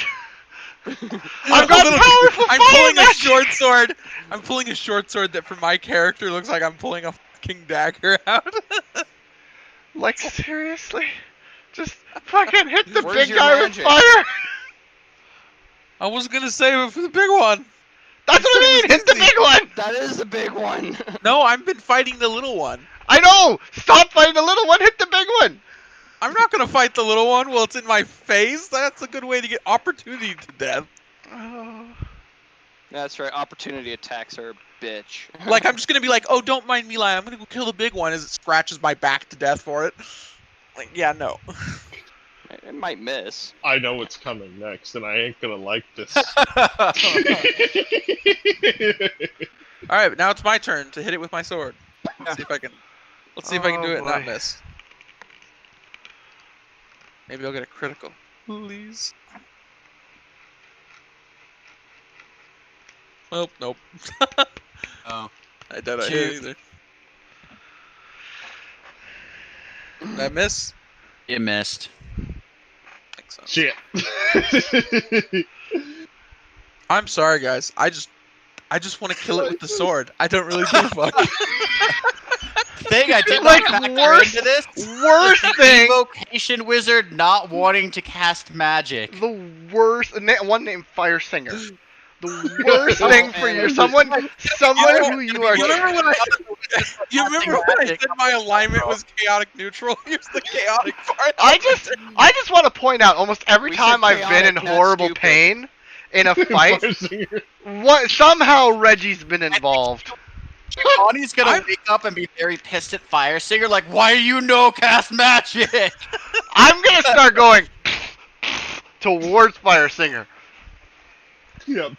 I've got powerful
I'm
fire
pulling a
magic!
short sword. I'm pulling a short sword that for my character looks like I'm pulling a fucking dagger out.
Like seriously, just fucking hit the
Where's
big
your
guy
magic?
with fire.
I was gonna save it for the big one.
That's what I mean.
said it was
Hit the
easy.
big one.
That is the big one.
No, I've been fighting the little one.
I know. Stop fighting the little one. Hit the big one.
I'm not gonna fight the little one while it's in my face. That's a good way to get opportunity to death.
Oh.
That's right. Opportunity attacks are a bitch.
Like I'm just gonna be like, oh, don't mind me, lying. I'm gonna go kill the big one as it scratches my back to death for it. Like, yeah, no.
It might miss.
I know what's coming next, and I ain't gonna like this.
All right, but now it's my turn to hit it with my sword. Let's see if I can. Let's see if I can do it and not
boy.
miss. Maybe I'll get a critical. Please. Oh, nope.
Oh.
I doubt I hit either. Did I miss?
You missed.
Excellent.
Shit.
I'm sorry, guys. I just want to kill it with the sword. I don't really give a fuck.
Thing I did
Like,
not factor
worst-
into this.
Worst thing.
Evocation wizard not wanting to cast magic.
The worst. One named Fire Singer. The worst thing for you. Someone who you are.
You remember when I said my alignment was chaotic neutral? Here's the chaotic part.
I just want to point out almost every
We
time
said
I've been in
chaotic, not
horrible
stupid.
pain in a fight, somehow Reggie's been involved.
Bonnie's gonna wake up and be very pissed at Fire Singer, like, why do you know cast magic?
I'm gonna start going towards Fire Singer.
Yep.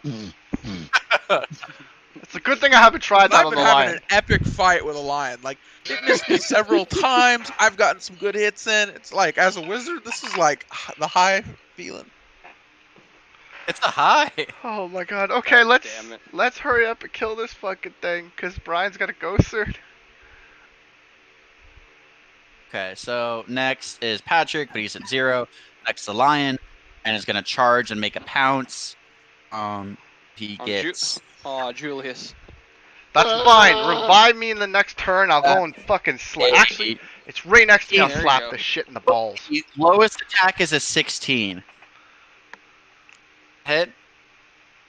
It's a good thing I haven't tried that
I've
on
been
the
having
line.
an epic fight with a lion. Like, it missed me several times. I've gotten some good hits in. It's like, as a wizard, this is like the high feeling.
It's a high.
Oh my god. Okay, let's
damn it.
hurry up and kill this fucking thing, cause Brian's got a ghost sword.
Okay, so next is Patrick, but he's at 0. Next to Lion, and is gonna charge and make a pounce. He gets.
Oh, Julius.
That's fine. Revive me in the next turn. I'll go and fucking slap. Actually, it's right next to me. I'll
There you
slap
go.
the shit in the balls.
His lowest attack is a 16. Hit.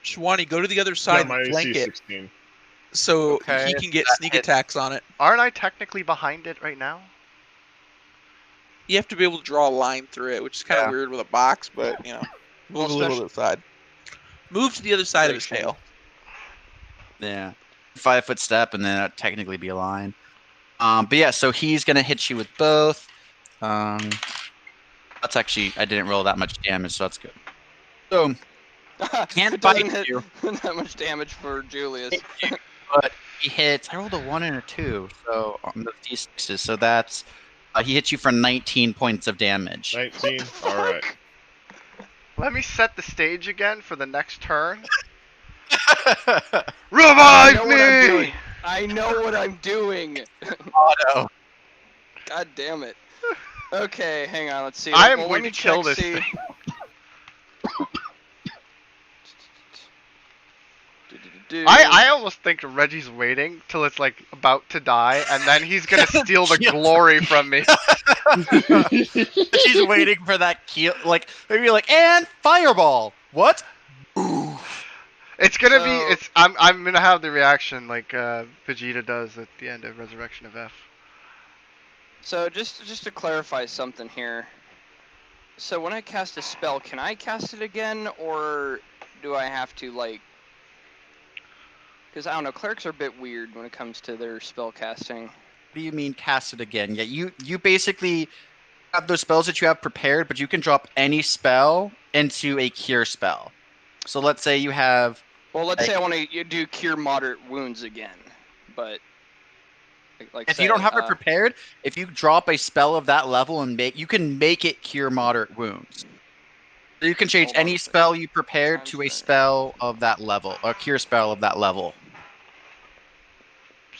Shwani, go to the other
Yeah,
side
my
and
AC
flank it,
16.
so
Okay,
he can get
that
sneak
hits.
attacks on it.
Aren't I technically behind it right now?
You have to be able to draw a line through it, which is kind of
Yeah.
weird with a box, but, you know. Move a little to the side. Move to the other side of his tail.
Yeah. 5-foot step, and then that'd technically be a line. But yeah, so he's gonna hit you with both. That's actually, I didn't roll that much damage, so that's good. So Can't
It doesn't
bite
hit
you.
that much damage for Julius.
but he hits. I rolled a 1 and a 2, so on the d6s. So that's he hits you for 19 points of damage.
19. All right.
Let me set the stage again for the next turn.
I
Revive
know what I'm
me!
doing. I know what I'm doing.
Auto.
God damn it. Okay, hang on. Let's see.
I am
Well,
going
let me
to kill
check,
this
see.
thing. I almost think Reggie's waiting till it's like about to die, and then he's gonna steal the
Yeah.
glory from me.
She's waiting for that kill, like maybe like and fireball. What? Ooh.
It's gonna be.
So-
It's. I'm gonna have the reaction like Vegeta does at the end of Resurrection of F.
So just to clarify something here. So when I cast a spell, can I cast it again, or do I have to like? Because I don't know, clerics are a bit weird when it comes to their spell casting.
What do you mean cast it again? Yeah, you basically have those spells that you have prepared, but you can drop any spell into a cure spell. So let's say you have
Well, let's
Like-
say I want to do cure moderate wounds again, but like
if
say,
you don't have it prepared, if you drop a spell of that level and you can make it cure moderate wounds. So you can change
Hold on
any
a second.
spell you prepared
Times
to a
the-
spell of that level, or cure spell of that level.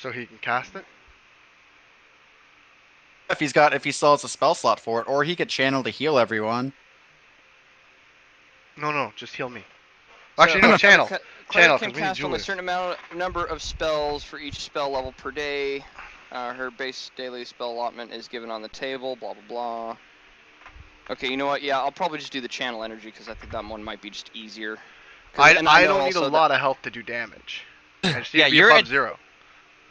So he can cast it.
If he still has a spell slot for it, or he could channel to heal everyone.
No, just heal me.
So,
Actually, no, channel.
Cleric
Channel,
can
'cause we need
cast only a
Julius.
certain number of spells for each spell level per day. Her base daily spell allotment is given on the table. Blah blah blah. Okay, you know what? Yeah, I'll probably just do the channel energy because I think that one might be just easier.
I
know
don't need a
also
lot of health to do damage. I just need
Yeah,
to be
you're
above
at-
0.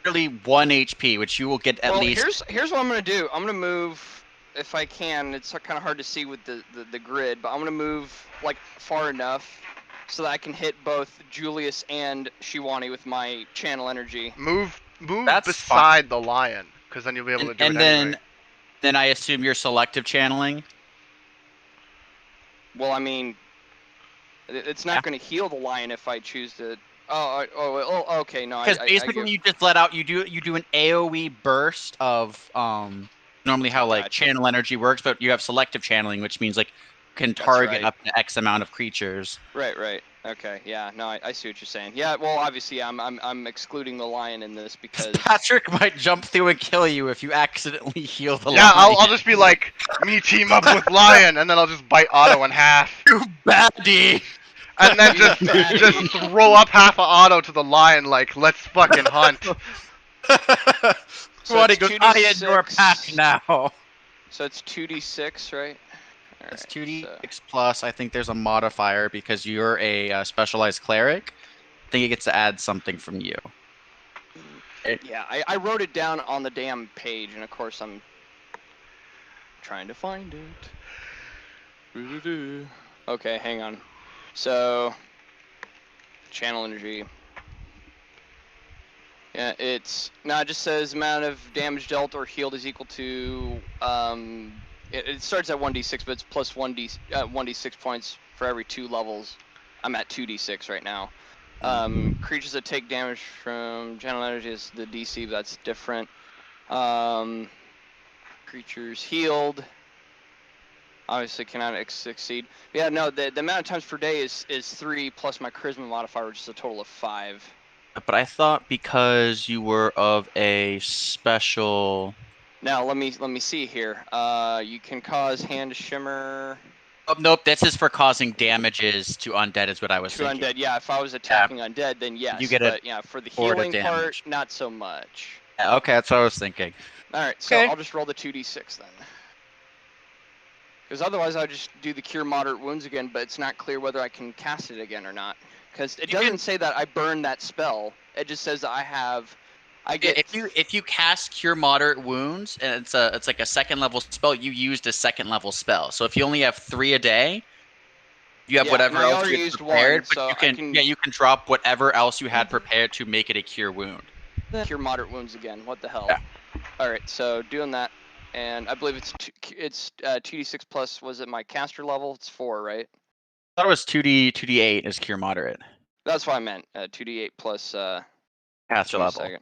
Really 1 HP, which you will get at
well,
least.
here's what I'm gonna do. I'm gonna move if I can. It's kind of hard to see with the grid, but I'm gonna move like far enough so that I can hit both Julius and Shiwani with my channel energy.
Move
That's
beside the lion, because then you'll be able to do
And
it
then,
anyway.
then I assume you're selective channeling.
Well, I mean, it's not
Yeah.
gonna heal the lion if I choose to. Oh, okay, no.
Because
I
basically
give,
you just let out you do an AoE burst of normally how like
Gotcha.
channel energy works, but you have selective channeling, which means like you can
That's
target
right.
up to X amount of creatures.
Right. Okay, yeah. No, I see what you're saying. Yeah. Well, obviously, I'm excluding the lion in this because.
Patrick might jump through and kill you if you accidentally heal the
Yeah,
lion.
I'll just be like, me team up with lion, and then I'll just bite Otto in half.
You baddie!
And then
You
just
fatty.
throw up half of Otto to the lion like, let's fucking hunt.
So
What
it's
goes? I in your
2d6.
pack now.
So it's 2d6, right? All
It's
right,
2d6 plus. I think there's a modifier because you're a specialized cleric. I think it gets to add something from you.
Yeah, I wrote it down on the damn page, and of course I'm trying to find it. Okay, hang on. So, channel energy. Yeah, it just says amount of damage dealt or healed is equal to it starts at 1d6, but it's plus 1d6 points for every 2 levels. I'm at 2d6 right now. Creatures that take damage from channel energy is the DC, but that's different. Creatures healed obviously cannot succeed. Yeah, no, the amount of times per day is 3 plus my charisma modifier, which is a total of 5.
But I thought because you were of a special.
Now let me see here. You can cause hand shimmer
Oh, nope, this is for causing damages to undead, is what I was
to
thinking.
undead. Yeah, if I was attacking undead, then yes.
You get a
but yeah, for the
forward
healing part,
damage.
not so much.
Yeah, okay, that's what I was thinking.
All right, so
Okay.
I'll just roll the 2d6 then. Because otherwise, I would just do the cure moderate wounds again, but it's not clear whether I can cast it again or not. Because it
You
doesn't
can-
say that I burned that spell. It just says that I get.
If you cast Cure Moderate Wounds and it's like a second level spell, you used a second level spell. So if you only have 3 a day, you have
Yeah,
whatever
and I
else
already
you
used
prepared,
one,
but
so
you
I
can,
can-
you can drop whatever else you had prepared to make it a cure wound.
Cure moderate wounds again. What the hell?
Yeah.
All right, so doing that, and I believe it's 2d6 plus. Was it my caster level? It's 4, right?
I thought it was 2d8 is Cure Moderate.
That's what I meant. 2d8 plus.
Caster
Give me a
level.
second.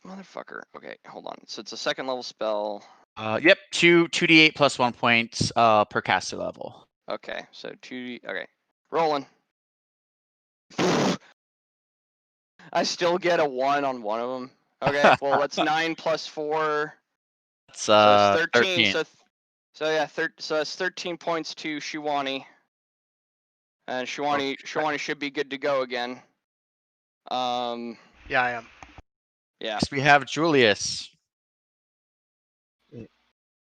Motherfucker. Okay, hold on. So it's a second level spell.
Yep, 2d8 plus 1 point per caster level.
Okay, so 2d. Okay, rolling. I still get a 1 on one of them. Okay, well that's 9 plus 4,
It's
so it's 13.
13.
So yeah, so that's 13 points to Shiwani, and Shiwani should be good to go again.
Yeah, I am.
Yeah.
Next we have Julius.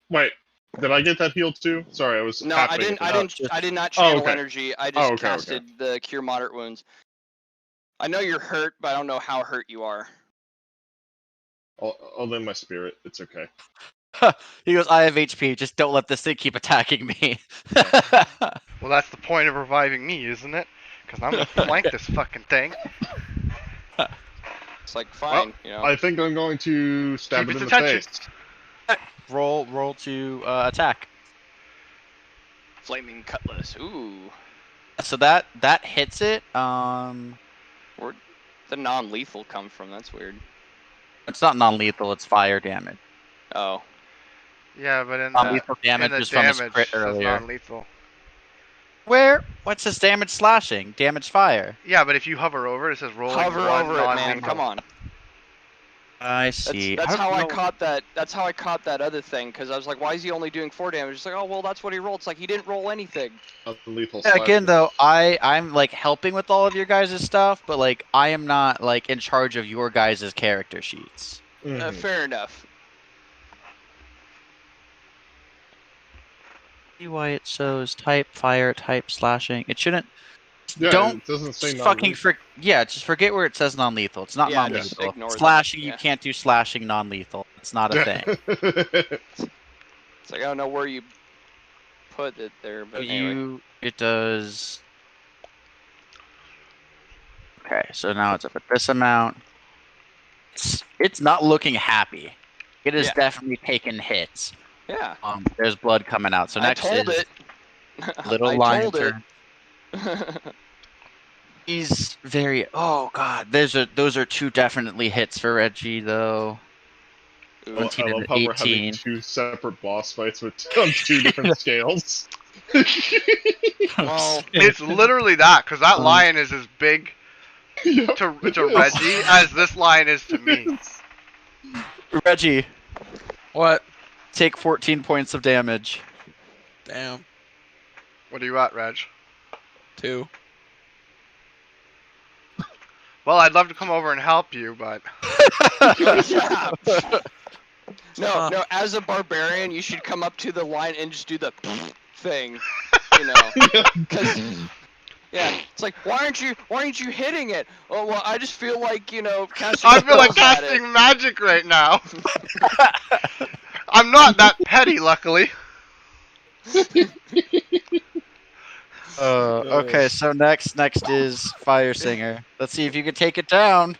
Wait, did I get that healed too? Sorry, I was.
No,
happening
I
at
didn't. I did not
Oh,
channel
okay.
energy. I just
Oh, okay,
casted the cure moderate wounds. I know you're hurt, but I don't know how hurt you are.
I'll lend my spirit. It's okay.
He goes, I have HP, just don't let this thing keep attacking me.
Well, that's the point of reviving me, isn't it? Because I'm gonna flank this fucking thing.
It's like fine, you know.
I think I'm going to stab
Keep
it in
its
the
attention.
face.
roll to attack.
Flaming cutlass. Ooh.
So that hits it.
Where'd the non-lethal come from? That's weird.
It's not non-lethal, it's fire damage.
Oh.
Yeah, but in
Non-lethal
the
damage
in the
was from his
damage
crit
says
earlier.
non-lethal.
Where? What's his damage slashing? Damage fire.
Yeah, but if you hover over it, it says rolling
Hover
one
over it, man.
non-lethal.
Come on.
I see.
That's how I
know.
caught that. That's how I caught that other thing. Because I was like, why is he only doing 4 damage? It's like, oh well, that's what he rolled. It's like he didn't roll anything.
Lethal
Yeah, again,
slasher.
though, I'm like helping with all of your guys' stuff, but like I am not like in charge of your guys' character sheets.
Mhm.
Fair enough.
See why it shows type fire, type slashing. It shouldn't.
Yeah,
Don't
it doesn't say
just fucking just forget where it says non-lethal. It's not
Yeah, just
non-lethal.
ignore that,
Slashing,
yeah.
you can't do slashing non-lethal. It's not a thing.
It's like I don't know where you put it there, but anyway.
It does. Okay, so now it's up at this amount. It's not looking happy. It is
Yeah.
definitely taking hits.
Yeah.
There's blood coming out. So
I
next
told
is
it.
Little
I
Lion
told it.
turn. He's very. Oh god, those are 2 definitely hits for Reggie though.
Ooh.
17
I
and
love how we're having
18.
2 separate boss fights with on 2 different scales.
Well,
It's literally that, because that lion is as big
Yep,
to
it is.
Reggie as this lion is to me.
Reggie,
What?
take 14 points of damage.
Damn.
What are you at, Reg?
2.
Well, I'd love to come over and help you, but
yeah. No, as a barbarian, you should come up to the line and just do the thing, you know. Because, yeah, it's like, why aren't you hitting it? Oh, well, I just feel like, you know, casting
I feel like
spells at it.
casting magic right now. I'm not that petty, luckily.
Okay, so next is Fire Singer. Let's see if you can take it down.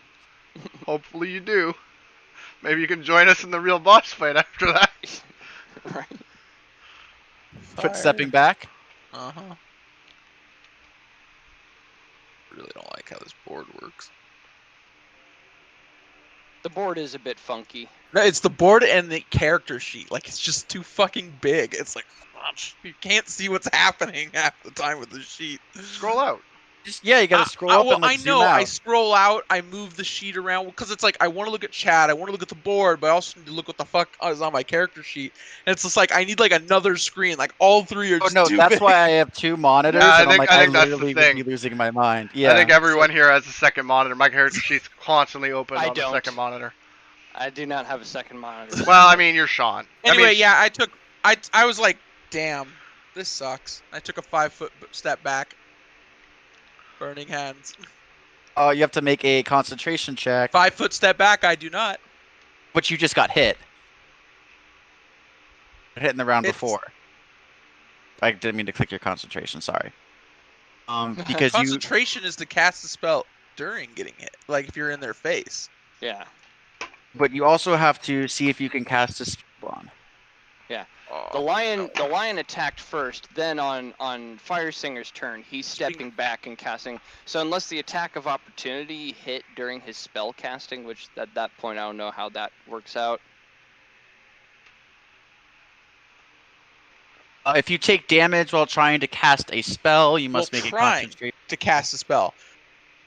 Hopefully you do. Maybe you can join us in the real boss fight after that.
Right.
Footstepping back.
Uh-huh. Really don't like how this board works.
The board is a bit funky.
No, it's the board and the character sheet. Like, it's just too fucking big. It's like, you can't see what's happening half the time with the sheet.
Scroll out.
Just, yeah, you gotta scroll up
well,
and like,
I
zoom
know.
out.
I scroll out. I move the sheet around because it's like I want to look at chat. I want to look at the board, but I also need to look what the fuck is on my character sheet. And it's just like I need like another screen. Like all 3 are just
no,
too
that's
big.
why I have 2 monitors.
Yeah, I
and
think-
I'm like,
I think that's the
literally
thing.
would be losing my mind. Yeah.
I think everyone here has a second monitor. My character sheet's constantly open
I
on the
don't.
second monitor.
I do not have a second monitor.
Well, I mean, you're Sean.
Anyway, yeah, I was like, damn, this sucks. I took a 5-foot step back. Burning hands.
You have to make a concentration check,
5-foot step back. I do not.
but you just got hit. Hit in the round
It's-
before. I didn't mean to click your concentration. Sorry. Because you.
Concentration is to cast a spell during getting hit. Like if you're in their face.
Yeah.
But you also have to see if you can cast a spell on.
The lion attacked first, then on Fire Singer's turn, he's stepping back and casting. So unless the attack of opportunity hit during his spell casting, which at that point I don't know how that works out.
If you take damage while trying to cast a spell, you must make a
trying
concentration.
to cast a spell.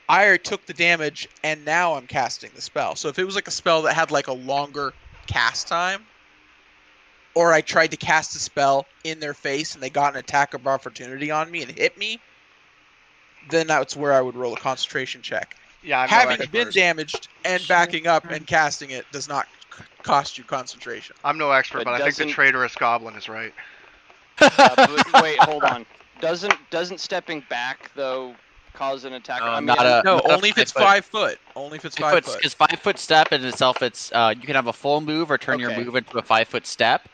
I already took the damage, and now I'm casting the spell. So if it was like a spell that had like a longer cast time, or I tried to cast a spell in their face and they got an attack of opportunity on me and hit me, then that's where I would roll a concentration check.
Yeah, I'm no
Having been
expert.
damaged and backing up and casting it does not cost you concentration.
I'm no expert,
But
but I think the
doesn't-
traitorous goblin is right.
But wait, hold on. Doesn't stepping back though cause an attack?
No,
I mean,
not a-
No,
not a
only if it's
5 foot.
5 foot. Only if it's 5 foot.
Because 5 foot step in itself, it's you can have a full move or turn your
Okay.
move into a 5 foot step.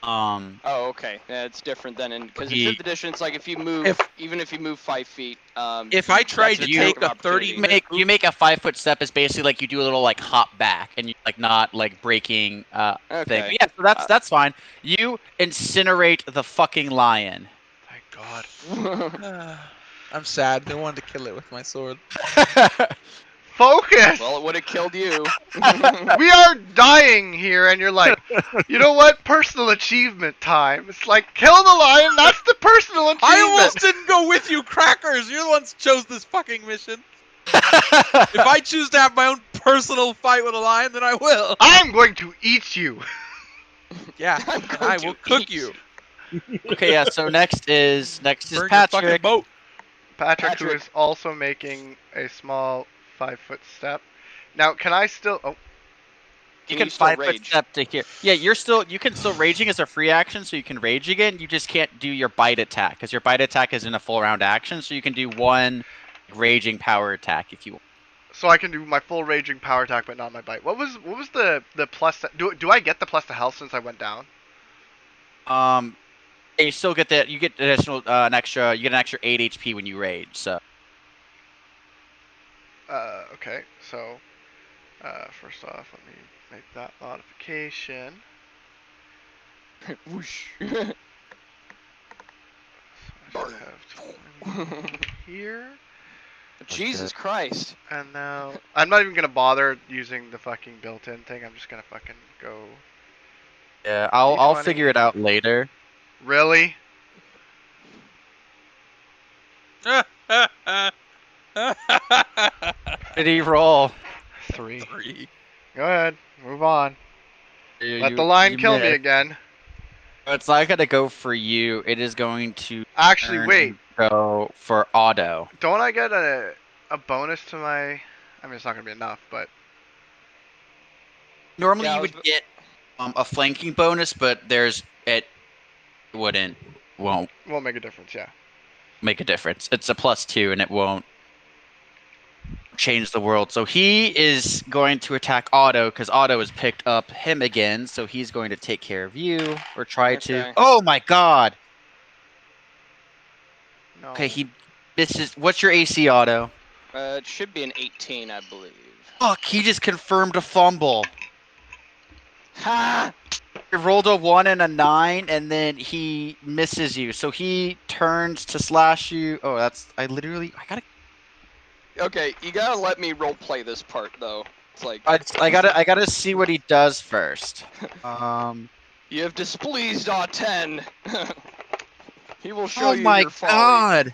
Oh, okay. Yeah, it's different than in because in
He-
5th edition, it's like if you move,
If-
even if you move 5 feet.
If I tried
that's
to
an
take
attack of
a 30
opportunity.
you make a 5 foot step is basically like you do a little like hop back and you like not like breaking thing.
Okay.
But yeah, so that's fine. You incinerate the fucking lion.
Thank God.
I'm sad. They wanted to kill it with my sword.
Focus!
Well, it would have killed you.
We are dying here, and you're like, you know what? Personal achievement time. It's like, kill the lion, that's the personal achievement.
I almost didn't go with you, crackers. You're the ones who chose this fucking mission. If I choose to have my own personal fight with a lion, then I will.
I'm going to eat you.
Yeah,
I'm
and
going
I
to
will cook
eat
you.
Okay, yeah. So next is
Burn your fucking
Patrick.
boat.
Patrick, who
Patrick.
is also making a small 5-foot step. Now, can I still... Oh,
You
Can
can
you still
5 foot
rage?
step to here. Yeah, you can still raging as a free action, so you can rage again. You just can't do your bite attack because your bite attack is in a full round action, so you can do one raging power attack if you want.
so I can do my full raging power attack, but not my bite. What was the plus... Do I get the plus to health since I went down?
And you still get that. You get additional an extra. You get an extra 8 HP when you rage. So
Okay, so... first off, let me make that modification.
Whoosh.
So I should have 20 here.
Jesus Christ.
And now... I'm not even going to bother using the fucking built-in thing. I'm just going to fucking go...
yeah, I'll
D20.
figure it out later.
Really?
Did he roll?
3.
3.
Go ahead. Move on.
You-
Let
you-
the lion
you
kill me
missed.
again.
It's not gonna go for you. It is going to
Actually,
turn
wait.
and go for Otto.
Don't I get a bonus to my... I mean, it's not going to be enough, but...
Normally
Yeah, I
you
was
would get a flanking bonus, but it won't
Won't make a difference, yeah.
make a difference. It's a +2 and it won't change the world. So he is going to attack Otto because Otto has picked up him again. So he's going to take care of you or try to.
Okay.
Oh my God!
No.
Okay, he misses. What's your AC, Otto?
It should be an 18, I believe.
Fuck! He just confirmed a fumble.
Ha!
He rolled a 1 and a 9, and then he misses you. So he turns to slash you. Oh, I gotta.
Okay, you gotta let me role play this part though. It's like
I gotta see what he does first.
you have displeased R10. He will show
Oh
you
my
your folly.
God!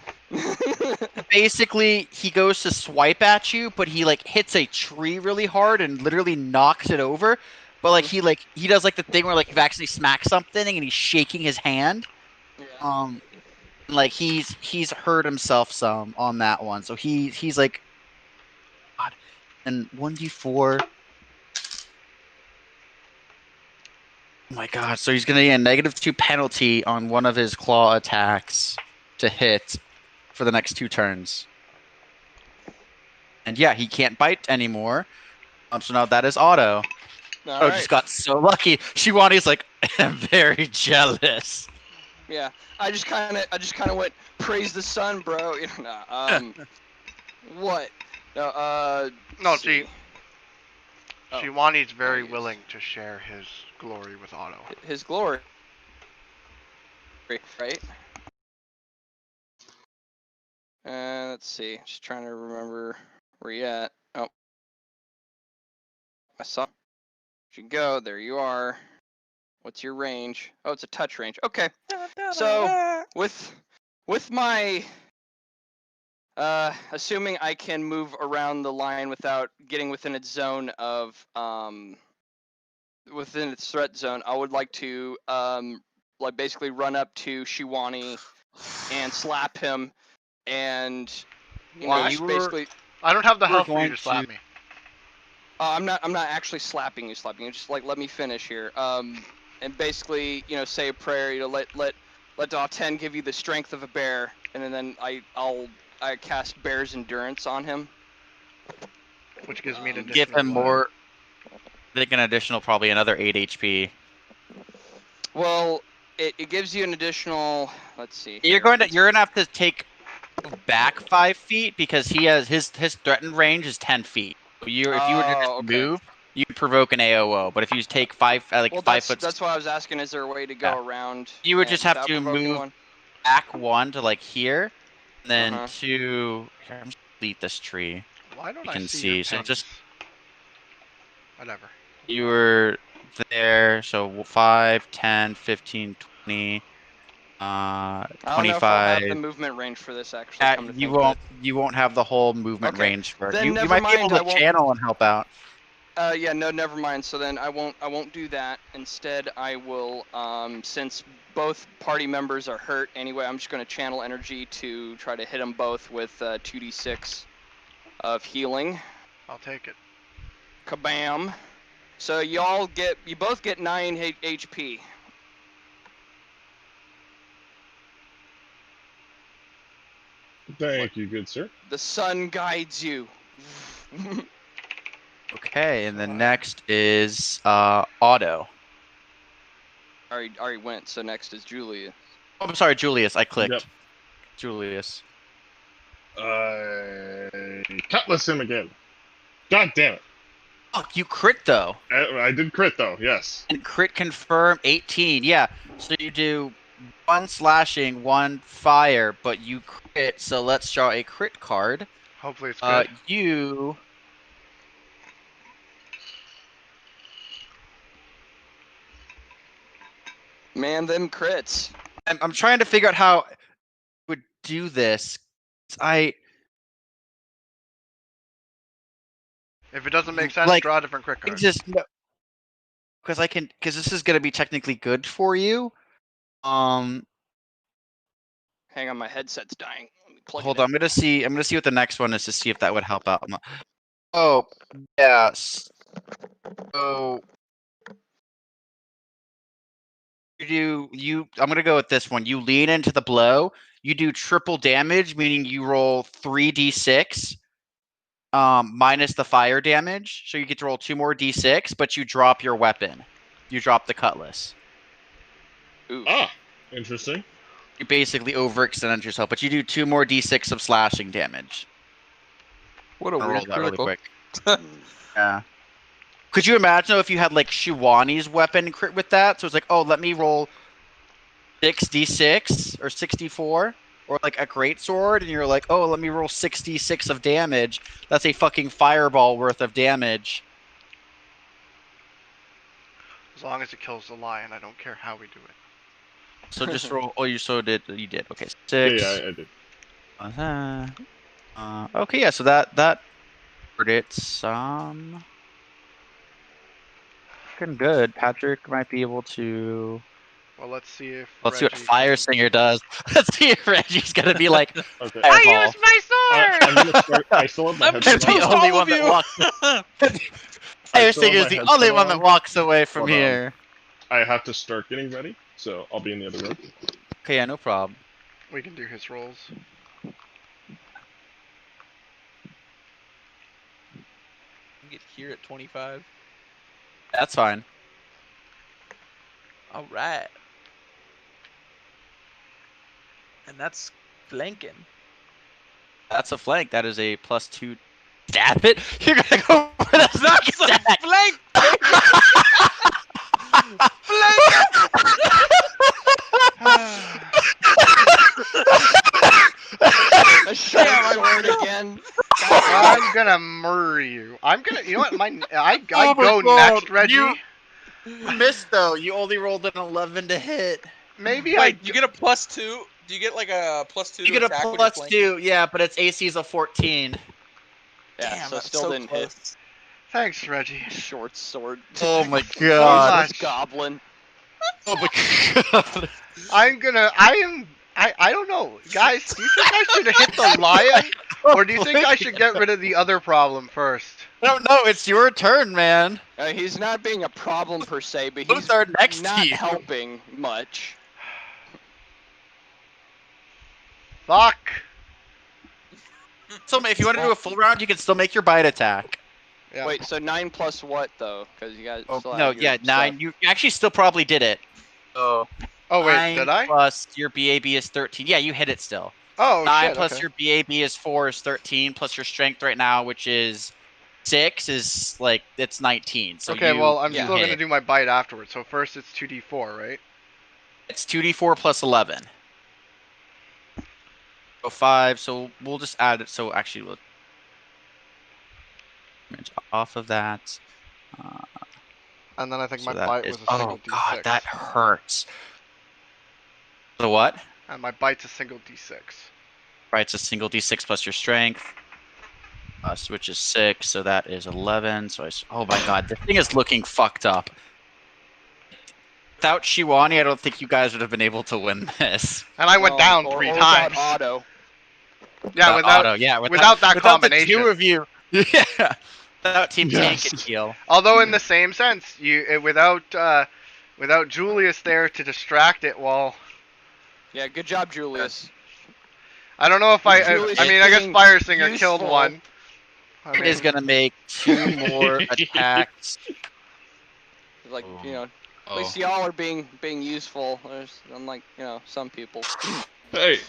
Basically, he goes to swipe at you, but he like hits a tree really hard and literally knocks it over. But like he does like the thing where like he actually smacks something and he's shaking his hand.
Yeah.
Like he's hurt himself some on that one. So he's like, God, and 1d4. Oh my God! So he's gonna get a -2 penalty on one of his claw attacks to hit for the next 2 turns. And yeah, he can't bite anymore. So now that is Otto.
All
Oh,
right.
just got so lucky. Shivani's like, I'm very jealous.
Yeah. I just kind of went praise the sun, bro. You know, nah, what? No.
No,
let's
see,
see. Oh,
Shiwani's very
yes.
willing to share his glory with Otto.
His glory. Right. Let's see. Just trying to remember where you at. Oh. I saw. You go. There you are. What's your range? Oh, it's a touch range. Okay. So with my Assuming I can move around the line without getting within its zone of within its threat zone, I would like to like basically run up to Shiwani and slap him, and
Why?
basically.
I don't have the
we're
health for you
going
to slap
to-
me.
I'm not actually slapping you. Just like let me finish here. And basically, say a prayer. Let Da-10 give you the strength of a bear, and then I cast Bear's Endurance on him.
Which gives me an additional
Give him
what?
more. I think an additional, probably another 8 HP.
Well, it gives you an additional. Let's see.
You're gonna have to take back 5 feet because he has his threatened range is 10 feet. If you were to just
okay.
move, you'd provoke an AOO. But if you take 5
Well,
5 foot,
that's why I was asking. Is there a way to go around?
you would just have
without
to
provoking
move
one?
back 1 to like here, and then
Uh-huh.
2. Here, I'm just delete this tree.
Why don't
You
I
can
see your
see. So
pings?
just
Whatever.
you were there. So 5, 10, 15, 20.
I don't know if I'll have the
25.
movement range for this actually. Come to think of
You won't have the whole movement
Okay,
range for it.
then
You
never
might be
mind,
able
I
to
won't-
channel and help out.
Yeah, no, never mind. So then I won't do that. Instead, I will, since both party members are hurt anyway, I'm just going to channel energy to try to hit them both with 2d6 of healing.
I'll take it.
Kabam! So you both get 9 HP.
Thank you, good sir.
The sun guides you.
Okay, and then
Alright.
next is Otto.
already went. So next is Julia.
Oh, I'm sorry, Julius. I clicked.
Yep.
Julius.
Cutlass him again. God damn it.
Oh, you crit though.
I did crit though, yes.
And crit confirm 18. Yeah. So you do 1 slashing, 1 fire, but you crit. So let's draw a crit card.
Hopefully it's good.
You.
Man, them crits.
I'm trying to figure out how I would do this.
If it doesn't make sense,
like,
draw a different crit card.
Just because this is gonna be technically good for you.
Hang on, my headset's dying. Let me plug
Hold
it
on, I'm gonna see what the next one is to see if that would help out. Oh, yeah. So I'm gonna go with this one. You lean into the blow. You do triple damage, meaning you roll 3d6 minus the fire damage. So you get to roll 2 more d6, but you drop your weapon. You drop the cutlass.
Ooh.
Ah, interesting.
You basically overextend yourself, but you do 2 more d6 of slashing damage.
What a
I'll roll
weird
that really
critical.
quick. Yeah. Could you imagine if you had like Shiwani's weapon crit with that? So it's like, oh, let me roll 6d6 or 64, or like a great sword, and you're like, oh, let me roll 66 of damage. That's a fucking fireball worth of damage.
As long as it kills the lion, I don't care how we do it.
So just roll. Oh, you did. Okay, 6.
Yeah, I did.
Okay, yeah. So that it's looking good. Patrick might be able to.
Well, let's see if
Let's see what
Reggie
Fire
can-
Singer does. Let's see if Reggie's gonna be like.
Okay.
I
Fireball.
used my sword!
I'm gonna start. I still have my
I'm
headset
the
toast
on.
only
all
one
of
that
you.
walks.
I
Fire
still have
Singer is
my
the
headset
only one that
on.
walks away from
Hold on.
here.
I have to start getting ready, so I'll be in the other room.
Okay, yeah, no problem.
We can do his rolls.
Get here at 25.
That's fine.
All right. And that's flanking.
That's a flank. That is a +2. Stab it. You're gonna go for the sneak
That's a
attack.
flank.
A sharp sword again.
I'm gonna murder you. I'm gonna. You know what? I
Oh my
go
God,
next, Reggie.
you missed though. You only rolled an 11 to hit.
Maybe
Wait, you get a +2 Do you get like a +2
You
to
get a
attack when you're flanking?
+2, yeah, but its AC is a 14.
Yeah,
Damn,
so
that's
still
so
didn't
close.
Thanks, Reggie.
hit. Short sword.
Oh my
So
god.
much.
This goblin.
Oh my god.
I don't know. Guys, do you think I should hit the lion? Or do you think I should get rid of the other problem first?
No, it's your turn, man.
He's not being a problem per se, but he's
Both are next
not
to you.
helping much.
Fuck.
So if you want to do a full round, you can still make your bite attack.
Yeah.
Wait, so 9 plus what though? Because you guys still
No,
have your
yeah, 9.
stuff.
You actually still probably did it. So
Oh wait,
9
did I?
plus your BAB is 13. Yeah, you hit it still.
Oh
9
shit.
plus
Okay.
your BAB is 4 is 13, plus your strength right now, which is 6, is like it's 19. So
Okay, well I'm
you
still
hit
gonna
it.
do my bite afterwards. So first it's 2d4, right?
It's 2d4 plus 11. So 5. So we'll just add it. So actually, we'll off of that.
And then I think
So
my
that
bite
is.
was a single
Oh
d6.
god, that hurts. The what?
And my bite's a single d6.
Right, it's a single d6 plus your strength. Which is 6, so that is 11. So oh my god, this thing is looking fucked up. Without Shiwani, I don't think you guys would have been able to win this.
And I went down
or
3
without
times.
Auto.
Yeah, without
Auto, yeah,
without that
without
combination.
the 2 of you. Yeah. Without Team Tank
Yes.
and Heal.
Although in the same sense, without Julius there to distract it, well,
Yeah, good job, Julius.
I don't know if I
Julius
mean I guess
being
Fire Singer killed
useful.
one. I
It is
mean,
gonna make 2 more attacks.
Like, you know, at
Oh.
least y'all are being useful. Unlike, you know, some people.
Hey,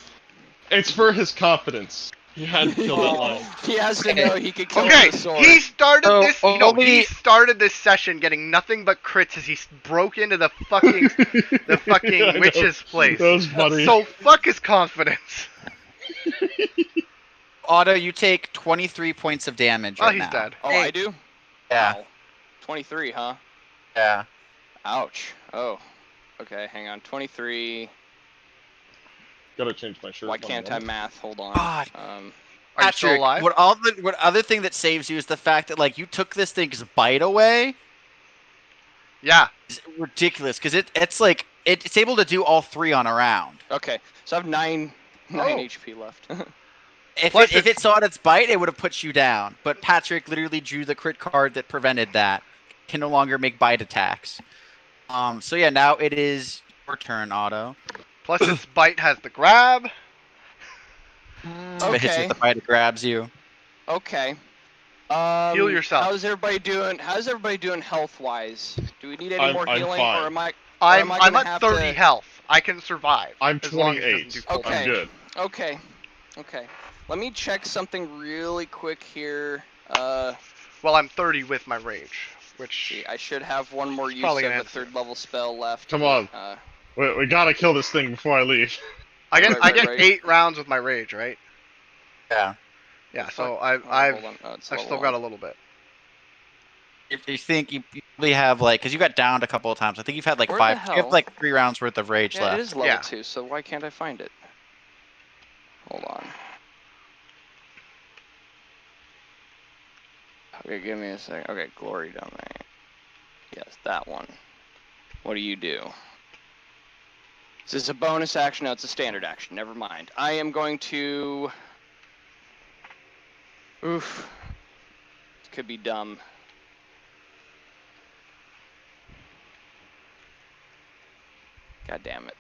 it's for his confidence. He had to kill that lion.
He has to know he could kill
okay,
with a sword.
he started
So,
this. He
only-
started this session getting nothing but crits as he broke into the fucking
I know.
witch's place.
That was funny.
So fuck his confidence.
Otto, you take 23 points of damage
Oh,
right
he's
now.
dead.
Oh, I do?
Yeah.
Wow. 23, huh?
Yeah.
Ouch. Oh. Okay, hang on. 23.
Gotta change my shirt.
Why
One
can't I
moment.
math? Hold on.
God.
Are you still
Patrick,
alive?
what other thing that saves you is the fact that like you took this thing's bite away.
Yeah.
It's ridiculous because it's like it's able to do all 3 on a round.
Okay, so I have 9
Oh.
HP left.
If it saw its bite, it would have put you down. But Patrick literally drew the crit card that prevented that. Can no longer make bite attacks. So yeah, now it is your turn, Otto.
Plus its bite has the grab.
If it hits you
Okay.
with the bite, it grabs you.
Okay.
Heal yourself.
How's everybody doing health-wise? Do we need any more
I'm
healing,
fine.
or am I?
I'm
gonna
at
have
30
to-
health. I can survive.
I'm
as long as it
28.
doesn't do full
Okay.
I'm good.
Okay. Okay. Let me check something really quick here.
Well, I'm 30 with my rage, which
See, I should have one more use
probably
of
gonna
a
have to.
3rd level spell left.
Come
but,
on. We gotta kill this thing before I leave.
I get
Right.
8 rounds with my rage, right?
Yeah.
Yeah.
Fuck.
So
hold
I've
on. Oh, it's
I've
level
still
1.
got a little bit.
If you think you probably have like, because you got downed a couple of times. I think you've had like
Where the
5. You have
hell?
like 3 rounds worth of rage
Yeah,
left.
it is level
Yeah.
2. So why can't I find it? Hold on. Okay, give me a second. Okay, glory domain. Yes, that one. What do you do? Is this a bonus action? No, it's a standard action. Never mind. I am going to... Oof. This could be dumb. God damn it.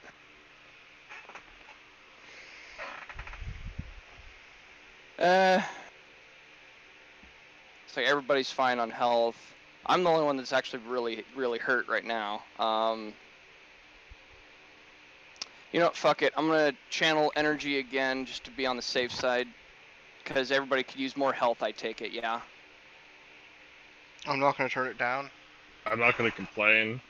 It's like everybody's fine on health. I'm the only one that's actually really hurt right now. You know what, fuck it. I'm gonna channel energy again just to be on the safe side. Because everybody could use more health, I take it, yeah?
I'm not gonna turn it down.
I'm not gonna complain.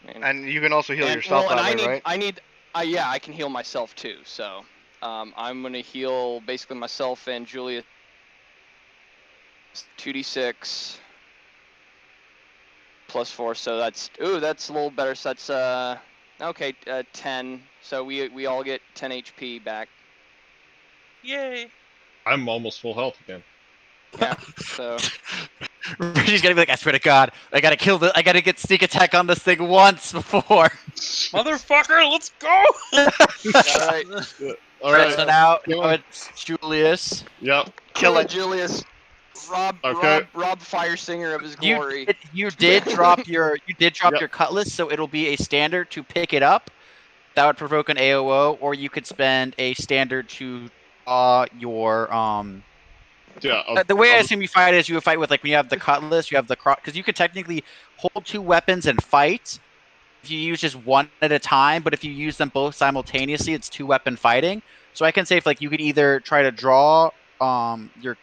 I mean,
And you can also heal yourself
well,
that
and
way, right?
yeah, I can heal myself too, so. I'm gonna heal basically myself and Julia. 2d6 plus 4, so that's a little better. So that's Okay, 10. So we all get 10 HP back.
Yay!
I'm almost full health again.
Yeah. So
She's gonna be like, I swear to God, I gotta get sneak attack on this thing once before.
Motherfucker, let's go!
all right,
All
Right,
right.
so now
Kill him.
it's Julius.
Yep.
kill it, Julius. Rob Firesinger of his glory.
You did drop your
Yep.
cutlass, so it'll be a standard to pick it up. That would provoke an AOO, or you could spend a standard to your
Yeah.
the way I assume you fight is you would fight with, like, when you have the cutlass, you have the cross, because you could technically hold two weapons and fight if you use just one at a time, but if you use them both simultaneously, it's 2-weapon fighting. So I can say, if, like, you could either try to draw your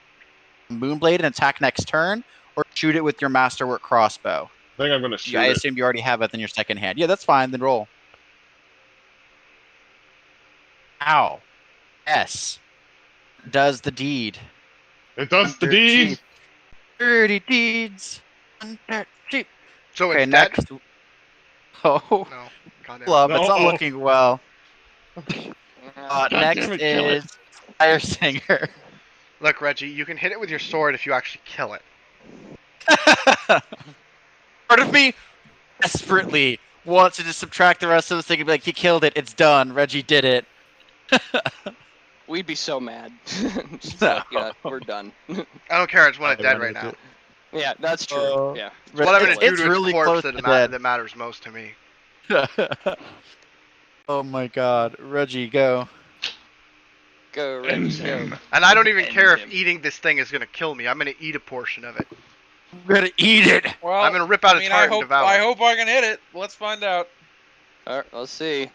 Moonblade and attack next turn, or shoot it with your Masterwork crossbow.
I think I'm gonna shoot
I
it.
assume you already have it in your second hand. Yeah, that's fine. Then roll. Ow. S does the deed.
It does the deed.
Dirty deeds. Under sheep.
So
Okay,
it's dead?
next. Oh,
No. Goddamn.
club. It's not
No.
looking well.
Uh,
Next
damn it, kill it.
is Fire Singer.
Look, Reggie, you can hit it with your sword if you actually kill it.
Part of me desperately wants to just subtract the rest of this thing and be like, he killed it. It's done. Reggie did it.
we'd be so mad. Just
No.
like, yeah, we're done.
I don't care. I just want it
I
dead right
wanted
now.
Yeah, that's true. Yeah.
It's what I'm gonna
It's
do to its
really
corpse
close
that,
to dead.
that matters most to me.
Oh my God, Reggie, go.
Go, Reggie, go.
And I don't even
End
care
him.
if eating this thing is gonna kill me. I'm gonna eat a portion of it.
I'm gonna eat it.
Well,
I'm gonna rip out its heart and devour
I
it.
hope I can hit it. Let's find out.
All right, let's see.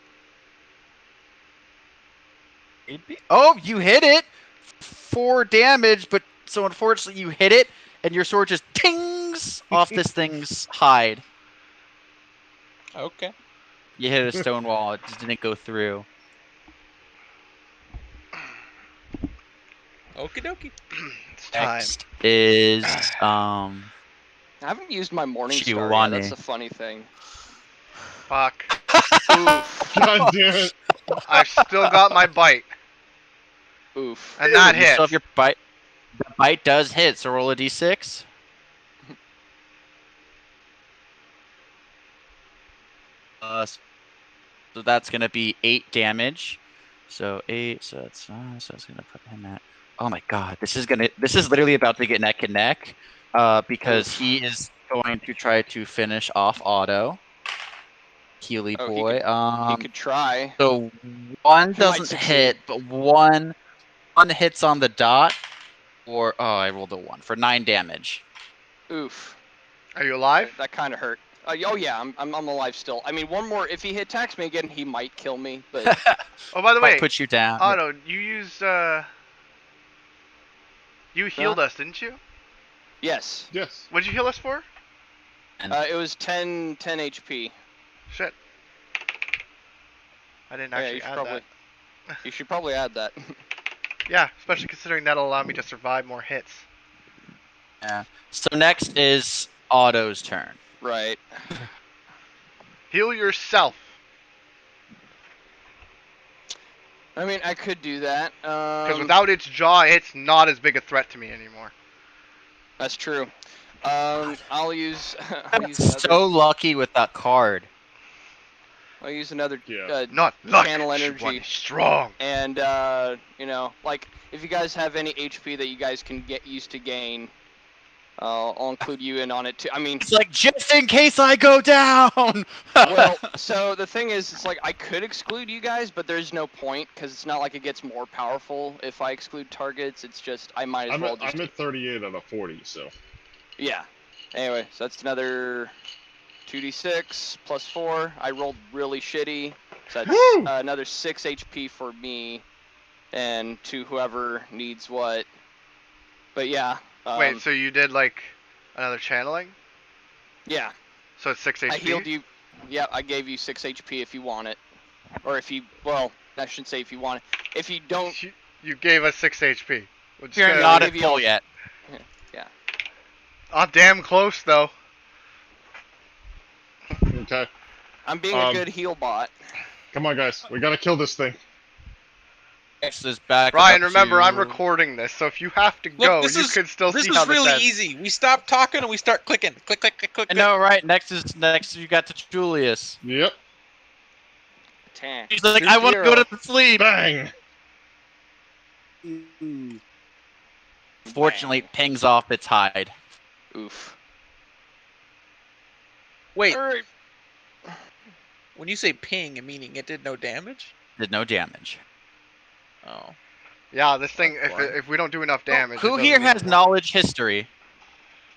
Oh, you hit it. 4 damage, but so unfortunately you hit it, and your sword just tings off this thing's hide.
Okay.
You hit a stone wall. It just didn't go through.
Okie dokie.
It's time.
Next is
I haven't used my morning star yet.
Shiwane.
That's a funny thing.
Fuck.
Oof.
God damn it.
I've still got my bite.
Oof.
And that
you still
hits.
have your bite. The bite does hit, so roll a d6. So that's gonna be 8 damage. So 8. So that's so it's gonna put him at. Oh my God, this is literally about to get neck and neck, because he is going to try to finish off Otto. Keely
Oh,
boy.
He could try.
So 1
He might
doesn't
succeed.
hit, but one hits on the dot. Or I rolled a 1 for 9 damage.
Oof.
Are you alive?
That kind of hurt. Oh yeah, I'm alive still. I mean, one more. If he attacks me again, he might kill me. But
Oh, by the
Might
way,
put you down.
Otto, you used you healed us, didn't you?
yes,
Yes.
What'd you heal us for?
it was 10 HP.
Shit. I didn't
Yeah,
actually
you should
add
probably
that.
you should probably add that.
Yeah, especially considering that'll allow me to survive more hits.
Yeah. So next is Otto's turn.
Right.
Heal yourself.
I mean, I could do that.
Because without its jaw, it's not as big a threat to me anymore.
That's true. I'll use. I'll use
That's
another.
so lucky with that card.
I'll use another.
Yeah.
Not luck.
Channel
Should one
energy.
is strong.
And you know, like if you guys have any HP that you guys can get used to gain, I'll include you in on it too. I mean,
It's like, just in case I go down.
well, so the thing is, it's like I could exclude you guys, but there's no point because it's not like it gets more powerful if I exclude targets. It's just I might as
I'm
well
at,
just.
I'm at 38 out of 40, so.
Yeah. Anyway, so that's another 2d6 plus 4. I rolled really shitty. So that's
Woo!
another 6 HP for me and to whoever needs what. But yeah.
Wait, so you did like another channeling?
Yeah.
So it's 6 HP?
I healed you. Yeah, I gave you 6 HP if you want it. Or if you, well, I shouldn't say if you want it. If you don't,
You gave us 6 HP. We're just
You're
gonna-
not
give
at
you
full
all-
yet.
Oh, damn close though.
Okay.
I'm being a good heal bot.
Come on, guys. We gotta kill this thing.
Next is back.
Ryan,
up
remember,
to-
I'm recording this, so if you have to
Look,
go,
this
you
is-
can still
This
see
is
how this
really
ends.
easy. We stop talking and we start clicking. Click, click, click, click.
I know, right? Next you got to Julius.
Yep.
He's like, I want to go to sleep.
Bang!
Fortunately, it pings off its hide.
Oof.
Wait,
Alright.
when you say ping, meaning it did no damage?
Did no damage.
Oh.
Yeah, this thing,
That's fine.
if we don't do enough damage...
Who
it
here
doesn't
has
even work.
knowledge history?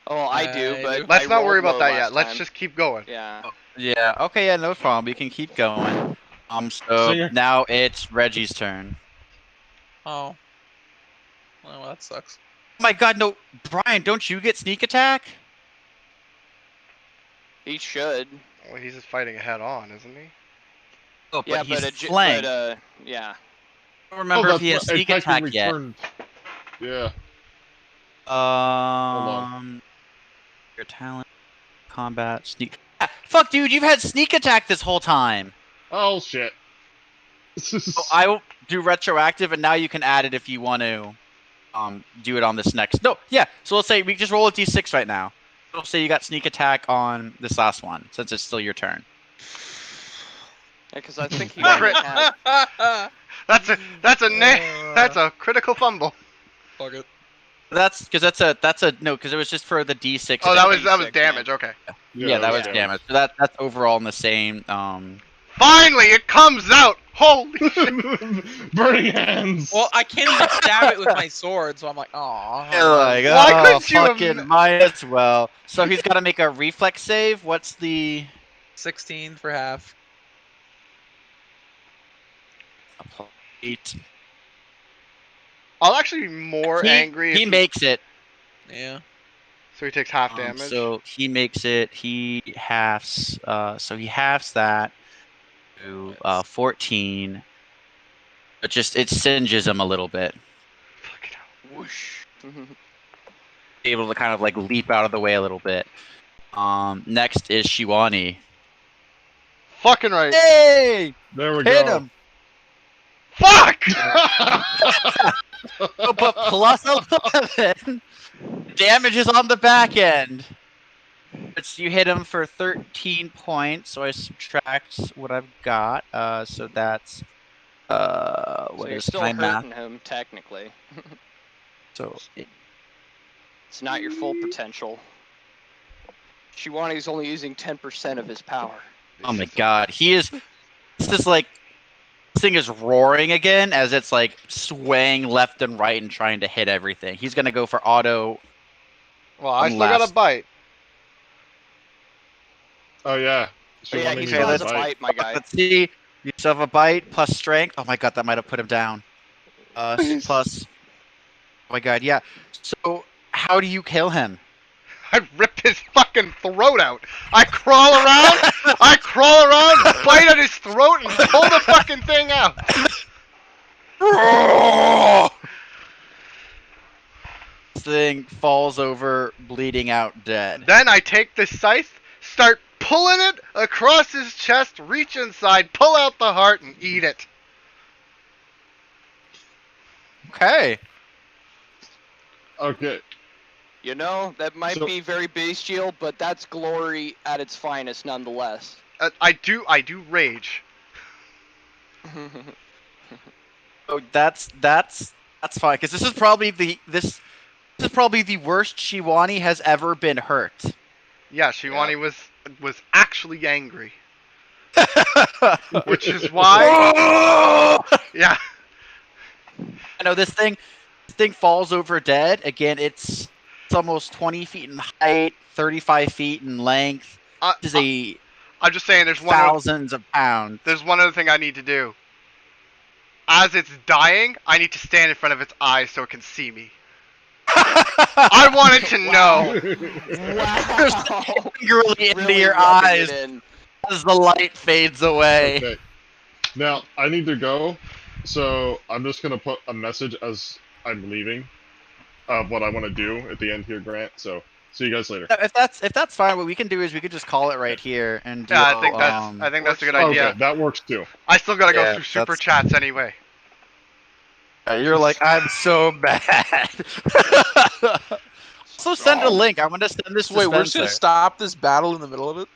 Oh, I do,
I
but
do.
Let's
I
not worry
rolled
about
low
that yet.
last
Let's
time.
just keep going.
Yeah.
Yeah. Okay. Yeah. No problem. We can keep going. So
Singer.
now it's Reggie's turn.
Oh. Well, that sucks.
Oh my God! No, Brian, don't you get sneak attack?
He should.
Well, he's just fighting it head on, isn't he?
Oh, but
Yeah,
he's
but
flanked.
yeah.
I don't remember if
that's
he has
right.
sneak
It
attack
technically
yet.
turned- Yeah.
Your talent, combat, sneak. Ah, fuck, dude! You've had sneak attack this whole time.
Oh shit.
So I will do retroactive, and now you can add it if you want to. Do it on this next. No, yeah. So let's say we just roll a d6 right now. We'll say you got sneak attack on this last one, since it's still your turn.
Yeah, because I think he might have had.
That's a critical fumble.
Fuck it.
That's because that's a no, because it was just for the d6.
Oh, that was
D6,
damage. Okay.
Yeah, that was
yeah.
damage. So that's overall in the same.
Finally, it comes out. Holy shit.
Burning hands.
Well, I can't even stab it with my sword, so I'm like, aw.
Like,
Why
oh,
couldn't you have
fucking might as well. So he's got to make a reflex save. What's the
16 for half.
8?
I'll actually be more angry.
He
if
makes it.
Yeah.
So he takes half damage.
So he makes it. He halves. So he halves that to 14. But it singes him a little bit.
Fucking hell.
Whoosh.
Able to kind of like leap out of the way a little bit. Next is Shiwani.
Fucking right.
Hey!
There we
Hit
go.
him!
Fuck!
Oh, but plus 11. Damage is on the back end. But you hit him for 13 points, so I subtract what I've got. So that's
So
what
you're
is
still
my math?
hurting him, technically.
So
It's not your full potential. Shiwani's only using 10% of his power.
oh my God, he is. This is like this thing is roaring again as it's like swaying left and right and trying to hit everything. He's gonna go for auto.
Well, I still got
Unless-
a bite.
Oh yeah.
But yeah, he
Shiwani
still
has
has
a
a
bite.
bite, my guy.
Let's see. You still have a bite plus strength. Oh my God, that might have put him down. Plus. Oh my God, yeah. So how do you kill him?
I rip his fucking throat out. I crawl around, bite at his throat, and pull the fucking thing out.
This thing falls over, bleeding out, dead.
Then I take the scythe, start pulling it across his chest, reach inside, pull out the heart, and eat it.
Okay.
Okay.
You know, that might
So-
be very bestial, but that's glory at its finest nonetheless.
I do rage.
Oh, that's fine because this is probably the worst Shiwani has ever been hurt.
Yeah, Shiwani was actually angry, which is why. Yeah.
I know this thing falls over dead. Again, it's almost 20 feet in height, 35 feet in length. This is
I'm just saying, there's
thousands of pounds.
There's one other thing I need to do. As it's dying, I need to stand in front of its eyes so it can see me. I wanted to know.
Wow.
Angrily into
Really
your
rubbing
eyes
it in.
as the light fades away.
Okay. Now I need to go, so I'm just gonna put a message as I'm leaving of what I want to do at the end here, Grant. So See you guys later.
If that's fine, what we can do is we could just call it right here and do.
Yeah, I think that's a good idea.
Okay, that works too.
I still gotta go
Yeah,
through super
that's-
chats anyway.
You're like, I'm so bad. So send a link. I want to send this to
Wait, we're just gonna
Spencer.
stop this battle in the middle of it?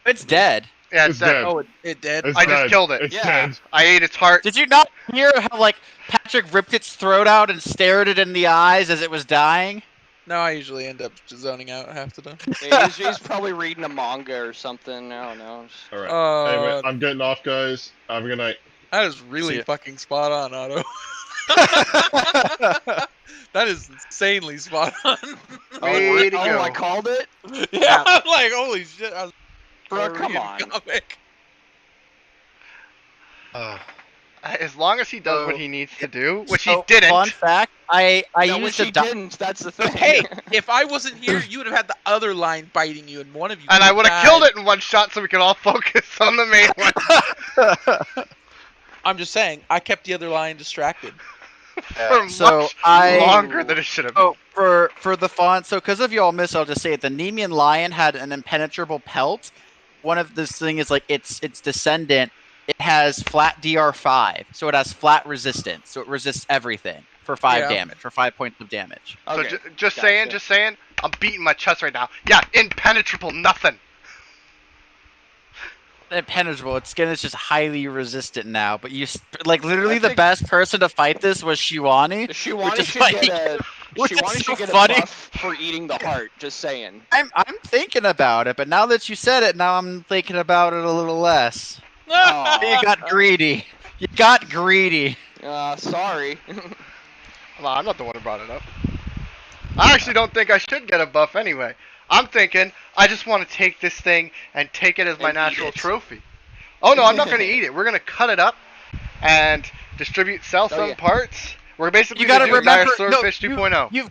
It's dead.
Yeah,
It's dead.
Oh, it did.
It's
I just
dead.
killed it.
It's
Yeah.
dead.
I ate its heart.
Did you not hear how like Patrick ripped its throat out and stared it in the eyes as it was dying?
No, I usually end up zoning out half the time.
Yeah, he's probably reading a manga or something. I don't know.
All right. Anyway,
Uh,
I'm getting off, guys. Have a good night.
that is
See
really
ya.
fucking spot on, Otto. That is insanely spot on.
Way to
oh,
go.
I called it?
Yeah, I'm like, holy shit. I was
Bro,
reading
come
a
on.
comic.
As long as he does what he needs to do, which he
So,
didn't.
Fun fact: I
No,
used
which
a
he
di-
didn't. That's the thing.
Hey, if I wasn't here, you would have had the other line biting you, and one of you.
And I would have killed
died.
it in one shot so we could all focus on the main one.
I'm just saying, I kept the other line distracted.
For
so
much
I-
longer than it should have been.
Oh, for the fun. So because of y'all miss, I'll just say it. The Nemean lion had an impenetrable pelt. One of this thing is like its descendant. It has flat DR5, so it has flat resistance. So it resists everything for 5
Yeah.
damage, for 5 points of damage.
So
Okay.
just
gotcha.
saying, I'm beating my chest right now. Yeah, impenetrable, nothing.
Impenetrable. Its skin is just highly resistant now. But like literally
I
the
think-
best person to fight this was Shiwani.
Shiwani
is
should
like-
get a
which is
Shiwani
so
should get
funny.
a buff for eating the heart. Just saying.
I'm thinking about it, but now that you said it, now I'm thinking about it a little less.
Aw.
You got greedy. You got greedy.
Sorry.
Well, I'm not the one who brought it up. I actually don't think I should get a buff anyway. I'm thinking I just want to take this thing and take it as my
And eat
natural
it.
trophy. Oh no, I'm not going to eat it. We're going to cut it up and sell some
yeah.
parts. We're basically
You gotta
gonna do Dire
remember.
Swordfish
no,
2.0.
You've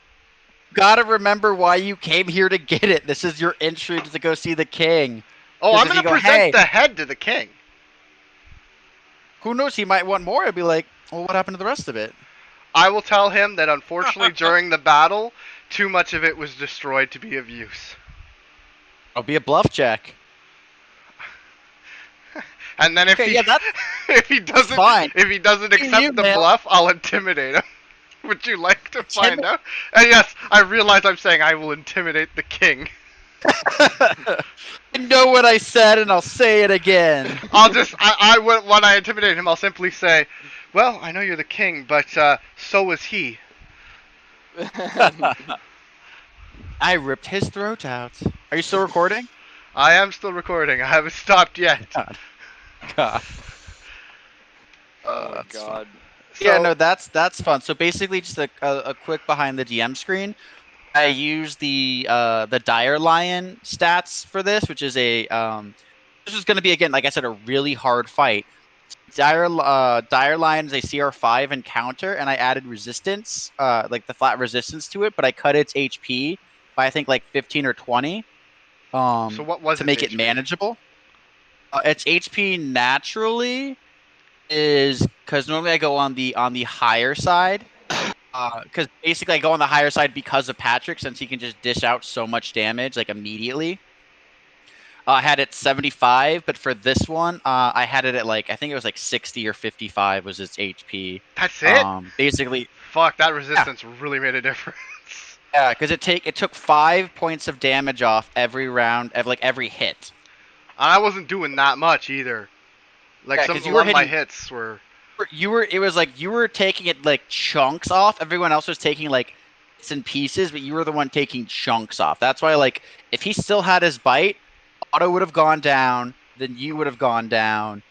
got to remember why you came here to get it. This is your entry to go see the king.
Oh,
'cause
I'm
if
going
you
to
go,
present
"Hey."
the head to the king.
Who knows? He might want more. I'd be like, well, what happened to the rest of it?
I will tell him that unfortunately during the battle, too much of it was destroyed to be of use.
I'll be a bluff check.
And then if
Okay,
he
yeah, that's
if he doesn't
fine.
accept
You,
the
man.
bluff, I'll intimidate him. Would you like to find out? And yes, I realize I'm saying I will intimidate the king.
I know what I said, and I'll say it again.
I'll just when I intimidate him, I'll simply say, "Well, I know you're the king, but so was he."
I ripped his throat out. Are you still recording?
I am still recording. I haven't stopped yet.
God.
Oh
that's fun.
God.
Yeah,
So-
no, that's fun. So basically, just a quick behind the DM screen. I use the Dire Lion stats for this, which is a this is going to be again, like I said, a really hard fight. Dire Lion is a CR5 encounter, and I added resistance, like the flat resistance to it, but I cut its HP by I think like 15 or 20,
So what was
to
its
make it
HP?
manageable. Its HP naturally is because normally I go on the higher side. Because basically I go on the higher side because of Patrick, since he can just dish out so much damage like immediately. I had it 75, but for this one, I had it at like I think it was like 60 or 55 was its HP.
That's it.
Basically,
Fuck, that resistance really made a difference.
yeah, because it took 5 points of damage off every round, like every hit.
And I wasn't doing that much either. Like
Yeah,
some
'cause
a
you
lot
were
of my
hitting-
hits were.
It was like you were taking it like chunks off. Everyone else was taking like bits and pieces, but you were the one taking chunks off. That's why like if he still had his bite, Otto would have gone down, then you would have gone down,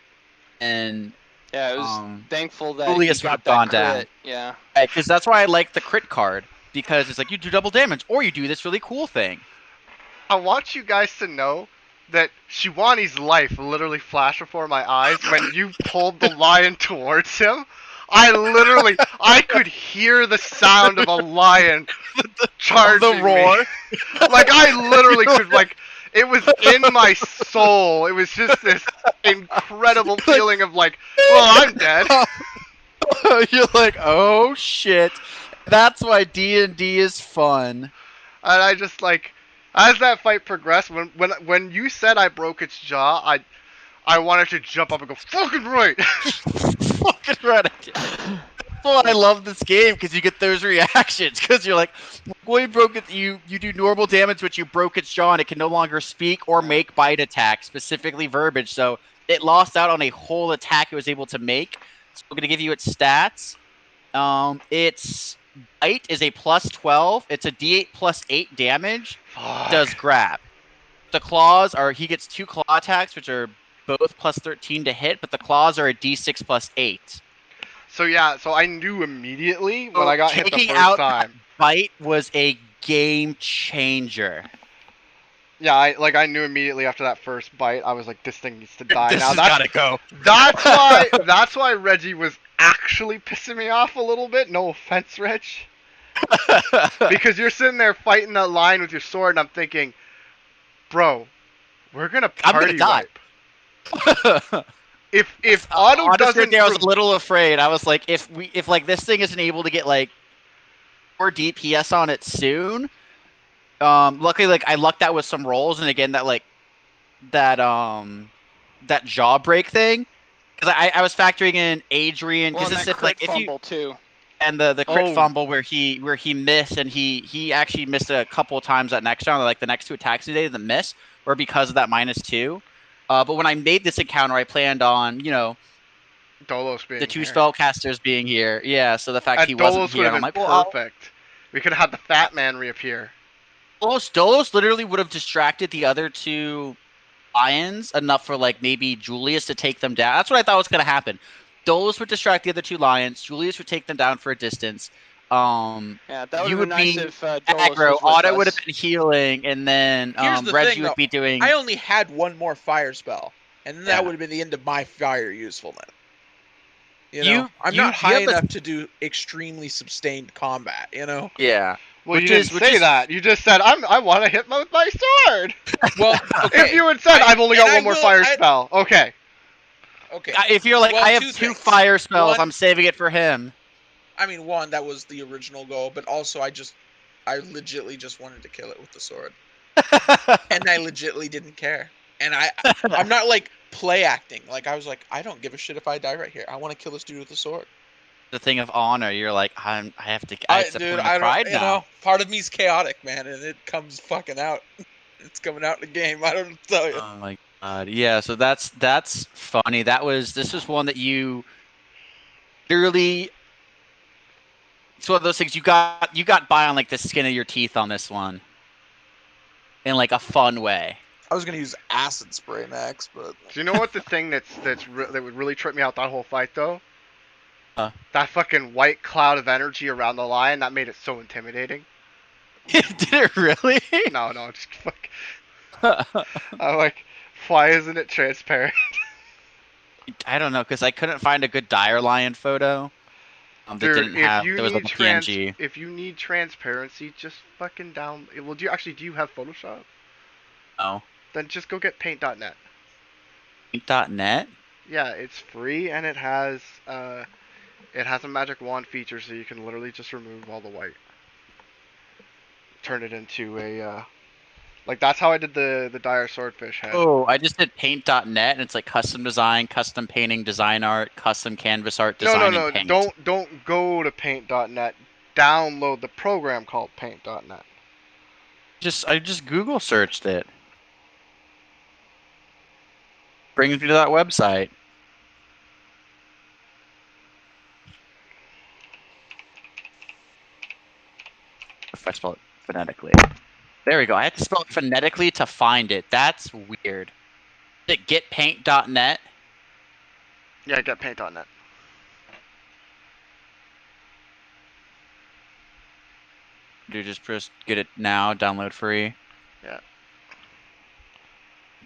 and
Yeah, I was thankful that
Julius
he
would
got
have
that
gone
crit. Yeah.
because that's why I like the crit card, because it's like you do double damage or you do this really cool thing.
I want you guys to know that Shiwani's life literally flashed before my eyes when you pulled the lion towards him. I could hear the sound of a lion charging
The roar.
me. Like I literally could it was in my soul. It was just this incredible feeling of like, well, I'm dead.
You're like, oh shit. That's why D&D is fun.
And I just like, As that fight progressed, when you said I broke its jaw, I wanted to jump up and go fucking right.
Fucking right. That's why I love this game, because you get those reactions. Because you're like, well, you broke it. You do normal damage, but you broke its jaw, and it can no longer speak or make bite attacks, specifically verbiage. So it lost out on a whole attack it was able to make. So I'm gonna give you its stats. Its bite is a +12. It's a D8 +8 damage.
Fuck.
Does grab. The claws are, he gets 2 claw attacks, which are both +13 to hit, but the claws are a D6 +8.
So yeah, so I knew immediately when I got hit the
Taking
first
out
time.
that bite was a game changer.
Yeah, I knew immediately after that first bite. I was like, this thing needs to die
This
now.
has gotta go.
That's why Reggie was actually pissing me off a little bit. No offense, Reg. Because you're sitting there fighting that line with your sword, and I'm thinking, bro, we're gonna party
die.
wipe. If Otto
Honestly,
doesn't,
I was a little afraid. I was like, if like this thing isn't able to get like 4 DPS on it soon. Luckily, like I lucked out with some rolls, and again that jaw break thing, because I was factoring in Adrian, because it's if like if you
too.
and the crit fumble where he missed, and he actually missed a couple of times that next round, like the next 2 attacks today, the miss were because of that -2. But when I made this encounter, I planned on,
Dolos being
the 2
here.
spellcasters being here. Yeah, so the fact
And
he wasn't
Dolos
here,
would have
I'm
been
like, well,
perfect. We could have had the Fat Man reappear.
Dolos literally would have distracted the other 2 lions enough for like maybe Julius to take them down. That's what I thought was going to happen. Dolos would distract the other 2 lions. Julius would take them down for a distance.
Yeah, that would have been nice if Dolos
aggro.
was with
Otto
us.
would have been healing, and then
Here's the
Reggie
thing,
would
though.
be doing.
I only had 1 more fire spell, and then
Yeah.
that would have been the end of my fire usefulness. I'm not
you
high
have
enough to do extremely sustained combat.
Yeah.
Well, you didn't say that. You just said I want to hit with my sword.
Well, okay.
If you had said I've only got 1 more fire spell, okay.
Okay.
If you're like,
Well,
I have
2
2
things.
fire spells,
1,
I'm saving it for him.
I mean, 1, that was the original goal, but also I legitly just wanted to kill it with the sword, and I legitly didn't care. And I'm not like play acting. Like I was like, I don't give a shit if I die right here. I want to kill this dude with the sword.
The thing of honor, you're like, I have to.
Dude, I don't. Part of me's chaotic, man, and it comes fucking out. It's coming out in the game. I don't tell you.
Oh my god, yeah. So that's funny. This was one that you literally. It's one of those things you got by on like the skin of your teeth on this one, in like a fun way.
I was gonna use acid spray next, but
Do you know what the thing that would really trip me out that whole fight though? That fucking white cloud of energy around the lion, that made it so intimidating.
Did it really?
No, just fuck. I'm like, why isn't it transparent?
I don't know, because I couldn't find a good dire lion photo. That
Dude,
didn't have. There was like a PNG.
if you need transparency, just fucking do you have Photoshop?
No.
Then just go get paint.net.
Paint.net?
Yeah, it's free and it has a magic wand feature, so you can literally just remove all the white. Turn it into a like that's how I did the dire swordfish head.
Oh, I just did paint.net, and it's like custom design, custom painting, design art, custom canvas art, design
No,
and paint.
don't go to paint.net. Download the program called paint.net.
I just Google searched it. Brings me to that website. If I spell it phonetically. There we go. I had to spell it phonetically to find it. That's weird. Is it getpaint.net?
Yeah, get paint.net.
Do you just get it now, download free?
Yeah.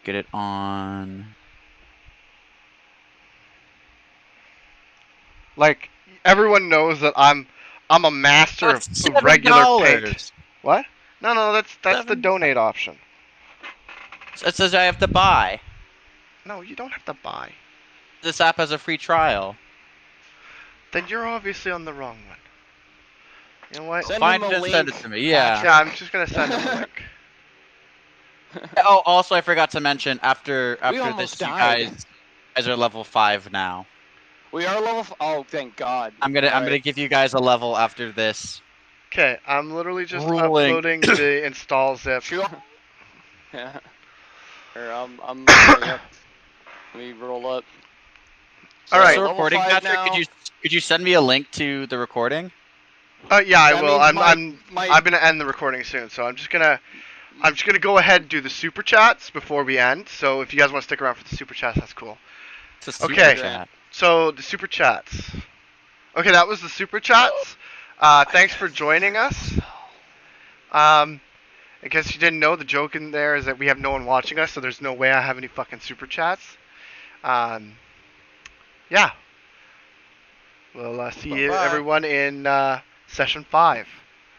Get it on.
Like everyone knows that I'm a master of regular paint. What? No, that's the donate option.
It says I have to buy.
No, you don't have to buy.
This app has a free trial.
Then you're obviously on the wrong one. You know what?
Send
Find
him
it
a
and send it
link.
to me. Yeah.
Yeah, I'm just gonna send him a link.
Oh, also I forgot to mention after
We almost
this, you
died.
guys are level 5 now.
We are level. Oh, thank God.
I'm gonna give you guys a level after this.
Okay, I'm literally just
Ruling.
uploading the install zip.
Shoot. Yeah. Or yep. Let me roll up.
All right.
So
level
recording,
5
Patrick,
now.
could you send me a link to the recording?
Yeah, I
That
will.
means
I'm gonna end the recording soon, so I'm just gonna go ahead and do the super chats before we end. So if you guys want to stick around for the super chats, that's cool.
It's a super
Okay.
chat.
So the super chats. Okay, that was the super chats. Thanks for joining us. I guess you didn't know the joke in there is that we have no one watching us, so there's no way I have any fucking super chats. Yeah. We'll see you
Bye-bye.
everyone in session 5.